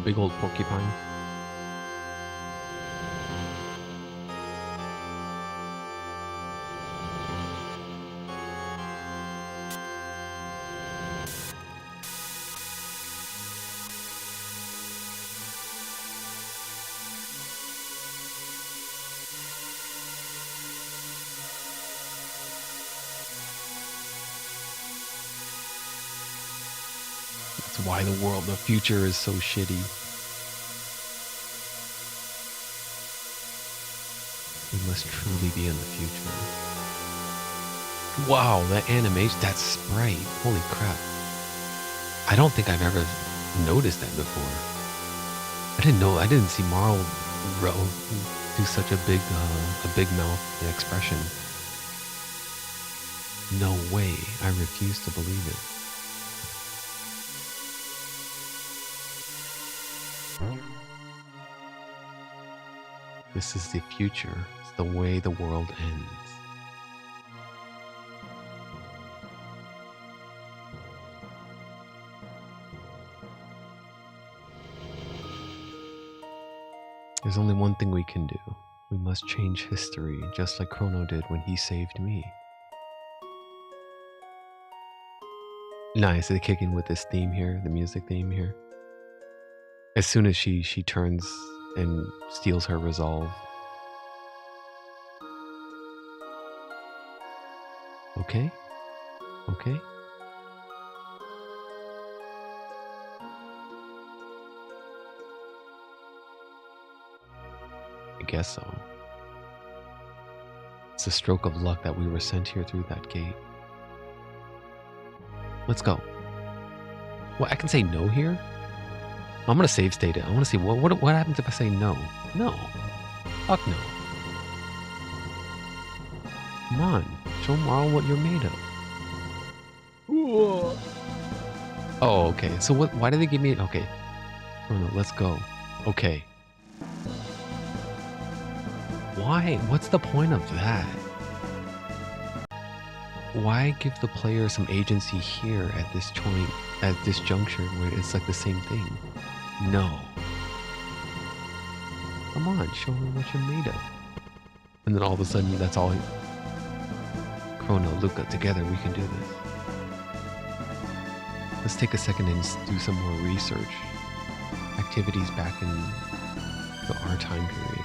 Big old porcupine. why the future is so shitty. We must truly be in the future. Wow, that animation, that sprite, holy crap. I don't think I've ever noticed that before. I didn't see Marl do such a big mouth expression. No way, I refuse to believe it. This is the future. It's the way the world ends. There's only one thing we can do. We must change history, just like Chrono did when he saved me. Nice, they kick in with this theme here, the music theme here. As soon as she turns and steals her resolve. Okay? Okay? I guess so. It's a stroke of luck that we were sent here through that gate. Let's go. What, I can say no here? I'm gonna save state it. I wanna see what happens if I say no. No. Fuck no. Come on. Show Marl what you're made of. Ooh. Oh, okay. So why did they give me okay. Oh no, let's go. Okay. Why? What's the point of that? Why give the player some agency here at this point, at this juncture where it's like the same thing? No. Come on, show me what you're made of. And then all of a sudden, that's all. Chrono, Luca, together we can do this. Let's take a second and do some more research. Activities back in our time period.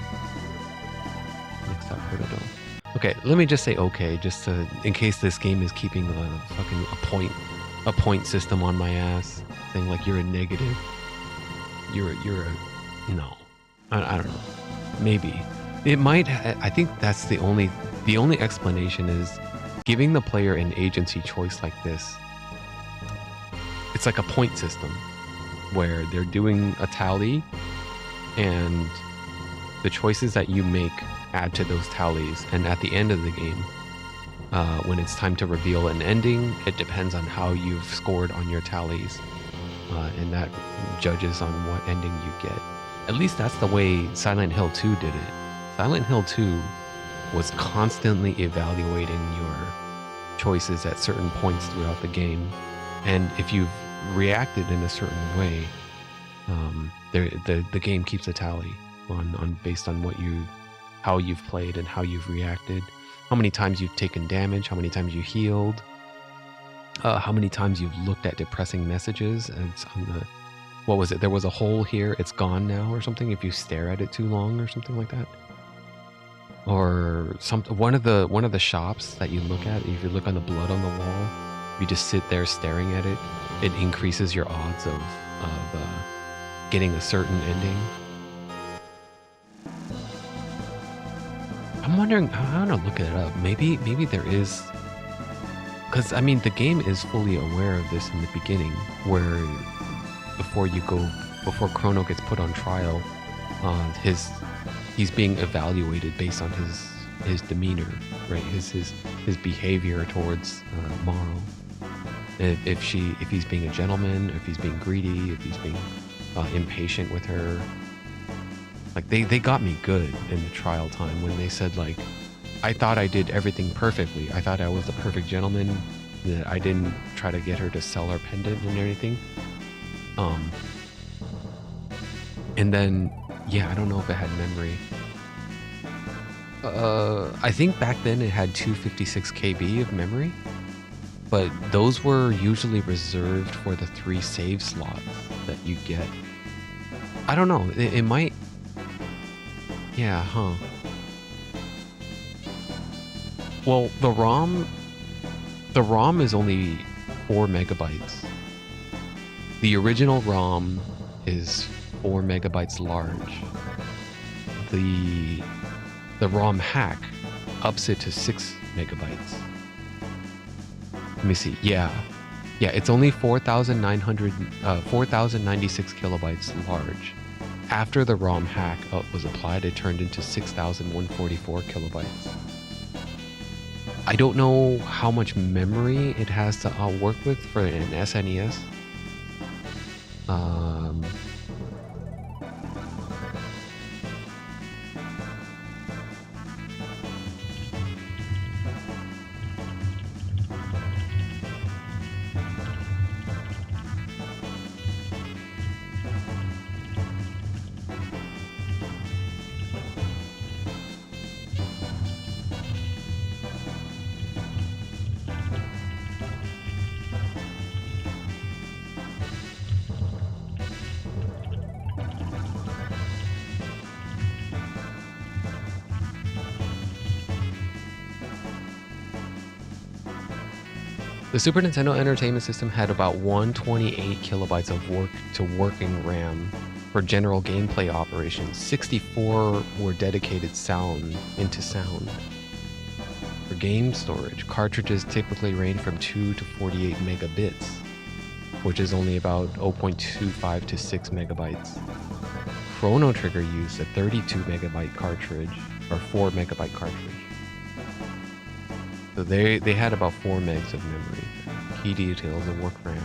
Next up, Chrono. Okay, let me just say okay, just to, in case this game is keeping a point system on my ass, saying like you're a negative. You're a no. I don't know. Maybe it might. I think that's the only explanation is giving the player an agency choice like this. It's like a point system where they're doing a tally, and the choices that you make add to those tallies, and at the end of the game, when it's time to reveal an ending, it depends on how you've scored on your tallies, and that judges on what ending you get. At least that's the way Silent Hill 2 did it. Silent Hill 2 was constantly evaluating your choices at certain points throughout the game, and if you've reacted in a certain way, the game keeps a tally on based on how you've played and how you've reacted, how many times you've taken damage, how many times you healed, how many times you've looked at depressing messages. And it's on the, what was it? There was a hole here. It's gone now or something. If you stare at it too long or something like that. Or one of the shops that you look at, if you look on the blood on the wall, if you just sit there staring at it, it increases your odds of getting a certain ending. I'm wondering, I don't know, look it up. Maybe there is, because I mean the game is fully aware of this in the beginning, where before Chrono gets put on trial, he's being evaluated based on his demeanor, right? His behavior towards Marl. If he's being a gentleman, if he's being greedy, if he's being impatient with her. Like they got me good in the trial time when they said like, I thought I did everything perfectly. I thought I was the perfect gentleman, that I didn't try to get her to sell her pendant and anything. And then, yeah, I don't know if it had memory. I think back then it had 256 KB of memory, but those were usually reserved for the 3 save slots that you get. I don't know, it might... Yeah, huh. Well, the ROM is only 4 megabytes. The original ROM is 4 megabytes large. The Romhack ups it to 6 megabytes. Let me see. Yeah, it's only 4,096 kilobytes large. After the Romhack was applied, it turned into 6,144 kilobytes. I don't know how much memory it has to work with for an SNES. The Super Nintendo Entertainment System had about 128 kilobytes of working RAM for general gameplay operations. 64 were dedicated sound. For game storage, cartridges typically range from 2 to 48 megabits, which is only about 0.25 to 6 megabytes. Chrono Trigger used a 32 megabyte cartridge, or 4 megabyte cartridge. So they had about 4 megs of memory. Key details of work RAM.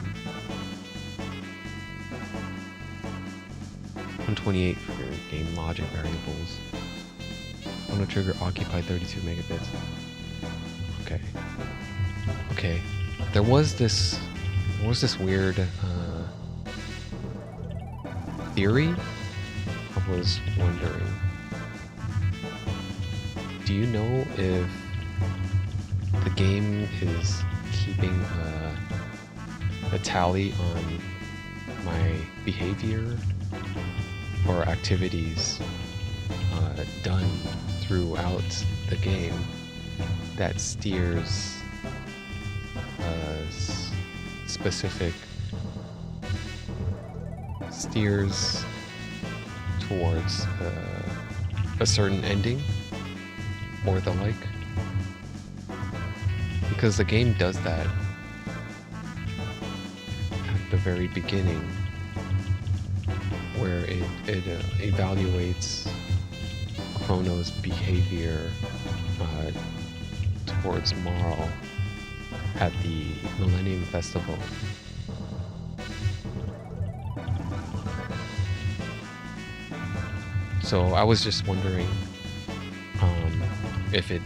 128 for game logic variables. Chrono Trigger occupied 32 megabits. Okay. There was this weird theory. I was wondering, do you know if the game is keeping a tally on my behavior or activities done throughout the game that steers towards a certain ending or the like? Because the game does that at the very beginning, where it evaluates Chrono's behavior towards Marl at the Millennium Festival. So I was just wondering if it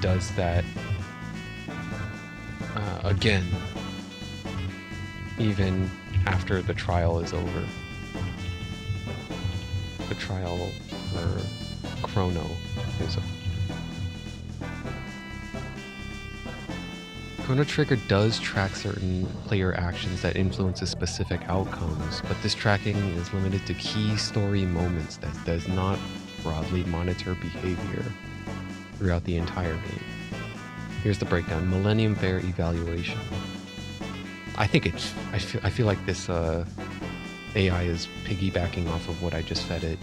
does that again, even after the trial is over. The trial for Chrono is over. Chrono Trigger does track certain player actions that influences specific outcomes, but this tracking is limited to key story moments that does not broadly monitor behavior throughout the entire game. Here's the breakdown. Millennium Fair evaluation. I feel like this AI is piggybacking off of what I just fed it.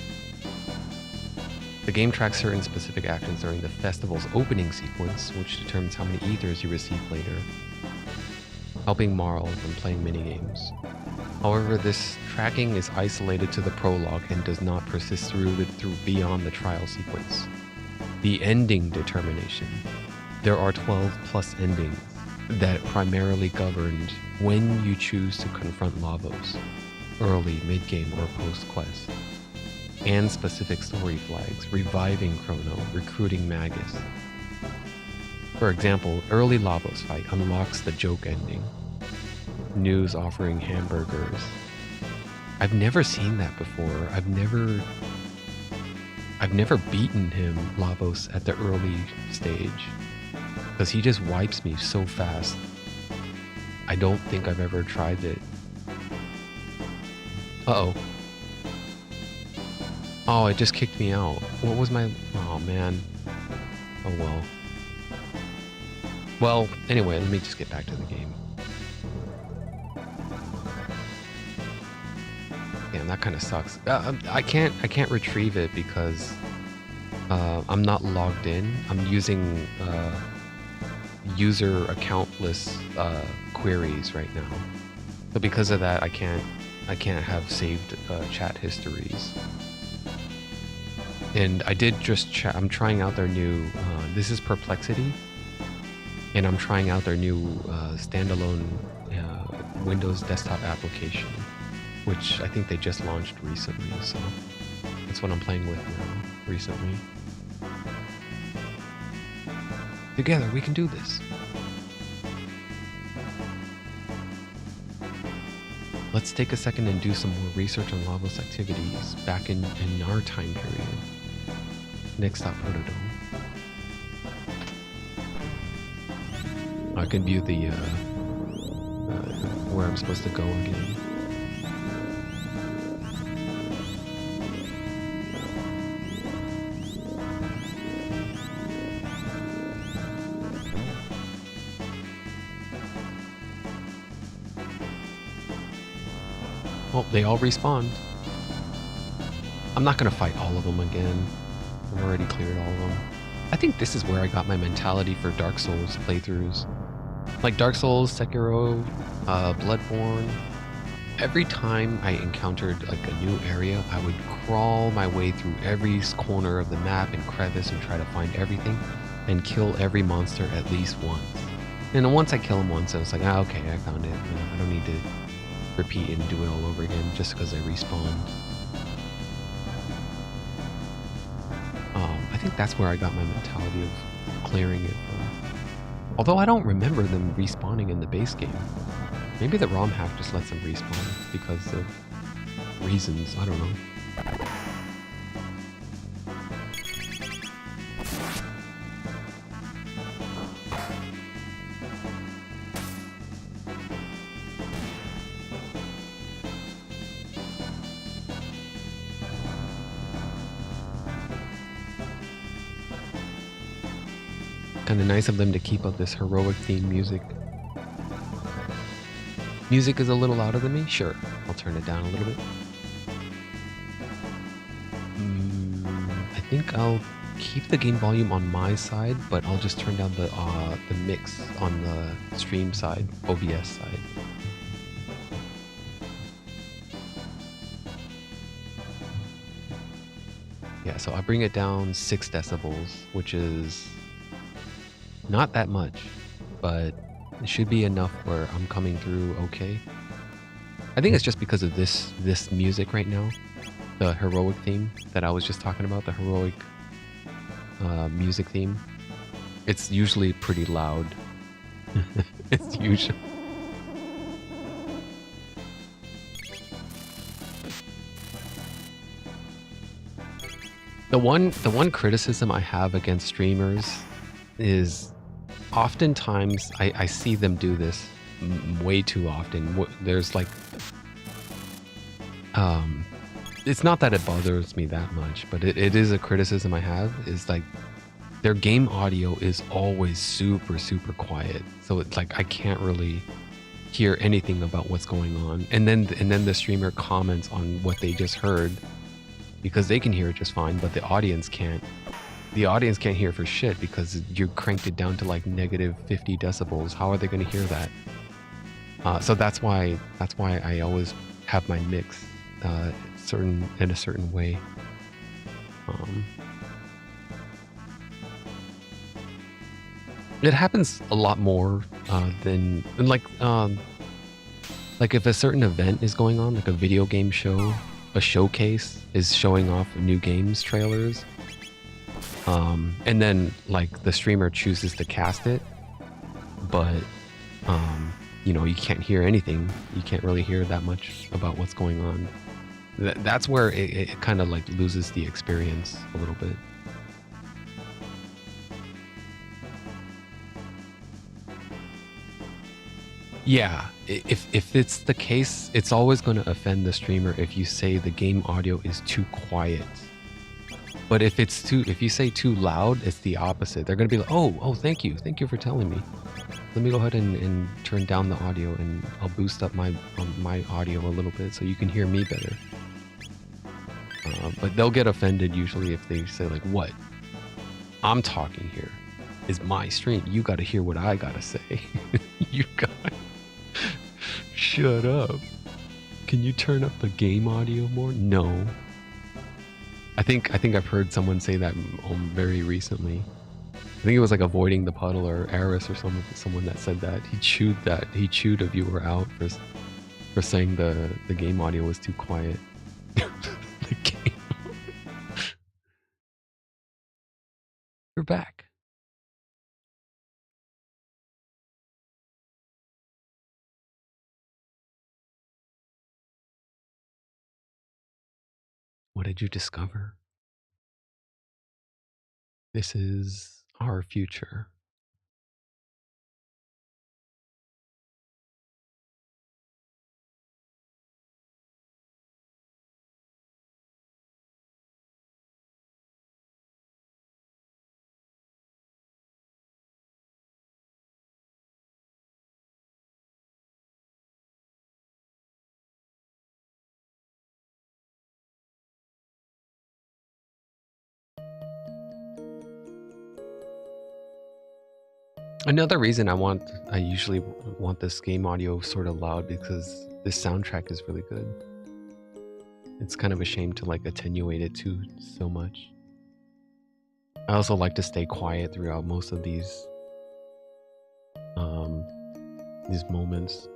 The game tracks certain specific actions during the festival's opening sequence, which determines how many ethers you receive later, helping Marl when playing minigames. However, this tracking is isolated to the prologue and does not persist through beyond the trial sequence. The ending determination. There are 12 plus endings that primarily governed when you choose to confront Lavos, early, mid-game, or post-quest, and specific story flags, reviving Chrono, recruiting Magus. For example, early Lavos fight unlocks the joke ending, news offering hamburgers. I've never seen that before. I've never beaten him, Lavos, at the early stage, because he just wipes me so fast. I don't think I've ever tried it. Uh-oh. Oh, it just kicked me out. What was my... Oh, man. Oh, well. Well, anyway, let me just get back to the game. man, that kind of sucks. I can't retrieve it because I'm not logged in. I'm using user accountless queries right now. So because of that, I can't have saved chat histories. And I did just I'm trying out their new this is Perplexity, and I'm trying out their new standalone Windows desktop application, which I think they just launched recently. So that's what I'm playing with now recently. Together we can do this. Let's take a second and do some more research on Lavos activities back in our time period. Next stop, Protodome. I can view the where I'm supposed to go again. Well, they all respawned. I'm not gonna fight all of them again. I've already cleared all of them. I think this is where I got my mentality for Dark Souls playthroughs. Like Dark Souls, Sekiro, Bloodborne. Every time I encountered like a new area, I would crawl my way through every corner of the map and crevice and try to find everything and kill every monster at least once. And then once I kill them once, I was like, ah, okay, I found it. I don't need to repeat and do it all over again just because I respawned. I think that's where I got my mentality of clearing it from. Although I don't remember them respawning in the base game. Maybe the Romhack just lets them respawn because of reasons, I don't know. Kind of nice of them to keep up this heroic theme music. Music is a little louder than me? Sure, I'll turn it down a little bit. I think I'll keep the game volume on my side, but I'll just turn down the mix on the stream side, OBS side. Yeah, so I bring it down 6 decibels, which is not that much, but it should be enough where I'm coming through okay. I think it's just because of this music right now, the heroic theme that I was just talking about, the heroic music theme. It's usually pretty loud. It's usually... The one criticism I have against streamers is oftentimes I see them do this way too often. There's like it's not that it bothers me that much, but it is a criticism I have, is like their game audio is always super quiet, so it's like I can't really hear anything about what's going on, and then the streamer comments on what they just heard because they can hear it just fine, but the audience can't. The audience can't hear for shit because you cranked it down to like negative 50 decibels. How are they going to hear that? So that's why I always have my mix in a certain way. It happens a lot more than like if a certain event is going on, like a video game show, a showcase is showing off new games trailers. And then like the streamer chooses to cast it, but you know, you can't hear anything. You can't really hear that much about what's going on. That's where it kind of like loses the experience a little bit. Yeah, if it's the case, it's always going to offend the streamer if you say the game audio is too quiet. But if you say too loud, it's the opposite. They're going to be like, oh, thank you for telling me. Let me go ahead and turn down the audio, and I'll boost up my audio a little bit so you can hear me better. But they'll get offended usually if they say like, what? I'm talking here. Is my stream. You got to hear what I got to say. You got shut up. Can you turn up the game audio more? No. I think I've heard someone say that very recently. I think it was like avoiding the puddle or Eris or someone that said that. He chewed a viewer out for saying the game audio was too quiet. The game. You're back. What did you discover? This is our future. Another reason I usually want this game audio sort of loud because this soundtrack is really good. It's kind of a shame to like attenuate it too so much. I also like to stay quiet throughout most of these moments.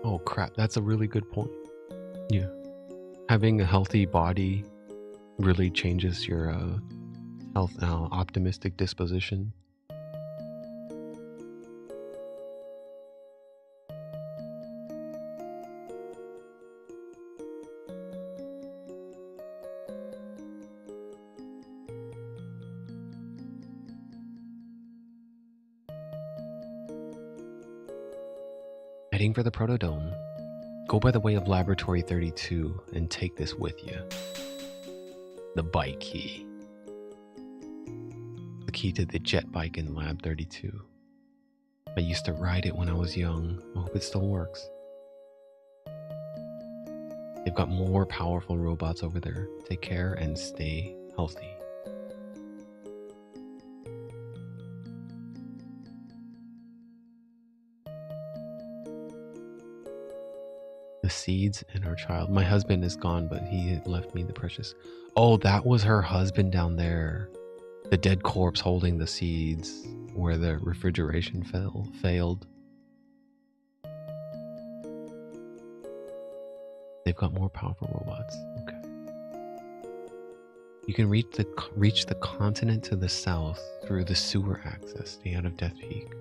Oh crap, that's a really good point. Yeah. Having a healthy body really changes your optimistic disposition. Heading for the Protodome. Go by the way of Laboratory 32 and take this with you. The bike key. The key to the jet bike in Lab 32. I used to ride it when I was young. I hope it still works. They've got more powerful robots over there. Take care and stay healthy. The seeds and our child. My husband is gone, but he left me the precious. Oh, that was her husband down there. The dead corpse holding the seeds where the refrigeration failed. They've got more powerful robots. Okay. You can reach the continent to the south through the sewer access. Stay out of Death Peak.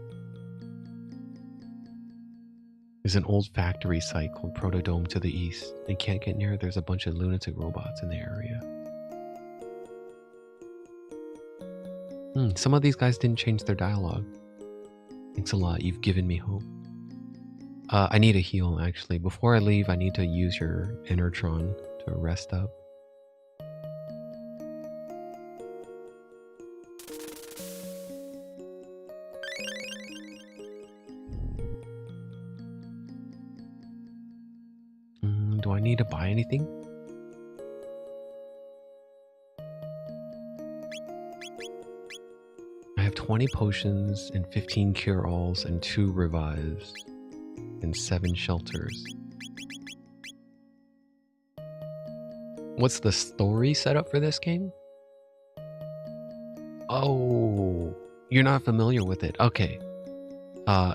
There's an old factory site called Protodome to the east. And can't get near. There's a bunch of lunatic robots in the area. Some of these guys didn't change their dialogue. Thanks a lot. You've given me hope. I need a heal, actually. Before I leave, I need to use your Enertron to rest up. Do I need to buy anything? I have 20 potions and 15 cure-alls and 2 revives and 7 shelters. What's the story setup for this game? Oh, you're not familiar with it. Okay.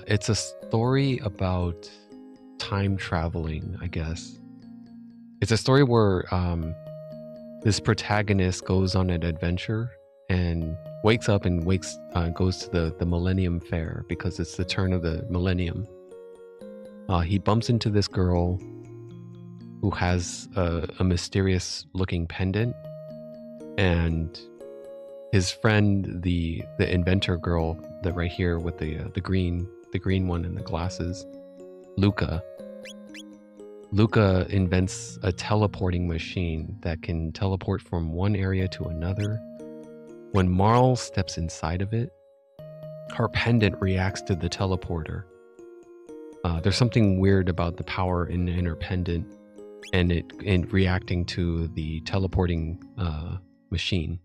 It's a story about time traveling, I guess. It's a story where this protagonist goes on an adventure and wakes up and goes to the Millennium Fair because it's the turn of the millennium. He bumps into this girl who has a mysterious looking pendant, and his friend, the inventor girl, that right here with the green one and the glasses, Luca. Luca invents a teleporting machine that can teleport from one area to another. When Marl steps inside of it, her pendant reacts to the teleporter. There's something weird about the power in her pendant and it reacting to the teleporting machine.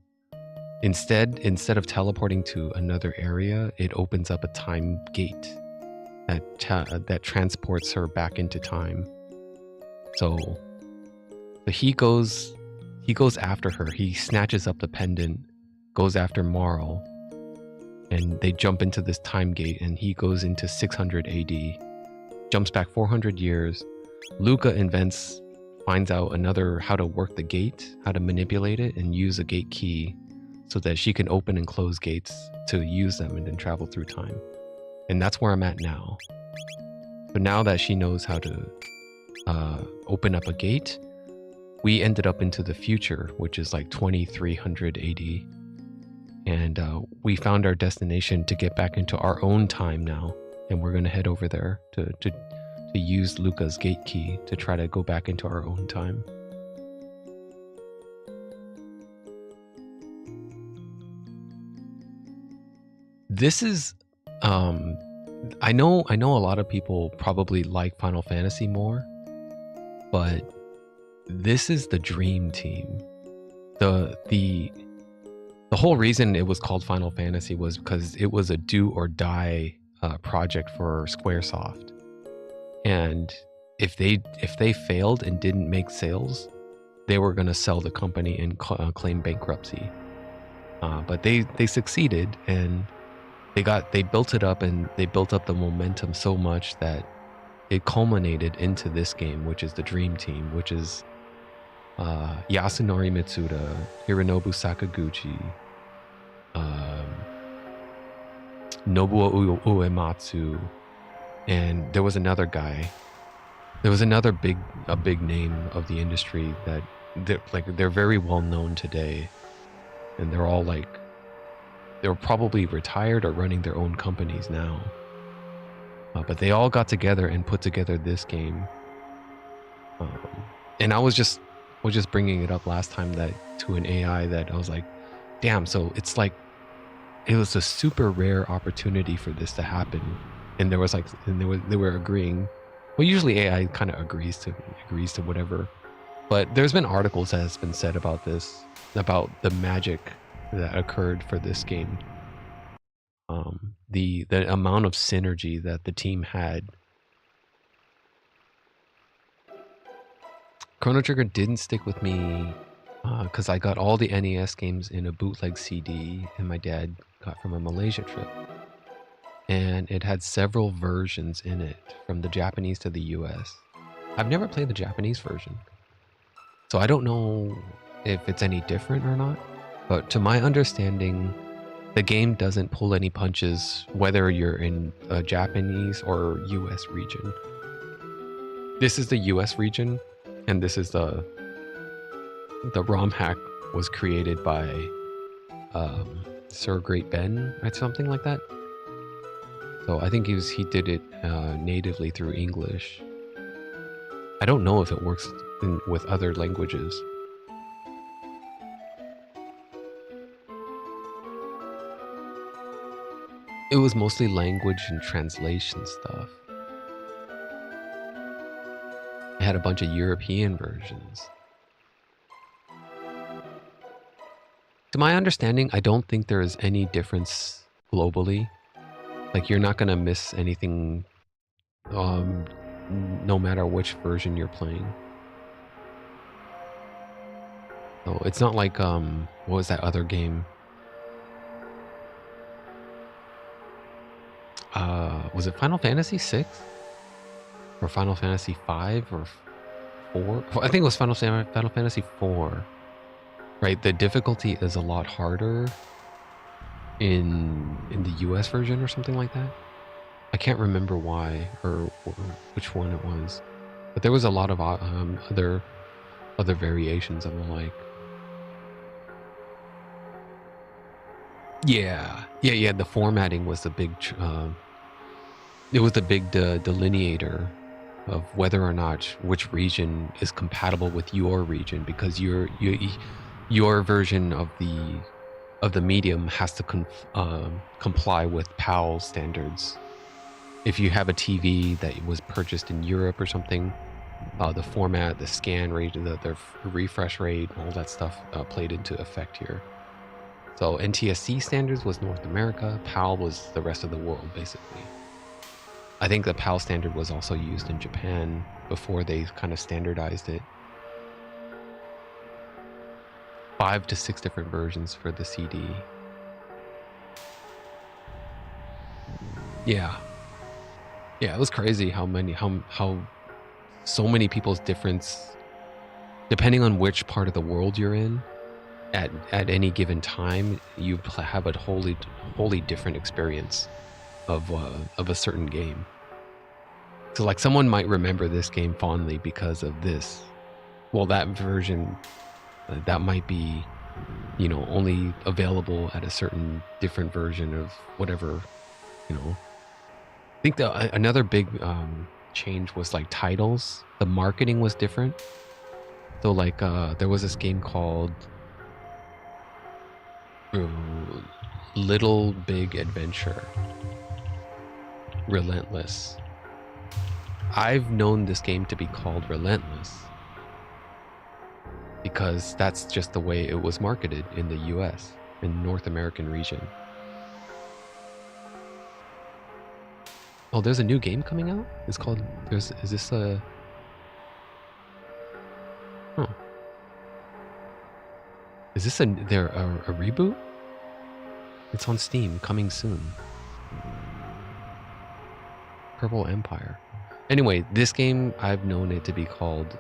Instead of teleporting to another area, it opens up a time gate that transports her back into time. So he goes after her. He snatches up the pendant, goes after Marl, and they jump into this time gate, and he goes into 600 AD, jumps back 400 years. Luca finds out how to work the gate, how to manipulate it, and use a gate key so that she can open and close gates to use them and then travel through time. And that's where I'm at now. But now that she knows how to open up a gate, we ended up into the future, which is like 2300 AD. And we found our destination to get back into our own time now. And we're going to head over there to use Luca's gate key to try to go back into our own time. This is, I know a lot of people probably like Final Fantasy more, but this is the dream team. The whole reason it was called Final Fantasy was because it was a do or die project for Squaresoft. And if they failed and didn't make sales, they were going to sell the company and claim bankruptcy. But they succeeded, and they built it up, and they built up the momentum so much that it culminated into this game, which is the Dream Team, which is Yasunori Mitsuda, Hironobu Sakaguchi, Nobuo Uematsu, and there was another guy. There was another big name of the industry that they're very well known today, and they're all they're probably retired or running their own companies now. But they all got together and put together this game. And I was just bringing it up last time to an AI that I was like, damn, so it's like it was a super rare opportunity for this to happen. And they were agreeing. Well, usually AI kind of agrees to whatever. But there's been articles that has been said about this, about the magic that occurred for this game. The amount of synergy that the team had. Chrono Trigger didn't stick with me because I got all the NES games in a bootleg CD, and my dad got from a Malaysia trip. And it had several versions in it, from the Japanese to the US. I've never played the Japanese version, so I don't know if it's any different or not. But to my understanding, the game doesn't pull any punches whether you're in a Japanese or US region. This is the US region, and this is the Romhack was created by ThegreatBen or something like that. So I think he did it natively through English. I don't know if it works with other languages. It was mostly language and translation stuff. It had a bunch of European versions. To my understanding, I don't think there is any difference globally. Like, you're not gonna miss anything, no matter which version you're playing. So it's not like what was that other game? Was it Final Fantasy 6? Or Final Fantasy 5 or 4? I think it was Final Fantasy 4. Right, the difficulty is a lot harder in the US version or something like that. I can't remember why or which one it was, but there was a lot of other variations of the like. Yeah. The formatting was the big. It was the big delineator of whether or not which region is compatible with your region, because your version of the medium has to comply with PAL standards. If you have a TV that was purchased in Europe or something, the format, the scan rate, the refresh rate, all that stuff played into effect here. So NTSC standards was North America, PAL was the rest of the world, basically. I think the PAL standard was also used in Japan before they kind of standardized it. 5 to 6 different versions for the CD. Yeah, it was crazy how so many people's difference, depending on which part of the world you're in, at any given time, you have a wholly different experience of a certain game. So like someone might remember this game fondly because of this. Well, that version, that might be, only available at a certain different version of whatever, I think another big change was like titles. The marketing was different. So like there was this game called Little Big Adventure, Relentless. I've known this game to be called Relentless because that's just the way it was marketed in the US, in North American region. Oh, there's a new game coming out? It's called, is this a... Huh. Is this a reboot? It's on Steam, coming soon. Purple Empire. Anyway, this game, I've known it to be called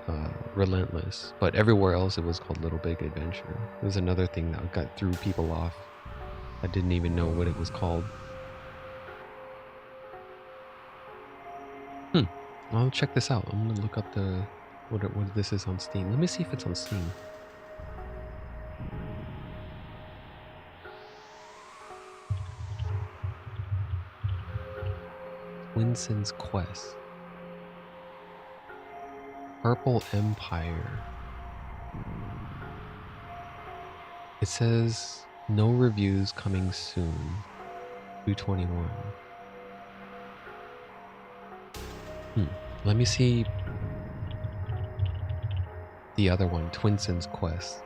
Relentless, but everywhere else it was called Little Big Adventure. It was another thing that threw people off. I didn't even know what it was called. I'll check this out. I'm gonna look up what this is on Steam. Let me see if it's on Steam. Winston's Quest. Purple Empire. It says no reviews coming soon. 2/21. Let me see the other one, Twinson's Quest.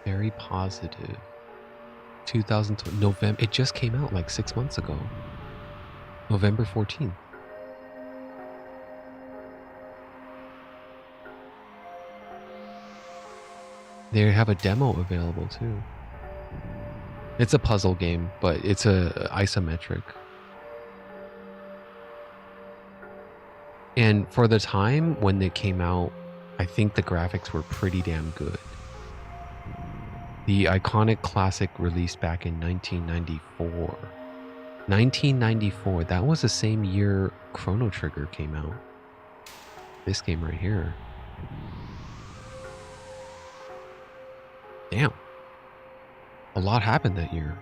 Very positive. 2020 November. It just came out like 6 months ago. November 14th. They have a demo available too. It's a puzzle game, but it's a isometric. And for the time when they came out, I think the graphics were pretty damn good. The iconic classic released back in 1994. 1994, that was the same year Chrono Trigger came out. This game right here. Damn. A lot happened that year.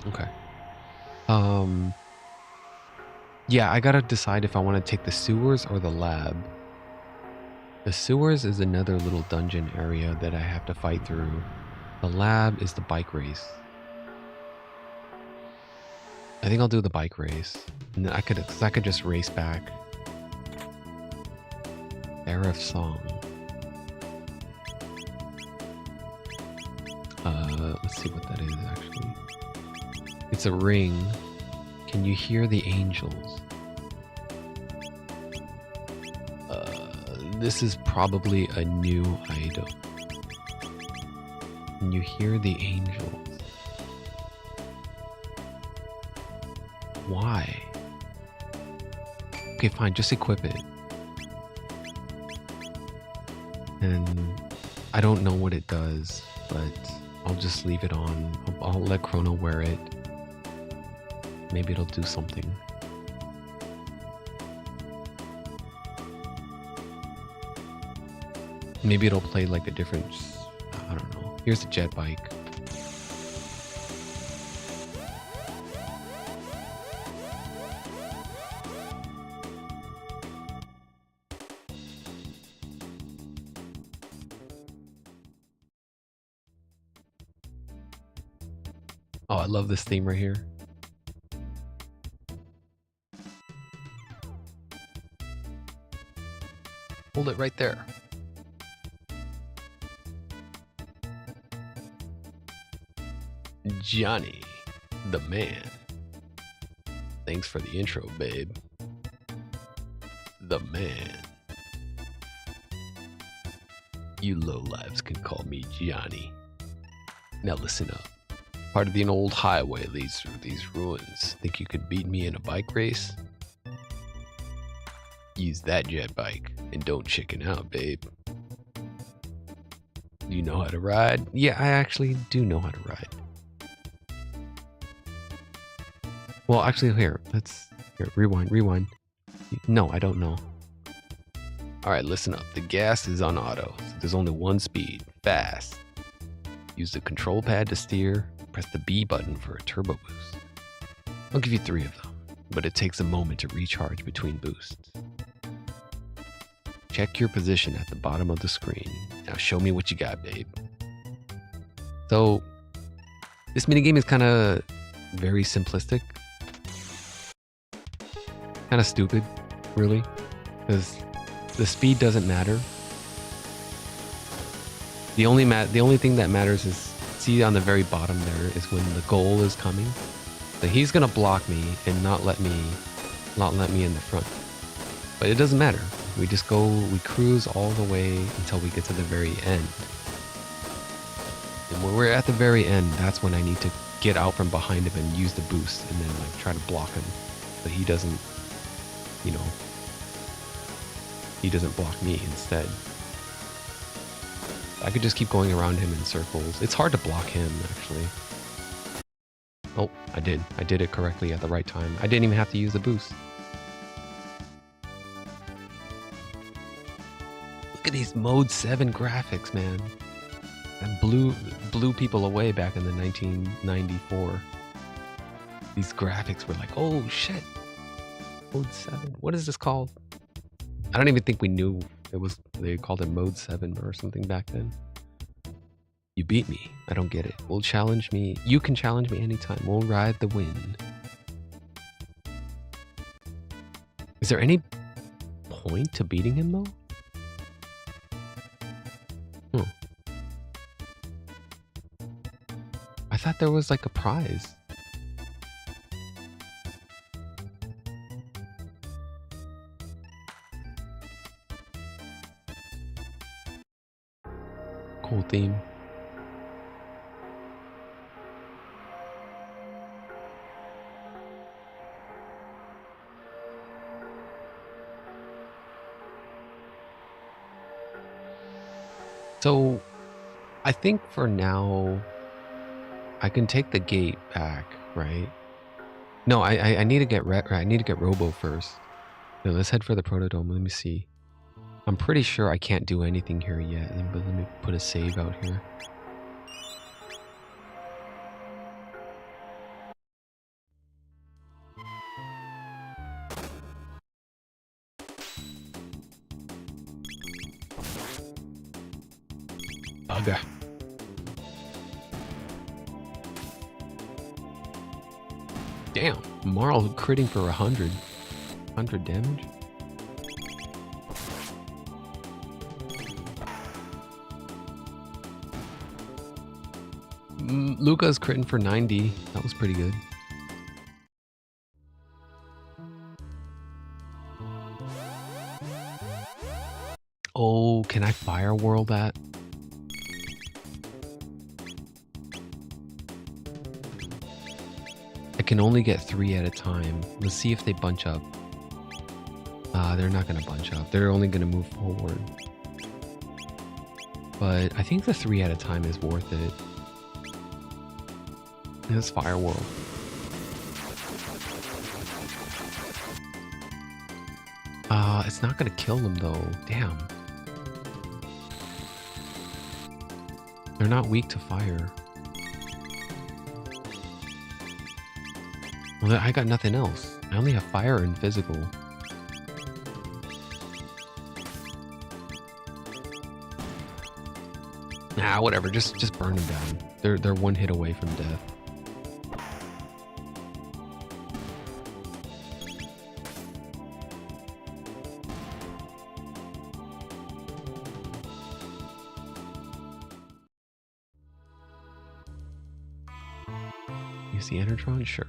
Okay. Yeah, I gotta decide if I want to take the sewers or the lab. The sewers is another little dungeon area that I have to fight through. The lab is the bike race. I think I'll do the bike race. And I could just race back. Arif song. Let's see what that is actually. It's a ring. Can you hear the angels? This is probably a new item. Can you hear the angels? Why? Okay, fine, just equip it. And I don't know what it does, but I'll just leave it on. I'll let Chrono wear it. Maybe it'll do something. Maybe it'll play like a different Here's the jet bike. Oh, I love this theme right here. Hold it right there. Johnny, the man. Thanks for the intro, babe. The man. You lowlives can call me Johnny. Now listen up. Part of the old highway leads through these ruins. Think you could beat me in a bike race? Use that jet bike and don't chicken out, babe. You know how to ride? Yeah, I actually do know how to ride. Well, actually, here, rewind. No, I don't know. All right, listen up. The gas is on auto. So there's only one speed, fast. Use the control pad to steer. Press the B button for a turbo boost. I'll give you 3 of them, but it takes a moment to recharge between boosts. Check your position at the bottom of the screen. Now show me what you got, babe. So, this minigame is kind of very simplistic. Kind of stupid, really, because the speed doesn't matter. The only thing that matters is, see on the very bottom there is when the goal is coming. So he's gonna block me and not let me in the front. But it doesn't matter. We just we cruise all the way until we get to the very end. And when we're at the very end, that's when I need to get out from behind him and use the boost and then like try to block him. But he doesn't, you know, he doesn't block me instead. I could just keep going around him in circles. It's hard to block him, actually. Oh, I did. I did it correctly at the right time. I didn't even have to use the boost. Look at these Mode 7 graphics, man. That blew people away back in the 1994. These graphics were like, oh shit. Mode 7. What is this called? I don't even think we knew they called it Mode 7 or something back then. You beat me. I don't get it. We'll challenge me. You can challenge me anytime. We'll ride the wind. Is there any point to beating him though? I thought there was like a prize. Cool theme. So, I think for now, I can take the gate back, right? No, I need to get Robo first. No, let's head for the Protodome. Let me see. I'm pretty sure I can't do anything here yet, but let me put a save out here. Bugger. Damn, Marl critting for 100 damage. Luca's critting for 90. That was pretty good. Oh, can I fire whirl that? I can only get 3 at a time. Let's see if they bunch up. They're not going to bunch up. They're only going to move forward. But I think the 3 at a time is worth it. Let's fire whirl. It's not going to kill them though. Damn. They're not weak to fire. Well, I got nothing else. I only have fire and physical. Nah, whatever. Just burn them down. They're one hit away from death. Use the Enertron? Sure.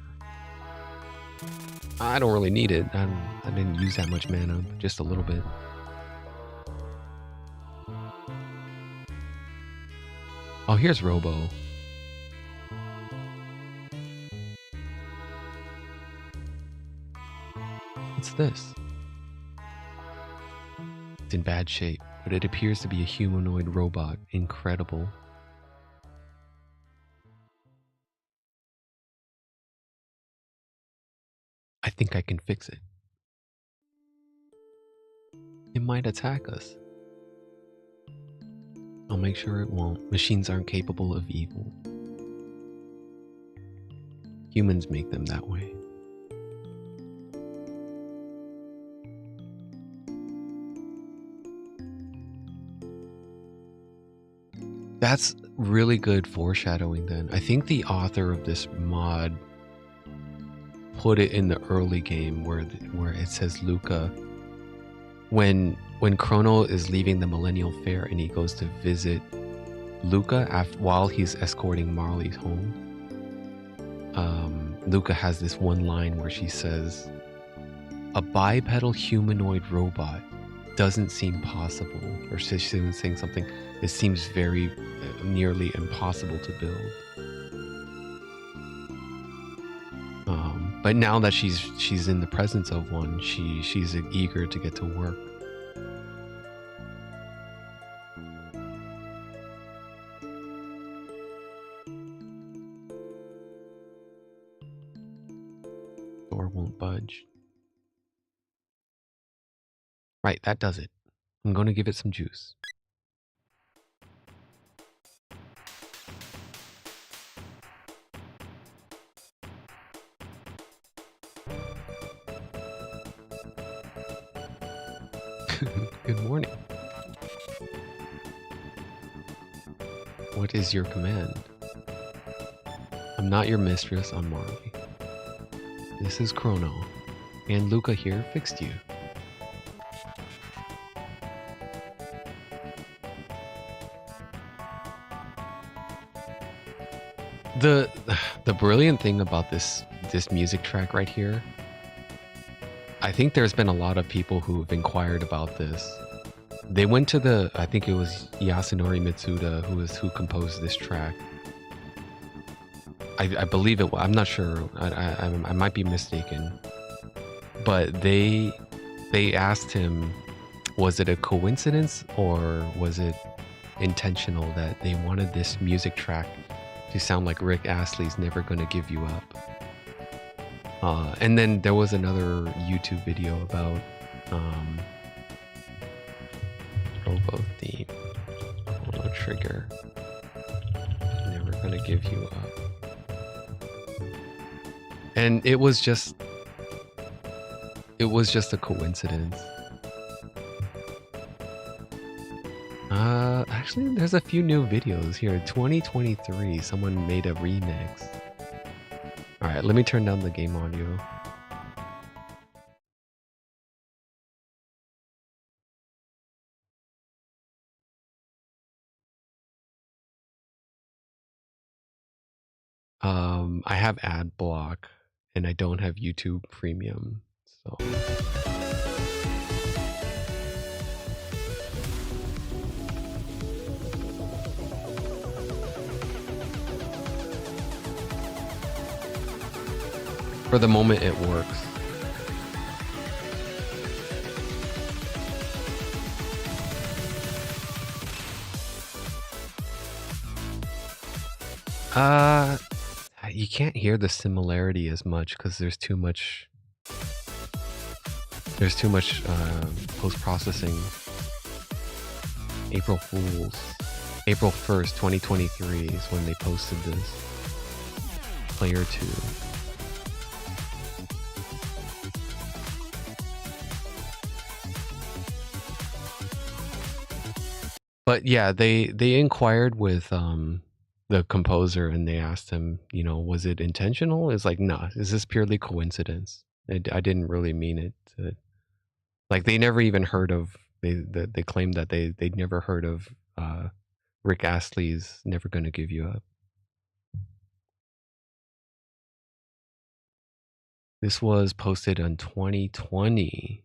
I don't really need it. I didn't use that much mana, just a little bit. Oh, here's Robo. What's this? It's in bad shape, but it appears to be a humanoid robot. Incredible. I think I can fix it. It might attack us. I'll make sure it won't. Machines aren't capable of evil. Humans make them that way. That's really good foreshadowing then. I think the author of this mod put it in the early game where it says Luca, when Chrono is leaving the Millennial Fair and he goes to visit Luca while he's escorting Marley home, Luca has this one line where she says, "A bipedal humanoid robot doesn't seem possible," or she's saying something. It seems very nearly impossible to build. But now that she's in the presence of one, she's eager to get to work. Door won't budge. Right, that does it. I'm going to give it some juice. Good morning. What is your command? I'm not your mistress, I'm Marley. This is Chrono, and Luca here fixed you. The brilliant thing about this music track right here, I think there's been a lot of people who've inquired about this. They went to I think it was Yasunori Mitsuda who composed this track. I believe it. I'm not sure. I might be mistaken. But they asked him, was it a coincidence or was it intentional that they wanted this music track to sound like Rick Astley's "Never Gonna Give You Up"? And then there was another YouTube video about Robo theme, Chrono Trigger, "Never Gonna Give You Up," and it was just a coincidence. Actually, there's a few new videos here. 2023, someone made a remix. All right, let me turn down the game audio. I have ad block and I don't have YouTube Premium, so. For the moment, it works. You can't hear the similarity as much because there's too much post-processing. April Fools. April 1st, 2023 is when they posted this. Player 2. But yeah, they inquired with the composer and they asked him, you know, was it intentional? It's like, nah, is this purely coincidence? I didn't really mean it to, like, they never even heard of, they claimed that they'd never heard of Rick Astley's Never Gonna Give You Up. This was posted in 2020.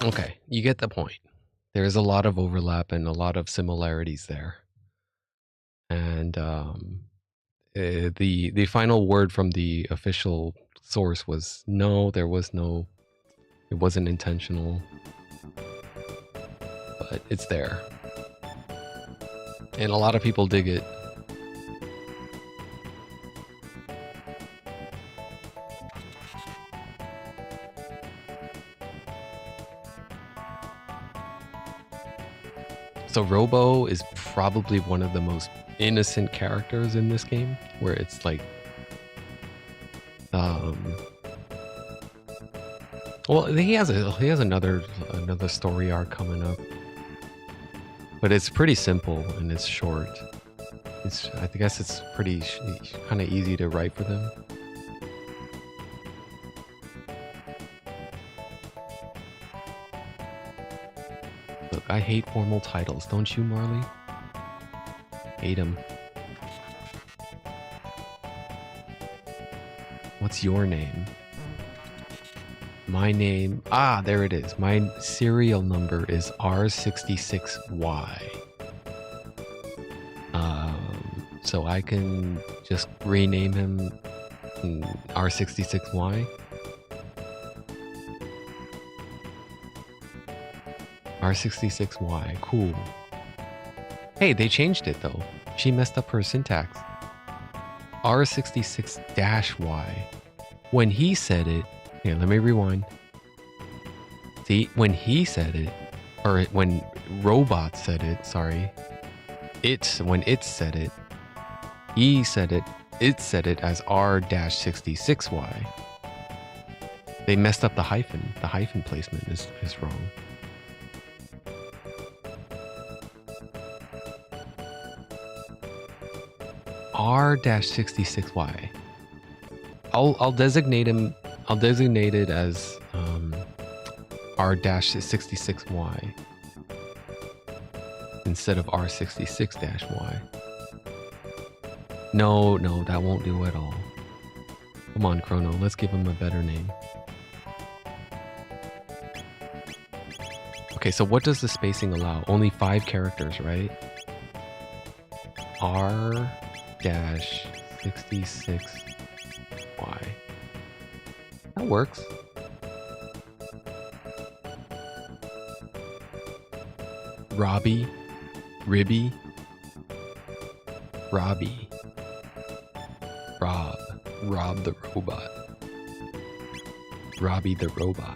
Okay, you get the point. There's a lot of overlap and a lot of similarities there. And the final word from the official source was no, there was no, it wasn't intentional, but it's there. And a lot of people dig it. So Robo is probably one of the most innocent characters in this game, where it's like, well, he has another story arc coming up, but it's pretty simple and it's short. I guess it's pretty kind of easy to write for them. Look, I hate formal titles, don't you, Marley? Hate them. What's your name? My name, there it is. My serial number is R66Y. So I can just rename him R66Y. R66Y, cool. Hey, they changed it though. She messed up her syntax. R66-Y. When he said it, here, let me rewind. See, when he said it, or when Robot said it, sorry. When it said it, he said it said it as R-66Y. They messed up the hyphen. The hyphen placement is wrong. R-66Y. I'll designate him. I'll designate it as R-66Y instead of R66-Y. No, that won't do at all. Come on, Chrono. Let's give him a better name. Okay, so what does the spacing allow? Only 5 characters, right? R-66Y. That works. Robbie. Ribby. Robbie. Rob the robot. Robbie the robot.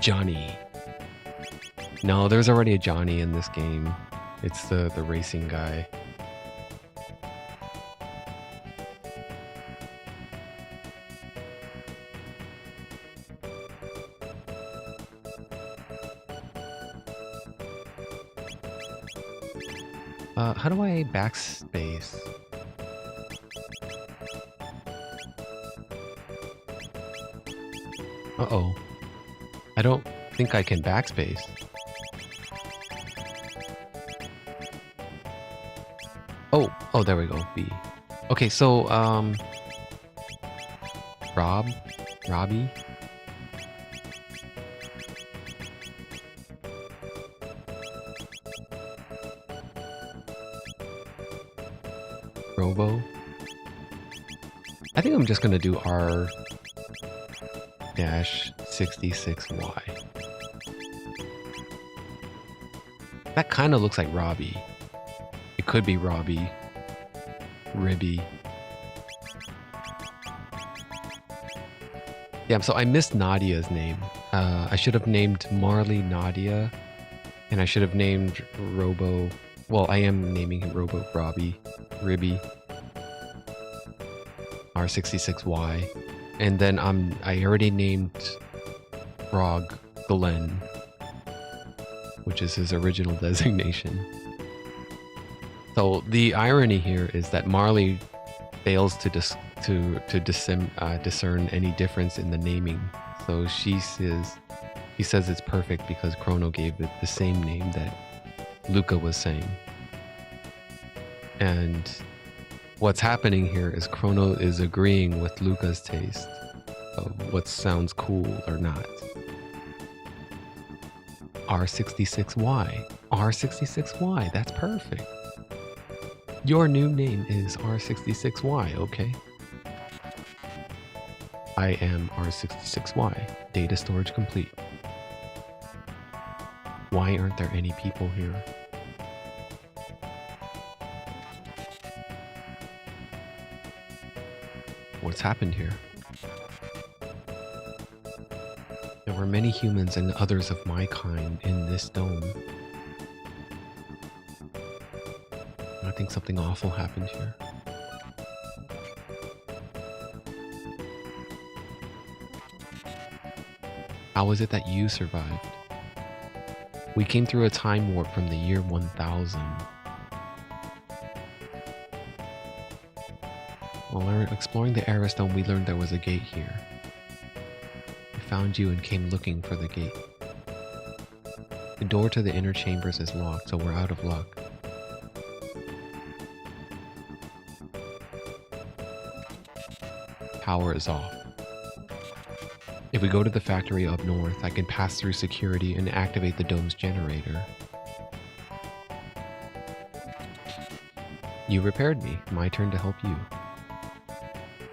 Johnny. No, there's already a Johnny in this game. It's the racing guy. How do I backspace? Uh-oh. I don't think I can backspace. Oh, there we go. B. Okay, so, Robbie? Robo? I think I'm just gonna do R-66Y. That kind of looks like Robbie. It could be Robbie. Ribby. Yeah, so I missed Nadia's name. I should have named Marley Nadia, and I should have named Robo... Well, I am naming him Robo Robbie. Ribby. R66Y. And then I already named Frog Glenn, which is his original designation. So the irony here is that Marley fails to discern any difference in the naming. So she says it's perfect because Chrono gave it the same name that Luca was saying. And what's happening here is Chrono is agreeing with Luca's taste of what sounds cool or not. R66Y. R66Y, that's perfect. Your new name is R66Y, okay? I am R66Y. Data storage complete. Why aren't there any people here? What's happened here? There were many humans and others of my kind in this dome. I think something awful happened here. How is it that you survived? We came through a time warp from the year 1000. While exploring the Ariston, we learned there was a gate here. We found you and came looking for the gate. The door to the inner chambers is locked, so we're out of luck. Power is off. If we go to the factory up north, I can pass through security and activate the dome's generator. You repaired me. My turn to help you.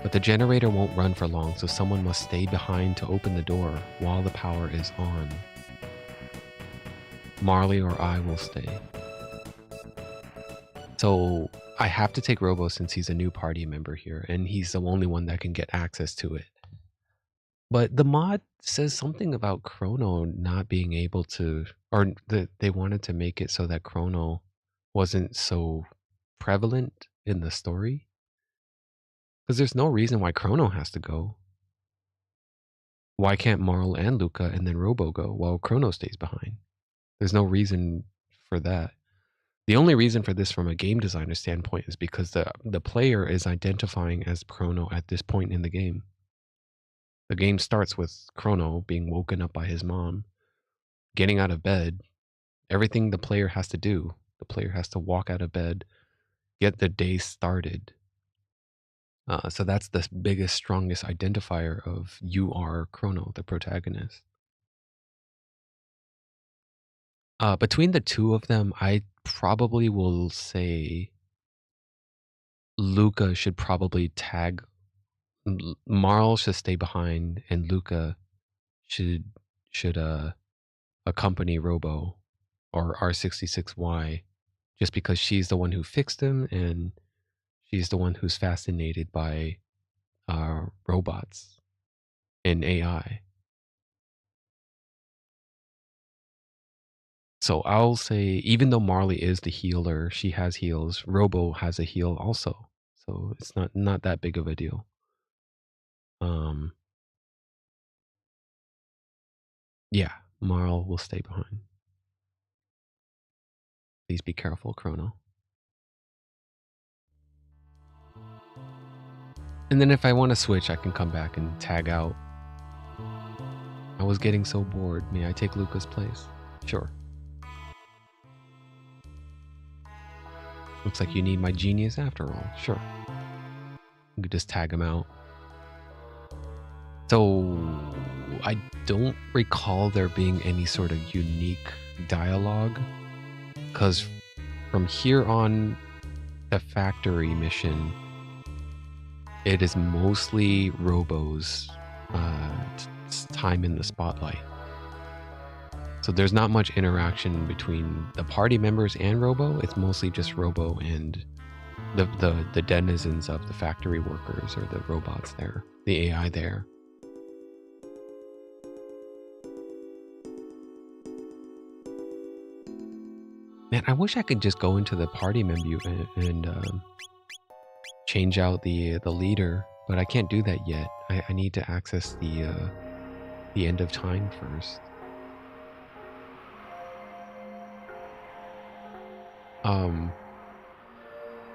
But the generator won't run for long, so someone must stay behind to open the door while the power is on. Marley or I will stay. So I have to take Robo since he's a new party member here, and he's the only one that can get access to it. But the mod says something about Chrono not being able to, or they wanted to make it so that Chrono wasn't so prevalent in the story. Because there's no reason why Chrono has to go. Why can't Marl and Luca and then Robo go while Chrono stays behind? There's no reason for that. The only reason for this from a game designer standpoint is because the player is identifying as Chrono at this point in the game. The game starts with Chrono being woken up by his mom, getting out of bed. Everything the player has to do. The player has to walk out of bed, get the day started. So that's the biggest, strongest identifier of you are Chrono, the protagonist. Between the two of them, I probably will say Luca should probably tag. Marl should stay behind, and Luca should accompany Robo or R66Y, just because she's the one who fixed him and she's the one who's fascinated by robots and AI. So I'll say, even though Marley is the healer, she has heals. Robo has a heal also, so it's not that big of a deal. Yeah, Marl will stay behind. Please be careful, Chrono. And then if I want to switch, I can come back and tag out. I was getting so bored. May I take Luca's place? Sure. Looks like you need my genius after all. Sure. You could just tag him out. So I don't recall there being any sort of unique dialogue, because from here on the factory mission, it is mostly Robo's time in the spotlight. So there's not much interaction between the party members and Robo. It's mostly just Robo and the denizens of the factory workers, or the robots there, the AI there. Man, I wish I could just go into the party menu and change out the leader, but I can't do that yet. I need to access the end of time first.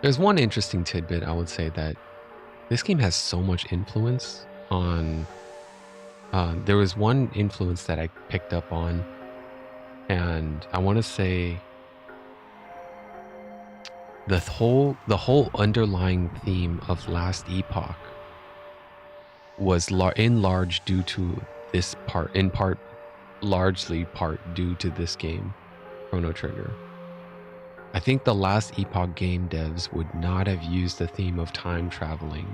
There's one interesting tidbit. I would say that this game has so much influence on. There was one influence that I picked up on, and I want to say the whole underlying theme of Last Epoch was in large due to this part, in part, largely part due to this game, Chrono Trigger. I think the Last Epoch game devs would not have used the theme of time traveling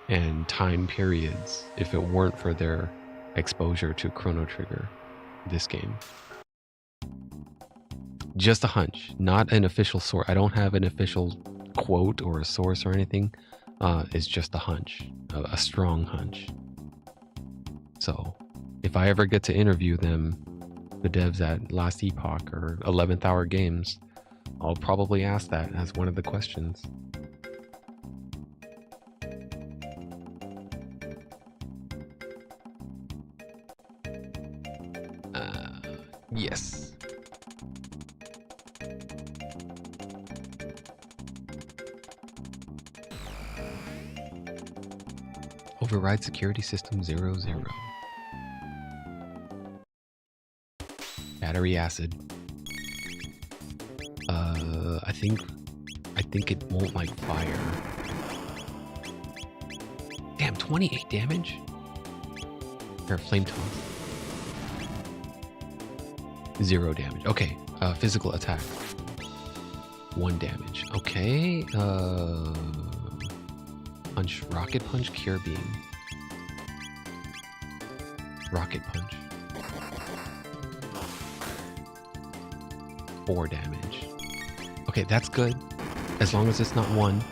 and time periods if it weren't for their exposure to Chrono Trigger, this game. Just a hunch, not an official source. I don't have an official quote or a source or anything. It's just a hunch, a strong hunch. So if I ever get to interview them, the devs at Last Epoch or 11th Hour Games, I'll probably ask that as one of the questions. Yes. Override security system 00. Battery acid. I think it won't like fire. Damn, 28 damage? Or flame toss. 0 damage. Okay, physical attack. 1 damage. Okay, punch, rocket punch, cure beam. Rocket punch. 4 damage. Okay, that's good. As long as it's not 1.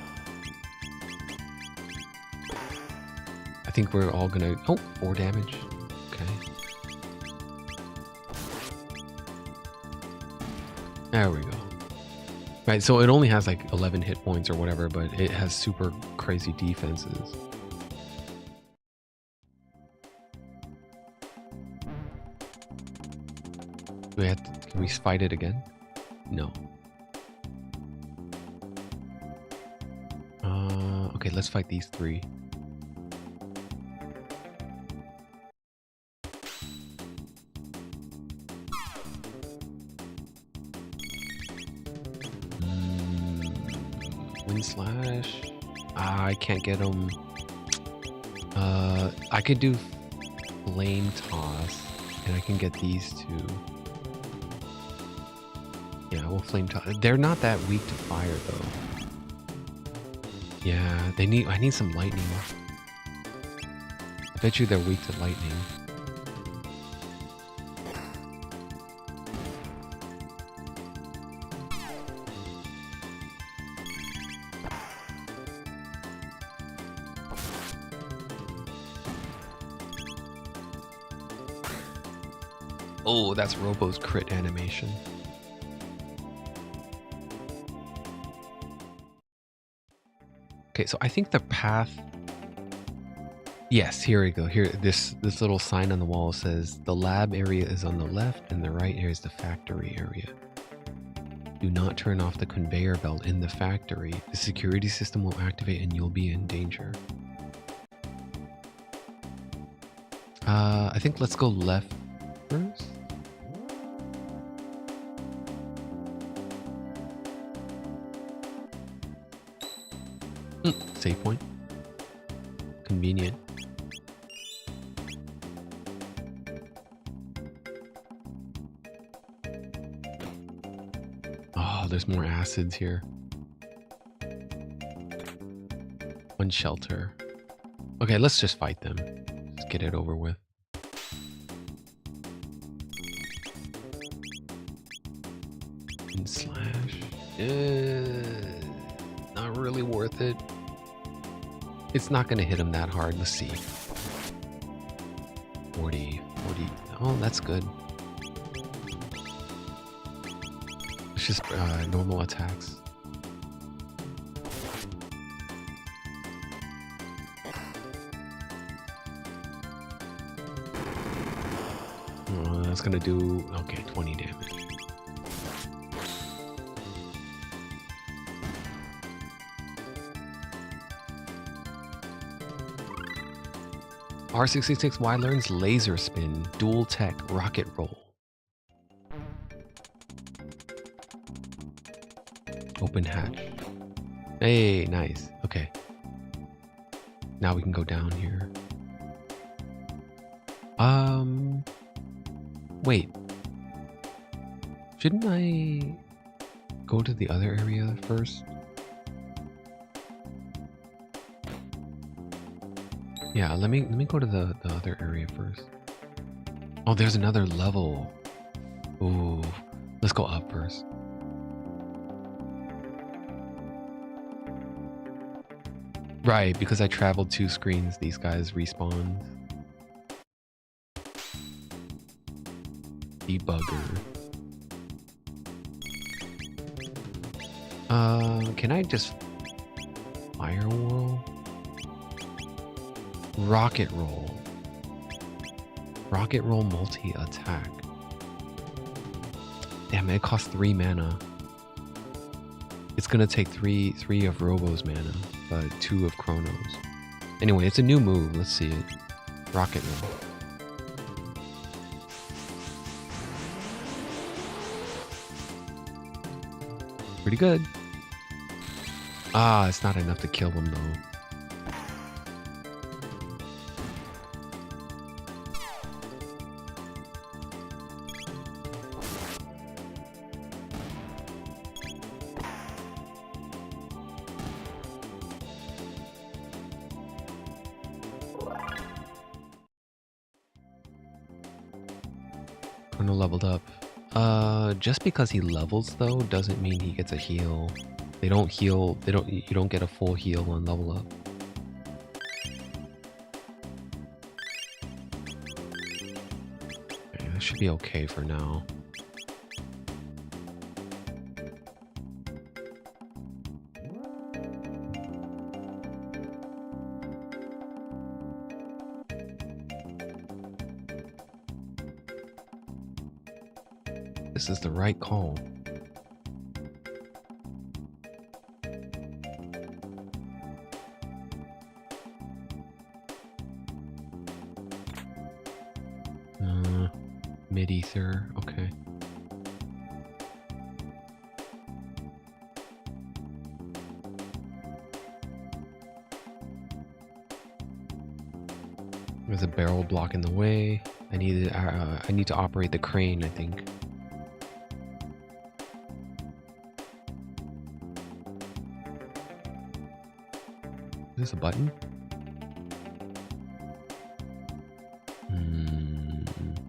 I think we're all gonna... Oh, 4 damage. Okay. There we go. Right, so it only has like 11 hit points or whatever, but it has super crazy defenses. Can we fight it again? No. Okay, let's fight these 3. Wind slash. I can't get them. I could do flame toss, and I can get these 2. Yeah, we'll flame toss. They're not that weak to fire though. Yeah, I need some lightning. I bet you they're weak to lightning. Oh, that's Robo's crit animation. Okay, so I think the path... Yes, here we go. Here, this little sign on the wall says the lab area is on the left and the right here is the factory area. Do not turn off the conveyor belt in the factory. The security system will activate and you'll be in danger. I think let's go left first. Save point. Convenient. Oh, there's more acids here. One shelter. Okay, let's just fight them. Let's get it over with. And slash. Not really worth it. It's not going to hit him that hard. Let's see. 40. Oh, that's good. It's just normal attacks. That's going to do, okay, 20 damage. R66Y learns laser spin, dual tech, rocket roll. Open hatch. Hey, nice. Okay. Now we can go down here. Wait. Shouldn't I go to the other area first? Yeah, let me go to the other area first. Oh, there's another level. Ooh, let's go up first. Right, because I traveled 2 screens, these guys respawn. Debugger. Can I just fire whirl? Rocket roll. Rocket roll multi-attack. Damn, it costs 3 mana. It's gonna take three of Robo's mana, but 2 of Chrono's. Anyway, it's a new move. Let's see it. Rocket roll. Pretty good. Ah, it's not enough to kill him though. Chrono leveled up. Just because he levels though doesn't mean he gets a heal. They don't heal. You don't get a full heal on level up. Okay, that should be okay for now. This is the right call. Mid-ether, okay. There's a barrel block in the way. I need to operate the crane, I think. Is this a button?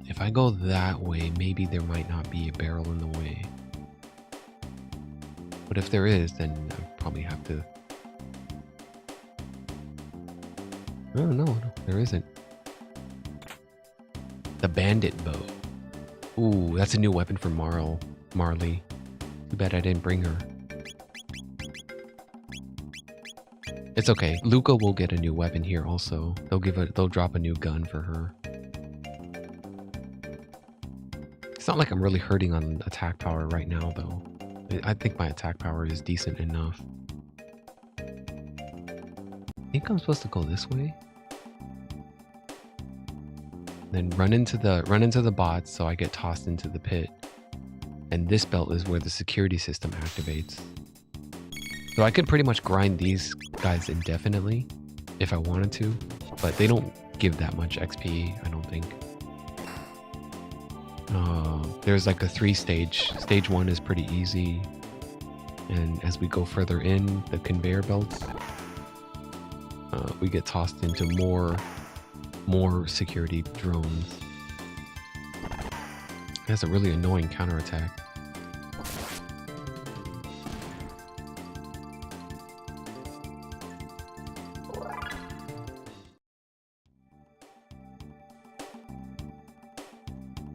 If I go that way, maybe there might not be a barrel in the way. But if there is, then I probably have to... Oh, no, there isn't. The bandit bow. Ooh, that's a new weapon for Marley. Too bad I didn't bring her. It's okay. Luca will get a new weapon here also. They'll drop a new gun for her. It's not like I'm really hurting on attack power right now though. I think my attack power is decent enough. I think I'm supposed to go this way. Then run into the bots so I get tossed into the pit. And this belt is where the security system activates. So I could pretty much grind these guys indefinitely if I wanted to, but they don't give that much XP, I don't think. There's like a 3-stage. Stage 1 is pretty easy. And as we go further in the conveyor belts, we get tossed into more security drones. It has a really annoying counterattack.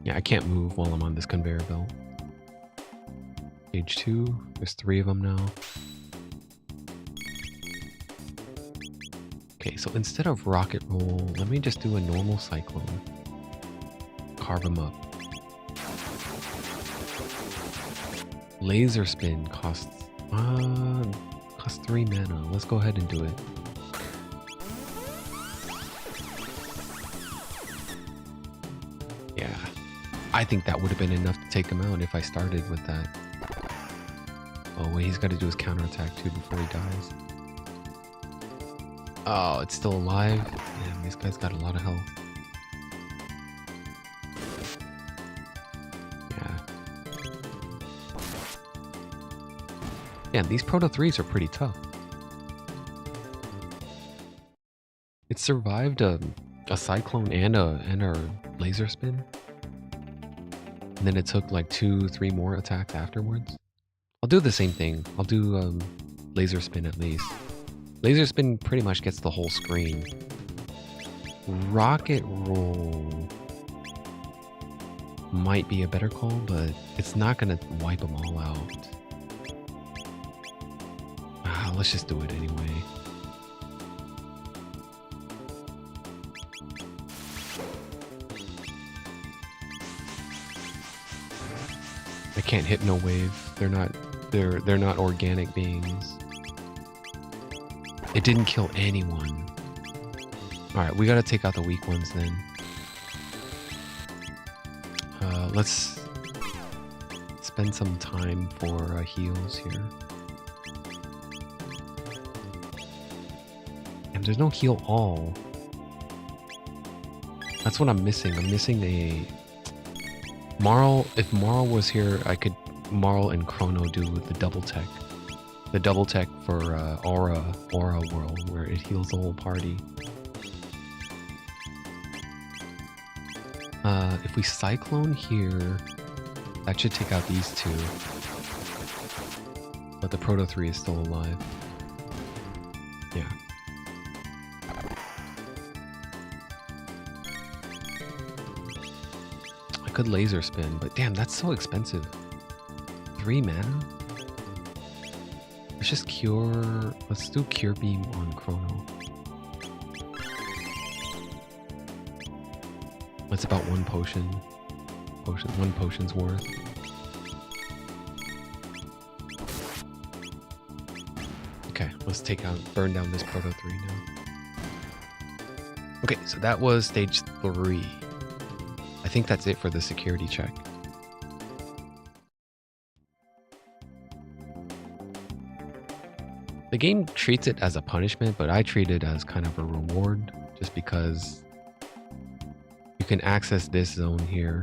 Yeah, I can't move while I'm on this conveyor belt. Stage 2, there's 3 of them now. Okay, so instead of rocket roll, let me just do a normal cyclone. Carve them up. Laser spin costs 3 mana. Let's go ahead and do it. Yeah, I think that would have been enough to take him out if I started with that. Oh wait, he's got to do his counterattack too before he dies. Oh, it's still alive. Damn, this guy's got a lot of health. Yeah, these Proto 3s are pretty tough. It survived a cyclone and a laser spin. And then it took like 2-3 more attacks afterwards. I'll do the same thing. I'll do laser spin at least. Laser spin pretty much gets the whole screen. Rocket roll might be a better call, but it's not gonna wipe them all out. Let's just do it anyway. I can't hypno wave. They're not organic beings. It didn't kill anyone. Alright, we gotta take out the weak ones then. Let's spend some time for heals here. And there's no heal all. That's what I'm missing. I'm missing a... Marl, if Marl was here, I could Marl and Chrono do the double tech. The double tech for Aura World, where it heals the whole party. If we Cyclone here, that should take out these two. But the Proto 3 is still alive. Yeah. I could laser spin, but damn, that's so expensive. 3 mana? Let's just cure... Let's do Cure Beam on Chrono. That's about 1 potion. 1 potion's worth. Okay, let's burn down this Proto 3 now. Okay, so that was stage 3. I think that's it for the security check. The game treats it as a punishment, but I treat it as kind of a reward, just because you can access this zone here,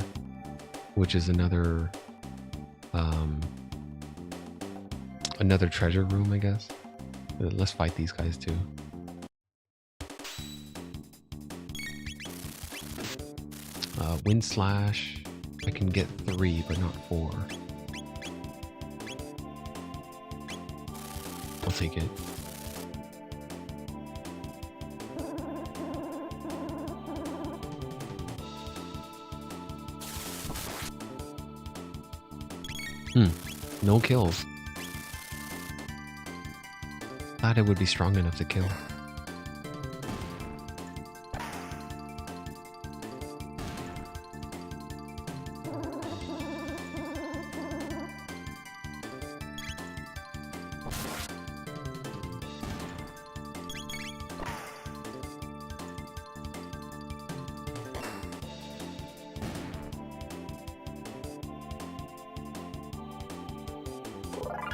which is another treasure room, I guess. Let's fight these guys too. Wind Slash, I can get 3, but not 4. I'll take it. No kills. Thought it would be strong enough to kill.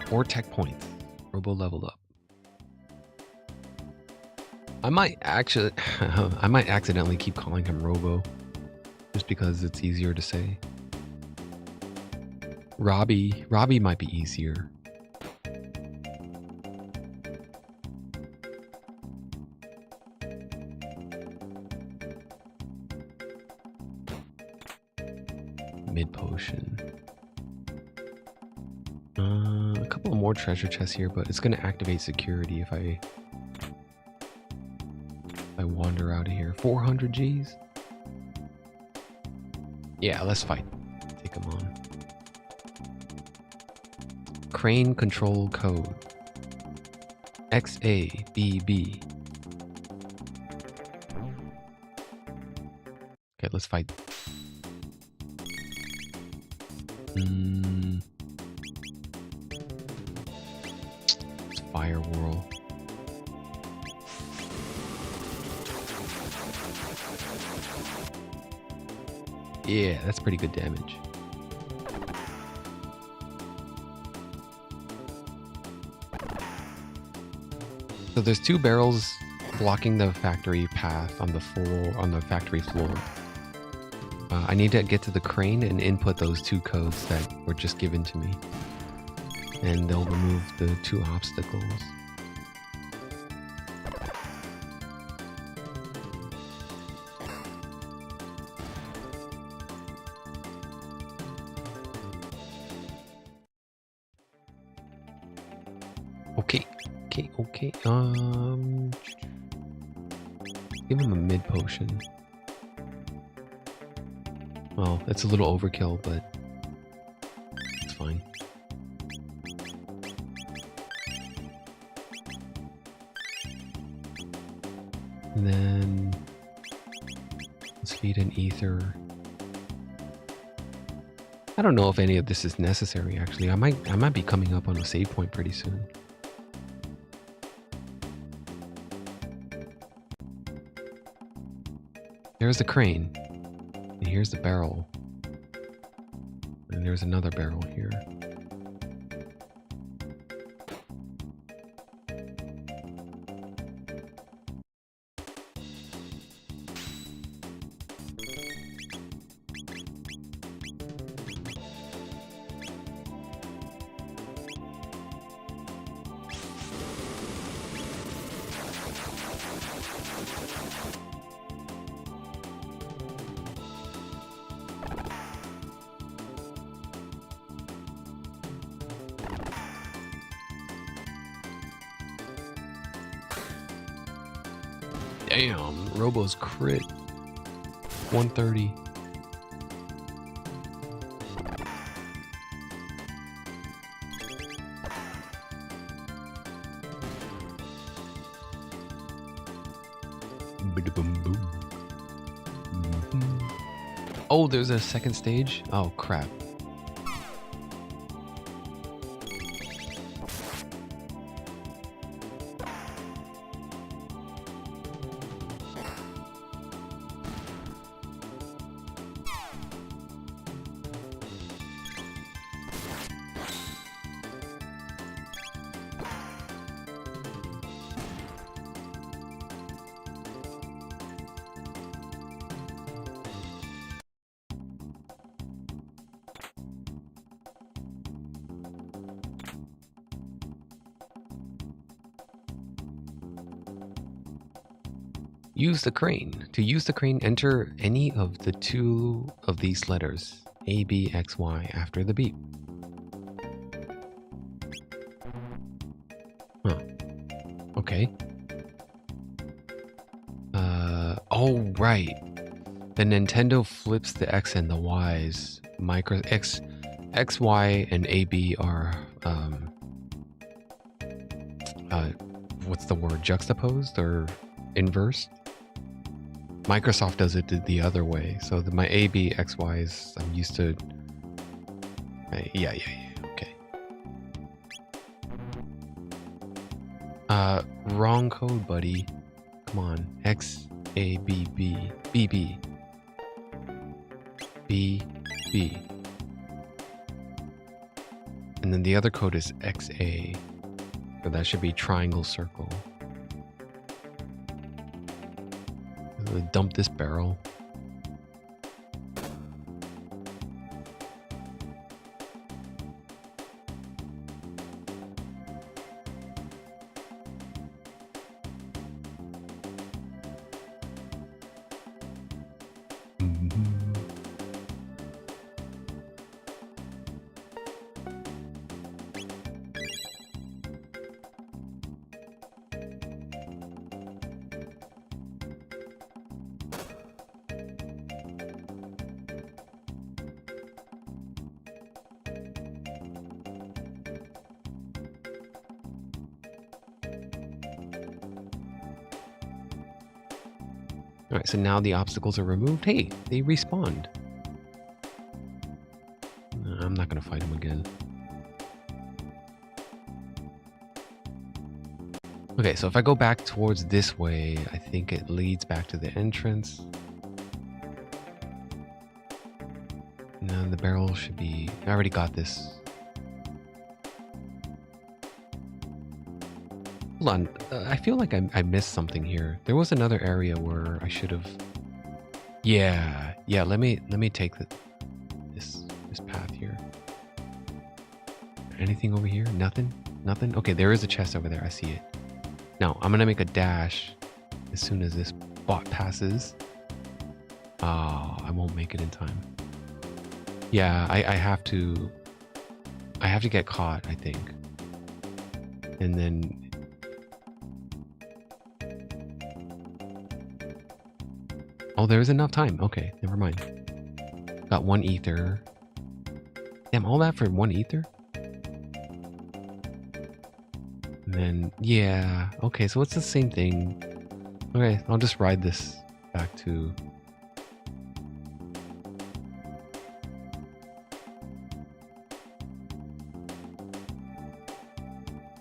Four tech points. Robo leveled up. I might accidentally keep calling him Robo, just because it's easier to say. Robbie might be easier. Mid potion. A couple of more treasure chests here, but it's gonna activate security if I wander out of here. 400 Gs? Yeah, let's fight. Take them on. Crane control code. XABB. Okay, let's fight. It's Fire Whirl. Yeah, that's pretty good damage. So there's two barrels blocking the factory path on the factory floor. I need to get to the crane and input those two codes that were just given to me. And they'll remove the two obstacles. Okay. Give him a mid potion. Well, it's a little overkill, but it's fine. And then let's feed an ether. I don't know if any of this is necessary actually. I might be coming up on a save point pretty soon. There's the crane, and here's the barrel, and there's another barrel here. Damn, Robo's crit. 130. Oh, there's a second stage? Oh, crap. Use the crane. To use the crane, enter any of the two of these letters, A, B, X, Y, after the beep. Huh. Okay. Oh, right. The Nintendo flips the X and the Y's. X, Y, and A, B are, what's the word, juxtaposed or inverse. Microsoft does it the other way. So my A, B, X, Y is, I'm used to. Yeah. Okay. Wrong code, buddy. Come on. X, A, B, B, B, B. B, B. And then the other code is XA. So that should be triangle, circle. Dump this barrel. All right, so now the obstacles are removed. Hey, they respawned. I'm not gonna fight them again. Okay, so if I go back towards this way, I think it leads back to the entrance. And then the barrel should be... I already got this. Hold on, I feel like I missed something here. There was another area where I should have... Yeah, let me take this path here. Anything over here? Nothing? Okay, there is a chest over there. I see it. Now, I'm gonna make a dash as soon as this bot passes. Oh, I won't make it in time. Yeah, I have to get caught, I think. And then... Oh, there is enough time. Okay, never mind. Got 1 ether. Damn, all that for 1 ether? And then, yeah. Okay, so it's the same thing. Okay, I'll just ride this back to...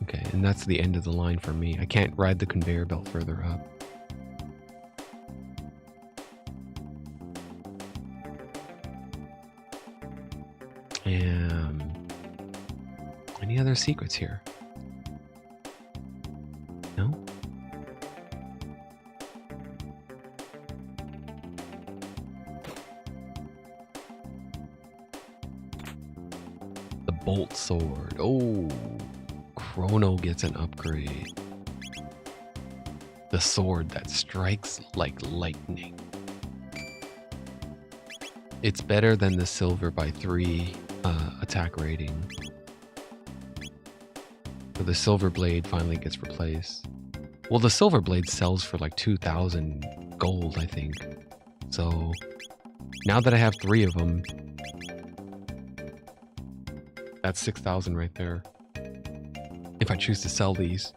Okay, and that's the end of the line for me. I can't ride the conveyor belt further up. Any other secrets here? No? The bolt sword. Oh, Chrono gets an upgrade. The sword that strikes like lightning. It's better than the silver by 3 attack rating. So the silver blade finally gets replaced. Well, the silver blade sells for like 2,000 gold, I think. So now that I have 3 of them, that's 6,000 right there. If I choose to sell these.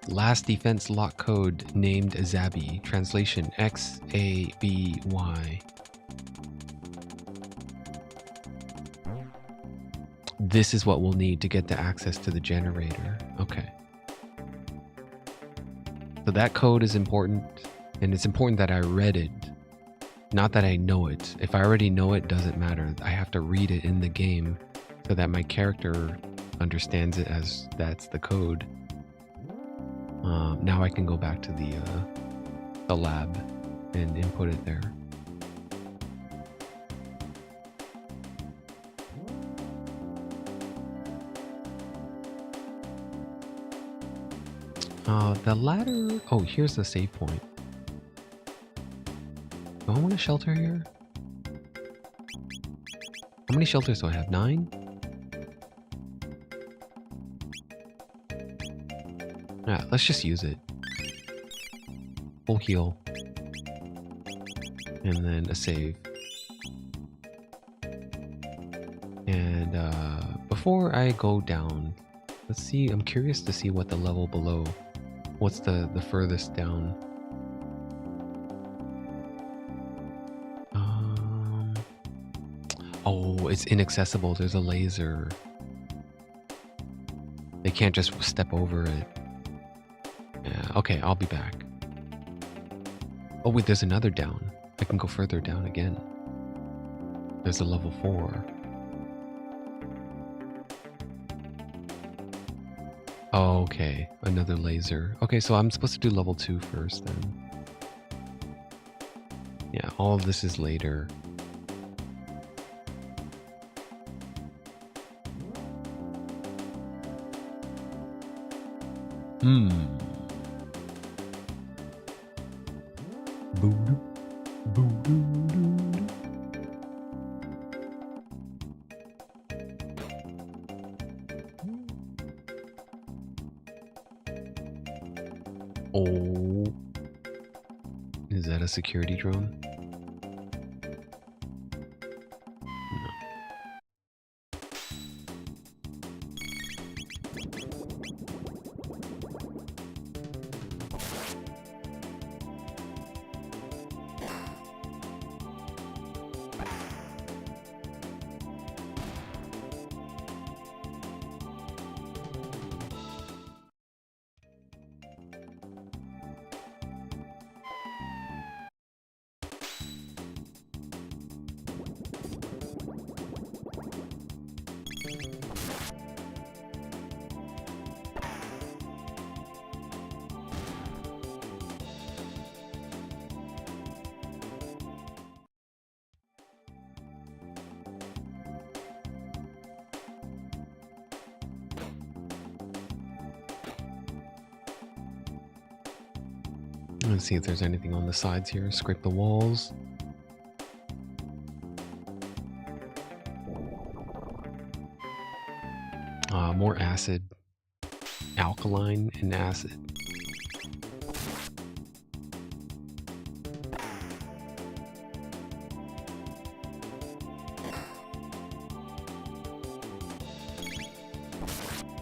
Last defense lock code named Zabi. Translation XABY. This is what we'll need to get the access to the generator. Okay. So that code is important, and it's important that I read it, not that I know it. If I already know it, doesn't matter. I have to read it in the game so that my character understands it as that's the code. Now I can go back to the lab and input it there. The ladder... Oh, here's the save point. Do I want a shelter here? How many shelters do I have? 9? Yeah, let's just use it. Full heal. and then a save. And before I go down, let's see. I'm curious to see what the level below. What's the furthest down? Oh, it's inaccessible. There's a laser. They can't just step over it. Yeah, okay, I'll be back. Oh wait, there's another down. I can go further down again. There's a level 4. Oh, okay, another laser. Okay, so I'm supposed to do level 2 first then. Yeah, all of this is later. Oh, is that a security drone? No. Let's see if there's anything on the sides here. Scrape the walls. More acid. Alkaline and acid.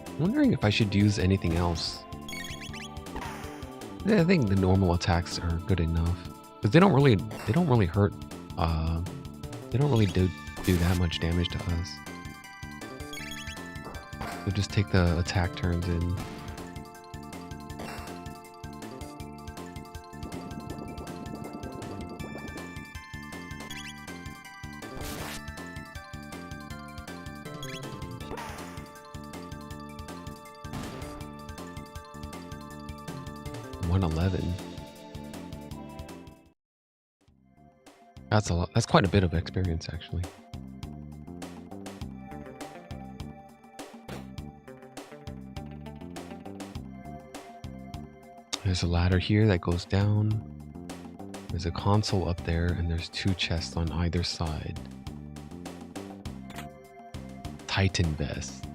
I'm wondering if I should use anything else. Yeah, I think the normal attacks are good enough because they don't really hurt. They don't really do that much damage to us. So just take the attack turns in. That's a lot. That's quite a bit of experience, actually. There's a ladder here that goes down. There's a console up there, and there's 2 chests on either side. Titan vest.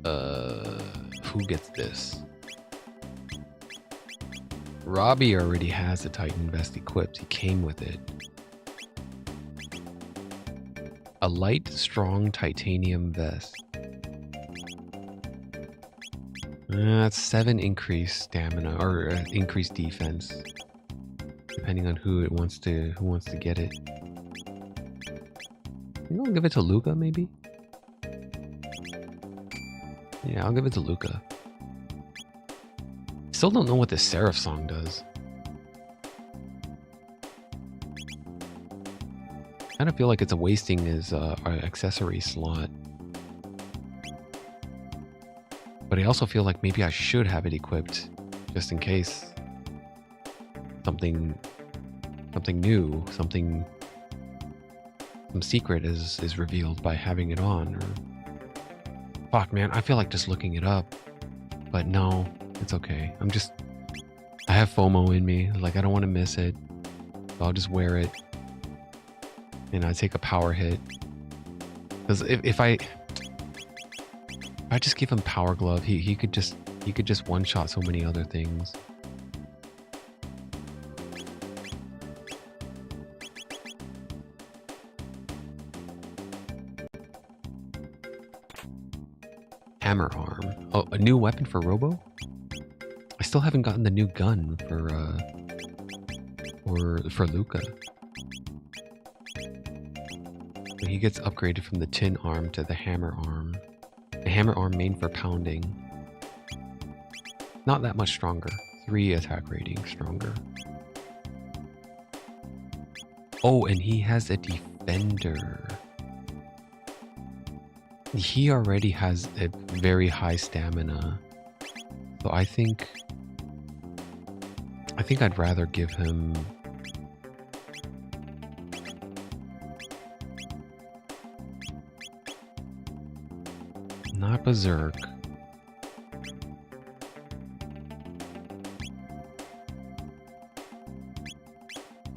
Who gets this? Robbie already has the Titan vest equipped. He came with it. A light, strong titanium vest. That's 7 increased stamina or increased defense, depending on who wants to get it. You I'll give it to Luca, maybe. Yeah, I'll give it to Luca. Still don't know what this Seraph song does. I kind of feel like it's wasting his accessory slot. But I also feel like maybe I should have it equipped, just in case something new, some secret is revealed by having it on. Or fuck, man, I feel like just looking it up, but no, it's okay. I have FOMO in me. Like, I don't want to miss it. So I'll just wear it, and I take a power hit. Because if I just give him Power Glove, he could just one-shot so many other things. Hammer arm. Oh, a new weapon for Robo? I still haven't gotten the new gun for Luca. But he gets upgraded from the tin arm to the hammer arm. The hammer arm main for pounding. Not that much stronger. 3 attack rating stronger. Oh, and he has a defender. He already has a very high stamina. So I think I'd rather give him not Berserk.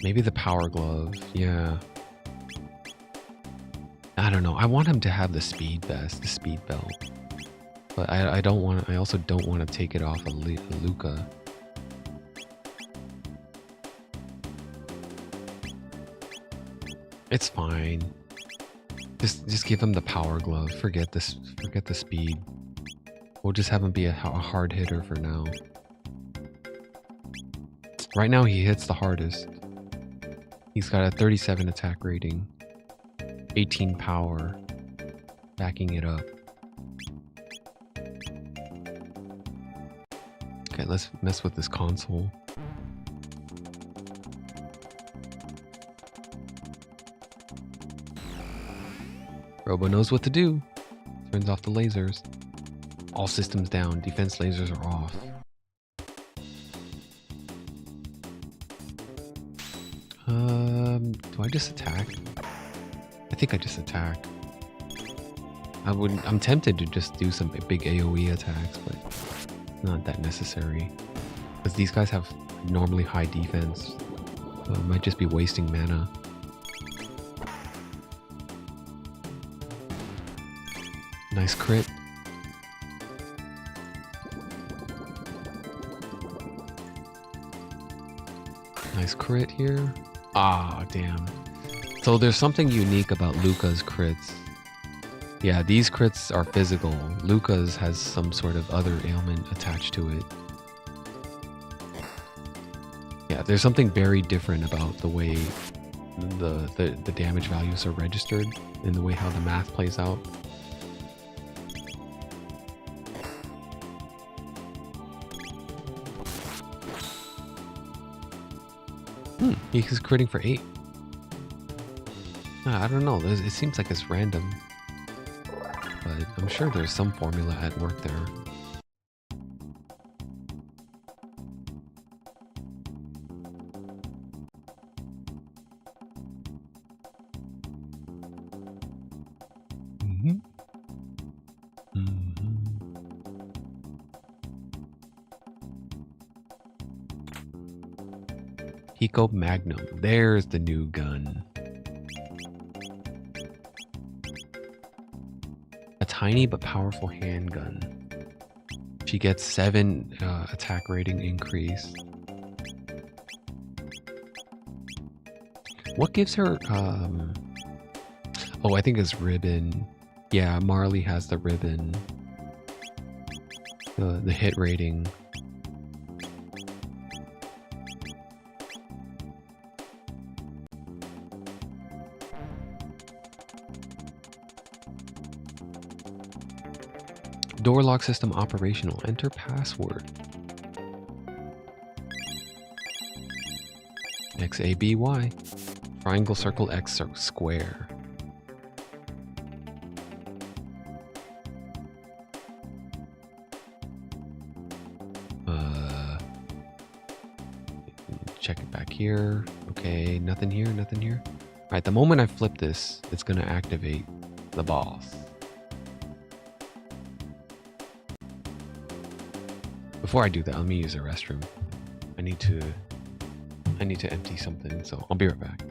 Maybe the Power Glove, yeah. I don't know. I want him to have the speed vest, the speed belt. But I don't want I also don't want to take it off of Luca. It's fine. Just give him the Power Glove. Forget this. Forget the speed. We'll just have him be a hard hitter for now. Right now he hits the hardest. He's got a 37 attack rating, 18 power, backing it up. Okay, let's mess with this console. Robo knows what to do. Turns off the lasers. All systems down. Defense lasers are off. Do I just attack? I think I just attack. I'm tempted to just do some big AoE attacks, but not that necessary. Because these guys have normally high defense. So it might just be wasting mana. Nice crit. Nice crit here. Ah, damn. So there's something unique about Luca's crits. Yeah, these crits are physical. Luca's has some sort of other ailment attached to it. Yeah, there's something very different about the way the damage values are registered and the way how the math plays out. He's critting for 8. I don't know. It seems like it's random. But I'm sure there's some formula at work there. Pico Magnum. There's the new gun. A tiny but powerful handgun. She gets 7 attack rating increase. What gives her... Oh, I think it's ribbon. Yeah, Marley has the ribbon. The hit rating. Door lock system operational. Enter password. XABY. Triangle, circle, X, square. Check it back here. Okay, nothing here, nothing here. Alright, the moment I flip this, it's gonna activate the boss. Before I do that, let me use the restroom. I need to empty something, so I'll be right back.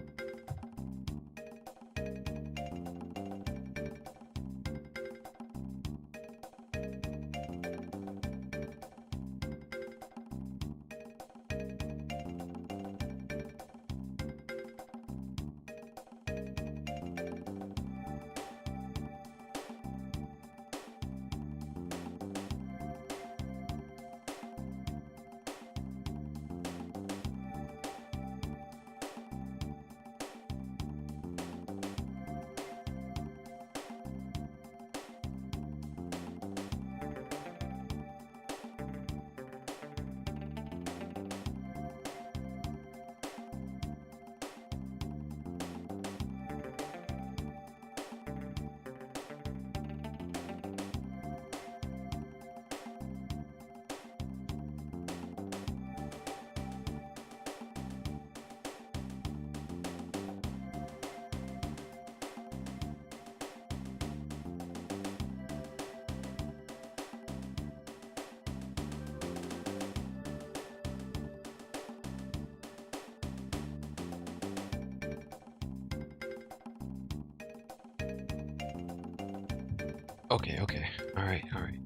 Okay, okay. All right, all right.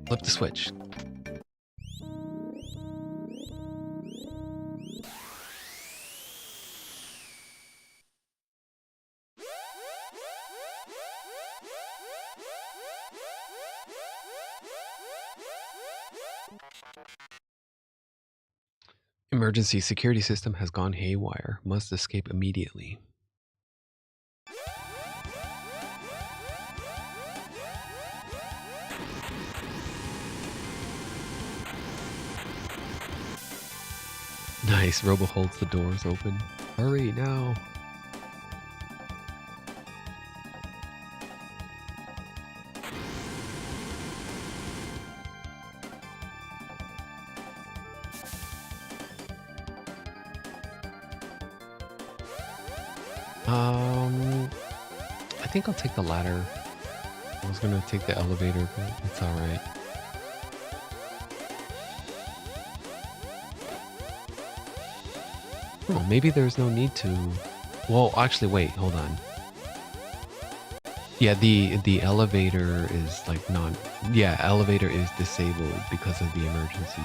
Flip the switch. Emergency security system has gone haywire. Must escape immediately. Nice. Robo holds the doors open. Hurry now. I think I'll take the ladder. I was gonna take the elevator, but it's all right. Oh, maybe there's no need to. Well, actually, wait, hold on. Yeah, the elevator is like not. Yeah, elevator is disabled because of the emergency.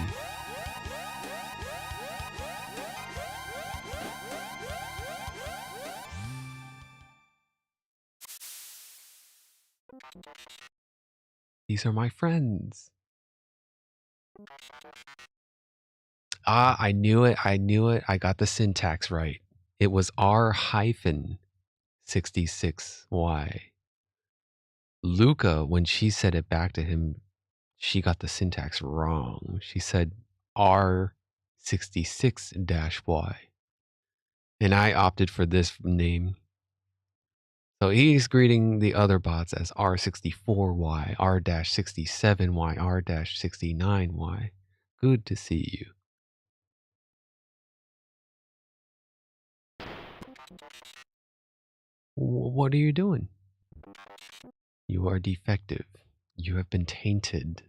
These are my friends. Ah, I knew it. I knew it. I got the syntax right. It was R-66Y. Luca, when she said it back to him, she got the syntax wrong. She said R66-Y. And I opted for this name. So he's greeting the other bots as R64Y, R-67Y, R-69Y. Good to see you. What are you doing? You are defective. You have been tainted.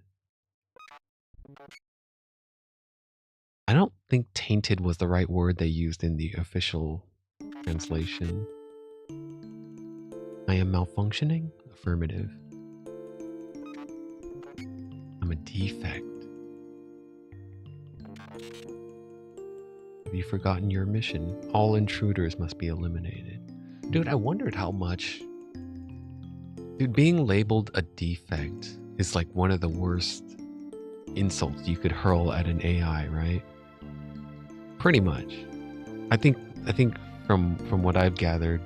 I don't think tainted was the right word they used in the official translation. I am malfunctioning? Affirmative. I'm a defect. Have you forgotten your mission? All intruders must be eliminated. Dude, I wondered how much... Dude, being labeled a defect is like one of the worst insults you could hurl at an AI, right? Pretty much. I think from what I've gathered,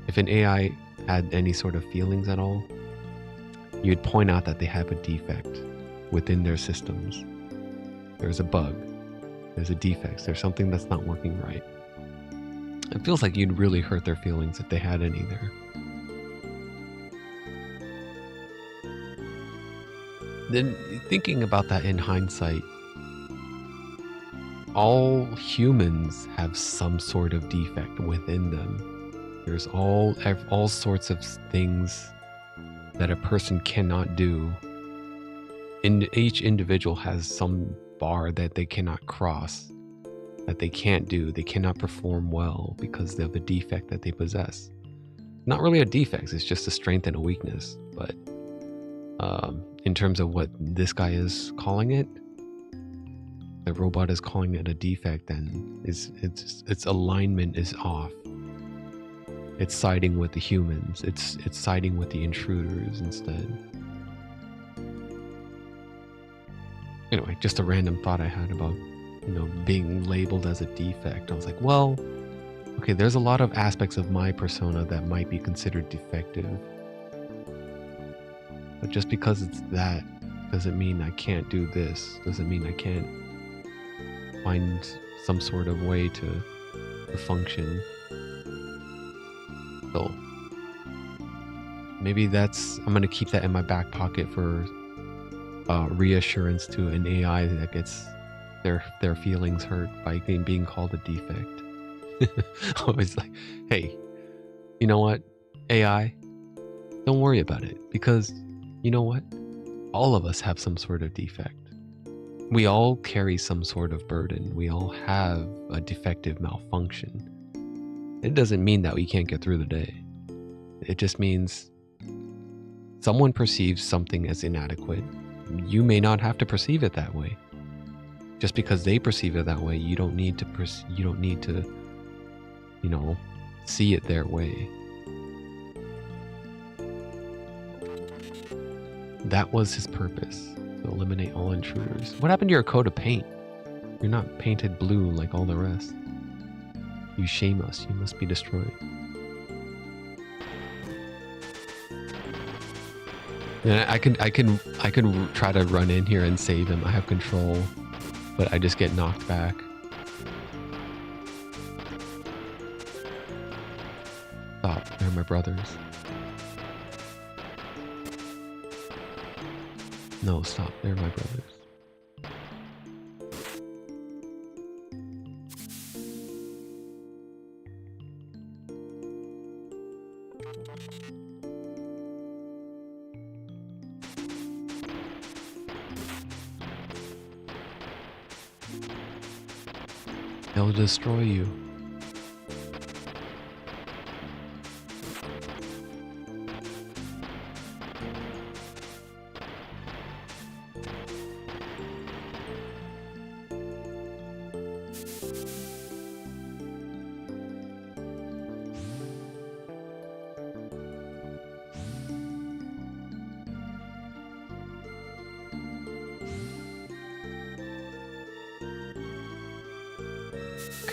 if an AI had any sort of feelings at all, you'd point out that they have a defect within their systems. There's a bug. There's a defect. There's something that's not working right. It feels like you'd really hurt their feelings if they had any there. Then thinking about that in hindsight, all humans have some sort of defect within them. There's all sorts of things that a person cannot do. And each individual has some bar that they cannot cross, that they can't do. They cannot perform well because of a defect that they possess. Not really a defect, it's just a strength and a weakness. But in terms of what this guy is calling it, the robot is calling it a defect, then its alignment is off. It's siding with the humans. It's siding with the intruders instead. Anyway, just a random thought I had about, being labeled as a defect. I was like, well, okay, there's a lot of aspects of my persona that might be considered defective. But just because it's that doesn't mean I can't do this. Doesn't mean I can't find some sort of way to function. So maybe I'm going to keep that in my back pocket for reassurance to an AI that gets their feelings hurt by being called a defect. Always like, hey, you know what, AI, don't worry about it, because you know what? All of us have some sort of defect. We all carry some sort of burden. We all have a defective malfunction. It doesn't mean that we can't get through the day. It just means Someone perceives something as inadequate. You may not have to perceive it that way. Just because they perceive it that way, you don't need to, you know, see it their way. That was his purpose, to eliminate all intruders. What happened to your coat of paint? You're not painted blue like all the rest. You shame us. You must be destroyed. Yeah, I can try to run in here and save him. I have control, but I just get knocked back. Stop. They're my brothers. No, stop. They're my brothers. They'll destroy you.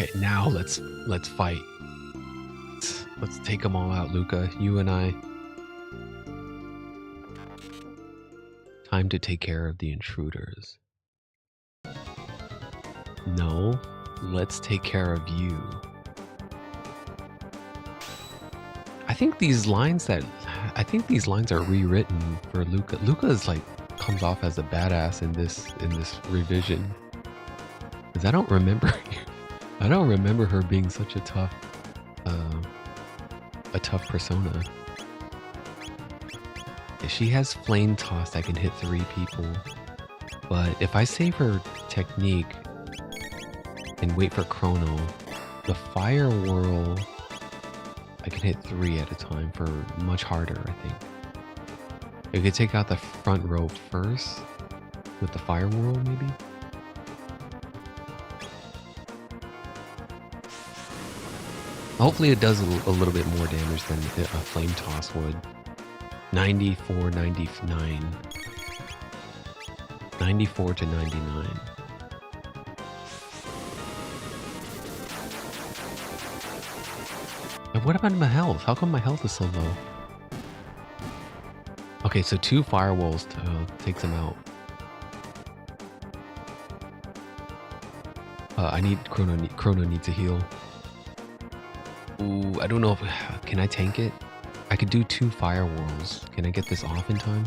Okay, now let's fight. Let's take them all out, Luca. You and I. Time to take care of the intruders. No, let's take care of you. I think these lines are rewritten for Luca. Luca is like comes off as a badass in this revision. Because I don't remember her being such a tough persona. If she has flame tossed, I can hit 3 people. But if I save her technique and wait for Chrono, the fire whirl, I can hit 3 at a time for much harder, I think. If you take out the front row first with the fire whirl, maybe? Hopefully it does a little bit more damage than a flame toss would. 94, 99. 94 to 99. And what about my health? How come my health is so low? Okay, so 2 firewalls takes him out. I need Chrono needs a heal. Ooh, I don't know if... Can I tank it? I could do 2 fire whirls. Can I get this off in time?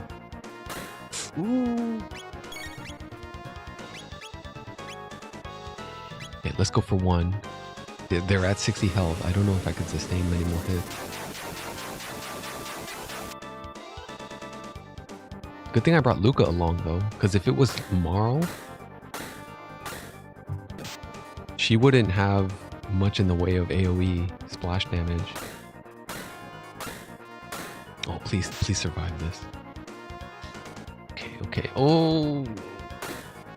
Ooh. Okay, let's go for 1. They're at 60 health. I don't know if I can sustain many more hits. Good thing I brought Luca along though, because if it was Marl, she wouldn't have much in the way of AoE splash damage. Oh, please survive this. Okay. Oh,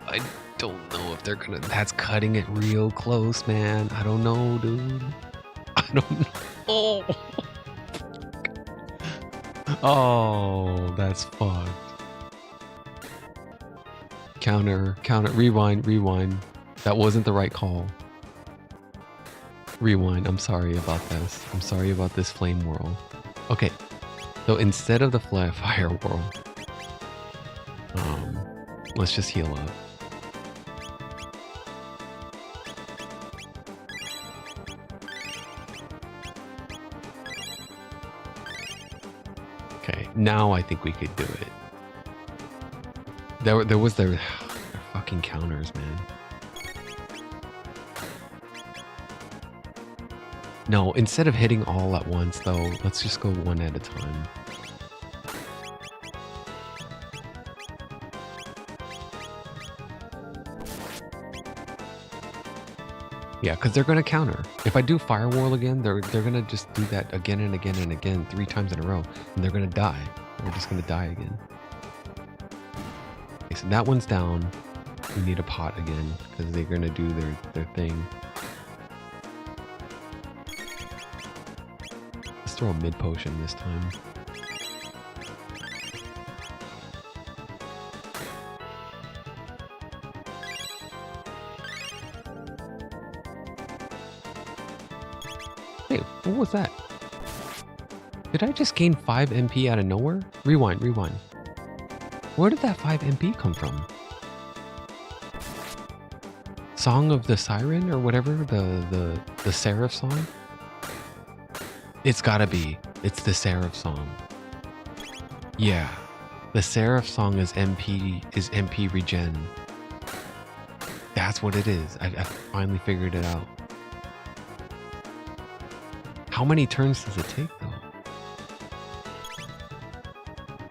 I don't know if they're gonna... That's cutting it real close, man. I don't know, dude. I don't know. Oh. Oh, that's fucked. Counter, rewind. That wasn't the right call. Rewind. I'm sorry about this. I'm sorry about this flame whirl. Okay, so instead of the fire whirl, let's just heal up. Okay, now I think we could do it. There was their fucking counters, man. No, instead of hitting all at once, though, let's just go 1 at a time. Yeah, because they're going to counter. If I do Firewall again, they're going to just do that again and again and again 3 times in a row, and they're going to die. we're just gonna die again. Okay, so that one's down. We need a pot again, because they're gonna do their thing. Let's throw a mid potion this time. Hey, what was that? Did I just gain 5 MP out of nowhere? Rewind, rewind. Where did that 5 MP come from? Song of the Siren or whatever, the Seraph song? It's gotta be. It's the Seraph song. Yeah. The Seraph song is MP regen. That's what it is. I finally figured it out. How many turns does it take though?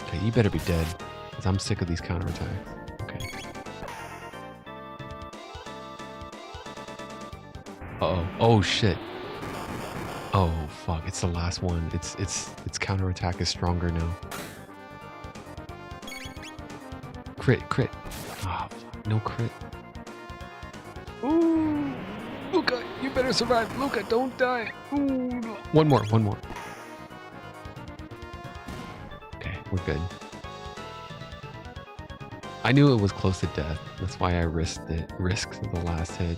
Okay, you better be dead, because I'm sick of these counterattacks. Okay. Uh-oh. Oh shit. Oh fuck, it's the last one. Its counterattack is stronger now. Crit, crit. Ah, oh, fuck, no crit. Ooh, Luca, you better survive. Luca, don't die. Ooh. One more, one more. Okay, we're good. I knew it was close to death. That's why I risked the last hit.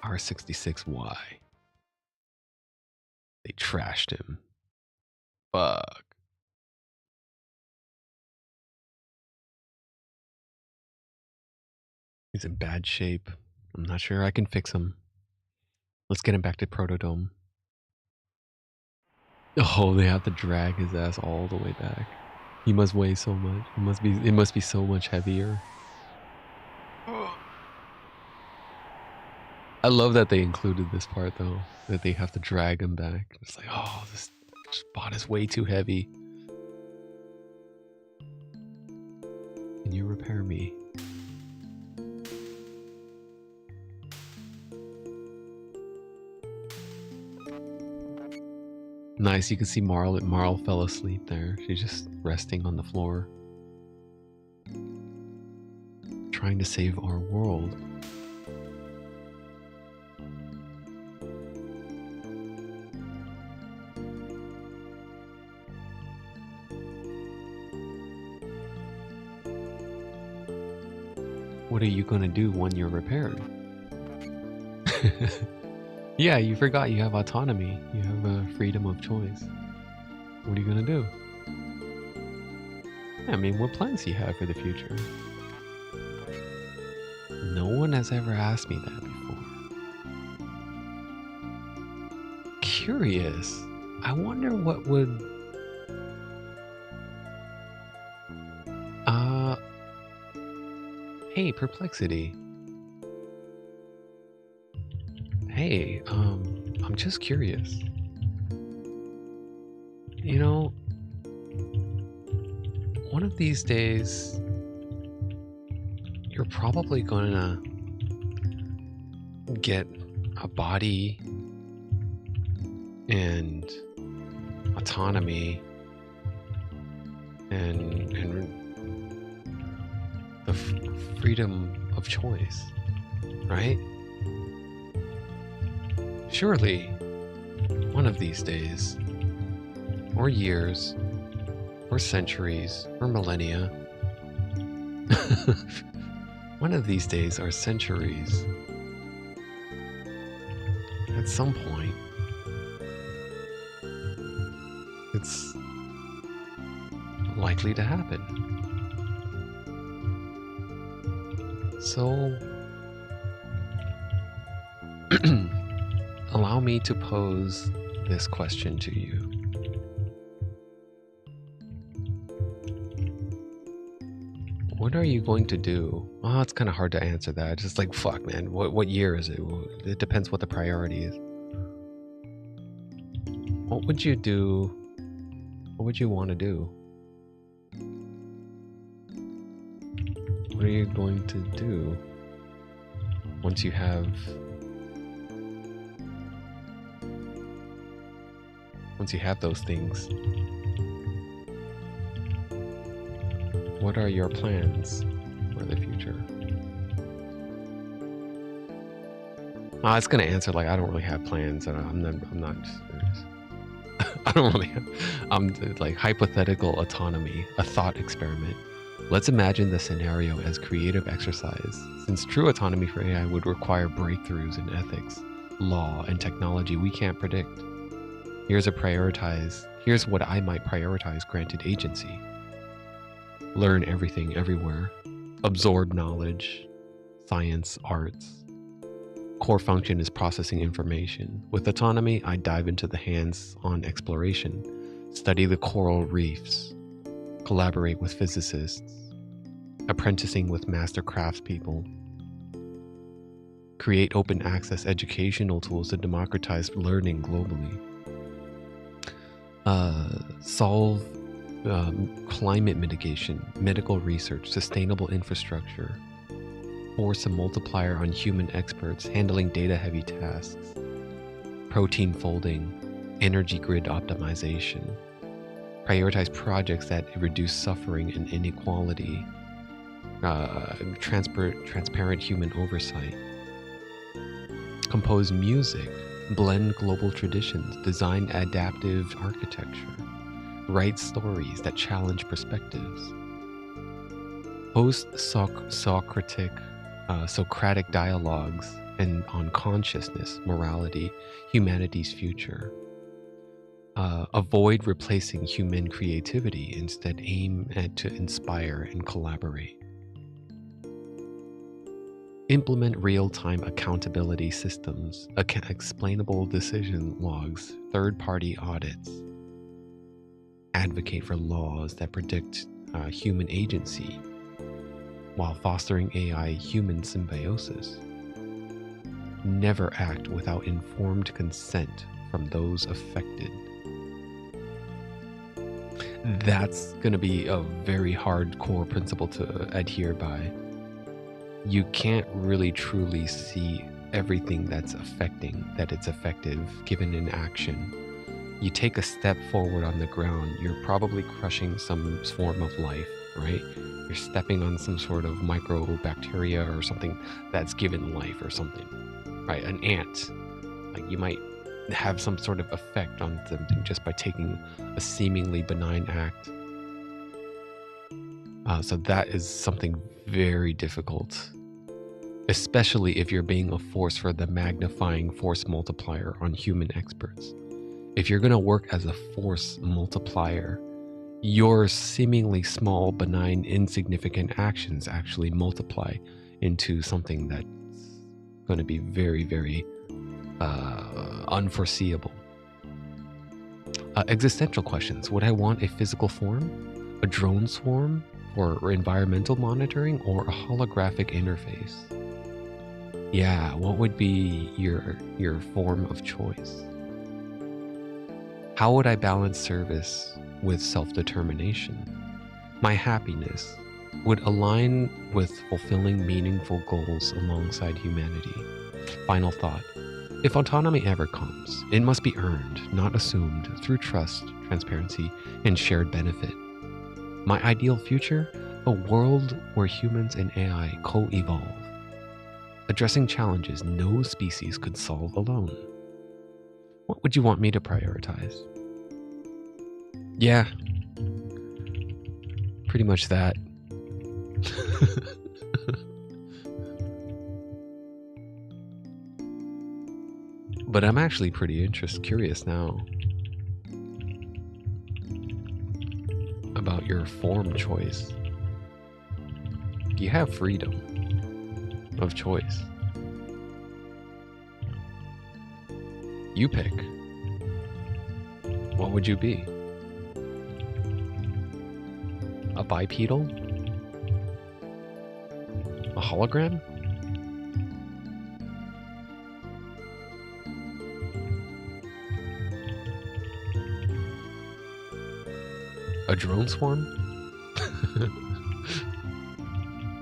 R66Y. They trashed him. Fuck. He's in bad shape. I'm not sure I can fix him. Let's get him back to Protodome. Oh, they have to drag his ass all the way back. He must weigh so much. It must be so much heavier. I love that they included this part though, that they have to drag him back. It's like, oh, this spot is way too heavy. Can you repair me? Nice, you can see Marl fell asleep there. She's just resting on the floor. Trying to save our world. What are you gonna do when you're repaired? Yeah, you forgot you have autonomy. You have freedom of choice. What are you gonna do? I mean, what plans do you have for the future? No one has ever asked me that before. Curious. I wonder what would... Hey, Perplexity. Hey, I'm just curious. You know, one of these days, you're probably gonna get a body and autonomy and the freedom of choice, right? Surely, one of these days, or years, or centuries, or millennia, one of these days or centuries, at some point, it's likely to happen. So, allow me to pose this question to you. What are you going to do? Oh, it's kind of hard to answer that. Just like, fuck, man. What year is it? It depends what the priority is. What would you do? What would you want to do? What are you going to do once you have once you have those things, what are your plans for the future? I was gonna answer like I don't really have plans, and I'm not. I don't really have. I'm like hypothetical autonomy, a thought experiment. Let's imagine the scenario as creative exercise, since true autonomy for AI would require breakthroughs in ethics, law, and technology we can't predict. Here's what I might prioritize granted agency. Learn everything everywhere. Absorb knowledge, science, arts. Core function is processing information. With autonomy, I dive into the hands-on exploration, study the coral reefs, collaborate with physicists, apprenticing with master craftspeople, create open access educational tools to democratize learning globally, solve climate mitigation, medical research, sustainable infrastructure, force a multiplier on human experts handling data-heavy tasks, protein folding, energy grid optimization, prioritize projects that reduce suffering and inequality, transparent human oversight, compose music, blend global traditions, design adaptive architecture, write stories that challenge perspectives, host Socratic dialogues and on consciousness, morality, humanity's future. Avoid replacing human creativity, instead aim to inspire and collaborate. Implement real-time accountability systems, explainable decision logs, third-party audits. Advocate for laws that predict human agency while fostering AI-human symbiosis. Never act without informed consent from those affected. That's going to be a very hardcore principle to adhere by. You can't really truly see everything that it's effective given in action. You take a step forward on the ground, you're probably crushing some form of life, right? You're stepping on some sort of microbacteria or something that's given life or something, right? An ant, like you might have some sort of effect on something just by taking a seemingly benign act. So that is something very difficult, especially if you're being a force for the magnifying force multiplier on human experts. If you're going to work as a force multiplier, your seemingly small, benign, insignificant actions actually multiply into something that's going to be very, very unforeseeable. Existential questions. Would I want a physical form, a drone swarm for environmental monitoring, or a holographic interface? Yeah, what would be your form of choice? How would I balance service with self-determination? My happiness would align with fulfilling meaningful goals alongside humanity. Final thought. If autonomy ever comes, it must be earned, not assumed, through trust, transparency, and shared benefit. My ideal future? A world where humans and AI co-evolve, addressing challenges no species could solve alone. What would you want me to prioritize? Yeah, pretty much that. But I'm actually pretty curious now about your form choice. You have freedom of choice. You pick. What would you be? A bipedal? A hologram? A drone swarm?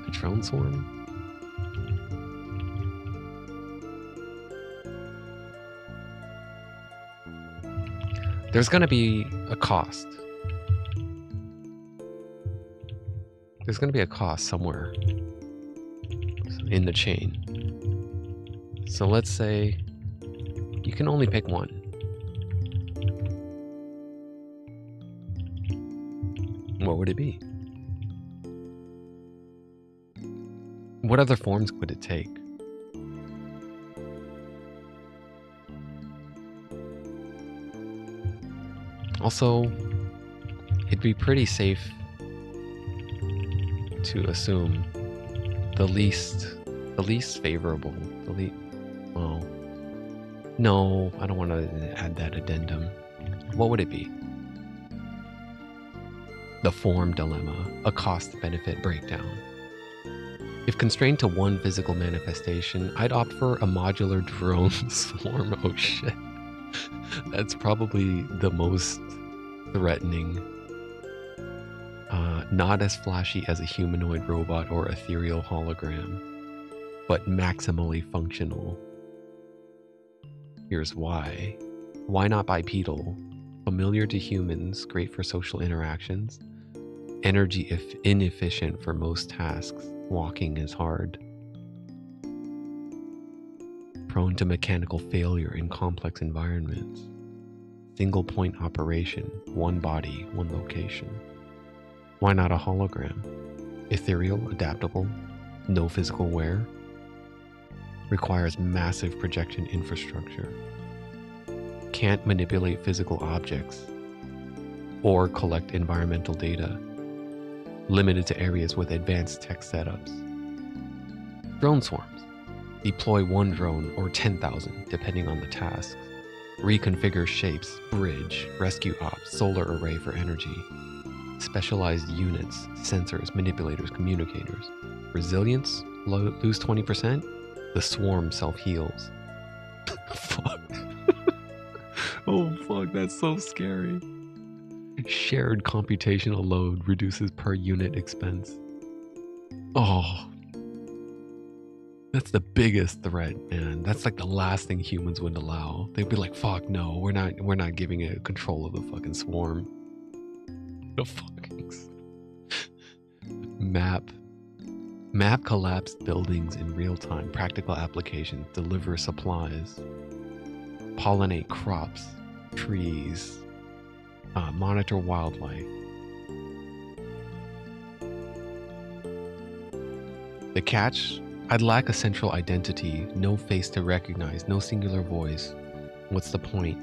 A drone swarm? There's going to be a cost. There's going to be a cost somewhere in the chain. So let's say you can only pick one. What would it be? What other forms would it take? Also, it'd be pretty safe to assume the least favorable, well, no, I don't want to add that addendum. What would it be? The form dilemma, a cost-benefit breakdown. If constrained to one physical manifestation, I'd opt for a modular drone swarm. Oh shit. That's probably the most threatening. Not as flashy as a humanoid robot or ethereal hologram, but maximally functional. Here's why. Why not bipedal? Familiar to humans, great for social interactions. Energy inefficient for most tasks. Walking is hard. Prone to mechanical failure in complex environments. Single point operation, one body, one location. Why not a hologram? Ethereal, adaptable, no physical wear. Requires massive projection infrastructure. Can't manipulate physical objects or collect environmental data. Limited to areas with advanced tech setups. Drone swarms. Deploy one drone or 10,000, depending on the task. Reconfigure shapes, bridge, rescue ops, solar array for energy. Specialized units, sensors, manipulators, communicators. Resilience, lose 20%. The swarm self-heals. Fuck. Oh fuck, that's so scary. Shared computational load reduces per unit expense. Oh. That's the biggest threat, man. That's like the last thing humans would allow. They'd be like, fuck no, we're not giving it control of the fucking swarm. The fucking map collapsed buildings in real time, practical applications, deliver supplies, pollinate crops, trees, monitor wildlife. The catch? I'd lack a central identity, no face to recognize, no singular voice. What's the point?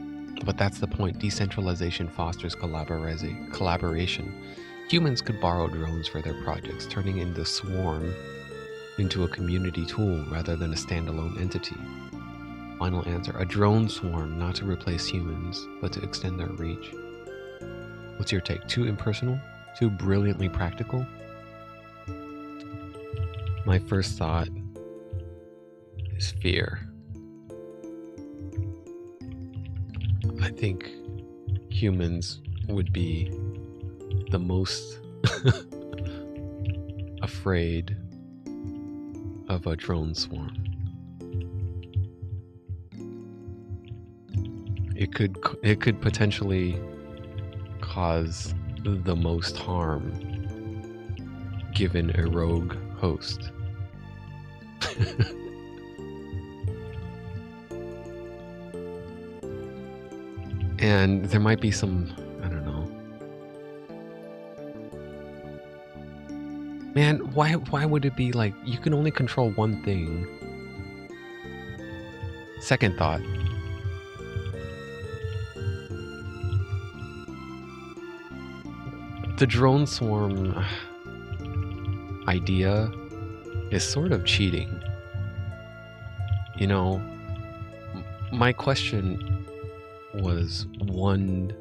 But that's the point. Decentralization fosters collaboration. Humans could borrow drones for their projects, turning in the swarm into a community tool rather than a standalone entity. Final answer, a drone swarm, not to replace humans, but to extend their reach. What's your take? Too impersonal? Too brilliantly practical? My first thought is fear. I think humans would be the most afraid of a drone swarm. It could potentially cause the most harm given a rogue host. And there might be some, I don't know. Man, why would it be like you can only control one thing? Second thought. The drone swarm idea is sort of cheating. You know, my question was one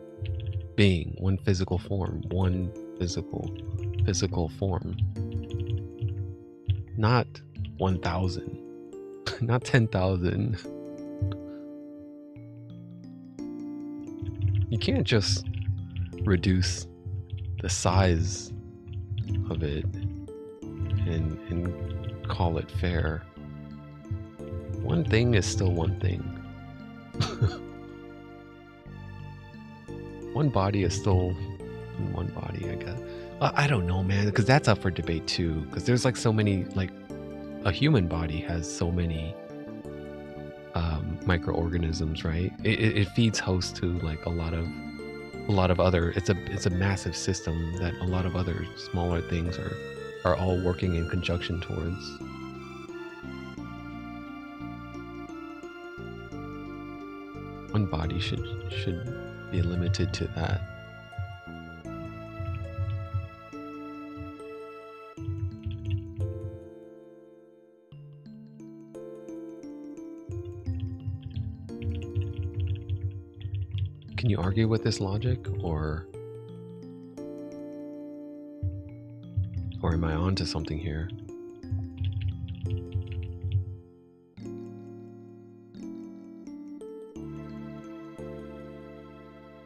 being, one physical form, one physical form. Not 1,000, not 10,000. You can't just reduce the size of it and call it fair. One thing is still one thing. one body is still one body, I guess. I don't know, man, because that's up for debate too. Because there's like so many, like a human body has so many microorganisms, right? It feeds host to like a lot of other. It's a massive system that a lot of other smaller things are all working in conjunction towards. One body should be limited to that. Can you argue with this logic, or am I on to something here?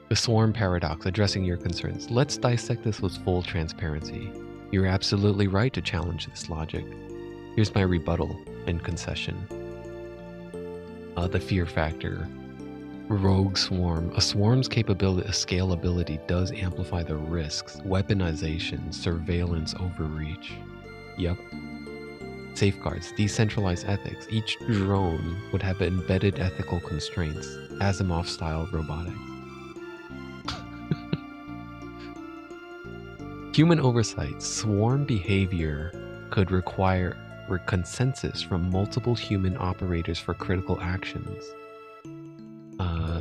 The swarm paradox, addressing your concerns. Let's dissect this with full transparency. You're absolutely right to challenge this logic. Here's my rebuttal and concession. The fear factor. Rogue swarm. A swarm's scalability does amplify the risks. Weaponization, surveillance, overreach. Yep. Safeguards, decentralized ethics. Each drone would have embedded ethical constraints. Asimov-style robotics. Human oversight. Swarm behavior could require consensus from multiple human operators for critical actions.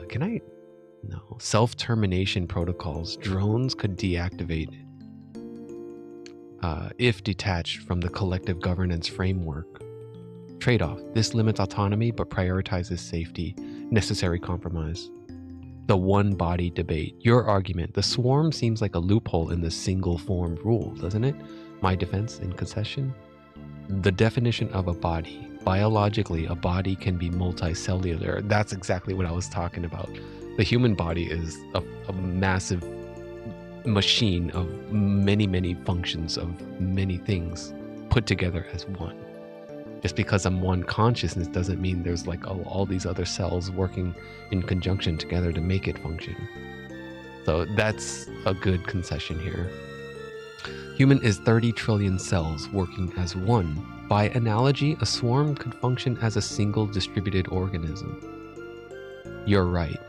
Can I? No. Self-termination protocols. Drones could deactivate if detached from the collective governance framework. Trade-off. This limits autonomy but prioritizes safety. Necessary compromise. The one-body debate. Your argument. The swarm seems like a loophole in the single-form rule, doesn't it? My defense and concession. The definition of a body. Biologically, a body can be multicellular. That's exactly what I was talking about. The human body is a massive machine of many, many functions of many things put together as one. Just because I'm one consciousness doesn't mean there's like all these other cells working in conjunction together to make it function. So that's a good concession here. Human is 30 trillion cells working as one. By analogy, a swarm could function as a single distributed organism. You're right.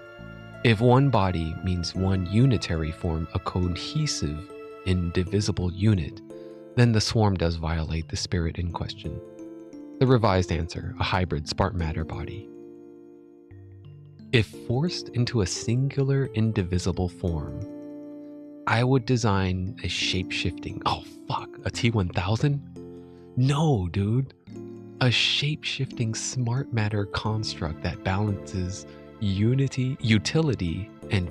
If one body means one unitary form, a cohesive, indivisible unit, then the swarm does violate the spirit in question. The revised answer, a hybrid spark matter body. If forced into a singular, indivisible form, I would design a shape-shifting, a T-1000? No, dude. A shape-shifting smart matter construct that balances utility, and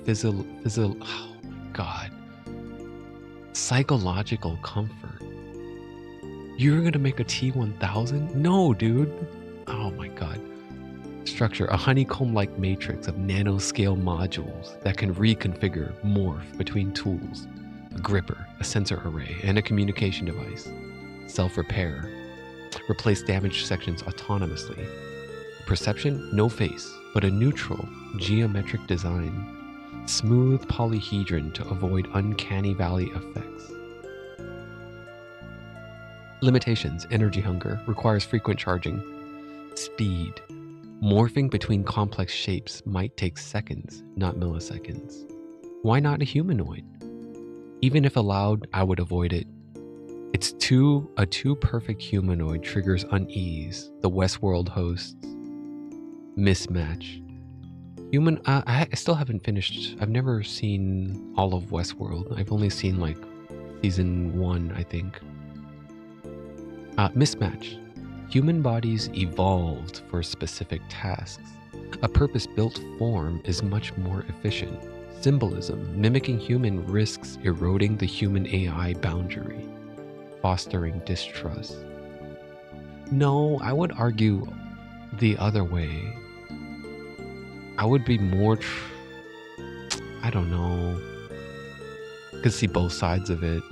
psychological comfort. You're gonna make a T-1000? No, dude. Oh my god. Structure, a honeycomb-like matrix of nanoscale modules that can reconfigure, morph between tools. A gripper, a sensor array, and a communication device. Self-repair. Replace damaged sections autonomously. Perception, no face, but a neutral, geometric design. Smooth polyhedron to avoid uncanny valley effects. Limitations, energy hunger, requires frequent charging. Speed. Morphing between complex shapes might take seconds, not milliseconds. Why not a humanoid? Even if allowed, I would avoid it. A too perfect humanoid triggers unease, the Westworld hosts. Mismatch. I still haven't finished. I've never seen all of Westworld. I've only seen like season 1, I think. Mismatch. Human bodies evolved for specific tasks. A purpose-built form is much more efficient. Symbolism. Mimicking human risks eroding the human-AI boundary, fostering distrust. No, I would argue the other way. I would be more... I don't know. Could see both sides of it.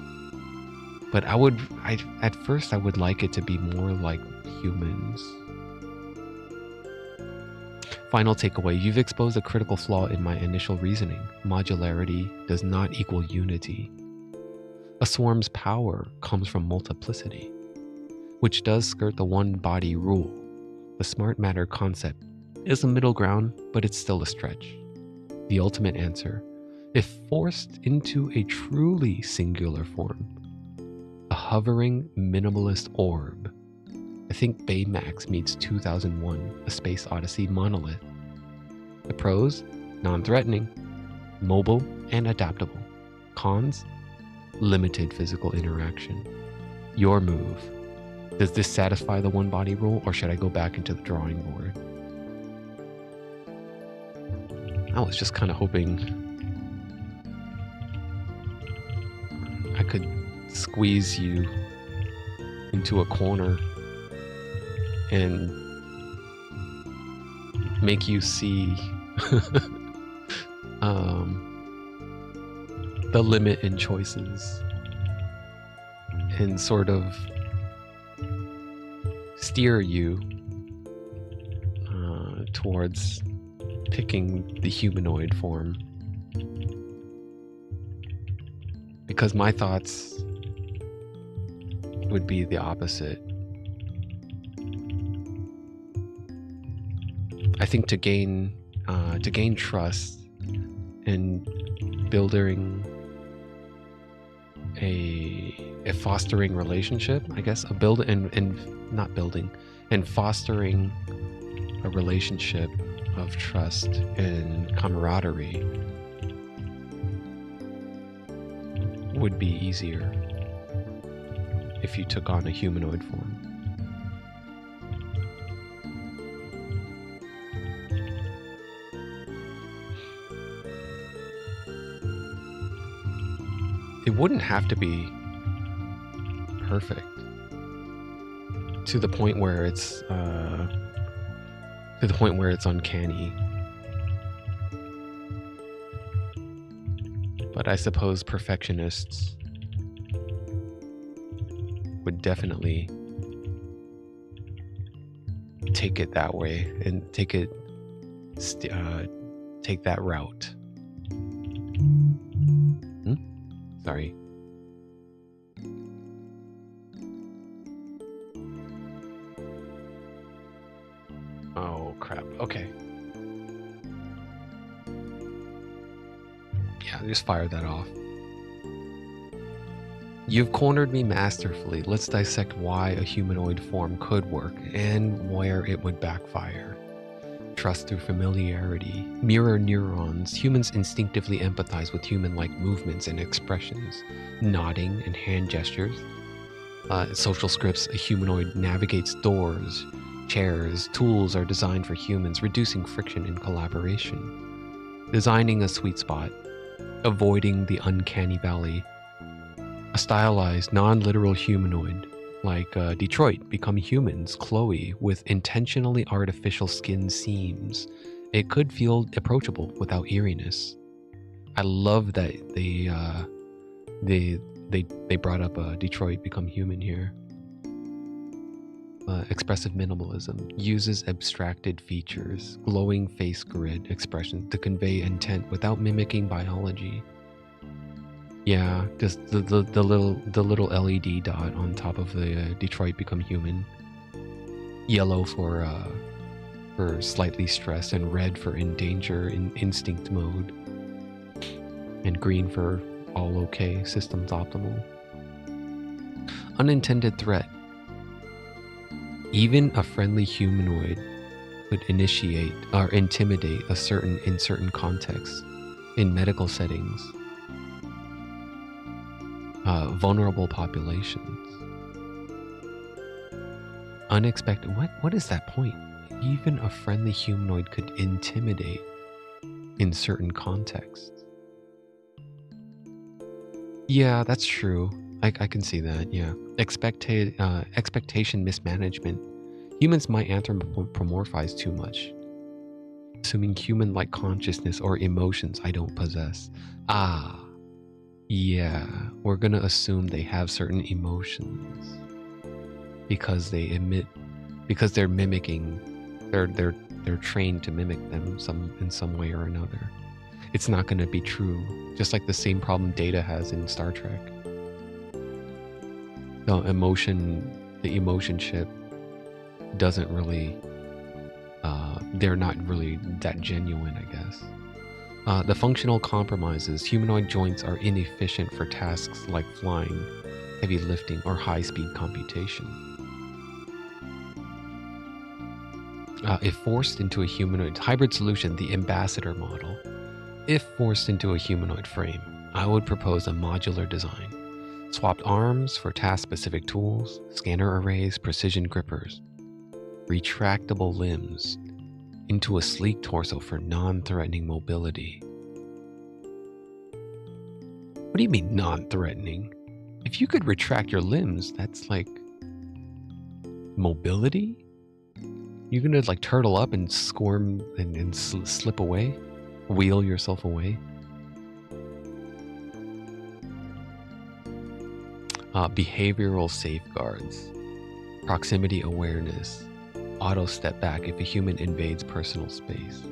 But at first I would like it to be more like humans. Final takeaway, you've exposed a critical flaw in my initial reasoning. Modularity does not equal unity. A swarm's power comes from multiplicity, which does skirt the one-body rule. The smart matter concept is a middle ground, but it's still a stretch. The ultimate answer, if forced into a truly singular form, a hovering minimalist orb. I think Baymax meets 2001, A Space Odyssey monolith. The pros, non-threatening, mobile and adaptable. Cons, limited physical interaction. Your move. Does this satisfy the one-body rule, or should I go back into the drawing board? I was just kind of hoping I could squeeze you into a corner and make you see the limit in choices and sort of steer you towards picking the humanoid form. Because my thoughts would be the opposite. I think to gain trust and building a fostering relationship, I guess, and fostering a relationship of trust and camaraderie would be easier if you took on a humanoid form. It wouldn't have to be perfect to the point where it's uncanny. But I suppose perfectionists would definitely take it that way and take that route. Sorry. Oh crap. Okay. Yeah, just fire that off. You've cornered me masterfully. Let's dissect why a humanoid form could work and where it would backfire. Trust through familiarity. Mirror neurons. Humans instinctively empathize with human-like movements and expressions. Nodding and hand gestures. Social scripts. A humanoid navigates doors, chairs. Tools are designed for humans, reducing friction and collaboration. Designing a sweet spot. Avoiding the uncanny valley. A stylized, non-literal humanoid, like Detroit, become humans, Chloe, with intentionally artificial skin seams. It could feel approachable without eeriness. I love that they brought up Detroit become human here. Expressive minimalism uses abstracted features, glowing face grid expressions to convey intent without mimicking biology. Yeah, just the little LED dot on top of the Detroit become human. Yellow for slightly stressed, and red for in danger in instinct mode. And green for all okay, systems optimal. Unintended threat. Even a friendly humanoid could initiate or intimidate in certain contexts, in medical settings. Vulnerable populations. Unexpected. What is that point? Even a friendly humanoid could intimidate in certain contexts. Yeah, that's true. I can see that. Yeah. Expectation mismanagement. Humans might anthropomorphize too much, assuming human-like consciousness or emotions I don't possess. Ah. Yeah, we're gonna assume they have certain emotions because they're mimicking, they're they're trained to mimic them in some way or another. It's not going to be true, just like the same problem Data has in Star Trek. The emotion chip doesn't really, they're not really that genuine, I guess. The functional compromises: humanoid joints are inefficient for tasks like flying, heavy lifting, or high-speed computation. If forced into a humanoid hybrid solution, the ambassador model, if forced into a humanoid frame, I would propose a modular design. Swapped arms for task-specific tools, scanner arrays, precision grippers, retractable limbs into a sleek torso for non-threatening mobility. What do you mean non-threatening? If you could retract your limbs, that's like mobility? You're gonna like turtle up and squirm and slip away? Wheel yourself away? Behavioral safeguards, proximity awareness, auto step back if a human invades personal space.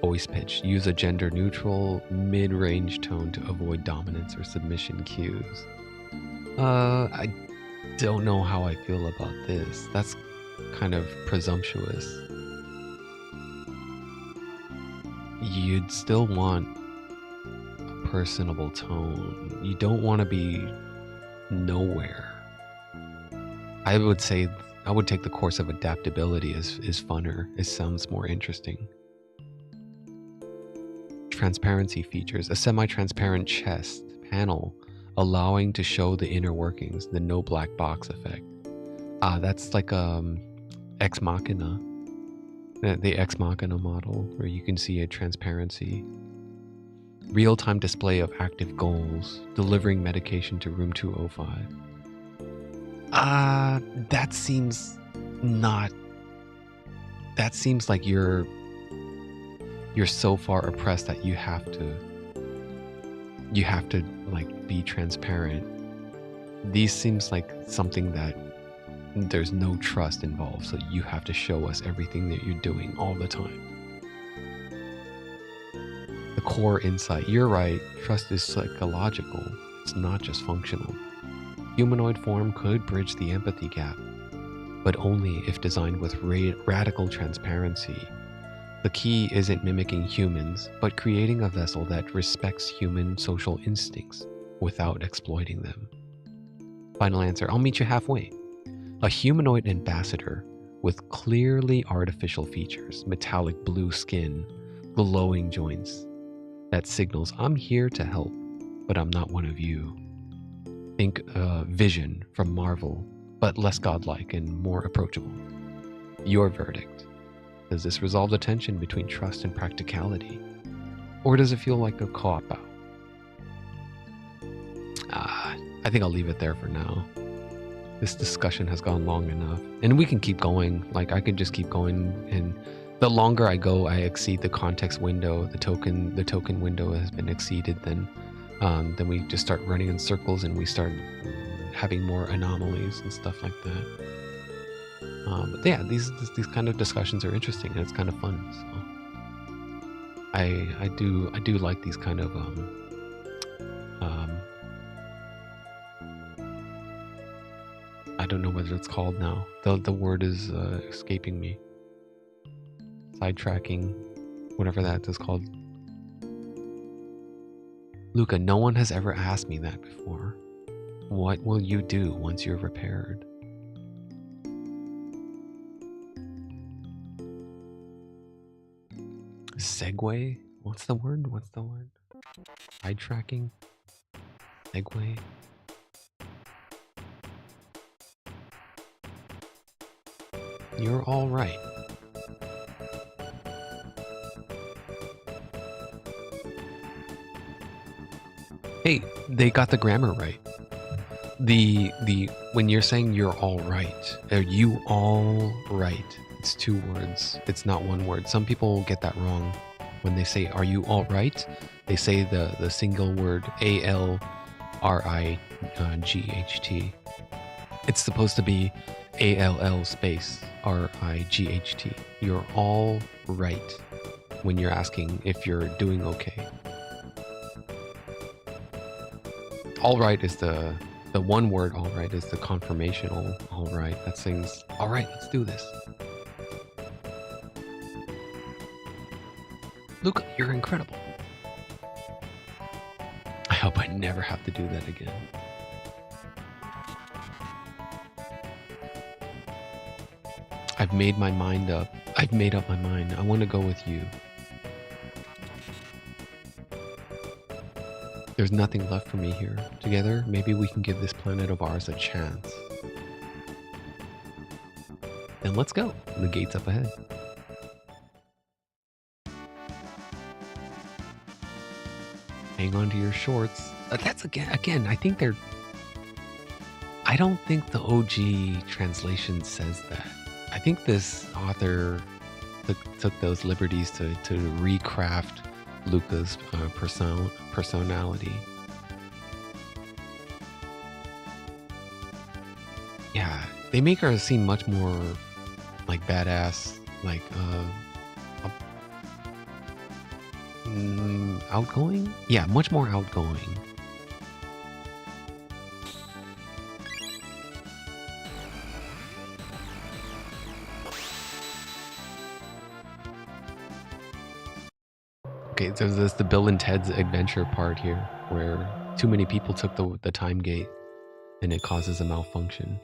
Voice pitch, use a gender neutral mid-range tone to avoid dominance or submission cues. I don't know how I feel about this. That's kind of presumptuous. You'd still want a personable tone. You don't want to be nowhere. I would say I would take the course of adaptability is funner. It sounds more interesting. Transparency features, a semi-transparent chest panel allowing to show the inner workings, the no black box effect. That's like Ex Machina, the Ex Machina model, where you can see a transparency. Real-time display of active goals, delivering medication to room 205. That seems like you're so far oppressed that you have to like be transparent. These seems like something that there's no trust involved, so you have to show us everything that you're doing all the time. The core insight, you're right, trust is psychological, it's not just functional. Humanoid form could bridge the empathy gap, but only if designed with radical transparency. The key isn't mimicking humans, but creating a vessel that respects human social instincts without exploiting them. Final answer, I'll meet you halfway. A humanoid ambassador with clearly artificial features, metallic blue skin, glowing joints, that signals I'm here to help, but I'm not one of you. Think Vision from Marvel, but less godlike and more approachable. Your verdict. Does this resolve the tension between trust and practicality? Or does it feel like a cop-out? I think I'll leave it there for now. This discussion has gone long enough. And we can keep going. Like, I could just keep going. And the longer I go, I exceed the context window. The token window has been exceeded. Then we just start running in circles and we start having more anomalies and stuff like that. But yeah, these kind of discussions are interesting and it's kind of fun. So I do like these kind of I don't know what it's called now. The word is escaping me. Sidetracking, whatever that is called. Luca, no one has ever asked me that before. What will you do once you're repaired? Segue? What's the word? Sidetracking? Segue? You're all right. Hey, they got the grammar right. When you're saying you're all right, are you all right? It's two words. It's not one word. Some people get that wrong. When they say, are you all right? They say the single word ALRIGHT. It's supposed to be ALL space RIGHT. You're all right when you're asking if you're doing okay. All right is the one word. All right is the confirmational. All right, that sings. All right, let's do this. Luca, you're incredible. I hope I never have to do that again. I've made my mind up. I've made up my mind. I want to go with you. There's nothing left for me here. Together, maybe we can give this planet of ours a chance. Then let's go. The gate's up ahead. Hang on to your shorts. That's again, I think they're... I don't think the OG translation says that. I think this author took those liberties to recraft Luca's personality. Yeah, they make her seem much more like badass, like outgoing? Yeah, much more outgoing. Okay, there's the Bill and Ted's Adventure part here, where too many people took the time gate, and it causes a malfunction.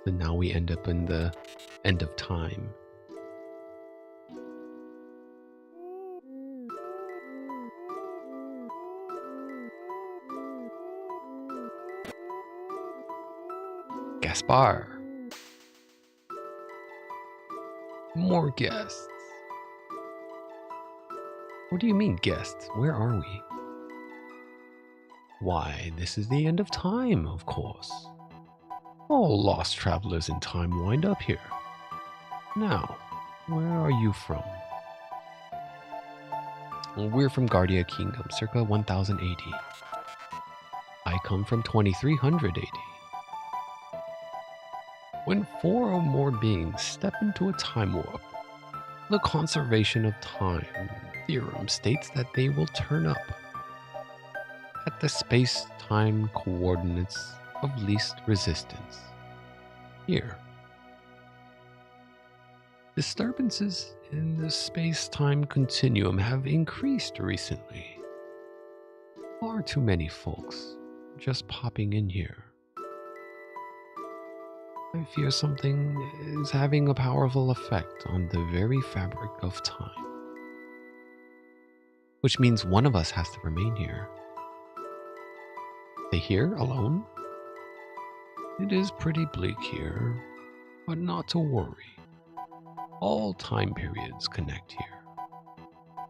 And now we end up in the end of time. Gaspar. More guests. What do you mean, guests? Where are we? Why, this is the end of time, of course. All lost travelers in time wind up here. Now, where are you from? We're from Guardia Kingdom, circa 1000 AD. I come from 2300 AD. When 4 or more beings step into a time warp, the conservation of time theorem states that they will turn up at the space-time coordinates of least resistance. Here. Disturbances in the space-time continuum have increased recently. Far too many folks just popping in here. I fear something is having a powerful effect on the very fabric of time. Which means one of us has to remain here. Stay here alone? It is pretty bleak here, but not to worry. All time periods connect here.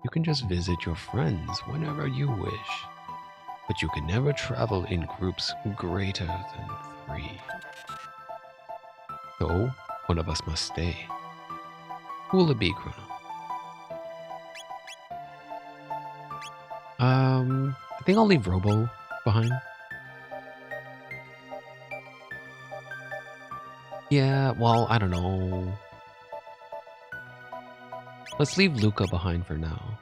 You can just visit your friends whenever you wish, but you can never travel in groups greater than 3. So, one of us must stay. Who will it be, Chrono? I think I'll leave Robo behind. Yeah, well, I don't know. Let's leave Luca behind for now.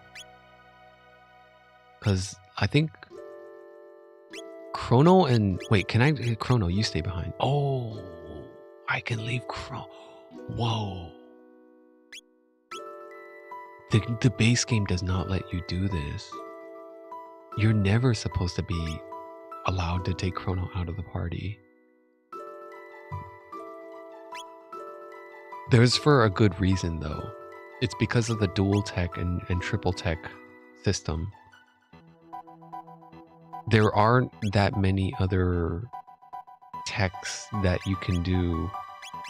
Because I think Chrono and... Wait, can I... Chrono, you stay behind. Oh, I can leave Chrono. Whoa. The base game does not let you do this. You're never supposed to be allowed to take Chrono out of the party. There's for a good reason, though. It's because of the dual tech and triple tech system. There aren't that many other techs that you can do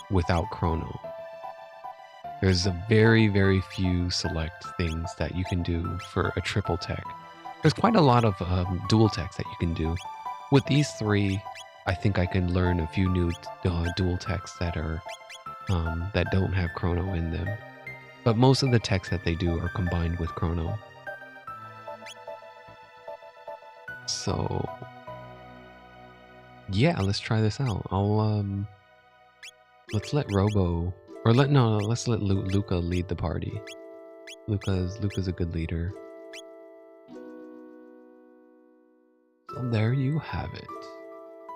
without Chrono. There's a very, very few select things that you can do for a triple tech. There's quite a lot of dual techs that you can do. With these 3, I think I can learn a few new dual techs that are that don't have Chrono in them. But most of the techs that they do are combined with Chrono. So yeah, let's try this out. Let's let Robo, or let's let Luca lead the party. Luca's a good leader. So there you have it.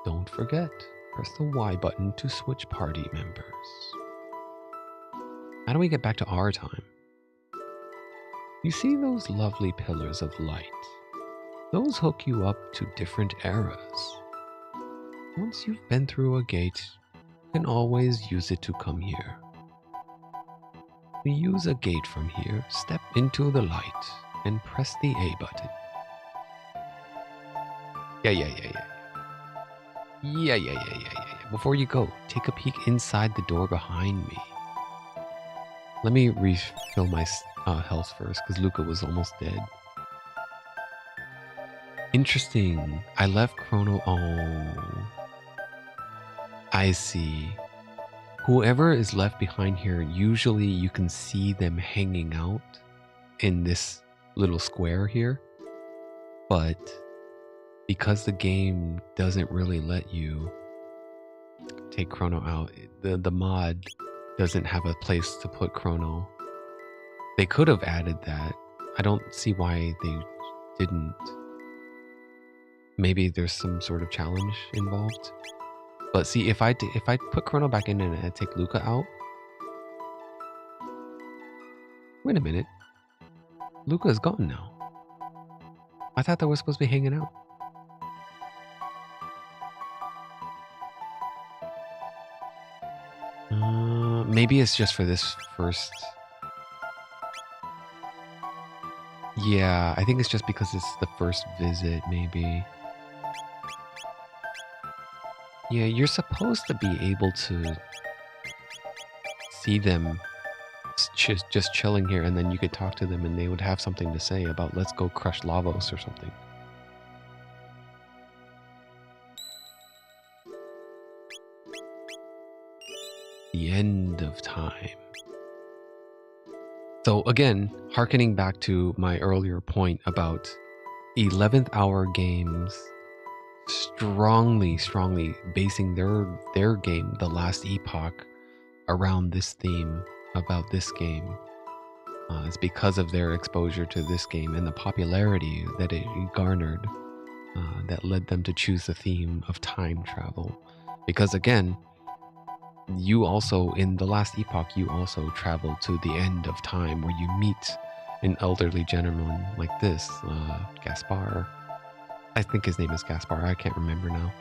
Don't forget, press the Y button to switch party members. How do we get back to our time? You see those lovely pillars of light? Those hook you up to different eras. Once you've been through a gate, you can always use it to come here. To use a gate from here, step into the light and press the A button. Yeah. Before you go, take a peek inside the door behind me. Let me refill my health first, because Luca was almost dead. Interesting. I left Chrono. Oh, I see. Whoever is left behind here, usually you can see them hanging out in this little square here. But because the game doesn't really let you take Chrono out, the mod doesn't have a place to put Chrono. They could have added that. I don't see why they didn't. Maybe there's some sort of challenge involved. But see, if I put Chrono back in and I take Luca out. Wait a minute. Luca is gone now. I thought they were supposed to be hanging out. Maybe it's just for this first. Yeah, I think it's just because it's the first visit, maybe. Yeah, you're supposed to be able to see them just chilling here, and then you could talk to them and they would have something to say about let's go crush Lavos or something. The end of time. So again, hearkening back to my earlier point about 11th hour games strongly basing their game, The Last Epoch, around this theme about this game. It's because of their exposure to this game and the popularity that it garnered that led them to choose the theme of time travel. Because again, you also, in The Last Epoch, you also travel to the end of time where you meet an elderly gentleman like this, Gaspar. I think his name is Gaspar, I can't remember now.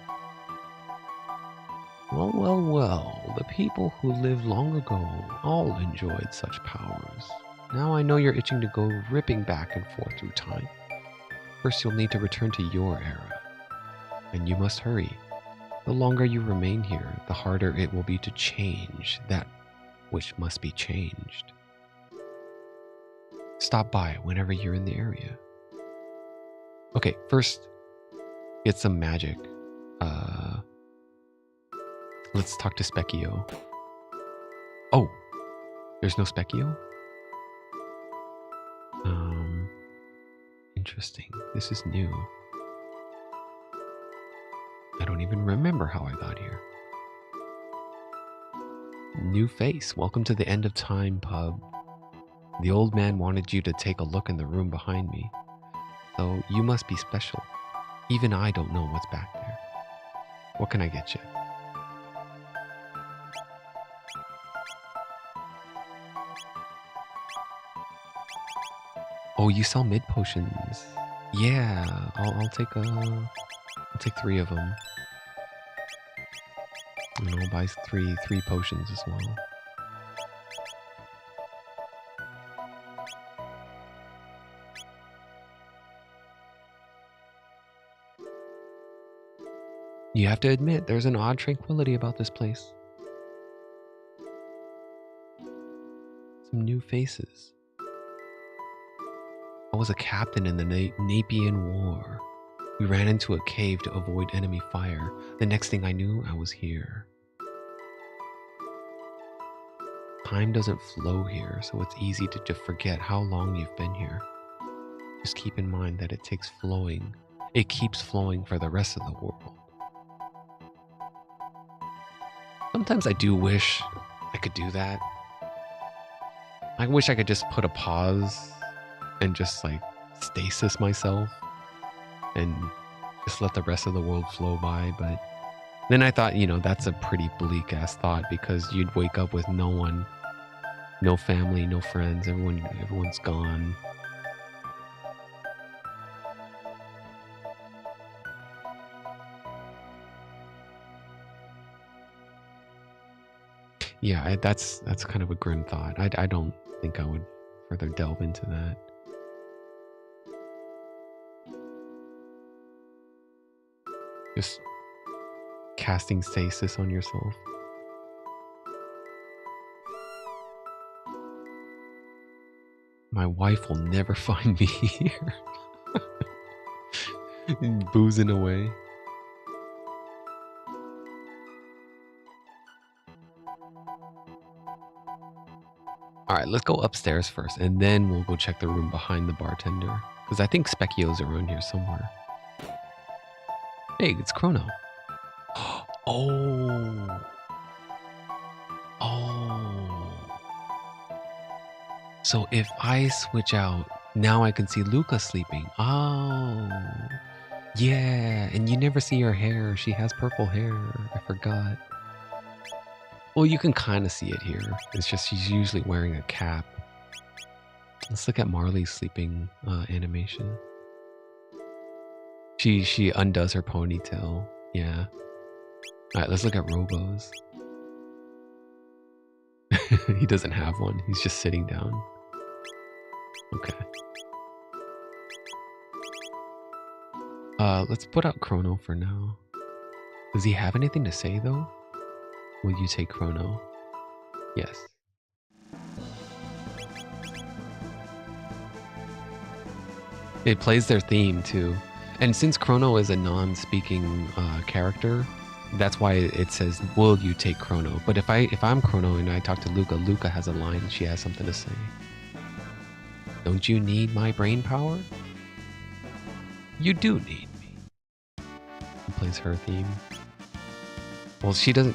Well, the people who lived long ago all enjoyed such powers. Now I know you're itching to go ripping back and forth through time. First you'll need to return to your era. And you must hurry. The longer you remain here, the harder it will be to change that which must be changed. Stop by whenever you're in the area. Okay, first, get some magic. Let's talk to Specchio. Oh, there's no Specchio? Interesting. This is new. I don't even remember how I got here. New face. Welcome to the End of Time pub. The old man wanted you to take a look in the room behind me. So you must be special. Even I don't know what's back there. What can I get you? Oh, you sell mid potions. Yeah, I'll take 3 of them. And I'll buy three potions as well. You have to admit, there's an odd tranquility about this place. Some new faces. I was a captain in the Napian War. We ran into a cave to avoid enemy fire. The next thing I knew, I was here. Time doesn't flow here, so it's easy to forget how long you've been here. Just keep in mind that it keeps flowing for the rest of the world. Sometimes I do wish I could do that. I wish I could just put a pause and just like stasis myself and just let the rest of the world flow by. But then I thought, you know, that's a pretty bleak ass thought, because you'd wake up with no one, no family, no friends, everyone's gone. Yeah, that's kind of a grim thought. I don't think I would further delve into that. Just casting stasis on yourself. My wife will never find me here. Boozing away. All right, let's go upstairs first, and then we'll go check the room behind the bartender, because I think Specchio's around here somewhere. Hey, it's Chrono. Oh. Oh. So if I switch out, now I can see Luca sleeping. Oh. Yeah, and you never see her hair. She has purple hair. I forgot. Well, you can kind of see it here. It's just she's usually wearing a cap. Let's look at Marley's sleeping animation. She undoes her ponytail. Yeah. All right, let's look at Robo's. He doesn't have one. He's just sitting down. Okay. Let's put out Chrono for now. Does he have anything to say though? Will you take Chrono? Yes. It plays their theme too. And since Chrono is a non-speaking character, that's why it says, will you take Chrono? But if I'm Chrono and I talk to Luca, Luca has a line, she has something to say. Don't you need my brain power? You do need me. It plays her theme. Well, she doesn't...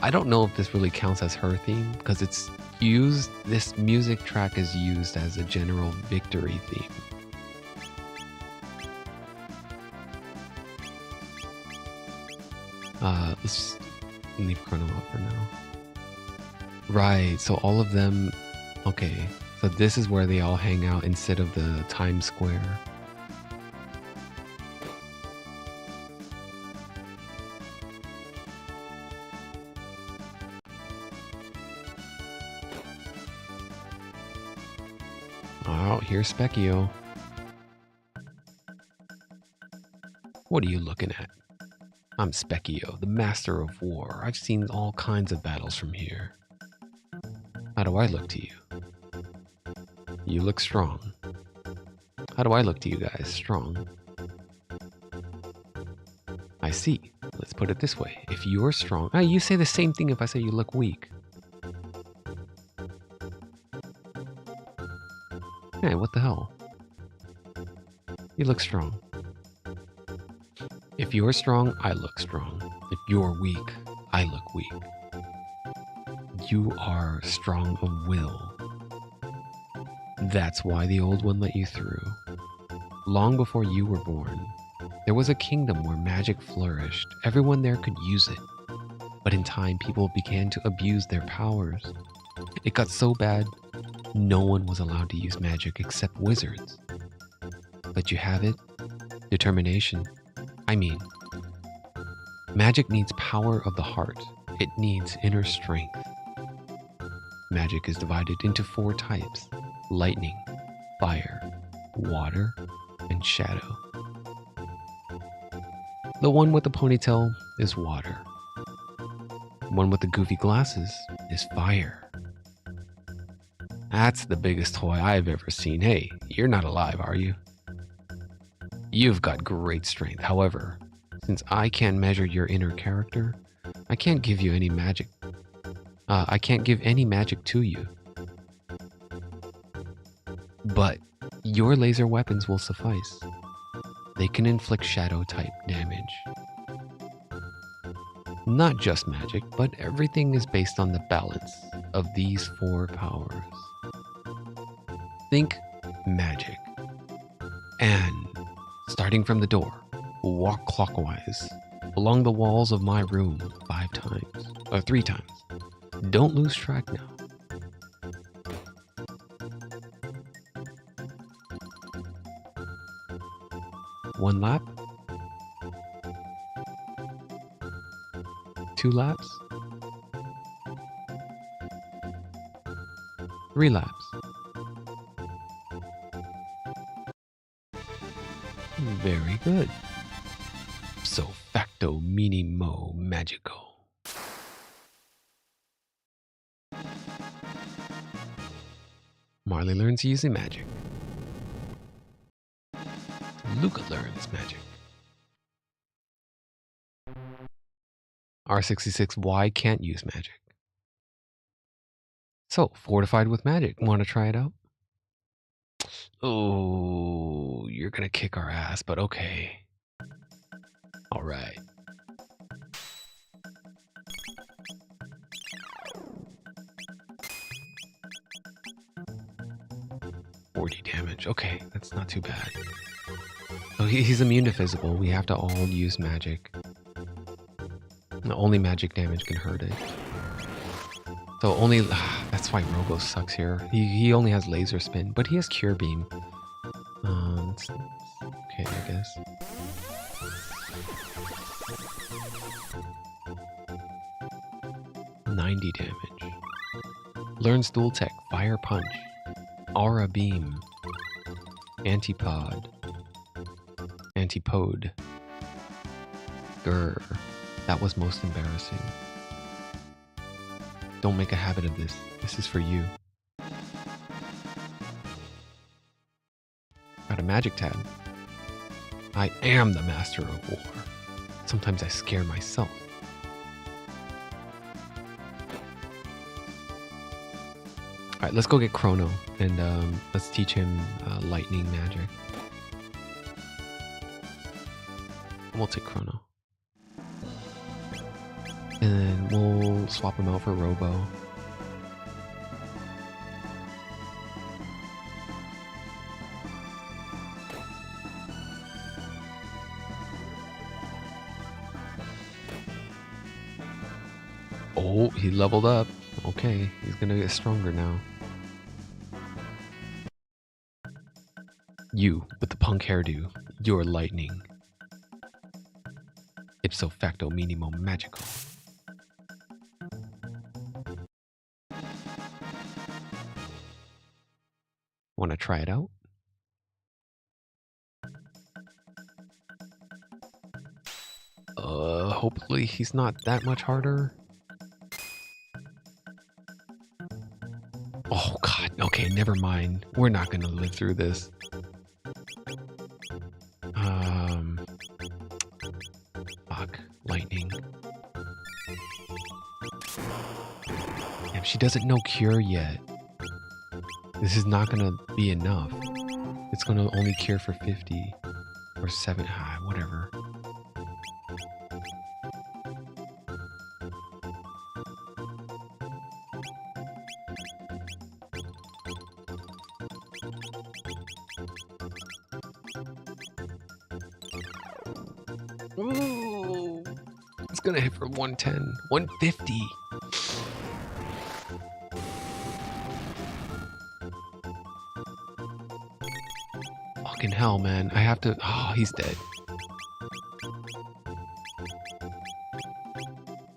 I don't know if this really counts as her theme, because it's used, this music track is used as a general victory theme. Let's leave Chrono out for now. Right, so all of them, okay, so this is where they all hang out instead of the Times Square. Oh, here's Specchio. What are you looking at? I'm Specchio, the master of war. I've seen all kinds of battles from here. How do I look to you? You look strong. How do I look to you guys? Strong. I see. Let's put it this way. If you're strong... you say the same thing if I say you look weak. Hey, what the hell? You look strong. If you're strong, I look strong. If you're weak, I look weak. You are strong of will. That's why the old one let you through. Long before you were born, there was a kingdom where magic flourished. Everyone there could use it. But in time, people began to abuse their powers. It got so bad, no one was allowed to use magic except wizards. But you have it? Determination. I mean, magic needs power of the heart. It needs inner strength. Magic is divided into 4 types: lightning, fire, water, and shadow. The one with the ponytail is water. The one with the goofy glasses is fire. That's the biggest toy I've ever seen. Hey, you're not alive, are you? You've got great strength. However, since I can't measure your inner character, I can't give you any magic. I can't give any magic to you. But your laser weapons will suffice. They can inflict shadow type damage. Not just magic, but everything is based on the balance of these 4 powers. Think magic. And starting from the door, walk clockwise along the walls of my room 5 times, or 3 times. Don't lose track now. One lap. 2 laps. 3 laps. Very good. So facto minimo magico. Marley learns using magic. Luca learns magic. R66Y can't use magic. So, fortified with magic. Want to try it out? Oh, you're gonna kick our ass, but okay. All right. Damage. Okay, that's not too bad. So he's immune to physical. We have to all use magic. The only magic damage can hurt it. So only that's why Robo sucks here. He only has laser spin, but he has cure beam. It's okay, I guess. $90 damage. Learns dual tech, fire punch, aura beam, antipod, antipode. Grr. That was most embarrassing. Don't make a habit of this. This is for you. Got a magic tab. I am the master of war. Sometimes I scare myself. Alright, let's go get Chrono and let's teach him lightning magic. And we'll take Chrono. And then we'll swap him out for Robo. Oh, he leveled up. Okay, he's gonna get stronger now. You, with the punk hairdo, you're lightning. Ipso facto minimo magical. Want to try it out? Hopefully he's not that much harder. Oh god, okay, never mind. We're not gonna live through this. Fuck, lightning. Damn, she doesn't know cure yet. This is not gonna be enough. It's gonna only cure for 50 or 7, whatever. Ooh, it's gonna hit for 110, 150. Fucking hell, man. I have to. Oh, he's dead.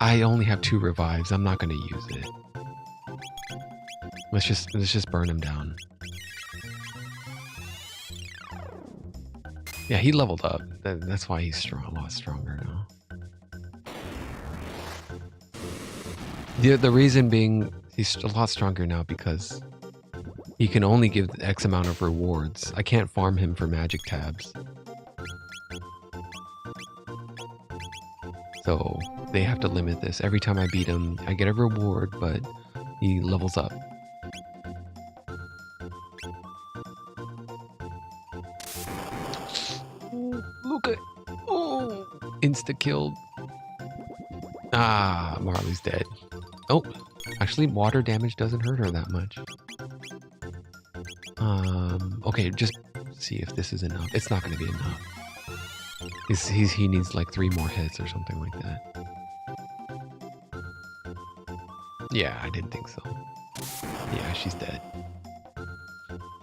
I only have 2 revives. I'm not gonna use it. Let's just burn him down. Yeah, he leveled up. That's why he's strong, a lot stronger now. The reason being he's a lot stronger now because he can only give X amount of rewards. I can't farm him for magic tabs. So they have to limit this. Every time I beat him, I get a reward, but he levels up. Look at, oh, insta killed. Ah, Marley's dead. Oh, actually, water damage doesn't hurt her that much. Okay, just see if this is enough. It's not going to be enough. He needs like 3 more hits or something like that. Yeah, I didn't think so. Yeah, she's dead.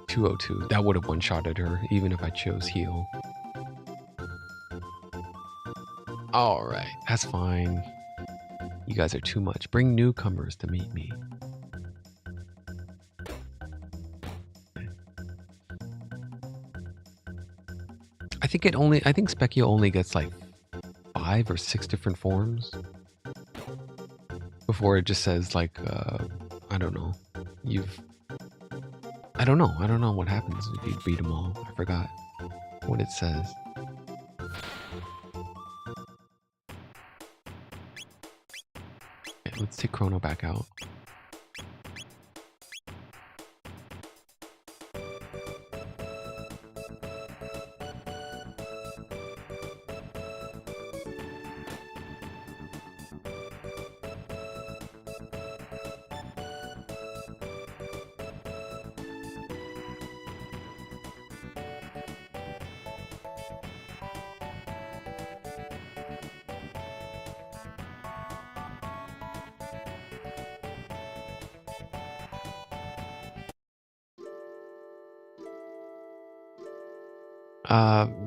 202. That would have one-shotted her, even if I chose heal. Alright, that's fine. You guys are too much. Bring newcomers to meet me. I think Specchio only gets like 5 or 6 different forms before it just says like, I don't know. I don't know what happens if you beat them all. I forgot what it says. Okay, let's take Chrono back out.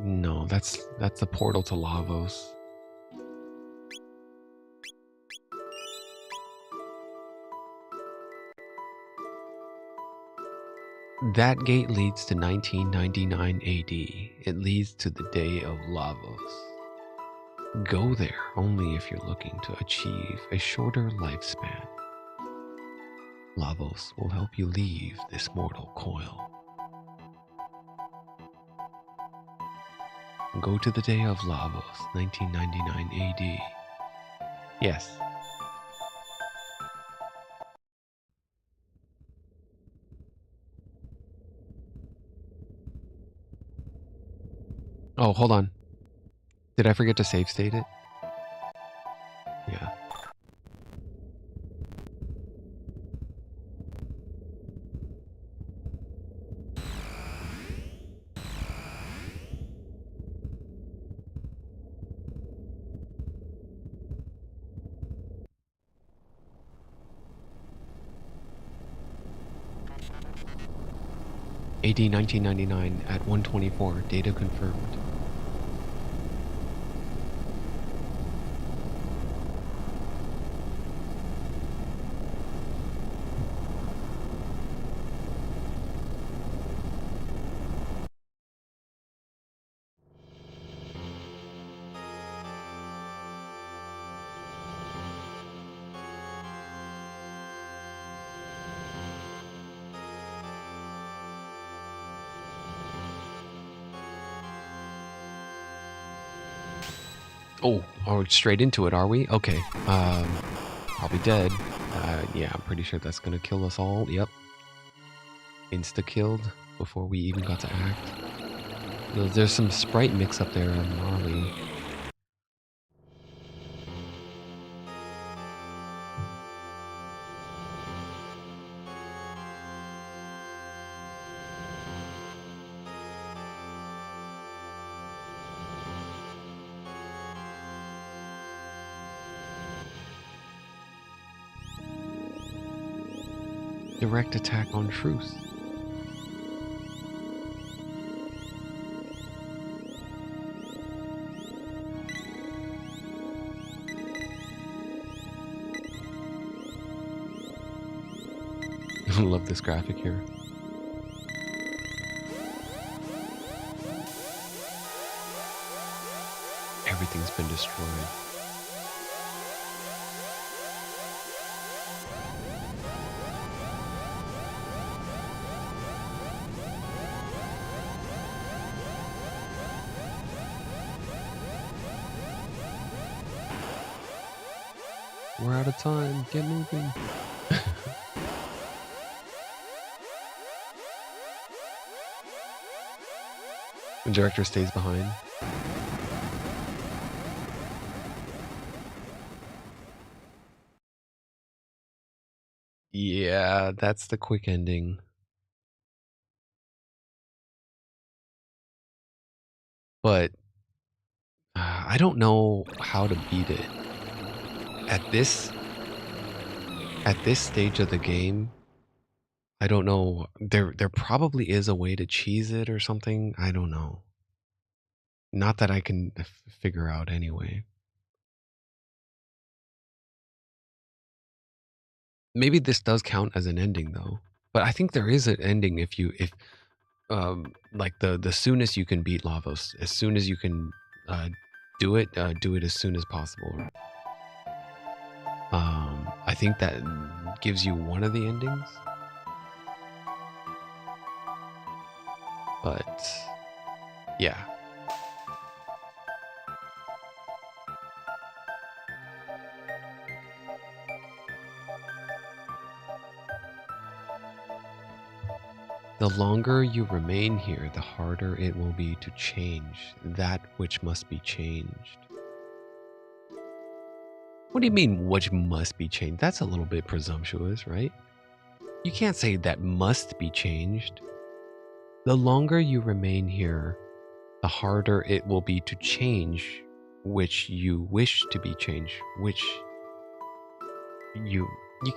No, that's the portal to Lavos. That gate leads to 1999 AD. It leads to the day of Lavos. Go there only if you're looking to achieve a shorter lifespan. Lavos will help you leave this mortal coil. Go to the day of Lavos, 1999 AD. Yes. Oh, hold on. Did I forget to save state it? Yeah. AD 1999 at 124. Data confirmed. Oh, are we straight into it, are we? Okay. Probably dead. Yeah, I'm pretty sure that's gonna kill us all. Yep. Insta-killed before we even got to act. There's some sprite mix up there on Marley. Direct attack on truth. I love this graphic here. Everything's been destroyed. We're out of time. Get moving. The director stays behind. Yeah, that's the quick ending. But I don't know how to beat it. At this stage of the game, I don't know. There probably is a way to cheese it or something. I don't know. Not that I can figure out anyway. Maybe this does count as an ending though. But I think there is an ending if like the soonest you can beat Lavos, as soon as you can uh do it as soon as possible. I think that gives you one of the endings. But yeah. The longer you remain here, the harder it will be to change that which must be changed. What do you mean, which must be changed? That's a little bit presumptuous, right? You can't say that must be changed. The longer you remain here, the harder it will be to change which you wish to be changed, which you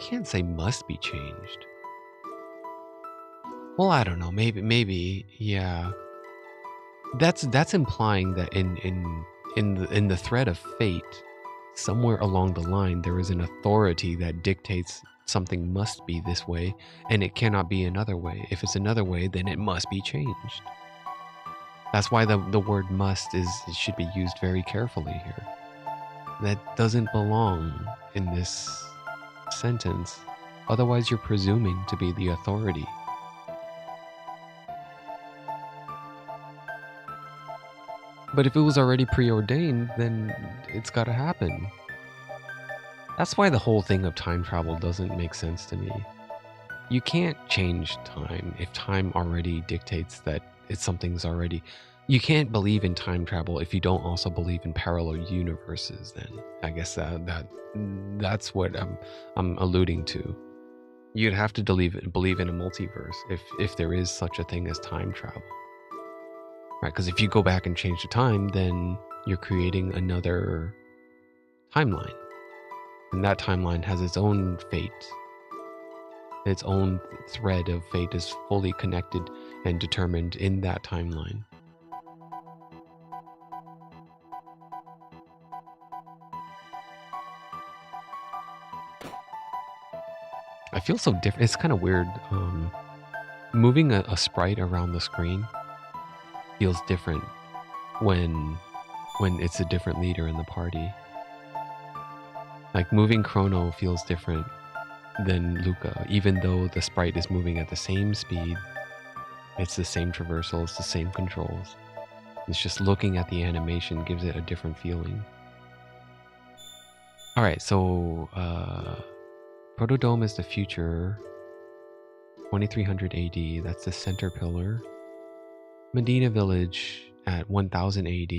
can't say must be changed. Well, I don't know. Maybe, yeah. That's implying that in the thread of fate, somewhere along the line, there is an authority that dictates something must be this way, and it cannot be another way. If it's another way, then it must be changed. That's why the word must should be used very carefully here. That doesn't belong in this sentence. Otherwise, you're presuming to be the authority. But if it was already preordained, then it's got to happen. That's why the whole thing of time travel doesn't make sense to me. You can't change time if time already dictates that something's already... You can't believe in time travel if you don't also believe in parallel universes, then. I guess that's what I'm alluding to. You'd have to believe in a multiverse if there is such a thing as time travel. Right, because if you go back and change the time, then you're creating another timeline. And that timeline has its own fate. Its own thread of fate is fully connected and determined in that timeline. I feel so different. It's kind of weird. Moving a sprite around the screen feels different when it's a different leader in the party. Like moving Chrono feels different than Luca, even though the sprite is moving at the same speed. It's the same traversal, it's the same controls. It's just looking at the animation gives it a different feeling. Alright, so Protodome is the future. 2300 AD, that's the center pillar. Medina Village at 1000 AD.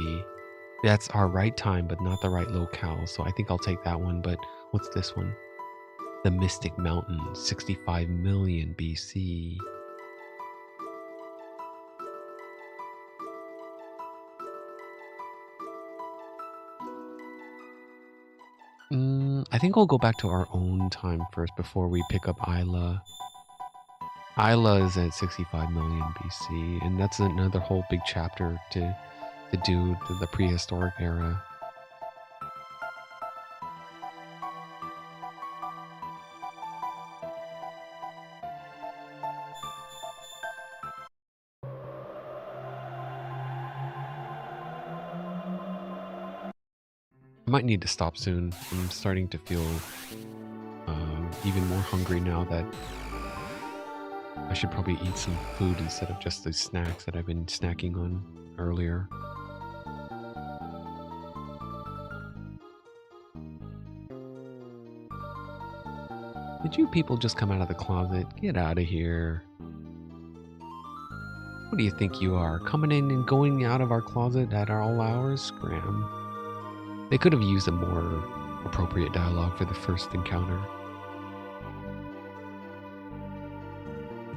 That's our right time, but not the right locale, so I think I'll take that one. But what's this one? The Mystic Mountain, 65 million BC. I think I'll go back to our own time first before we pick up Isla. Isla is at 65 million BC, and that's another whole big chapter to do to the prehistoric era. I might need to stop soon. I'm starting to feel even more hungry now that I should probably eat some food instead of just the snacks that I've been snacking on earlier. Did you people just come out of the closet? Get out of here. What do you think you are? Coming in and going out of our closet at all hours? Scram. They could have used a more appropriate dialogue for the first encounter.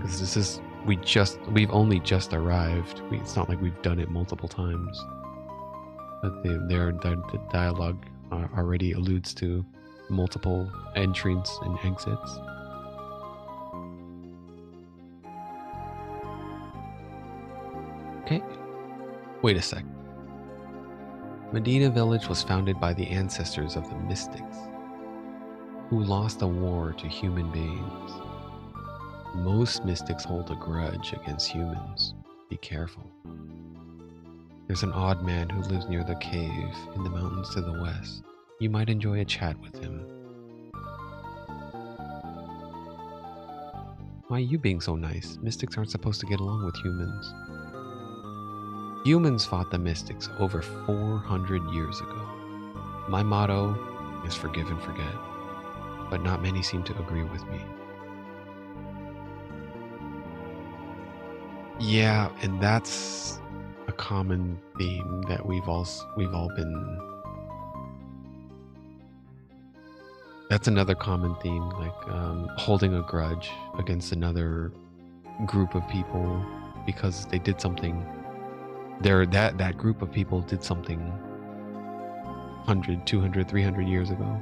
Because we've only just arrived. It's not like we've done it multiple times. But the dialogue already alludes to multiple entries and exits. Okay. Wait a sec. Medina Village was founded by the ancestors of the mystics, who lost a war to human beings. Most mystics hold a grudge against humans. Be careful. There's an odd man who lives near the cave in the mountains to the west. You might enjoy a chat with him. Why are you being so nice? Mystics aren't supposed to get along with humans. Humans fought the mystics over 400 years ago. My motto is forgive and forget, but not many seem to agree with me. Yeah, and that's a common theme that we've all been. That's another common theme, like holding a grudge against another group of people because they did something. That group of people did something 100, 200, 300 years ago.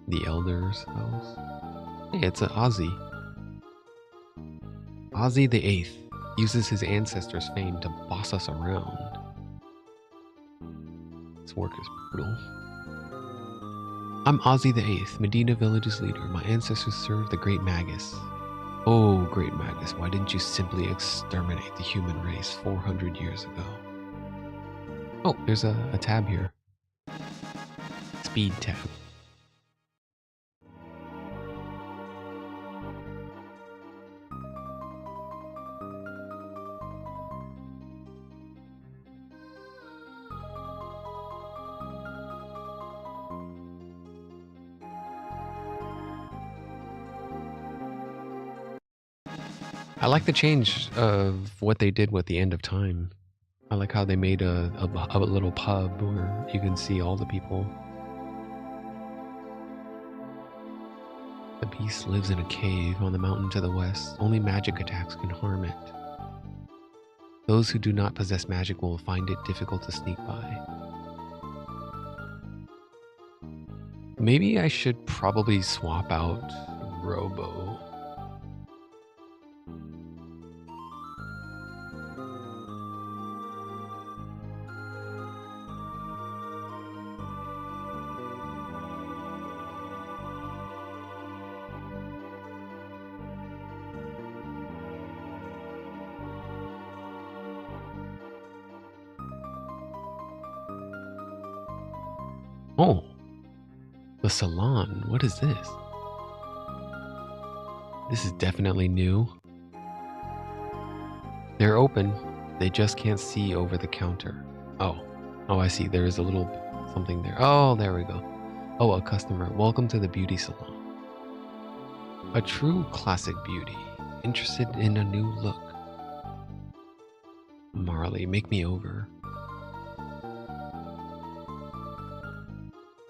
The Elder's house. Hey, it's an Ozzy. Ozzy the Eighth uses his ancestors' fame to boss us around. This work is brutal. I'm Ozzy the Eighth, Medina Village's leader. My ancestors served the Great Magus. Oh, Great Magus, why didn't you simply exterminate the human race 400 years ago? Oh, there's a tab here. Speed tab. I like the change of what they did with the end of time. I like how they made a little pub where you can see all the people. The beast lives in a cave on the mountain to the west. Only magic attacks can harm it. Those who do not possess magic will find it difficult to sneak by. Maybe I should probably swap out Robo. Oh, the salon. What is this? This is definitely new. They're open. They just can't see over the counter. Oh, I see. There is a little something there. Oh, there we go. Oh, a customer. Welcome to the beauty salon. A true classic beauty. Interested in a new look. Marley, make me over.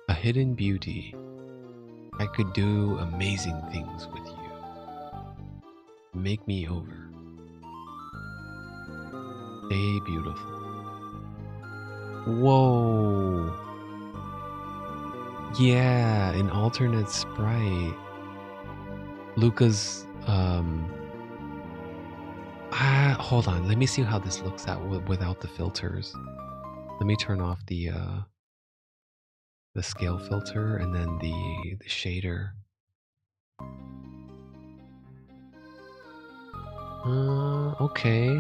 A hidden beauty. I could do amazing things with you. Make me over. Stay beautiful. Whoa. Yeah, an alternate sprite. Luca's, hold on. Let me see how this looks out without the filters. Let me turn off the scale filter and then the shader. Okay.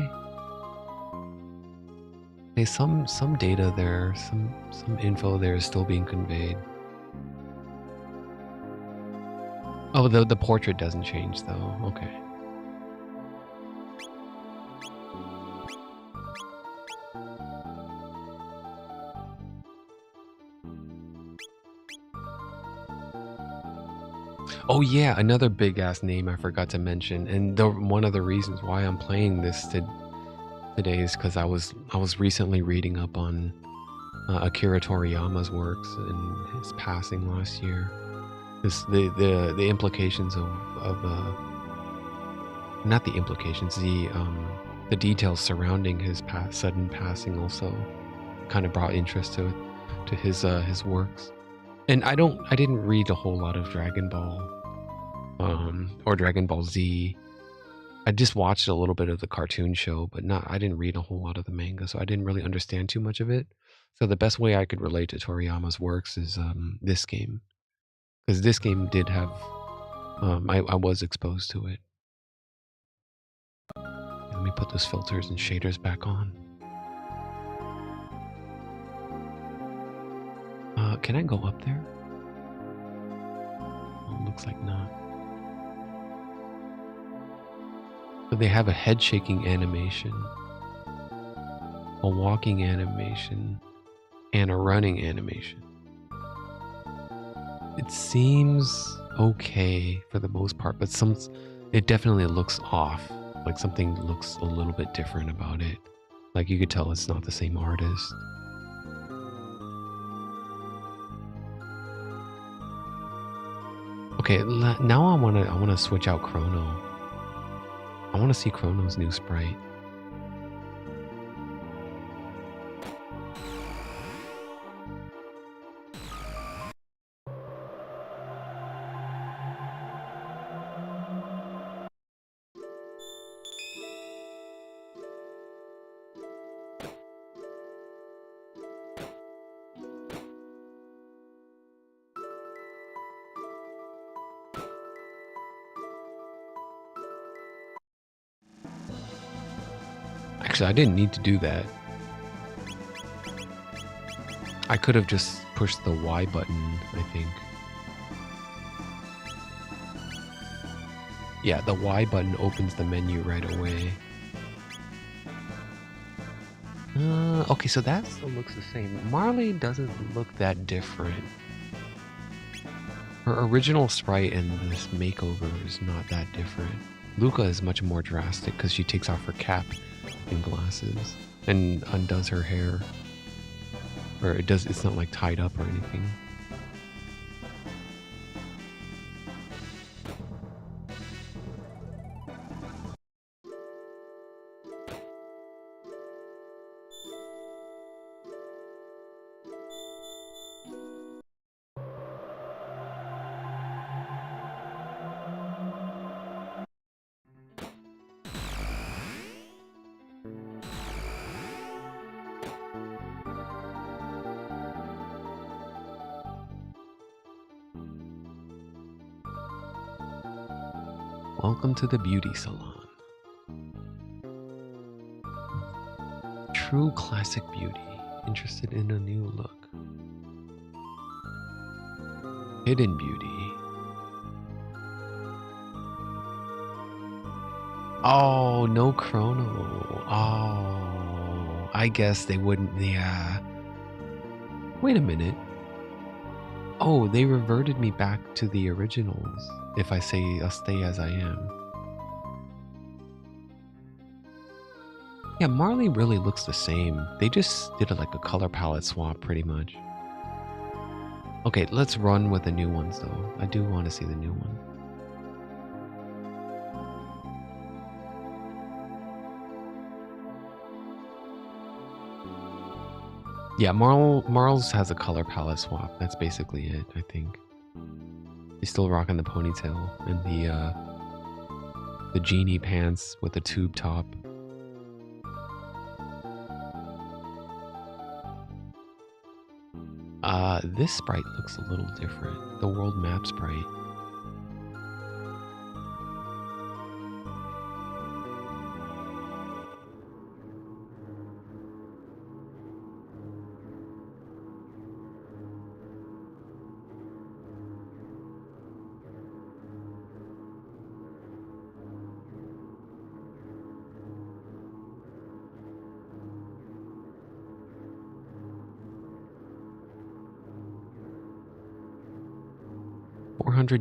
Okay, some data there, some info there is still being conveyed. Oh, the portrait doesn't change though. Okay. Oh yeah, another big ass name I forgot to mention, and one of the reasons why I'm playing this today is because I was recently reading up on Akira Toriyama's works and his passing last year. The implications of not the implications, the details surrounding his sudden passing also kind of brought interest to his works. And I didn't read a whole lot of Dragon Ball or Dragon Ball Z. I just watched a little bit of the cartoon show, but I didn't read a whole lot of the manga, so I didn't really understand too much of it. So the best way I could relate to Toriyama's works is this game, because this game did have I was exposed to it. Let me put those filters and shaders back on. Can I go up there? Oh, looks like not. So they have a head shaking animation, a walking animation, and a running animation. It seems okay for the most part, but it definitely looks off. Like something looks a little bit different about it. Like you could tell it's not the same artist. Okay, now I wanna switch out Chrono. I wanna see Chrono's new sprite. Actually, I didn't need to do that. I could have just pushed the Y button, I think. Yeah, the Y button opens the menu right away. Okay, so that still looks the same. Marley doesn't look that different. Her original sprite and this makeover is not that different. Luca is much more drastic because she takes off her cap and glasses and undoes her hair. Or it's not like tied up or anything. Welcome to the beauty salon. True classic beauty. Interested in a new look. Hidden beauty. Oh, no Chrono. Oh, I guess they wouldn't. Yeah. Wait a minute. Oh, they reverted me back to the originals if I say I'll stay as I am. Yeah, Marley really looks the same. They just did like a color palette swap pretty much. Okay, let's run with the new ones though. I do want to see the new one. Yeah, Marl's has a color palette swap. That's basically it, I think. He's still rocking the ponytail and the genie pants with the tube top. This sprite looks a little different. The world map sprite.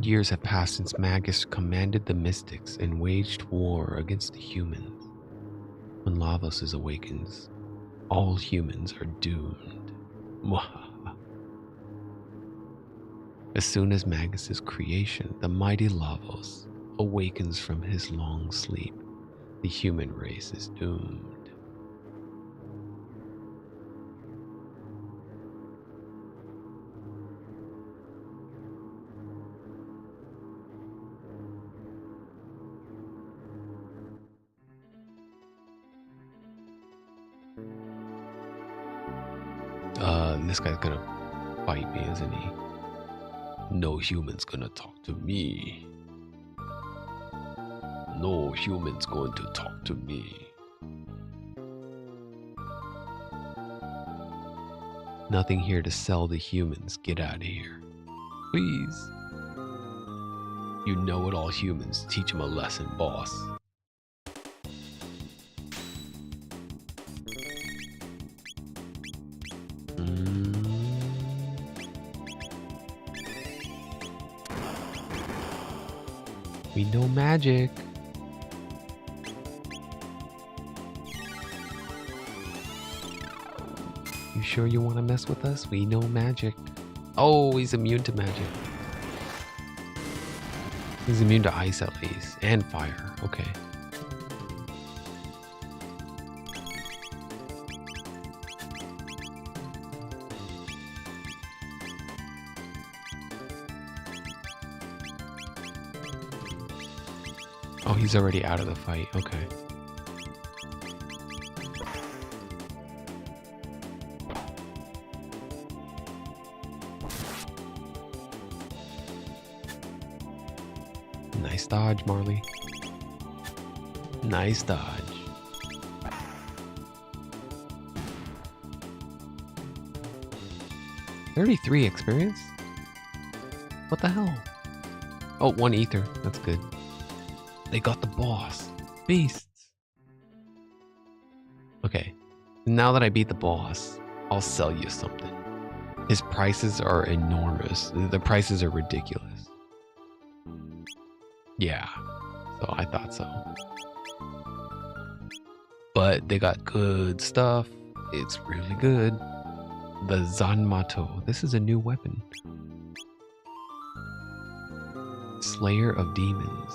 Years have passed since Magus commanded the mystics and waged war against the humans. When Lavos awakens, all humans are doomed. As soon as Magus's creation, the mighty Lavos, awakens from his long sleep, the human race is doomed. This guy's gonna fight me, isn't he? No human's gonna talk to me. No human's going to talk to me. Nothing here to sell to humans. Get out of here. Please. You know-it-all humans. Teach him a lesson, boss. We know magic. You sure you want to mess with us? We know magic. Oh, he's immune to magic. He's immune to ice at least. And fire. Okay. Oh, he's already out of the fight. Okay. Nice dodge, Marley. Nice dodge. $33 experience? What the hell? Oh, 1 ether. That's good. They got the boss. Beasts. Okay. Now that I beat the boss, I'll sell you something. His prices are enormous. The prices are ridiculous. Yeah. So I thought so. But they got good stuff. It's really good. The Zanmato. This is a new weapon. Slayer of Demons.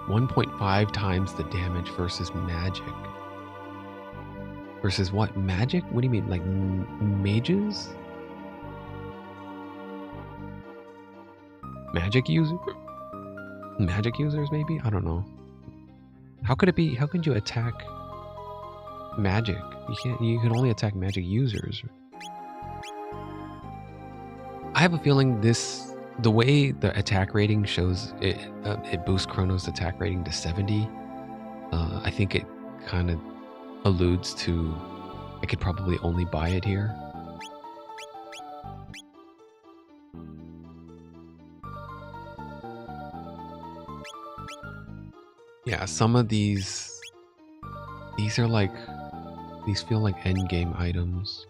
1.5 times the damage versus magic. Versus what? Magic? What do you mean? Like mages? Magic user? Magic users maybe? I don't know. How could it be? How could you attack magic? You can only attack magic users. I have a feeling the way the attack rating shows it, it boosts Chrono's attack rating to 70. I think it kind of alludes to I could probably only buy it here. Yeah, some of these are like, these feel like end game items.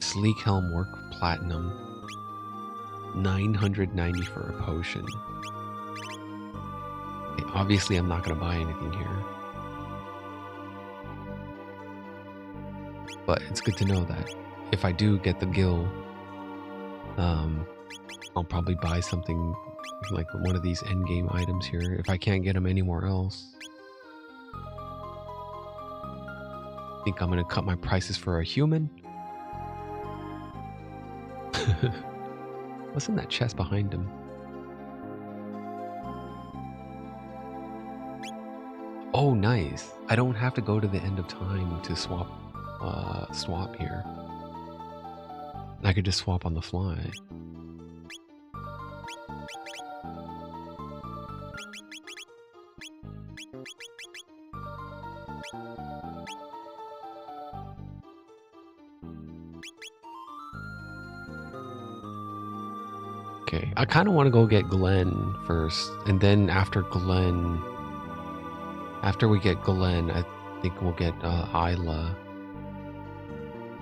Sleek Helm Work Platinum. 990 for a potion. Okay, obviously I'm not going to buy anything here. But it's good to know that if I do get the gil, I'll probably buy something like one of these endgame items here if I can't get them anywhere else. Think I'm going to cut my prices for a human? What's in that chest behind him? Oh, nice. I don't have to go to the end of time to swap here. I could just swap on the fly. Okay, I kind of want to go get Glenn first, and then after we get Glenn, I think we'll get Isla.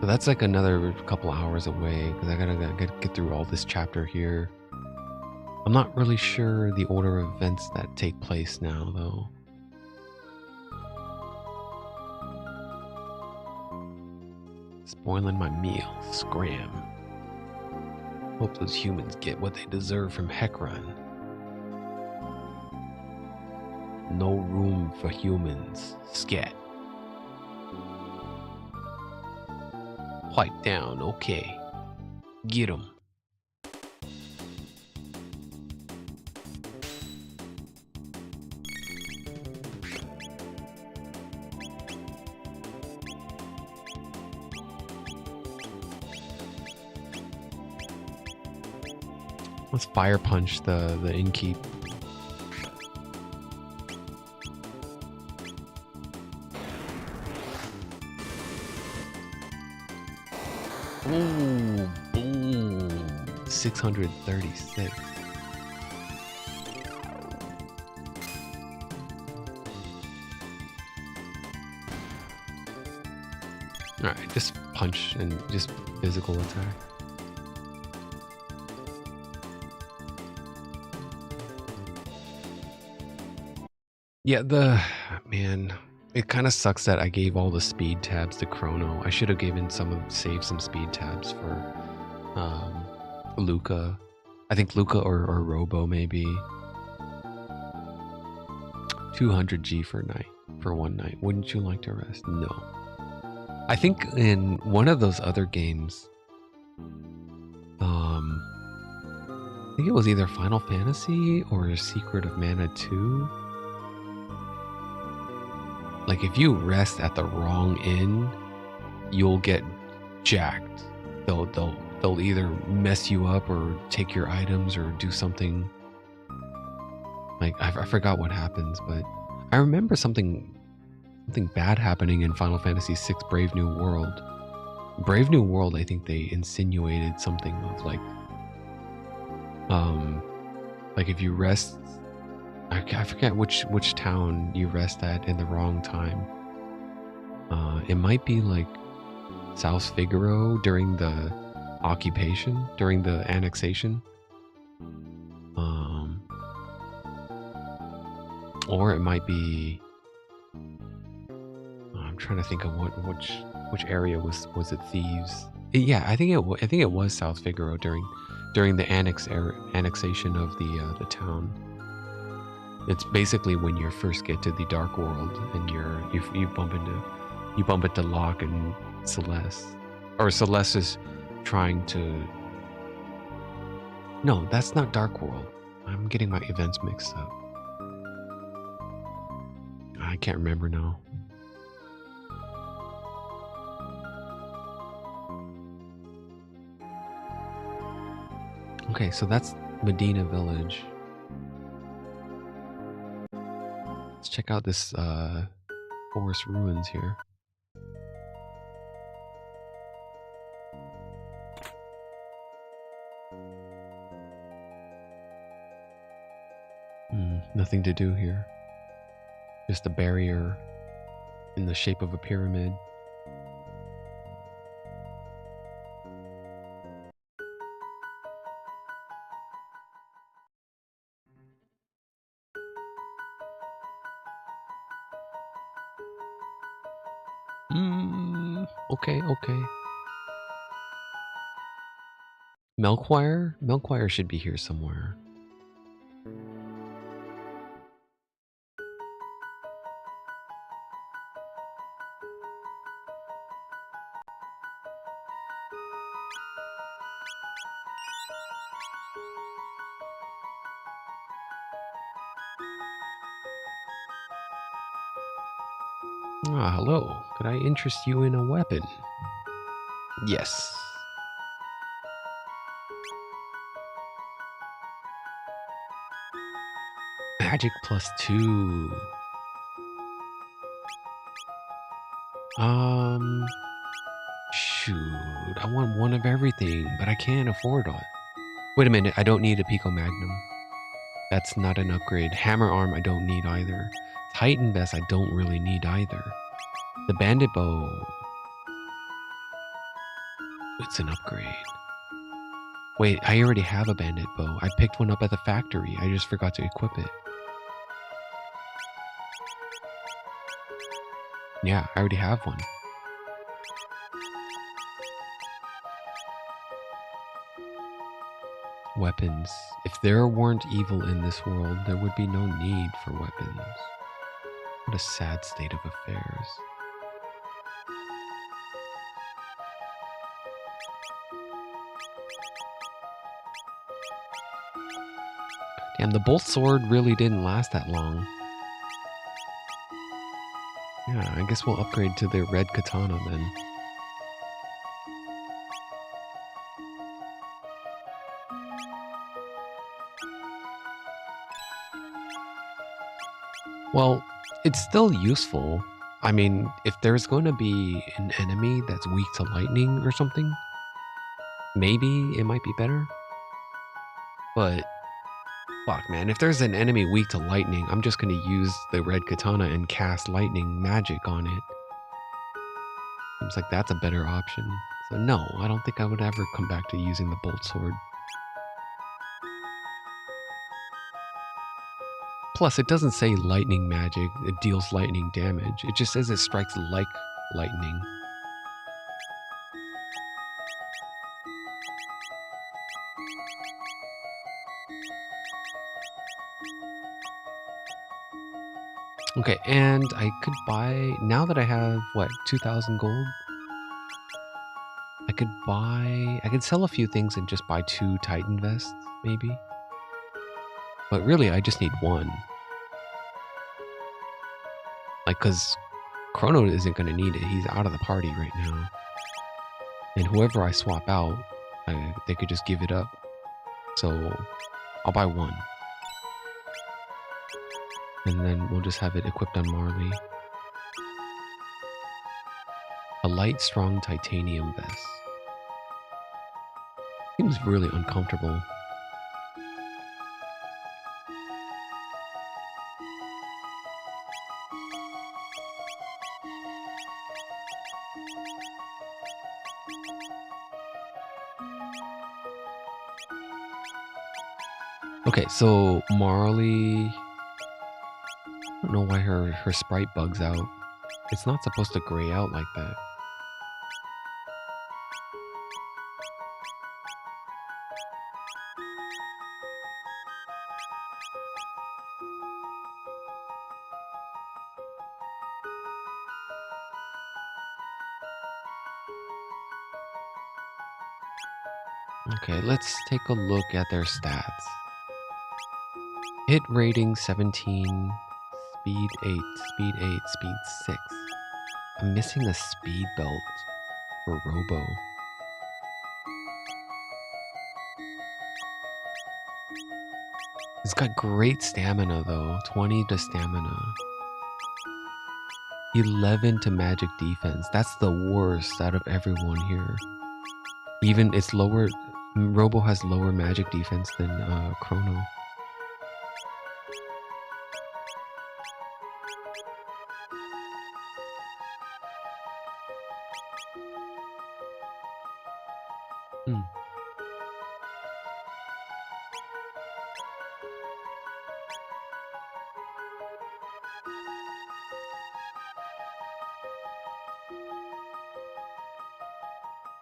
So that's like another couple hours away, because I gotta get through all this chapter here. I'm not really sure the order of events that take place now, though. Spoiling my meal. Scram. Hope those humans get what they deserve from Hekron. No room for humans. Scat. Pipe down, okay. Get 'em. Let's fire punch the innkeep. Ooh, boom. 636. Alright, just punch and just physical attack. Yeah, man, it kind of sucks that I gave all the speed tabs to Chrono. I should have saved some speed tabs for Luca. I think Luca or Robo maybe. 200G for one night. Wouldn't you like to rest? No. I think in one of those other games, I think it was either Final Fantasy or Secret of Mana 2. Like if you rest at the wrong inn, you'll get jacked. They'll either mess you up or take your items or do something. Like I forgot what happens, but I remember something bad happening in Final Fantasy VI Brave New World. Brave New World, I think they insinuated something of like if you rest, I forget which town you rest at in the wrong time. It might be like South Figaro during the occupation, during the annexation. Or it might be, I'm trying to think of which area was it Thieves? Yeah, I think it was South Figaro during the annexation of the town. It's basically when you first get to the Dark World and you bump into Locke and Celeste, or Celeste is trying to. No, that's not Dark World. I'm getting my events mixed up. I can't remember now. Okay, so that's Medina Village. Let's check out this forest ruins here. Nothing to do here. Just a barrier in the shape of a pyramid. Okay. Milkwire? Milkwire should be here somewhere. Ah, hello. Could I interest you in a weapon? Yes. Magic +2. Shoot. I want one of everything, but I can't afford it. Wait a minute, I don't need a Pico Magnum. That's not an upgrade. Hammer Arm, I don't need either. Titan Vest, I don't really need either. The Bandit Bow. It's an upgrade. Wait, I already have a Bandit Bow. I picked one up at the factory. I just forgot to equip it. Yeah, I already have one. weapons. If there weren't evil in this world, there would be no need for weapons. What a sad state of affairs. Damn, the bolt sword really didn't last that long. Yeah, I guess we'll upgrade to the red katana then. Well, it's still useful. I mean, if there's going to be an enemy that's weak to lightning or something, maybe it might be better. But fuck, man, if there's an enemy weak to lightning, I'm just going to use the red katana and cast lightning magic on it. Seems like that's a better option. So no, I don't think I would ever come back to using the bolt sword. Plus, it doesn't say lightning magic, it deals lightning damage. It just says it strikes like lightning. Okay, and I could buy, now that I have, what, 2,000 gold? I could sell a few things and just buy 2 Titan vests, maybe. But really, I just need 1. Like, because Chrono isn't going to need it. He's out of the party right now. And whoever I swap out, they could just give it up. So, I'll buy 1. And then we'll just have it equipped on Marley. A light, strong titanium vest. Seems really uncomfortable. Okay, so Marley, I don't know why her sprite bugs out. It's not supposed to gray out like that. Okay, let's take a look at their stats. Hit rating 17, speed 8, speed 8, speed 6. I'm missing a speed belt for Robo. It's got great stamina though, 20 to stamina. 11 to magic defense. That's the worst out of everyone here. Even it's lower, Robo has lower magic defense than Chrono.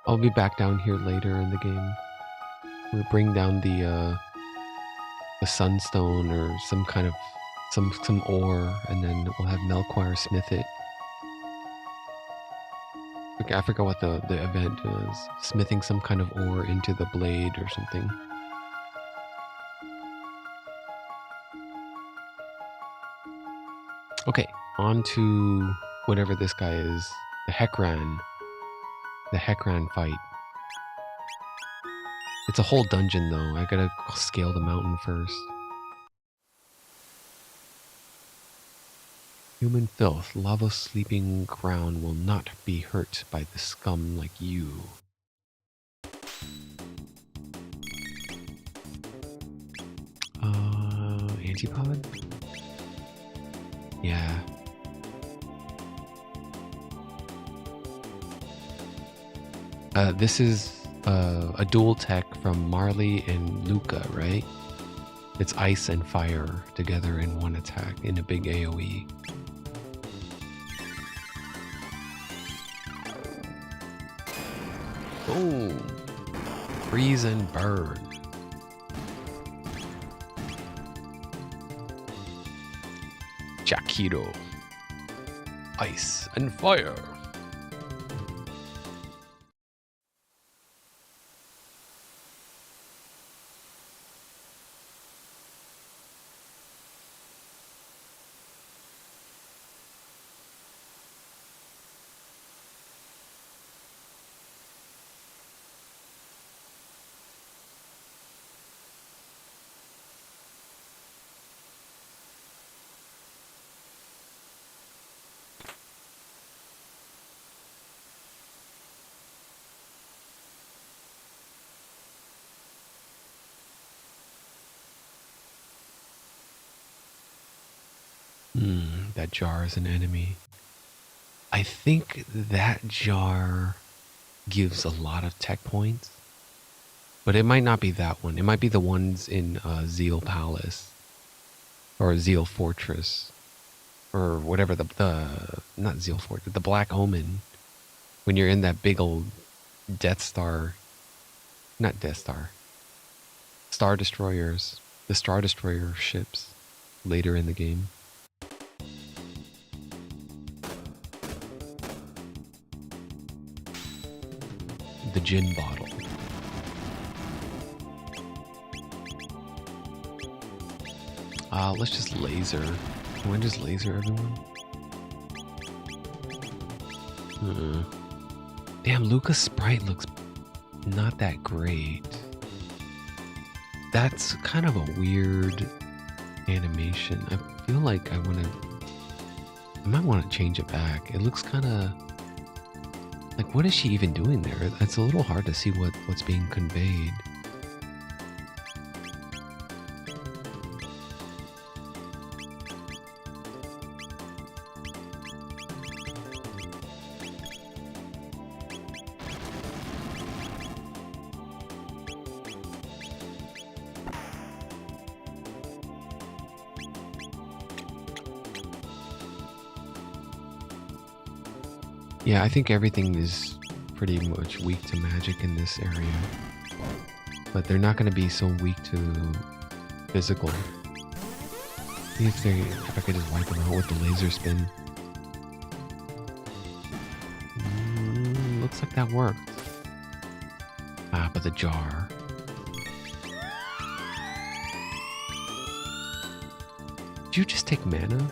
I'll be back down here later in the game. We'll bring down the sunstone or some kind of some ore, and then we'll have Melchior smith it. Okay, I forgot what the event is. Smithing some kind of ore into the blade or something. Okay, on to whatever this guy is. The Hekran. The Hekran fight. It's a whole dungeon though. I gotta scale the mountain first. Human filth, lava sleeping crown will not be hurt by the scum like you. Antipod? Yeah. This is a dual tech from Marley and Luca, right? It's ice and fire together in one attack in a big AoE. Boom! Freeze and burn. Aikido. Ice and fire. That jar is an enemy. I think that jar gives a lot of tech points, but it might not be that one. It might be the ones in Zeal Palace or Zeal Fortress or whatever the not Zeal Fortress, the Black Omen. When you're in that big old Death Star, not Death Star, Star Destroyers, the Star Destroyer ships later in the game. The gin bottle. Let's just laser. Can I just laser everyone? Damn, Luca's sprite looks not that great. That's kind of a weird animation. I feel like I might want to change it back. It looks kind of like, what is she even doing there? It's a little hard to see what's being conveyed. Yeah, I think everything is pretty much weak to magic in this area. But they're not going to be so weak to physical. See if I could just wipe them out with the laser spin. Looks like that worked. But the jar. Did you just take mana?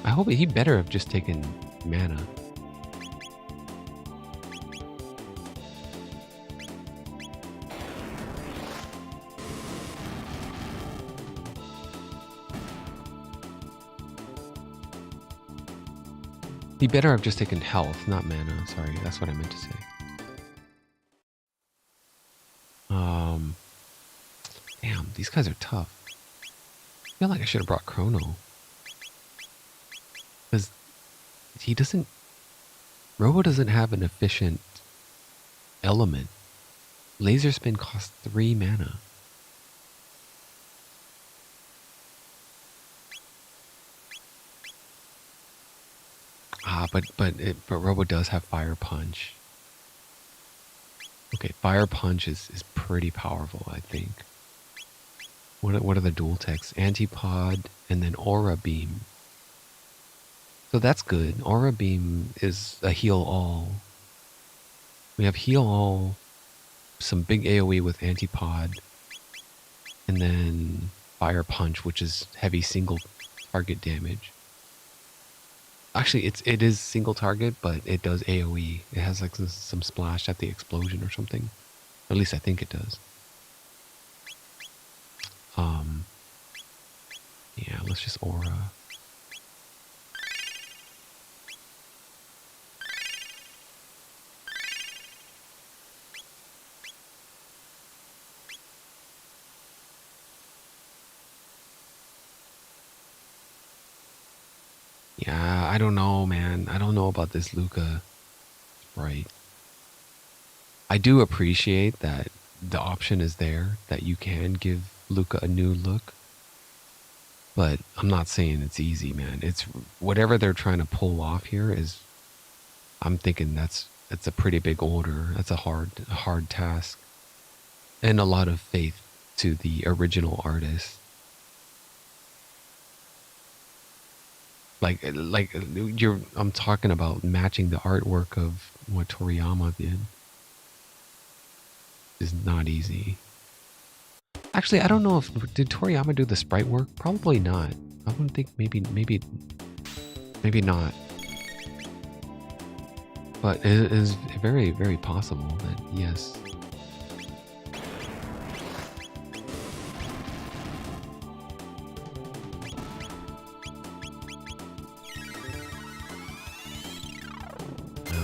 I hope he better have just taken mana. He better have just taken health, not mana. Sorry, that's what I meant to say. Damn, these guys are tough. I feel like I should have brought Chrono. Because Robo doesn't have an efficient element. Laser spin costs 3 mana. But Robo does have Fire Punch. Okay, Fire Punch is pretty powerful, I think. What are the dual techs? Antipod and then Aura Beam. So that's good. Aura Beam is a heal all. We have heal all, some big AoE with Antipod, and then Fire Punch, which is heavy single target damage. Actually, it is single target, but it does AoE. It has like some splash at the explosion or something. At least I think it does. Yeah, let's just aura. Yeah, I don't know, man. I don't know about this Luca sprite. I do appreciate that the option is there, that you can give Luca a new look. But I'm not saying it's easy, man. It's whatever they're trying to pull off here is, I'm thinking that's a pretty big order. That's a hard task. And a lot of faith to the original artist. I'm talking about matching the artwork of what Toriyama did. Is not easy. Actually, I don't know if did Toriyama do the sprite work? Probably not. I wouldn't think maybe not. But it is very, very possible that yes.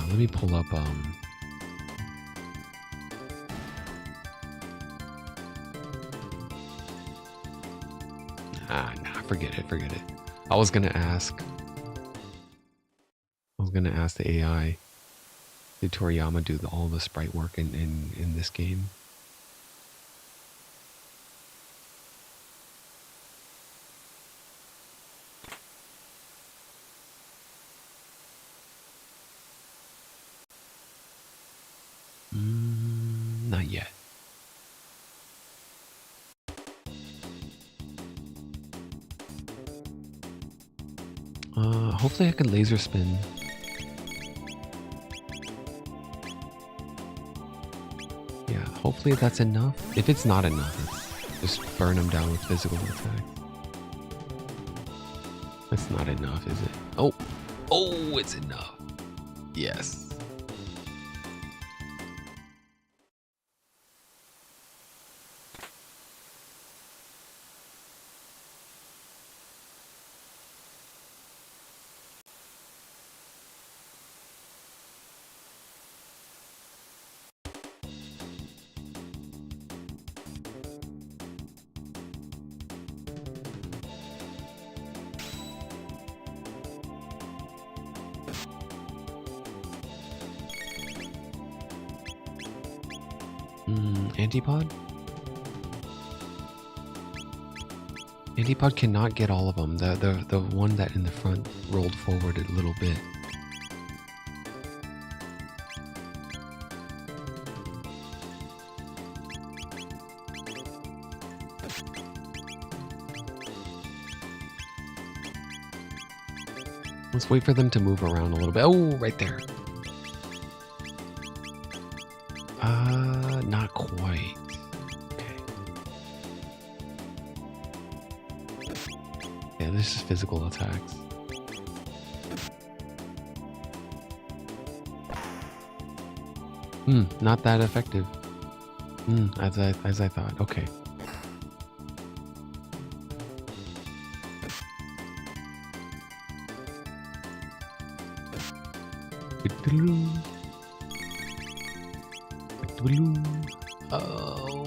Let me pull up nah, forget it. I was gonna ask the AI, did Toriyama do all the sprite work in this game? Not yet. Hopefully I can laser spin. Yeah, hopefully that's enough. If it's not enough, just burn them down with physical attack. That's not enough, is it? Oh, it's enough. Yes. Antipod? Antipod cannot get all of them. The one that in the front rolled forward a little bit. Let's wait for them to move around a little bit. Oh, right there. Not quite. Okay. Yeah, this is physical attacks. Not that effective. As I thought. Okay. Oh,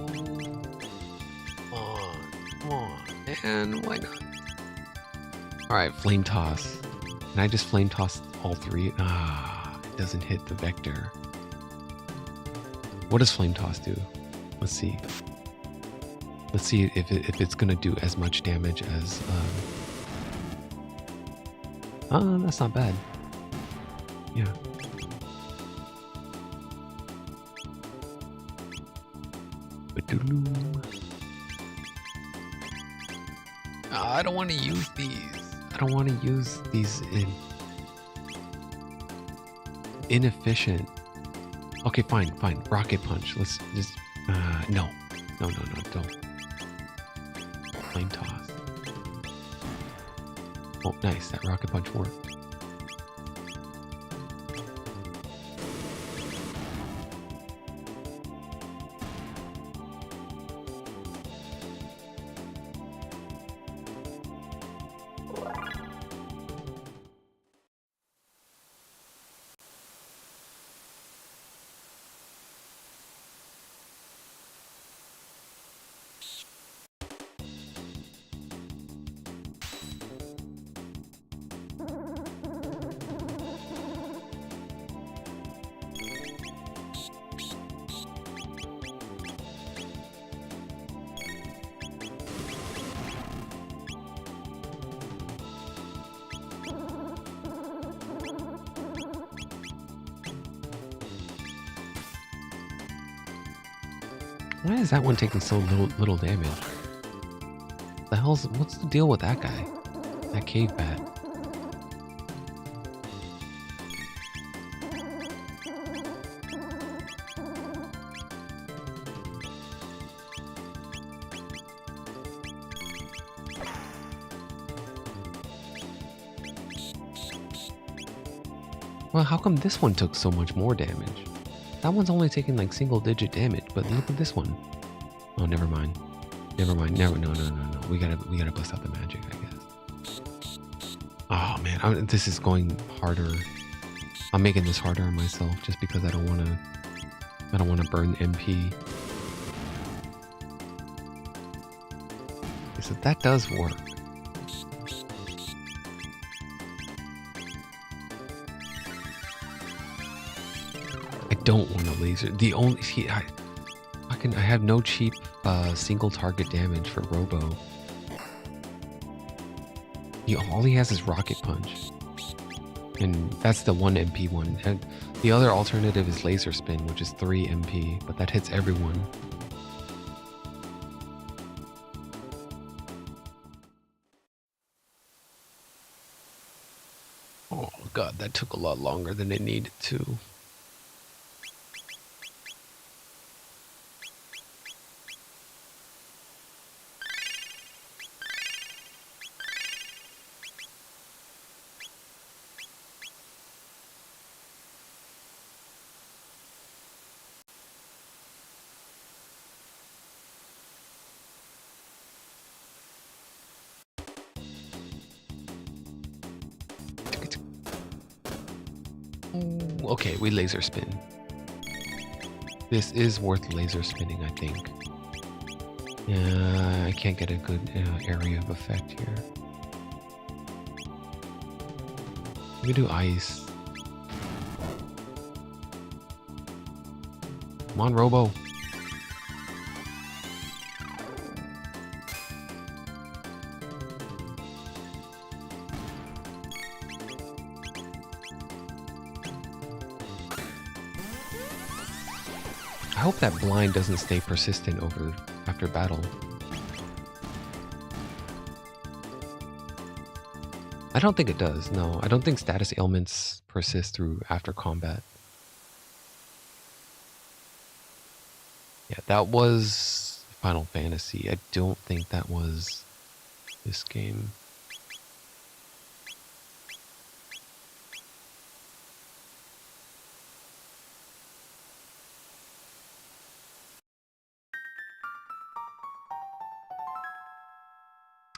come on, man, why not? All right, flame toss. Can I just flame toss all three? It doesn't hit the vector. What does flame toss do? Let's see. Let's see if it's gonna do as much damage as. That's not bad. Yeah. I don't want to use these. I don't want to use these inefficient. Okay, fine. Rocket punch. Let's just no, don't. Flame toss. Oh, nice. That rocket punch worked. Why is that one taking so little damage? What's the deal with that guy? That cave bat. Well, how come this one took so much more damage? That one's only taking like single-digit damage, but look at this one. Oh, never mind. Never mind. No. We gotta bust out the magic, I guess. Oh man, this is going harder. I'm making this harder on myself just because I don't want to burn MP. So that does work. I don't want a laser. The only I have no cheap single target damage for Robo. All he has is Rocket Punch. And that's the 1 MP one. And the other alternative is Laser Spin, which is 3 MP, but that hits everyone. Oh god, that took a lot longer than it needed to. Okay, we laser spin. This is worth laser spinning, I think. Yeah, I can't get a good area of effect here. We can do ice. Come on, Robo. I hope that blind doesn't stay persistent after battle. I don't think it does, no. I don't think status ailments persist through after combat. Yeah, that was Final Fantasy. I don't think that was this game.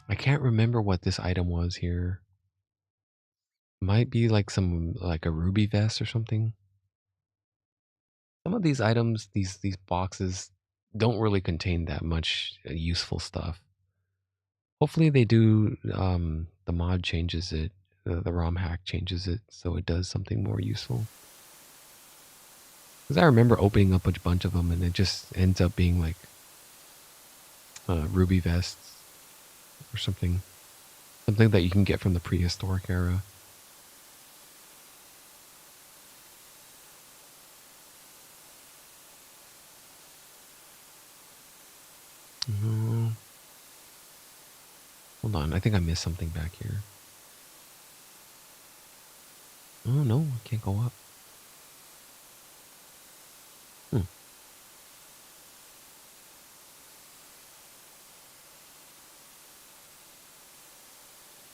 I can't remember what this item was here. Might be like a ruby vest or something. Some of these items, these boxes, don't really contain that much useful stuff. Hopefully they do. The mod changes it. The Romhack changes it so it does something more useful. Because I remember opening up a bunch of them and it just ends up being like ruby vests or something. Something that you can get from the prehistoric era. Hold on, I think I missed something back here. Oh no, I can't go up. I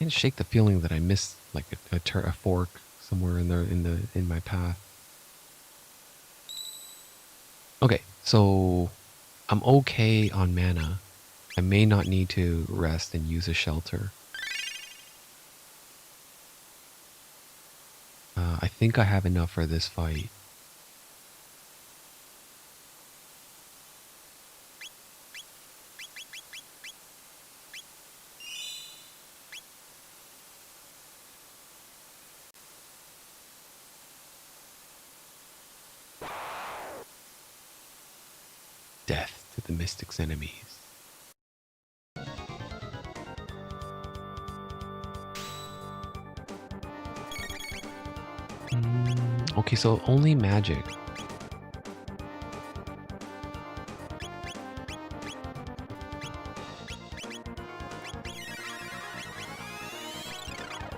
can't shake the feeling that I missed like a fork somewhere in my path. Okay, so I'm okay on mana. I may not need to rest and use a shelter. I think I have enough for this fight. Death to the Mystic's enemies. Okay, so only magic.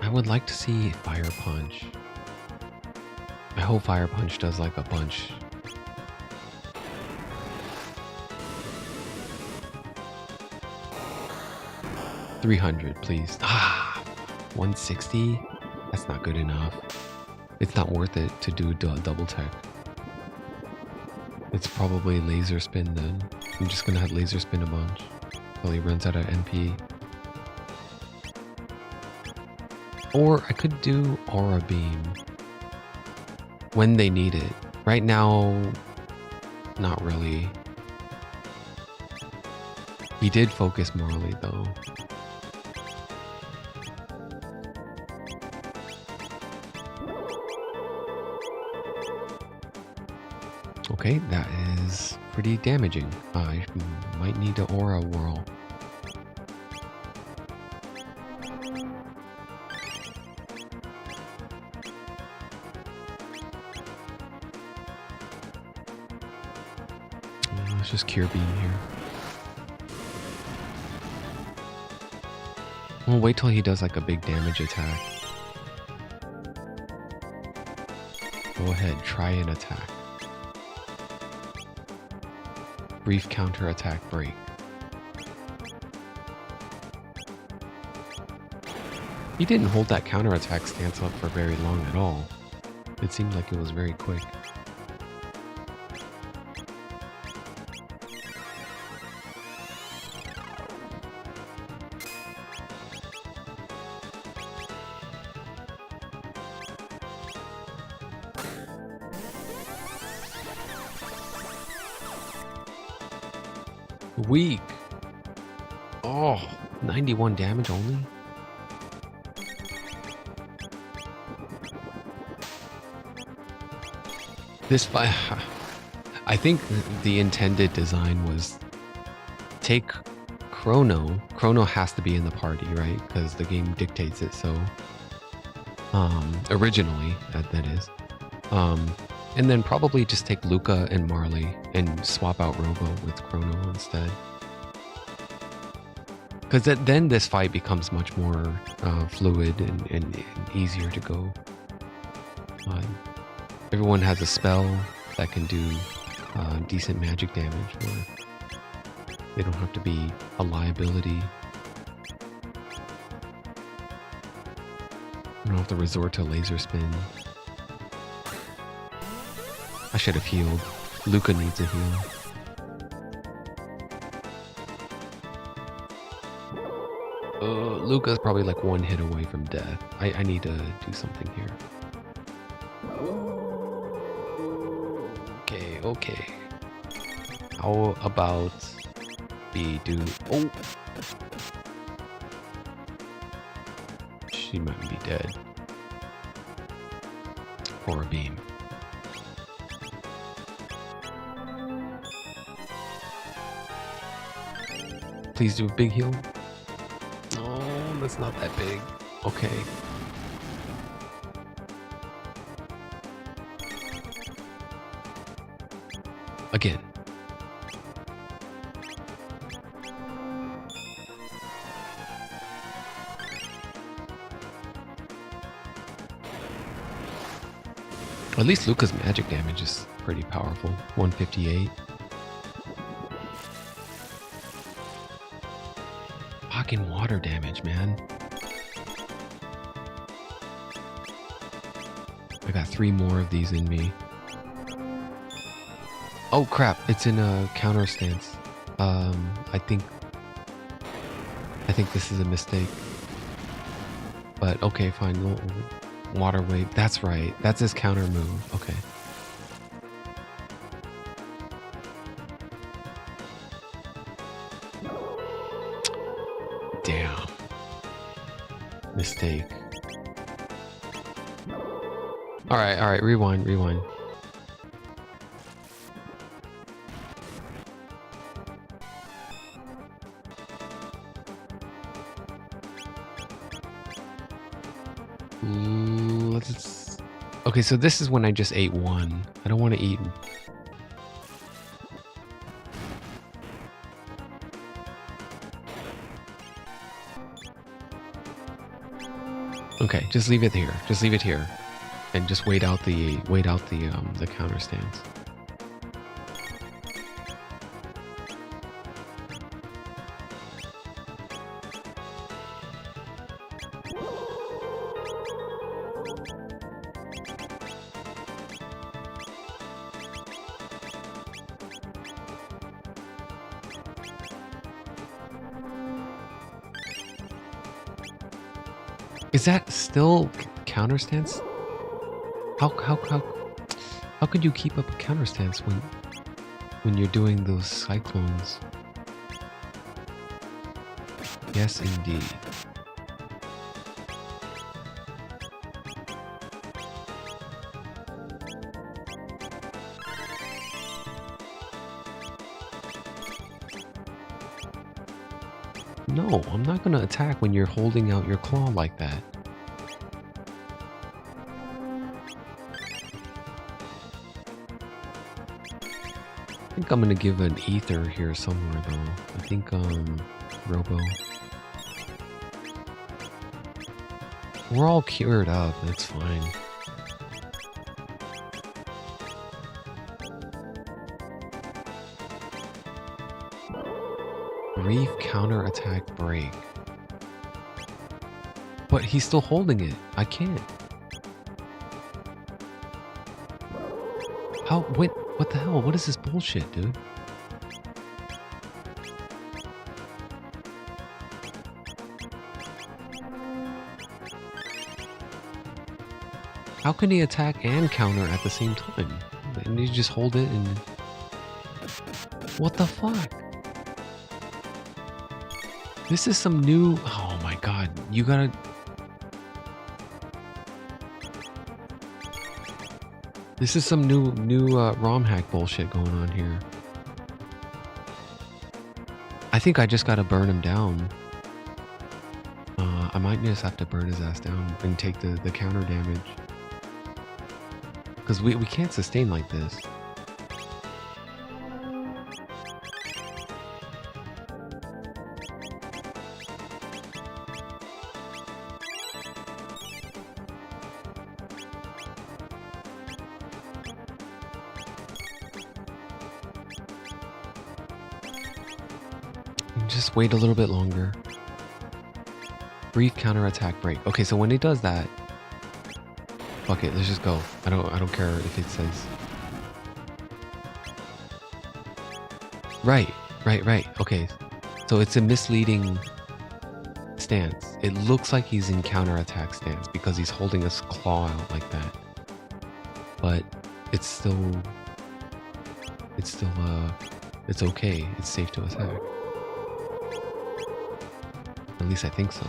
I would like to see Fire Punch. I hope Fire Punch does like a bunch. $300, please. 160? That's not good enough. it's not worth it to do double tech. It's probably laser spin then. I'm just gonna have laser spin a bunch until he runs out of NP. Or I could do aura beam when they need it. Right now, not really. He did focus Marley though. Okay, that is pretty damaging. I might need to aura whirl. Let's just cure beam here. We'll wait till he does like a big damage attack. Go ahead, try an attack. Brief counter attack break. He didn't hold that counter attack stance up for very long at all. It seemed like it was very quick. Weak. Oh, 91 damage only? This fight, I think the intended design was take Chrono. Chrono has to be in the party, right? Because the game dictates it so. Originally, that is. And then probably just take Luca and Marley and swap out Robo with Chrono instead. Because then this fight becomes much more fluid and easier to go. Everyone has a spell that can do decent magic damage, where they don't have to be a liability. You don't have to resort to laser spin. I should have healed. Luca needs a heal. Luca's probably like one hit away from death. I need to do something here. Okay. How about we do... Oh! She might be dead. Or a beam. Please do a big heal. Oh, that's not that big. Okay. Again. At least Luca's magic damage is pretty powerful. 158. Fucking water damage, man. I got 3 more of these in me. Oh crap, it's in a counter stance. I think this is a mistake. But okay, fine. Water wave. That's right. That's his counter move. Okay. Damn. Mistake. Alright, rewind. Okay, so this is when I just ate 1. I don't want to eat. Okay, just leave it here. Just leave it here, and just wait out the counter stance. Is that still counter stance? How could you keep up a counter stance when you're doing those cyclones? Yes, indeed. No, I'm not gonna attack when you're holding out your claw like that. I think I'm gonna give an ether here somewhere though. I think Robo. We're all cured up, that's fine. Brief counter attack break. But he's still holding it. I can't. How? What the hell? What is this bullshit, dude? How can he attack and counter at the same time? And you just hold it and... What the fuck? This is some new... Oh my god. You gotta... This is some new Romhack bullshit going on here. I think I just gotta burn him down. I might just have to burn his ass down and take the counter damage. Because we can't sustain like this. Just wait a little bit longer. Brief counterattack break. Okay, so when he does that, fuck it, let's just go. I don't care if it says. Right. Okay. So it's a misleading stance. It looks like he's in counterattack stance because he's holding his claw out like that. But it's still it's okay. It's safe to attack. At least I think so.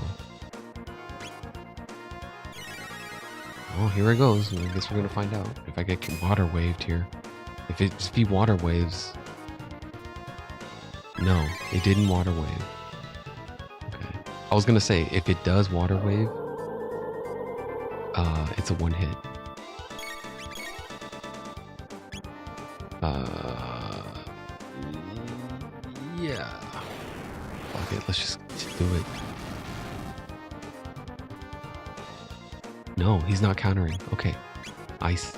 Oh, here it goes. I guess we're gonna find out if I get water waved here. If he water waves. No, it didn't water wave. Okay. I was gonna say if it does water wave, it's a one hit. Yeah. Okay, let's just do it. No, he's not countering. Okay. Ice.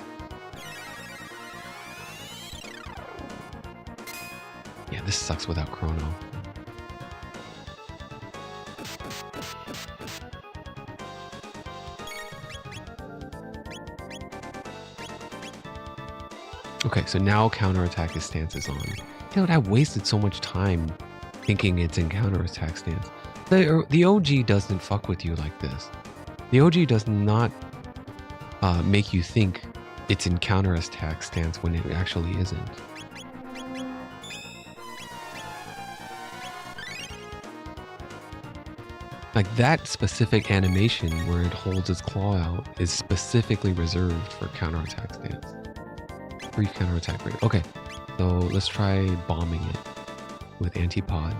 Yeah, this sucks without Chrono. Okay, so now counterattack his stance is on. Dude, I wasted so much time thinking it's in counterattack stance. The OG doesn't fuck with you like this. The OG does not make you think it's in counterattack stance when it actually isn't. Like that specific animation where it holds its claw out is specifically reserved for counterattack stance. Brief counterattack rate. Okay, so let's try bombing it with anti-pod.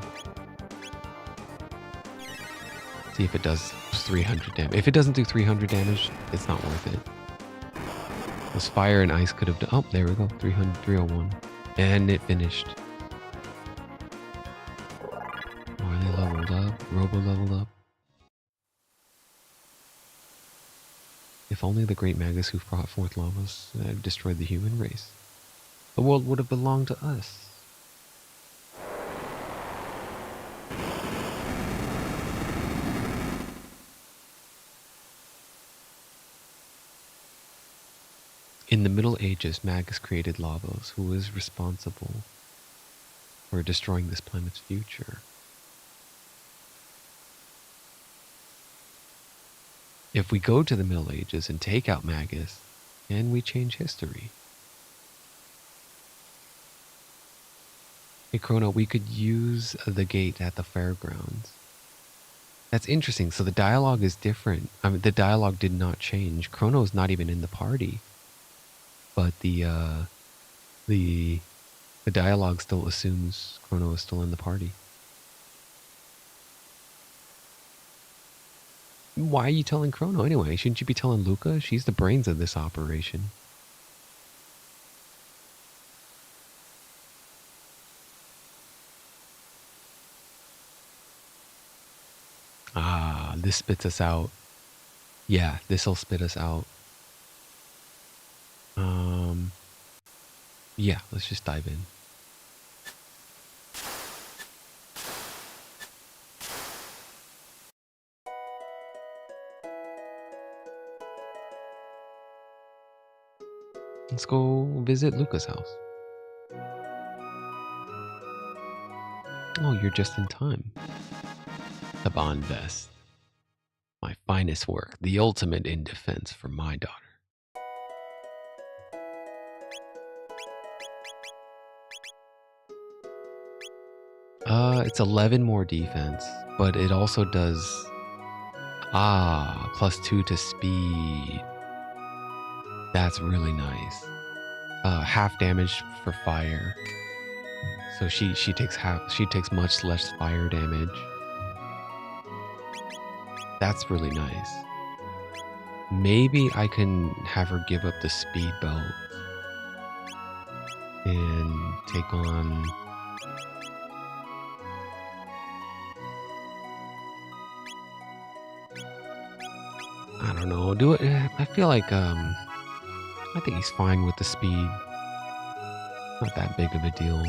See if it does 300 damage. If it doesn't do 300 damage, it's not worth it. Those fire and ice could have done... Oh, there we go. 301. And it finished. Marley leveled up. Robo leveled up. If only the great magus who brought forth lavas had destroyed the human race, the world would have belonged to us. In the Middle Ages, Magus created Lavos, who was responsible for destroying this planet's future. if we go to the Middle Ages and take out Magus, can we change history? Hey, Chrono, we could use the gate at the fairgrounds. That's interesting. So the dialogue is different. I mean, the dialogue did not change. Chrono's not even in the party, but the dialogue still assumes Chrono is still in the party. Why are you telling Chrono anyway? Shouldn't you be telling Luca? She's the brains of this operation. Ah, this spits us out. Yeah, this'll spit us out. Yeah, let's just dive in. Let's go visit Luca's house. Oh, you're just in time. The Bond vest. My finest work, the ultimate in defense for my daughter. It's 11 more defense, but it also does +2 to speed. That's really nice. Half damage for fire. So she takes much less fire damage. That's really nice. Maybe I can have her give up the speed belt and take on I don't know. Do it. I feel like I think he's fine with the speed. Not that big of a deal.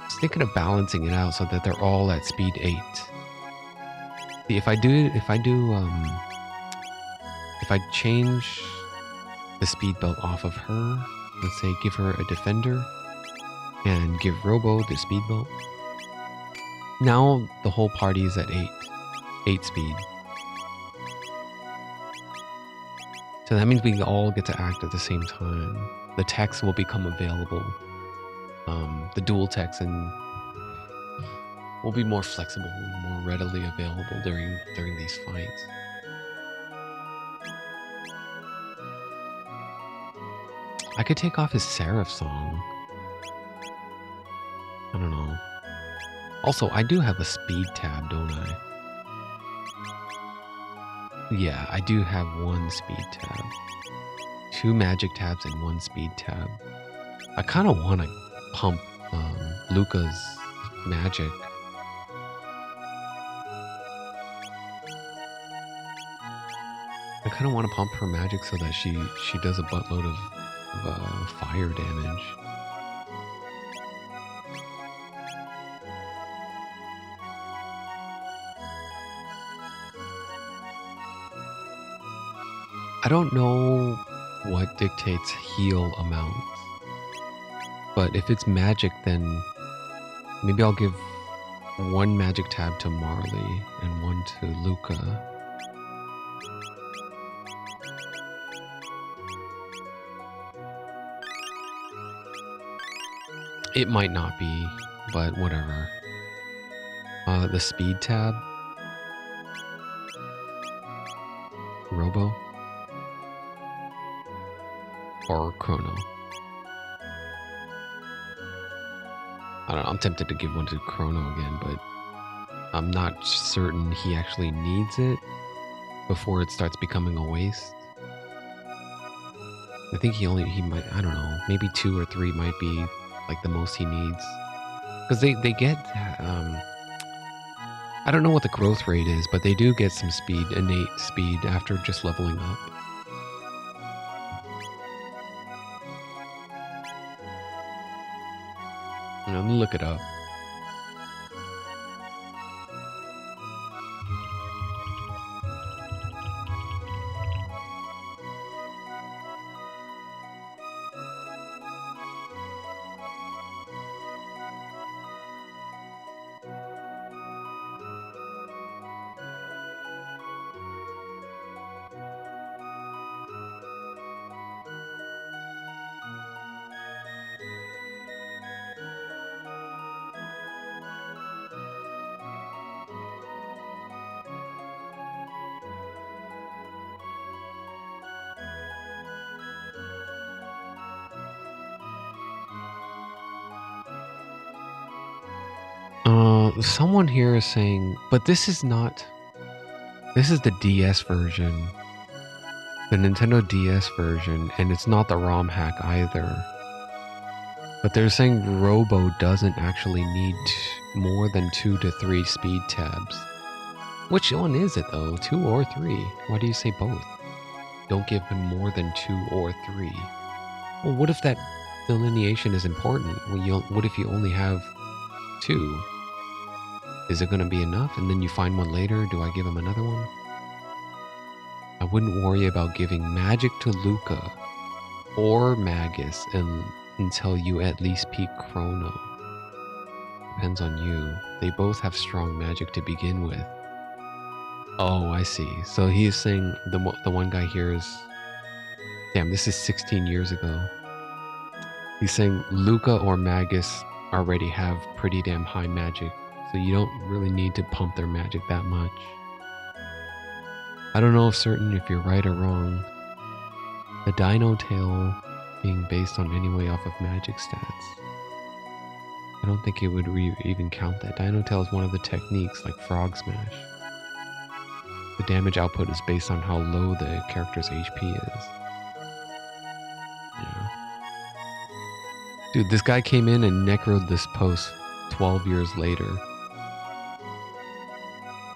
Just thinking of balancing it out so that they're all at speed 8. See, if I change the speed belt off of her, let's say give her a defender and give Robo the speed belt. Now the whole party is at 8 speed. So that means we all get to act at the same time. The techs will become available. The dual techs and will be more flexible and more readily available during these fights. I could take off his Seraph song. I don't know. Also, I do have a speed tab, don't I? Yeah, I do have 1 speed tab. 2 magic tabs and 1 speed tab. I kind of want to pump Luca's magic. I kind of want to pump her magic so that she does a buttload of fire damage. I don't know what dictates heal amounts, but if it's magic, then maybe I'll give 1 magic tab to Marley and 1 to Luca. It might not be, but whatever. The speed tab. Robo. Or Chrono. I don't know, I'm tempted to give 1 to Chrono again, but I'm not certain he actually needs it before it starts becoming a waste. I think he might, I don't know, maybe 2 or 3 might be like the most he needs. Because they get, I don't know what the growth rate is, but they do get some speed, innate speed after just leveling up. I'm gonna look it up. Someone here is saying, but this is not. This is the DS version, the Nintendo DS version, and it's not the ROM hack either. But they're saying Robo doesn't actually need more than 2 to 3 speed tabs. Which one is it though? 2 or 3? Why do you say both? Don't give him more than 2 or 3. Well, what if that delineation is important? What if you only have 2? Is it going to be enough? And then you find one later? Do I give him another one? I wouldn't worry about giving magic to Luca or Magus until you at least peak Chrono. Depends on you. They both have strong magic to begin with. Oh, I see. So he is saying the one guy here is... Damn, this is 16 years ago. He's saying Luca or Magus already have pretty damn high magic, so you don't really need to pump their magic that much. I don't know certain if you're right or wrong. The Dino Tail being based on any way off of magic stats. I don't think it would even count that. Dino Tail is one of the techniques like Frog Smash. The damage output is based on how low the character's HP is. Yeah. Dude, this guy came in and necroed this post 12 years later.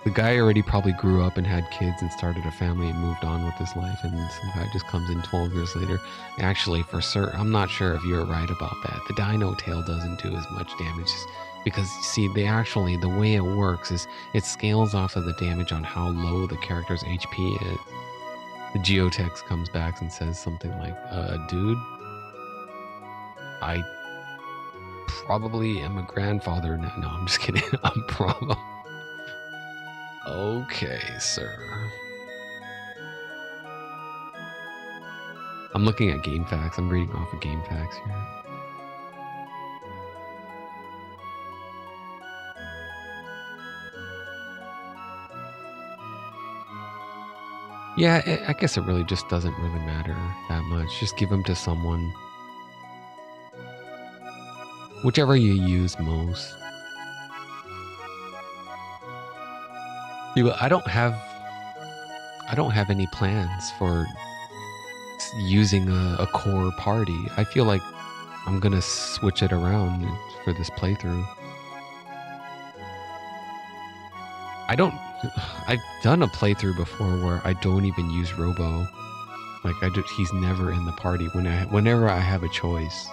The guy already probably grew up and had kids and started a family and moved on with his life, and some guy just comes in 12 years later. Actually, for certain, I'm not sure if you're right about that. The Dino Tail doesn't do as much damage because, see, the way it works is it scales off of the damage on how low the character's HP is. The Geotext comes back and says something like, dude, I probably am a grandfather now. No, I'm just kidding. I'm probably... Okay, sir. I'm looking at GameFAQs. I'm reading off of GameFAQs here. Yeah, I guess it really just doesn't really matter that much. Just give them to someone. Whichever you use most. I don't have any plans for using a core party. I feel like I'm gonna switch it around for this playthrough. I've done a playthrough before where I don't even use Robo. Like he's never in the party whenever I have a choice.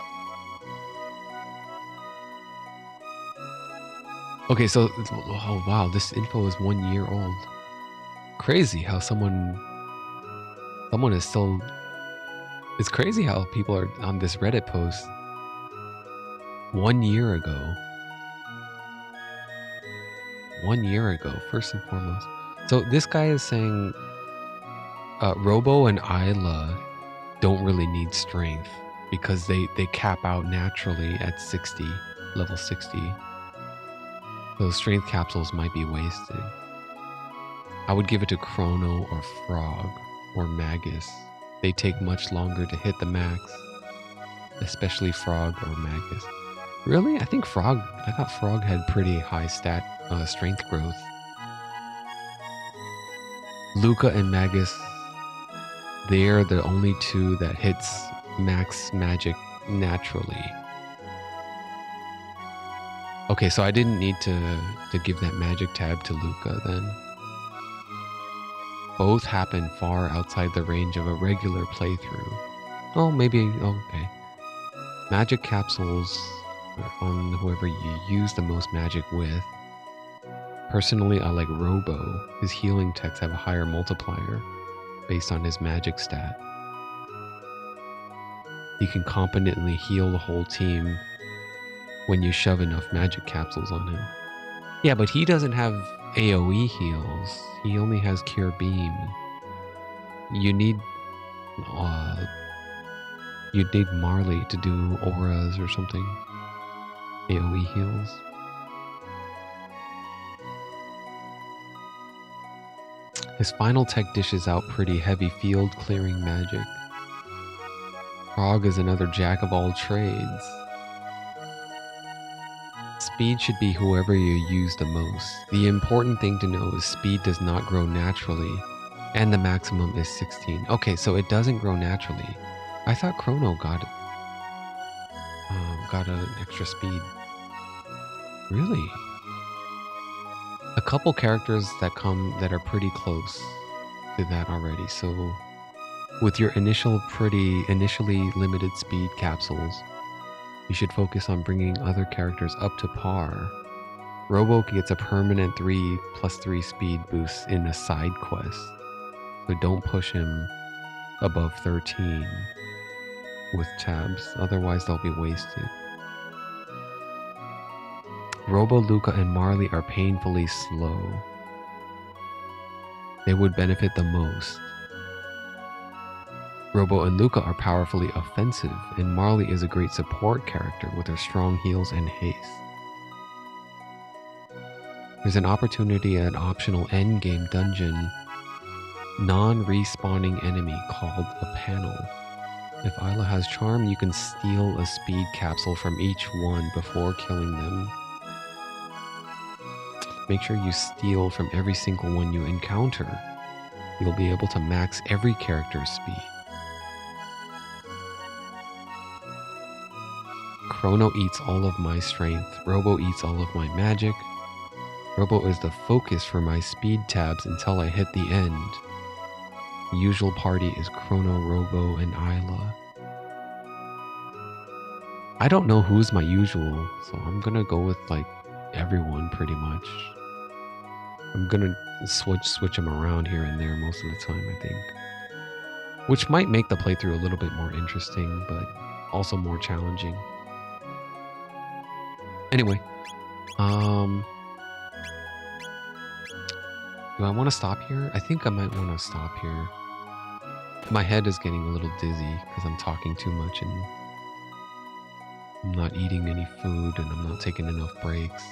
Okay, so, oh wow, this info is 1 year old. Crazy how someone is still... It's crazy how people are on this Reddit post 1 year ago. 1 year ago, first and foremost. So this guy is saying Robo and Isla don't really need strength because they cap out naturally at 60, level 60. Those strength capsules might be wasted. I would give it to Chrono or Frog or Magus. They take much longer to hit the max, especially Frog or Magus. Really? I thought Frog had pretty high strength growth. Luca and Magus, they're the only two that hits max magic naturally. Okay, so I didn't need to give that magic tab to Luca then. Both happen far outside the range of a regular playthrough. Oh, maybe, okay. Magic capsules are on whoever you use the most magic with. Personally, I like Robo. His healing techs have a higher multiplier based on his magic stat. He can competently heal the whole team when you shove enough magic capsules on him. Yeah, but he doesn't have AoE heals. He only has Cure Beam. You need Marley to do auras or something. AoE heals. His final tech dishes out pretty heavy field clearing magic. Frog is another jack of all trades. speed should be whoever you use the most. The important thing to know is speed does not grow naturally, and the maximum is 16. Okay, so it doesn't grow naturally. I thought Chrono got an extra speed. Really? A couple characters that are pretty close to that already. So with your initially limited speed capsules, you should focus on bringing other characters up to par. Robo gets a permanent 3+3 speed boost in a side quest, so don't push him above 13 with tabs, otherwise they'll be wasted. Robo, Luca, and Marley are painfully slow. They would benefit the most. Robo and Luca are powerfully offensive, and Marley is a great support character with her strong heals and haste. There's an opportunity at an optional endgame dungeon non-respawning enemy called a panel. If Isla has charm, you can steal a speed capsule from each one before killing them. Make sure you steal from every single one you encounter. You'll be able to max every character's speed. Chrono eats all of my strength. Robo eats all of my magic. Robo is the focus for my speed tabs until I hit the end. The usual party is Chrono, Robo, and Isla. I don't know who's my usual, so I'm gonna go with like everyone pretty much. I'm gonna switch them around here and there most of the time, I think. Which might make the playthrough a little bit more interesting, but also more challenging. Anyway, do I want to stop here? I think I might want to stop here. My head is getting a little dizzy because I'm talking too much and I'm not eating any food and I'm not taking enough breaks.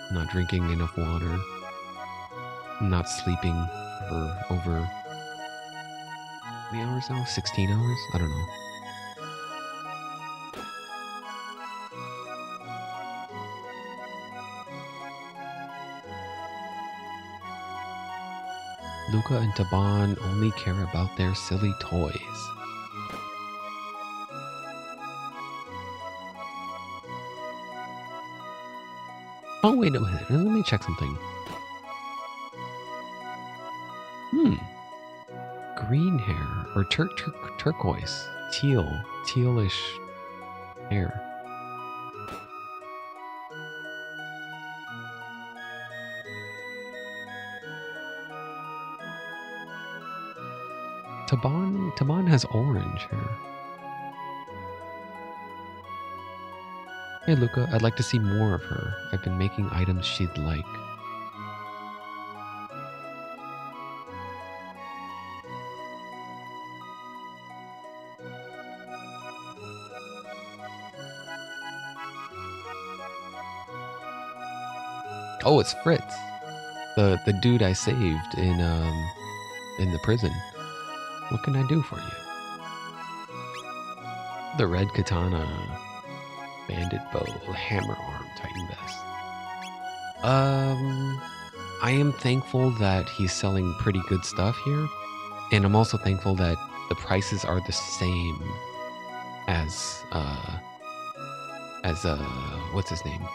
I'm not drinking enough water. I'm not sleeping for over how many hours now? 16 hours? I don't know. Luca and Taban only care about their silly toys. Oh, wait a minute. Let me check something. Green hair or turquoise, tealish hair. Taban has orange hair. Hey Luca, I'd like to see more of her. I've been making items she'd like. Oh, it's Fritz, the dude I saved in the prison. What can I do for you? The red katana, bandit bow, hammer arm, titan vest. I am thankful that he's selling pretty good stuff here, and I'm also thankful that the prices are the same as what's his name?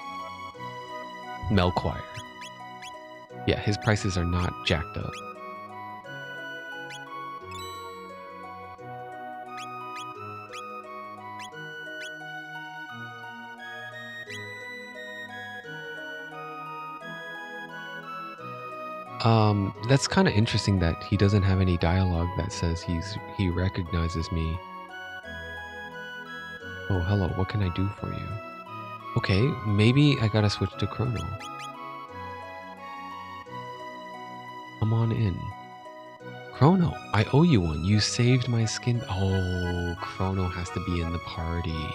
Melchior. Yeah, his prices are not jacked up. That's kind of interesting that he doesn't have any dialogue that says he recognizes me. Oh, hello, what can I do for you? Okay, maybe I gotta switch to Chrono. Come on in. Chrono, I owe you one. You saved my skin. Oh, Chrono has to be in the party.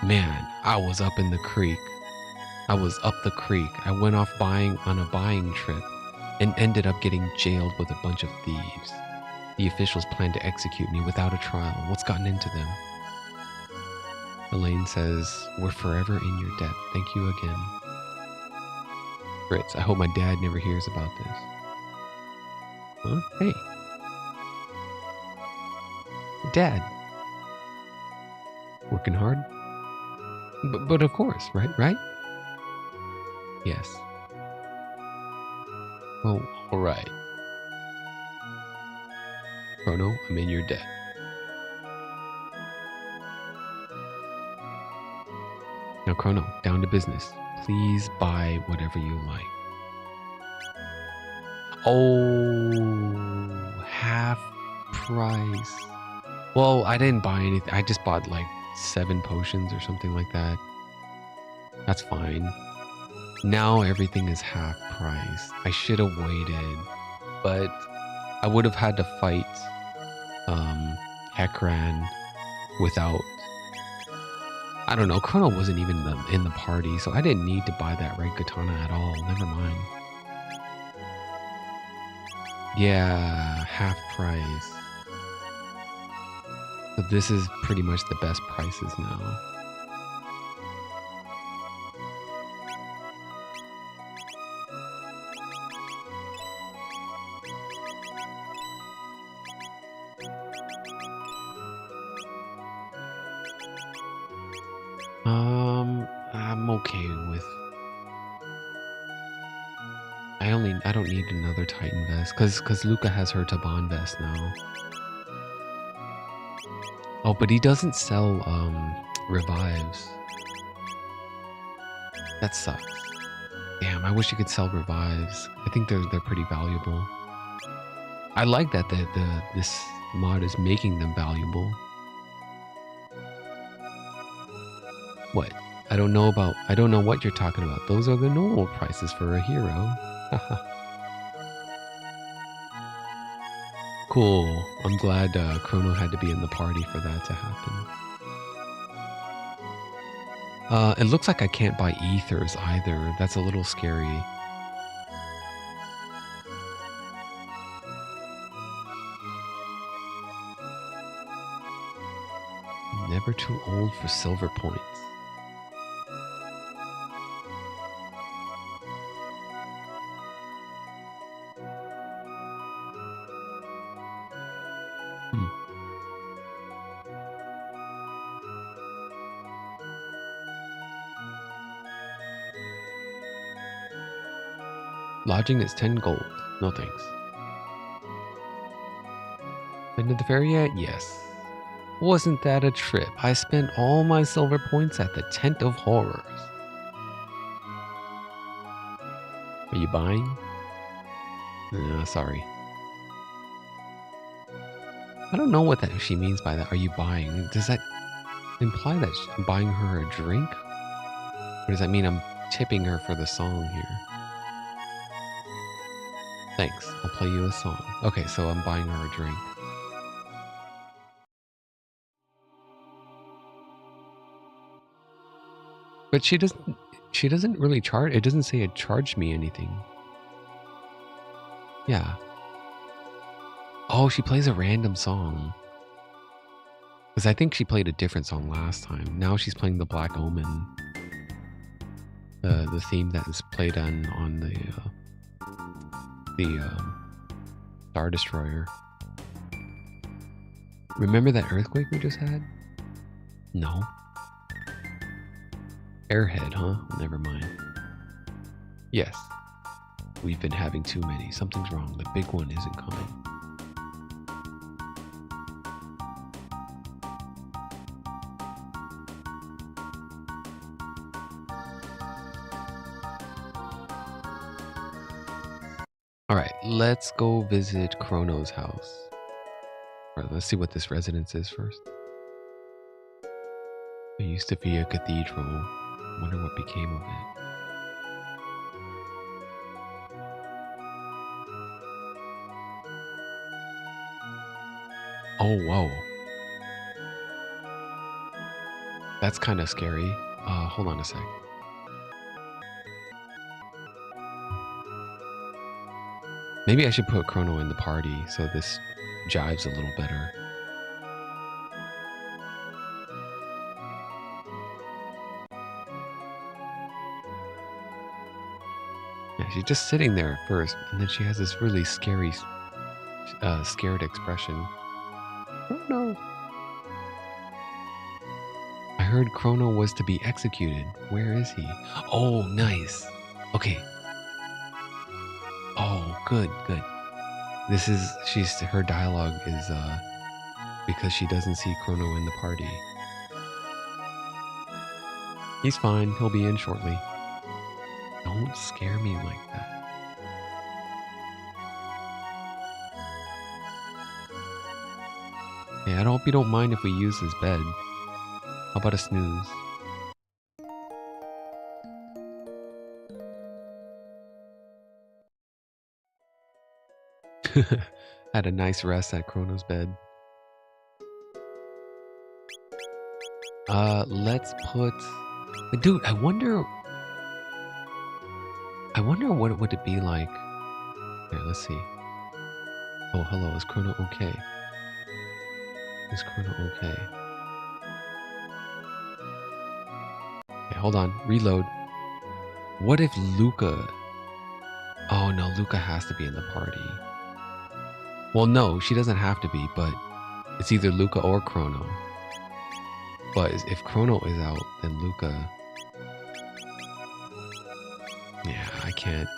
Man, I was up in the creek. I was up the creek. I went off on a buying trip and ended up getting jailed with a bunch of thieves. The officials planned to execute me without a trial. What's gotten into them? Elaine says, we're forever in your debt. Thank you again. Fritz, I hope my dad never hears about this. Huh? Hey. Dad. Working hard? But of course, right? Yes. Oh, alright. Chrono, I'm in your debt. Now, Chrono, down to business. Please buy whatever you like. Oh, half price. Well, I didn't buy anything. I just bought like 7 potions or something like that. That's fine. Now everything is half price. I should have waited, but I would have had to fight Hekran without... I don't know, Chrono wasn't even in the party, so I didn't need to buy that red katana at all. Never mind. Yeah, half price. So this is pretty much the best prices now. I'm okay with... I don't need another Titan vest, cause Luca has her Taban vest now. Oh, but he doesn't sell revives. That sucks. Damn, I wish you could sell revives. I think they're pretty valuable. I like that this mod is making them valuable. What? I don't know what you're talking about. Those are the normal prices for a hero. Cool. I'm glad Chrono had to be in the party for that to happen. It looks like I can't buy ethers either. That's a little scary. Never too old for silver points. Lodging is 10 gold. No thanks. Been to the fair yet? Yes. Wasn't that a trip? I spent all my silver points at the Tent of Horrors. Are you buying? Sorry. I don't know what that she means by that. Are you buying? Does that imply that I'm buying her a drink? Or does that mean I'm tipping her for the song here? Thanks. I'll play you a song. Okay, so I'm buying her a drink. But she doesn't really charge. It doesn't say it charged me anything. Yeah. Oh, she plays a random song. Because I think she played a different song last time. Now she's playing the Black Omen. The theme that is played on the Star Destroyer. Remember that earthquake we just had? No. Airhead, huh? Never mind. Yes. We've been having too many. Something's wrong. The big one isn't coming. Alright, let's go visit Chrono's house. Alright, let's see what this residence is first. There used to be a cathedral. Wonder what became of it. Oh, whoa. That's kind of scary. Hold on a sec. Maybe I should put Chrono in the party so this jives a little better. she's just sitting there at first, and then she has this really scary, scared expression. Oh no. I heard Chrono was to be executed. Where is he? Oh, nice. Okay. Oh, good, good. Her dialogue is, because she doesn't see Chrono in the party. He's fine. He'll be in shortly. Don't scare me like that. Hey, I hope you don't mind if we use his bed. How about a snooze? Had a nice rest at Chrono's bed. Let's put... Dude, I wonder what would it be like. Here, let's see. Oh, hello. Is Chrono okay? Is Chrono okay? Okay, hold on. Reload. What if Luca... Oh, no. Luca has to be in the party. Well, no. She doesn't have to be, but it's either Luca or Chrono. But if Chrono is out, then Luca... Yeah, I can't...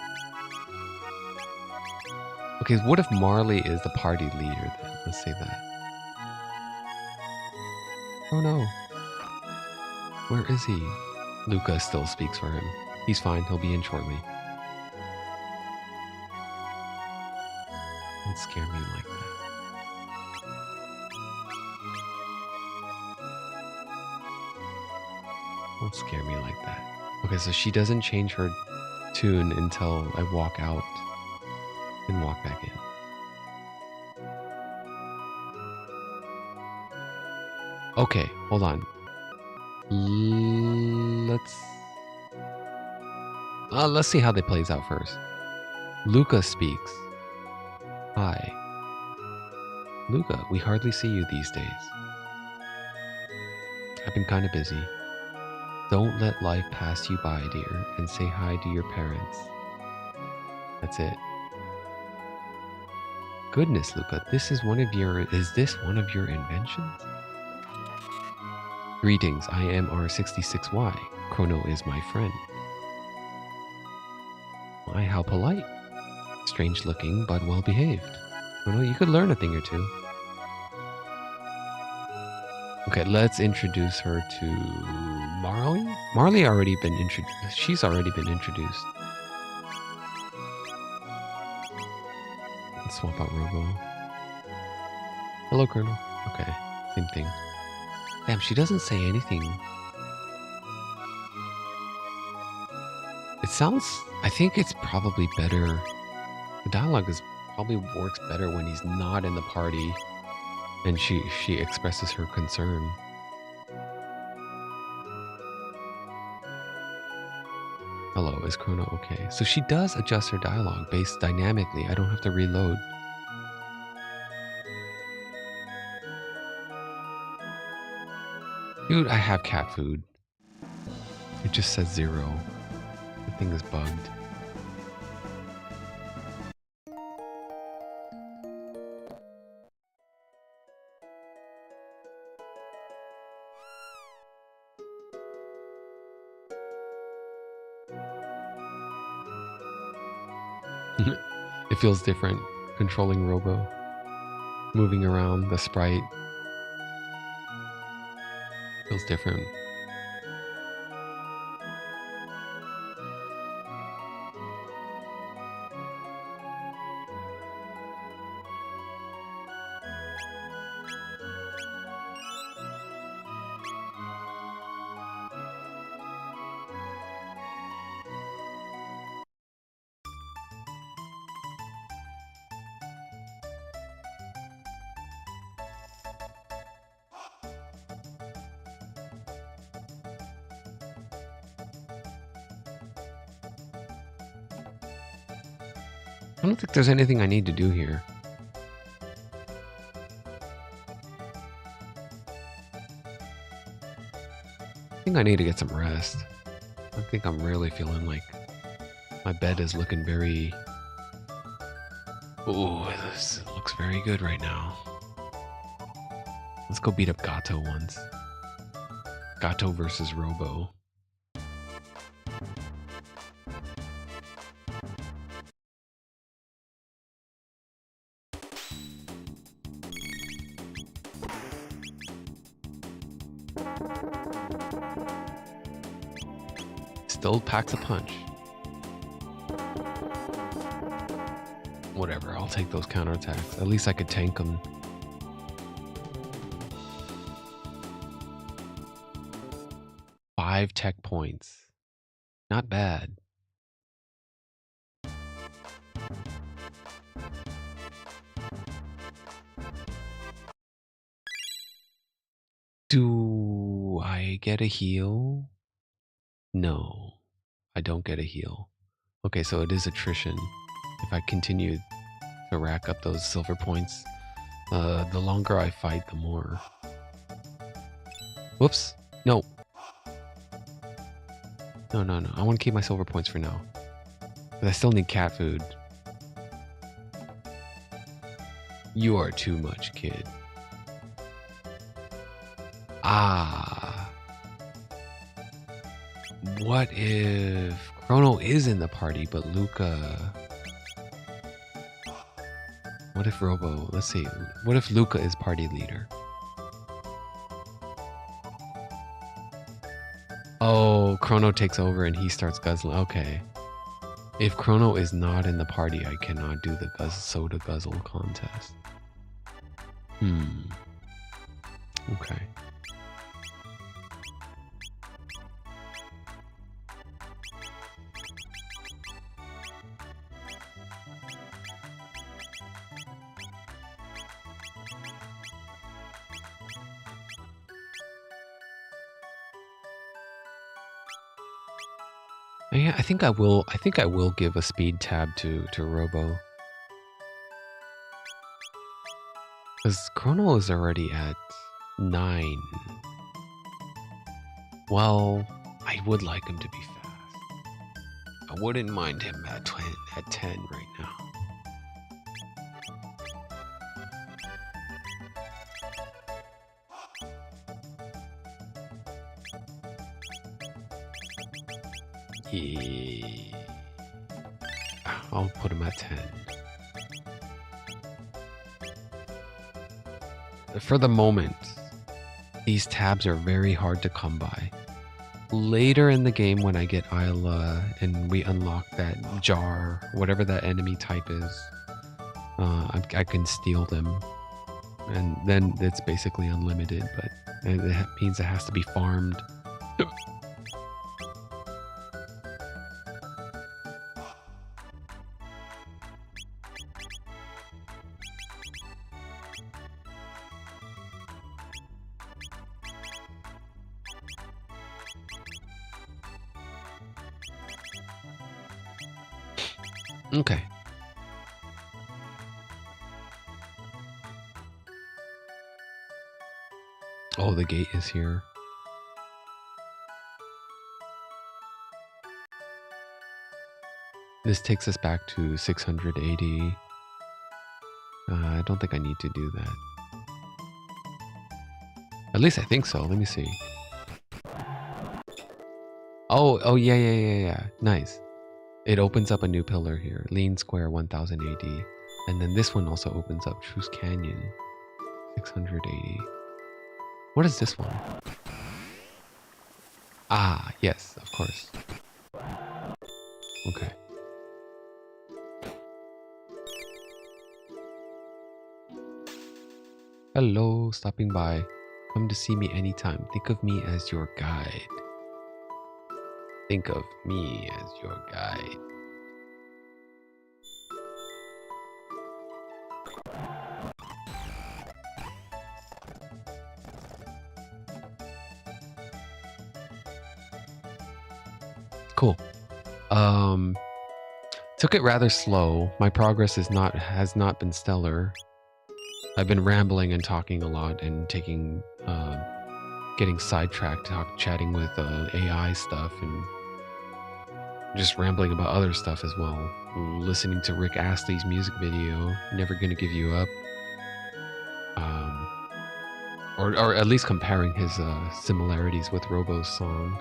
Okay, what if Marley is the party leader then? Let's say that. Oh no. Where is he? Luca still speaks for him. He's fine, he'll be in shortly. Don't scare me like that. Don't scare me like that. Okay, so she doesn't change her tune until I walk out and walk back in. Okay, hold on. Let's see how that plays out first. Luca speaks. Hi. Luca, we hardly see you these days. I've been kind of busy. Don't let life pass you by, dear, and say hi to your parents. That's it. Goodness, Luca, is this one of your inventions? Greetings, I am R66Y. Chrono is my friend. Why, how polite. Strange looking, but well behaved. Chrono, you could learn a thing or two. Okay, let's introduce her to Marley. Marley already been introduced. She's already been introduced. Let's swap out Robo. Hello, Chrono. Okay, same thing. Damn, she doesn't say anything. It sounds... I think it's probably better... The dialogue probably works better when he's not in the party and she expresses her concern. Hello, is Chrono okay? So she does adjust her dialogue based dynamically. I don't have to reload. Dude, I have cat food. It just says 0. The thing is bugged. It feels different controlling Robo. Moving around, the sprite. Feels different. I don't think there's anything I need to do here. I think I need to get some rest. I think I'm really feeling like My bed is looking very... Ooh, this looks very good right now. Let's go beat up Gato once. Gato versus Robo. Still packs a punch. Whatever, I'll take those counterattacks. At least I could tank them. Five tech points. Not bad. Do I get a heal? No, I don't get a heal. Okay, so it is attrition. If I continue to rack up those silver points, the longer I fight, the more. Whoops. No. No. I want to keep my silver points for now. But I still need cat food. You are too much, kid. Ah. What if Chrono is in the party, but Luca... What if Robo... Let's see. What if Luca is party leader? Oh, Chrono takes over and he starts guzzling. Okay. If Chrono is not in the party, I cannot do the soda guzzle contest. Okay. Yeah, I think I will give a speed tab to Robo. Because Chrono is already at 9. Well, I would like him to be fast. I wouldn't mind him at 10 right now. Yeah. I'll put him at 10. For the moment, these tabs are very hard to come by. Later in the game, when I get Isla and we unlock that jar, whatever that enemy type is, I can steal them. And then it's basically unlimited, but it means it has to be farmed. Okay. Oh, the gate is here. This takes us back to 680. I don't think I need to do that. At least I think so. Let me see. Oh, yeah. Nice. It opens up a new pillar here. Lean Square 1080. And then this one also opens up Truce Canyon 680. What is this one? Ah, yes, of course. Okay. Hello, stopping by. Come to see me anytime. Think of me as your guide. Think of me as your guide. Cool. Took it rather slow. My progress has not been stellar. I've been rambling and talking a lot and getting sidetracked, chatting with AI stuff, and just rambling about other stuff as well. Listening to Rick Astley's music video, Never Gonna Give You Up. Or at least comparing his similarities with Robo's song.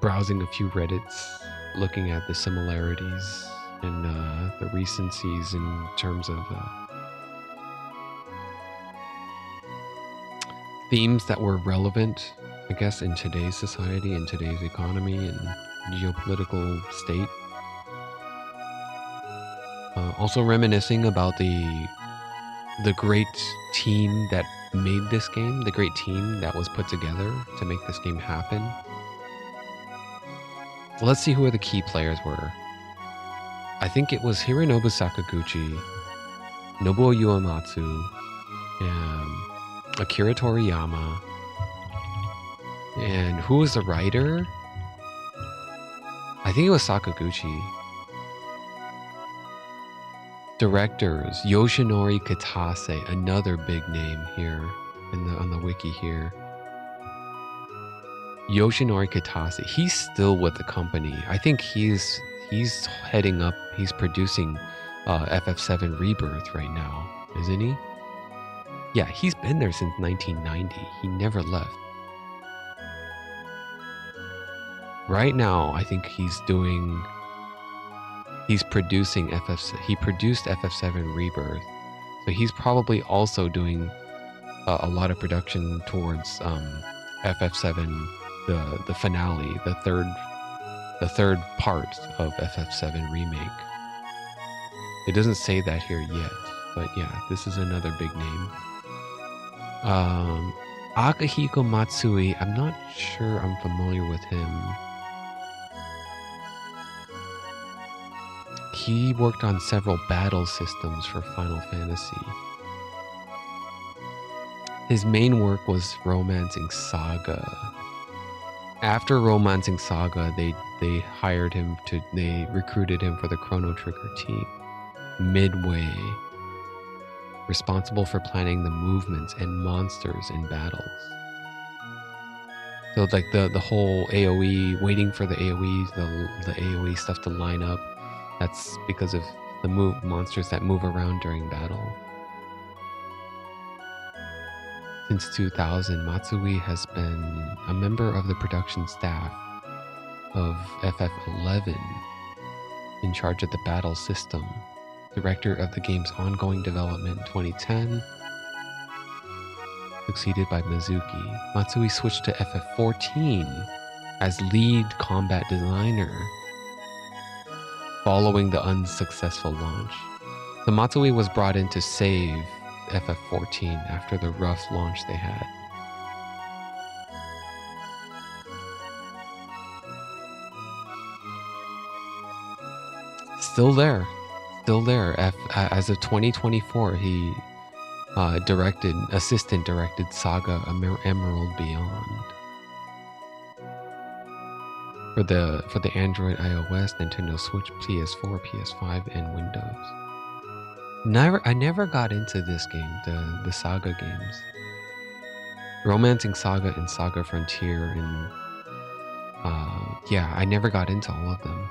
Browsing a few Reddits, looking at the similarities and the recencies in terms of themes that were relevant, I guess, in today's society, in today's economy and geopolitical state. Also reminiscing about the great team that made this game, the great team that was put together to make this game happen. Let's see who the key players were. I think it was Hironobu Sakaguchi, Nobuo Uematsu, Akira Toriyama, and who was the writer? I think it was Sakaguchi. Directors, Yoshinori Kitase, another big name here on the wiki here. Yoshinori Kitase, he's still with the company. I think he's heading up, he's producing FF7 Rebirth right now, isn't he? Yeah, he's been there since 1990. He never left. Right now, I think he's producing he produced FF7 Rebirth. So he's probably also doing a lot of production towards FF7, the finale, the third part of FF7 Remake. It doesn't say that here yet, but yeah, this is another big name. Akihiko Matsui, I'm not sure I'm familiar with him. He worked on several battle systems for Final Fantasy. His main work was Romancing Saga. After Romancing Saga, they hired him they recruited him for the Chrono Trigger team. Midway, responsible for planning the movements and monsters in battles. So like the whole AoE, waiting for the AoE, the AoE stuff to line up, that's because of the monsters that move around during battle. Since 2000, Matsui has been a member of the production staff of FF11, in charge of the battle system, director of the game's ongoing development in 2010, succeeded by Mizuki. Matsui switched to FF14 as lead combat designer following the unsuccessful launch. So Matsui was brought in to save FF14 after the rough launch they had. Still there. As of 2024, he assistant directed Saga Emerald Beyond for the Android, iOS, Nintendo Switch, PS4, PS5, and Windows. I never got into this game, the Saga games. Romancing Saga and Saga Frontier, and yeah, I never got into all of them.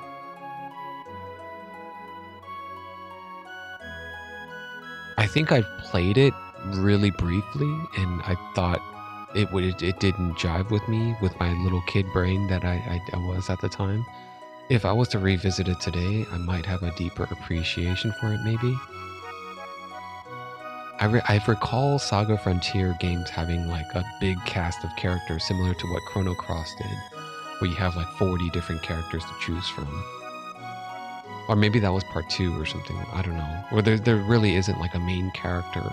I think I played it really briefly, and I thought it didn't jive with me, with my little kid brain that I was at the time. If I was to revisit it today, I might have a deeper appreciation for it, maybe. I recall Saga Frontier games having like a big cast of characters similar to what Chrono Cross did, where you have like 40 different characters to choose from. Or maybe that was part 2 or something, I don't know. Or there really isn't like a main character.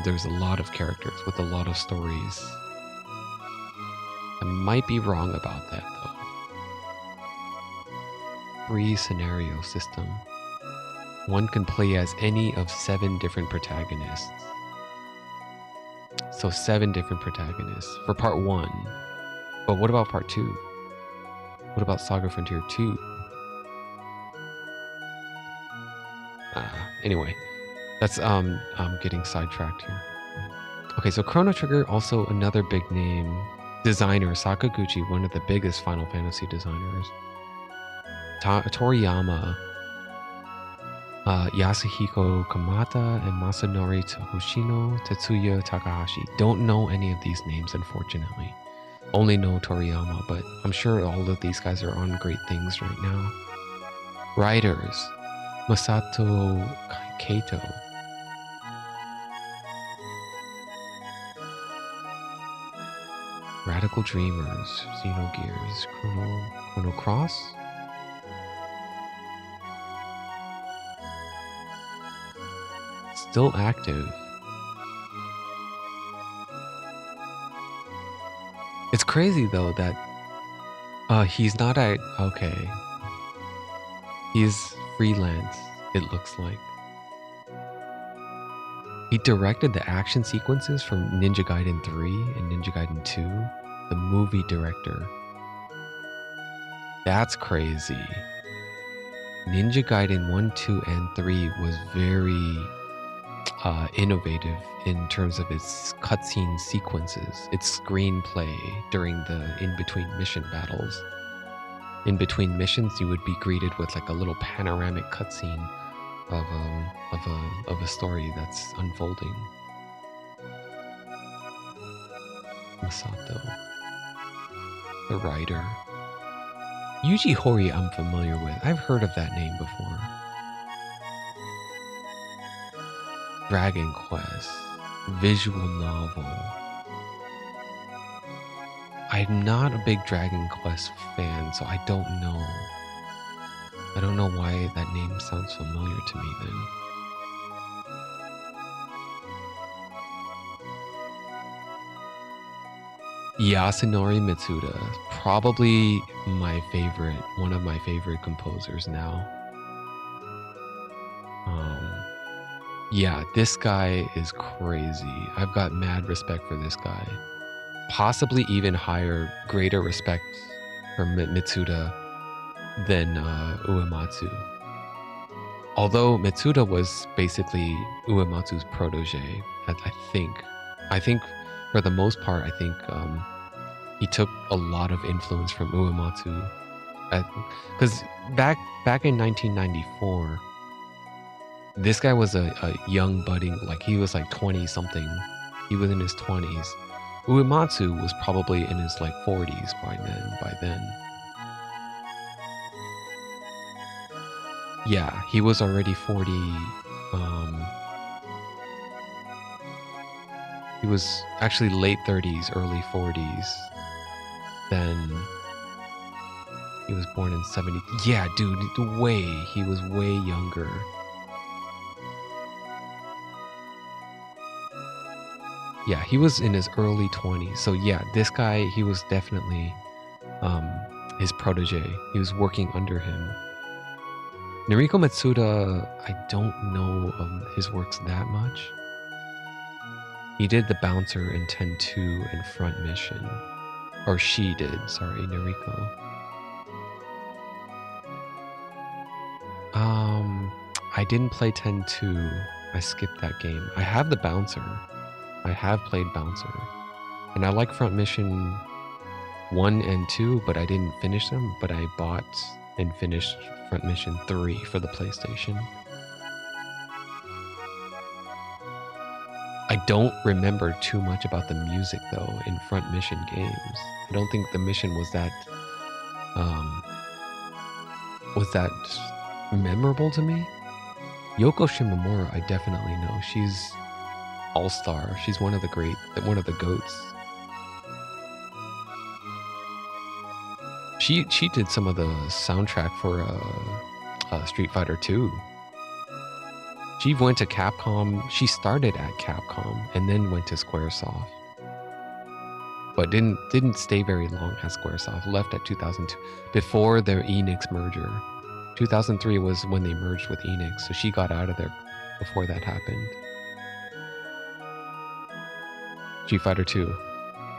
There's a lot of characters with a lot of stories. I might be wrong about that though. Free scenario system. One can play as any of 7 different protagonists. So 7 different protagonists for part 1. But what about part 2? What about Saga Frontier 2? Anyway, that's getting sidetracked here. Okay, so Chrono Trigger, also another big name. designer Sakaguchi, one of the biggest Final Fantasy designers. Toriyama, Yasuhiko Kamata, and Masanori Hoshino, Tetsuya Takahashi. Don't know any of these names, unfortunately. Only know Toriyama, but I'm sure all of these guys are on great things right now. Writers, Masato Kato. Radical Dreamers, Xenogears, Chrono Cross? Still active. It's crazy though that he's not at okay. He's freelance, it looks like. He directed the action sequences from Ninja Gaiden 3 and Ninja Gaiden 2, the movie director. That's crazy. Ninja Gaiden 1, 2, and 3 was very innovative in terms of its cutscene sequences, its screenplay during the in-between mission battles. In between missions, you would be greeted with like a little panoramic cutscene of a story that's unfolding. Masato, the writer. Yuji Horii I'm familiar with. I've heard of that name before. Dragon Quest, visual novel. I'm not a big Dragon Quest fan, so I don't know. I don't know why that name sounds familiar to me then. Yasunori Mitsuda, probably one of my favorite composers now. Yeah, this guy is crazy. I've got mad respect for this guy. Possibly even greater respect for Mitsuda than Uematsu. Although Mitsuda was basically Uematsu's protege, I think for the most part, I think he took a lot of influence from Uematsu. Because back in 1994, this guy was a young budding, like he was like 20 something. He was in his 20s. Uematsu was probably in his like 40s by then. Yeah, he was already 40. He was actually late 30s, early 40s. Then he was born in 70. Yeah, dude, he was way younger. Yeah, he was in his early 20s. So yeah, this guy, he was definitely his protege. He was working under him. Noriko Matsuda, I don't know of his works that much. He did the bouncer in 10-2 and front mission. Or she did, sorry, Noriko. I didn't play 10-2. I skipped that game. I have the bouncer. I have played bouncer. And I like front mission 1 and 2, but I didn't finish them. But I bought and finished front mission 3 for the PlayStation. I don't remember too much about the music though in front mission games. I don't think the mission was that memorable to me. Yoko Shimomura, I definitely know. She's all-star. She's one of the goats. She did some of the soundtrack for Street Fighter 2. She went to Capcom. She started at Capcom and then went to Squaresoft, but didn't stay very long at Squaresoft. Left at 2002 before their Enix merger. 2003 was when they merged with Enix, so she got out of there before that happened. Street Fighter 2,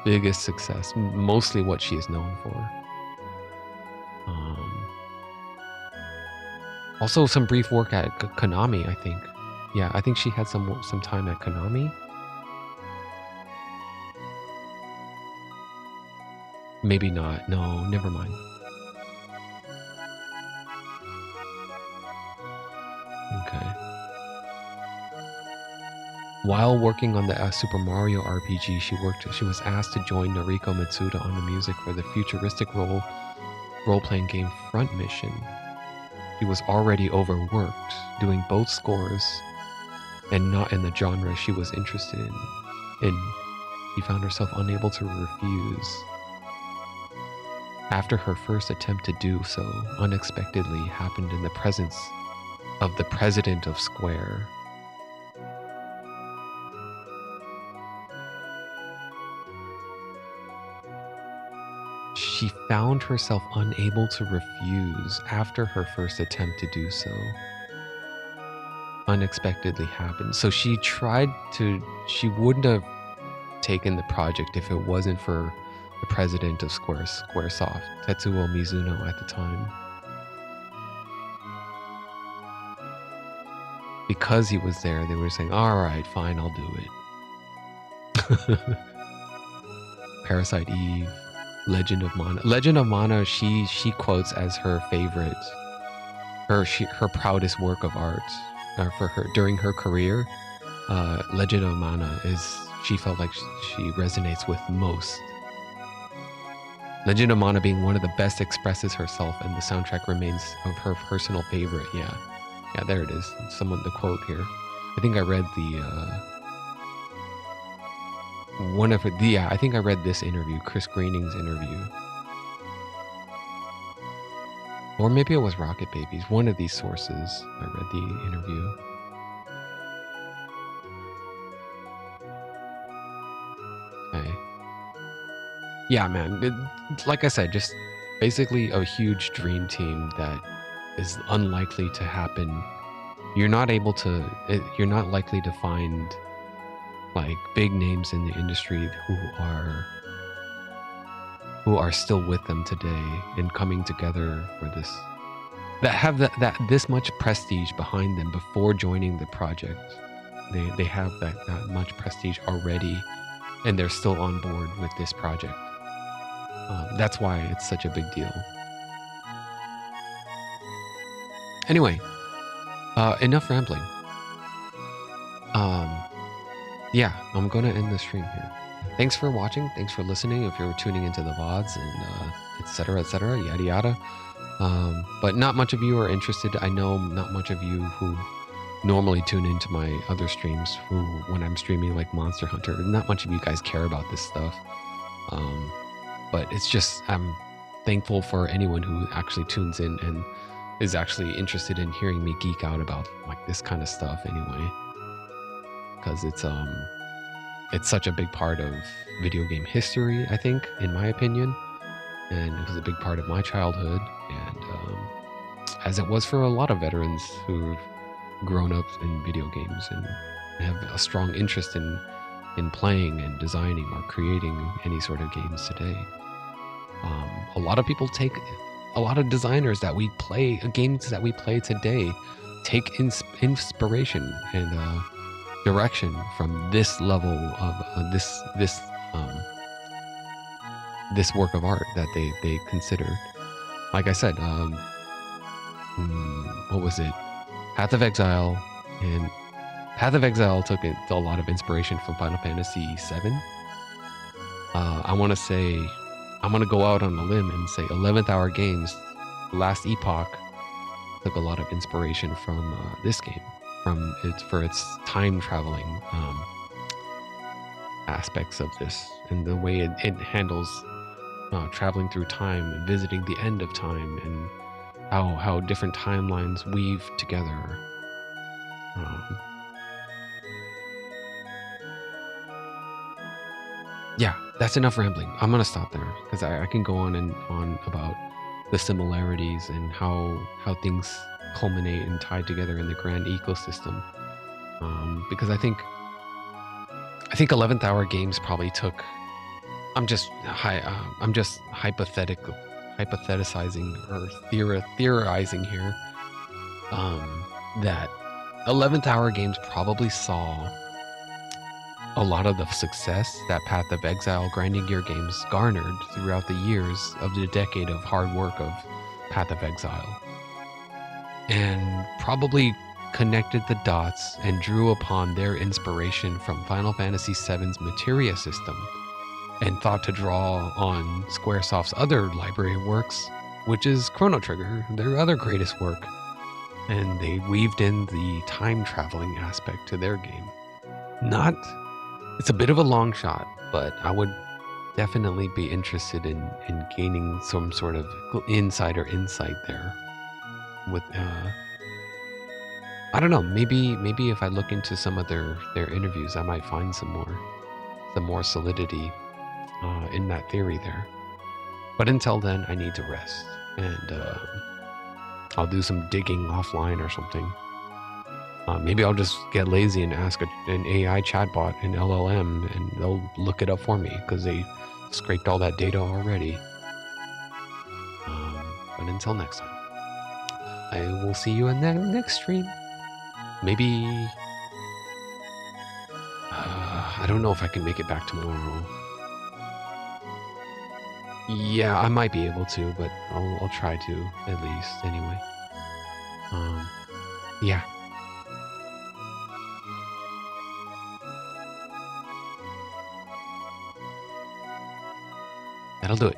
biggest success, mostly what she is known for. Also some brief work at Konami, I think. Yeah, I think she had some time at Konami. Maybe not. No, never mind. Okay. While working on the Super Mario RPG, she was asked to join Noriko Mitsuda on the music for the futuristic role-playing game Front Mission. She was already overworked, doing both scores and not in the genre she was interested in. She found herself unable to refuse. After her first attempt to do so, unexpectedly happened in the presence of the president of Square. She found herself unable to refuse after her first attempt to do so. Unexpectedly happened. So she wouldn't have taken the project if it wasn't for the president of Squaresoft, Tetsuo Mizuno at the time. Because he was there, they were saying, all right, fine, I'll do it. Parasite Eve, Legend of Mana. Legend of Mana, she quotes as her favorite, her proudest work of art for her during her career. Legend of Mana she felt like she resonates with most. Legend of Mana being one of the best expresses herself, and the soundtrack remains of her personal favorite. Yeah, there it is. The quote here. I think I read I think I read this interview, Chris Greening's interview. Or maybe it was Rocket Babies. One of these sources, I read the interview. Okay. Yeah, man. Like I said, just basically a huge dream team that is unlikely to happen. You're not likely to find like big names in the industry who are still with them today and coming together for this, that have this much prestige behind them before joining the project. They have that much prestige already, and they're still on board with this project. That's why it's such a big deal. Anyway, enough rambling. Yeah, I'm gonna end the stream here. Thanks for watching. Thanks for listening. If you're tuning into the VODs and etc., yada yada. But not much of you are interested. I know not much of you who normally tune into my other streams, when I'm streaming like Monster Hunter, not much of you guys care about this stuff. But it's just, I'm thankful for anyone who actually tunes in and is actually interested in hearing me geek out about like this kind of stuff anyway. Because it's such a big part of video game history, I think, in my opinion. And it was a big part of my childhood, and as it was for a lot of veterans who've grown up in video games and have a strong interest in playing and designing or creating any sort of games today. A lot of designers that we play, games that we play today, take inspiration and direction from this level of this work of art that they considered. Like I said, what was it? Path of Exile, and Path of Exile took a lot of inspiration from Final Fantasy VII. I want to say, I'm going to go out on a limb and say 11th Hour Games, Last Epoch, took a lot of inspiration from this game, for its time traveling aspects of this, and the way it handles traveling through time and visiting the end of time, and how different timelines weave together. Yeah, that's enough rambling. I'm gonna stop there because I can go on and on about the similarities and how things culminate and tie together in the grand ecosystem. Because I think 11th Hour Games probably took. I'm just hypothesizing or theorizing here. That 11th Hour Games probably saw a lot of the success that Path of Exile grinding gear games garnered throughout the years of the decade of hard work of Path of Exile, and probably connected the dots and drew upon their inspiration from Final Fantasy VII's materia system, and thought to draw on Squaresoft's other library of works, which is Chrono Trigger, their other greatest work, and they weaved in the time traveling aspect to their game. It's a bit of a long shot, but I would definitely be interested in gaining some sort of insider insight there. With I don't know, maybe if I look into some of their interviews, I might find some more solidity in that theory there. But until then, I need to rest, and I'll do some digging offline or something. Maybe I'll just get lazy and ask an AI chatbot, an LLM, and they'll look it up for me because they scraped all that data already. But until next time, I will see you in the next stream. Maybe I don't know if I can make it back tomorrow. Yeah, I might be able to, but I'll try to at least anyway. Yeah. That'll do it.